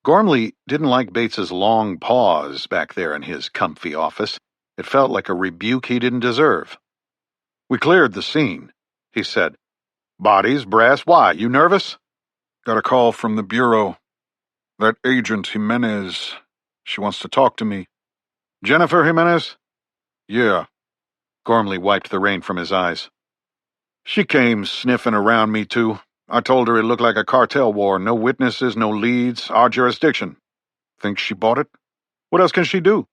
Gormley didn't like Bates's long pause back there in his comfy office. It felt like a rebuke he didn't deserve. "We cleared the scene," he said. "Bodies, brass, why? You nervous?" "Got a call from the Bureau. That agent Jimenez, she wants to talk to me." "Jennifer Jimenez?" "Yeah." Gormley wiped the rain from his eyes. "She came sniffing around me, too. I told her it looked like a cartel war. No witnesses, no leads, our jurisdiction. Think she bought it? What else can she do?"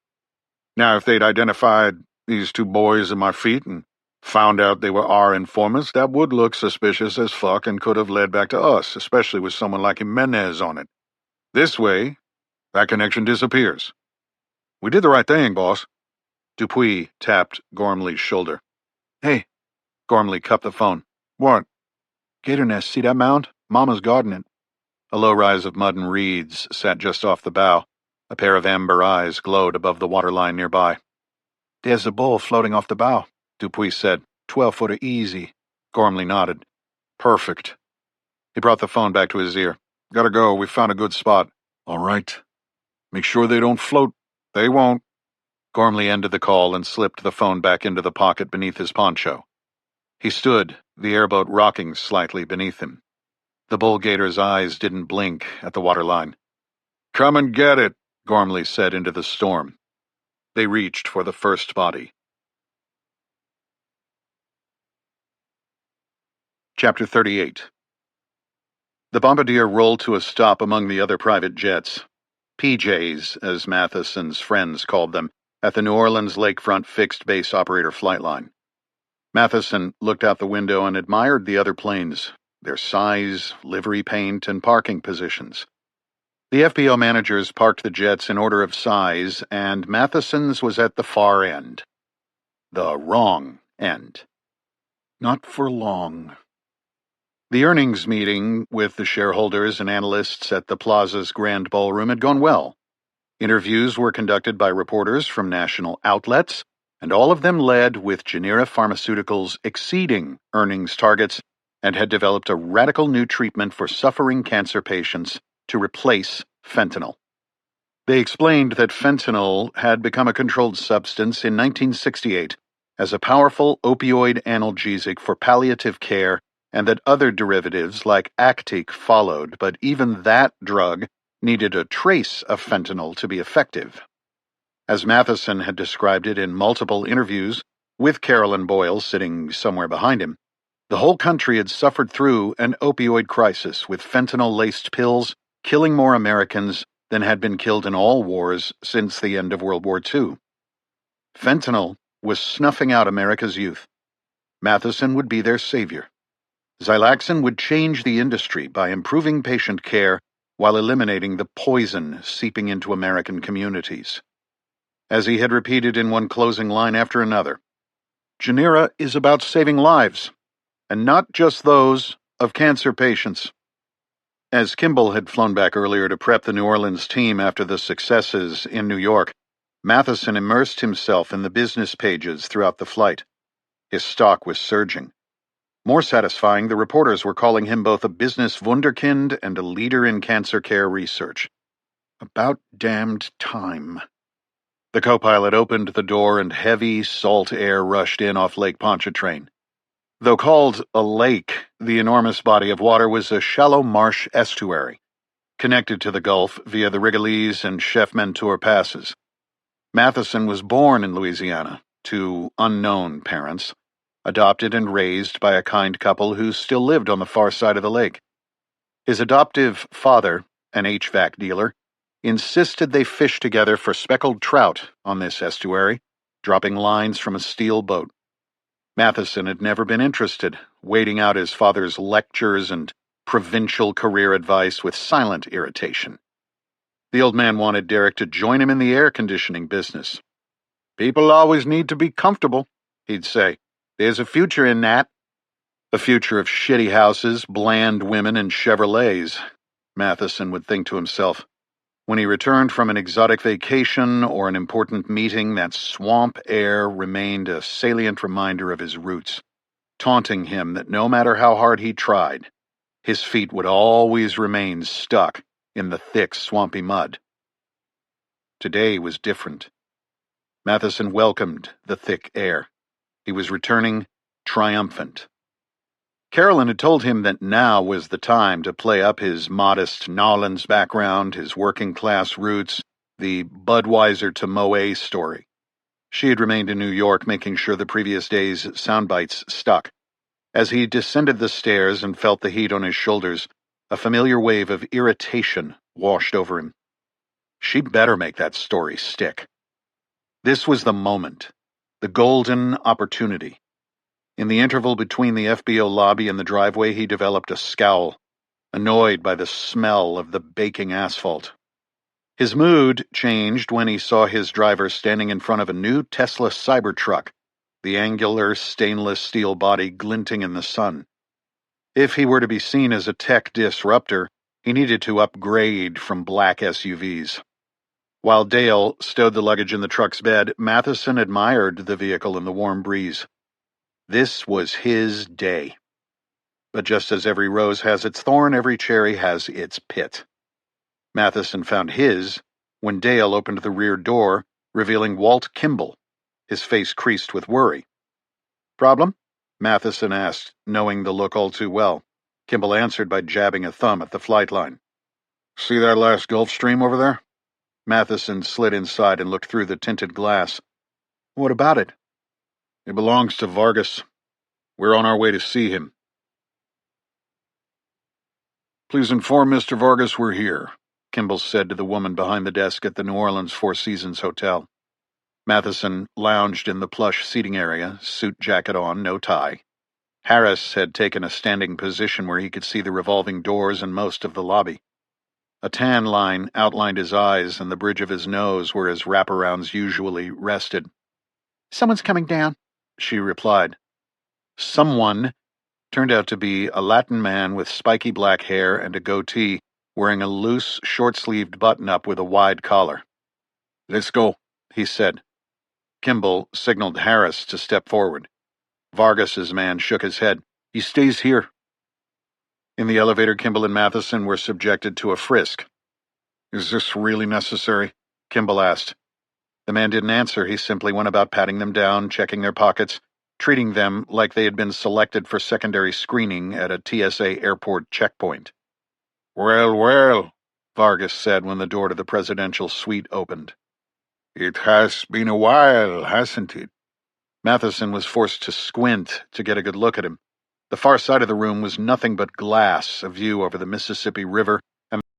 Now, if they'd identified these two boys at my feet and found out they were our informants, that would look suspicious as fuck and could have led back to us, especially with someone like Jimenez on it. This way, that connection disappears. We did the right thing, boss." Dupuis tapped Gormley's shoulder. "Hey." Gormley cupped the phone. "What?" "Gator nest, see that mound? Mama's guarding it." A low rise of mud and reeds sat just off the bow. A pair of amber eyes glowed above the waterline nearby. There's a bull floating off the bow, Dupuis said. 12-footer easy. Gormley nodded. Perfect. He brought the phone back to his ear. Gotta go, we found a good spot. All right. Make sure they don't float. They won't. Gormley ended the call and slipped the phone back into the pocket beneath his poncho. He stood, the airboat rocking slightly beneath him. The bull gator's eyes didn't blink at the waterline. Come and get it, Gormley said into the storm. They reached for the first body. Chapter 38. The Bombardier rolled to a stop among the other private jets. PJs, as Matheson's friends called them, at the New Orleans lakefront fixed base operator flight line. Matheson looked out the window and admired the other planes, their size, livery paint, and parking positions. The FBO managers parked the jets in order of size, and Matheson's was at the far end. The wrong end. Not for long. The earnings meeting with the shareholders and analysts at the Plaza's Grand Ballroom had gone well. Interviews were conducted by reporters from national outlets, and all of them led with Genera Pharmaceuticals exceeding earnings targets and had developed a radical new treatment for suffering cancer patients to replace fentanyl. They explained that fentanyl had become a controlled substance in 1968 as a powerful opioid analgesic for palliative care, and that other derivatives like Actic followed, but even that drug needed a trace of fentanyl to be effective. As Matheson had described it in multiple interviews, with Carolyn Boyle sitting somewhere behind him, the whole country had suffered through an opioid crisis with fentanyl-laced pills killing more Americans than had been killed in all wars since the end of World War II. Fentanyl was snuffing out America's youth. Matheson would be their savior. Xylaxin would change the industry by improving patient care while eliminating the poison seeping into American communities. As he had repeated in one closing line after another, Genera is about saving lives, and not just those of cancer patients. As Kimball had flown back earlier to prep the New Orleans team after the successes in New York, Matheson immersed himself in the business pages throughout the flight. His stock was surging. More satisfying, the reporters were calling him both a business wunderkind and a leader in cancer care research. About damned time. The co-pilot opened the door and heavy, salt air rushed in off Lake Pontchartrain. Though called a lake, the enormous body of water was a shallow marsh estuary, connected to the Gulf via the Rigolets and Chef Mentor passes. Matheson was born in Louisiana to unknown parents, adopted and raised by a kind couple who still lived on the far side of the lake. His adoptive father, an HVAC dealer, insisted they fish together for speckled trout on this estuary, dropping lines from a steel boat. Matheson had never been interested, waiting out his father's lectures and provincial career advice with silent irritation. The old man wanted Derek to join him in the air conditioning business. "People always need to be comfortable," he'd say. "There's a future in that." A future of shitty houses, bland women, and Chevrolets, Matheson would think to himself. When he returned from an exotic vacation or an important meeting, that swamp air remained a salient reminder of his roots, taunting him that no matter how hard he tried, his feet would always remain stuck in the thick, swampy mud. Today was different. Matheson welcomed the thick air. He was returning triumphant. Carolyn had told him that now was the time to play up his modest Nolans background, his working-class roots, the Budweiser to Moët story. She had remained in New York, making sure the previous day's sound bites stuck. As he descended the stairs and felt the heat on his shoulders, a familiar wave of irritation washed over him. She'd better make that story stick. This was the moment, the golden opportunity. In the interval between the FBO lobby and the driveway, he developed a scowl, annoyed by the smell of the baking asphalt. His mood changed when he saw his driver standing in front of a new Tesla Cybertruck, the angular stainless steel body glinting in the sun. If he were to be seen as a tech disruptor, He needed to upgrade from black SUVs. While Dale stowed the luggage in the truck's bed, Matheson admired the vehicle in the warm breeze. This was his day. But just as every rose has its thorn, every cherry has its pit. Matheson found his when Dale opened the rear door, revealing Walt Kimball, his face creased with worry. "Problem?" Matheson asked, knowing the look all too well. Kimball answered by jabbing a thumb at the flight line. "See that last Gulfstream over there?" Matheson slid inside and looked through the tinted glass. "What about it?" "It belongs to Vargas. We're on our way to see him." "Please inform Mr. Vargas we're here," Kimball said to the woman behind the desk at the New Orleans Four Seasons Hotel. Matheson lounged in the plush seating area, suit jacket on, no tie. Harris had taken a standing position where he could see the revolving doors and most of the lobby. A tan line outlined his eyes and the bridge of his nose where his wraparounds usually rested. "Someone's coming down," she replied. Someone turned out to be a Latin man with spiky black hair and a goatee, wearing a loose, short-sleeved button-up with a wide collar. "Let's go," he said. Kimball signaled Harris to step forward. Vargas's man shook his head. "He stays here." In the elevator, Kimball and Matheson were subjected to a frisk. "Is this really necessary?" Kimball asked. The man didn't answer. He simply went about patting them down, checking their pockets, treating them like they had been selected for secondary screening at a TSA airport checkpoint. Well, well, Vargas said when the door to the presidential suite opened. "It has been a while, hasn't it?" Matheson was forced to squint to get a good look at him. The far side of the room was nothing but glass, a view over the Mississippi River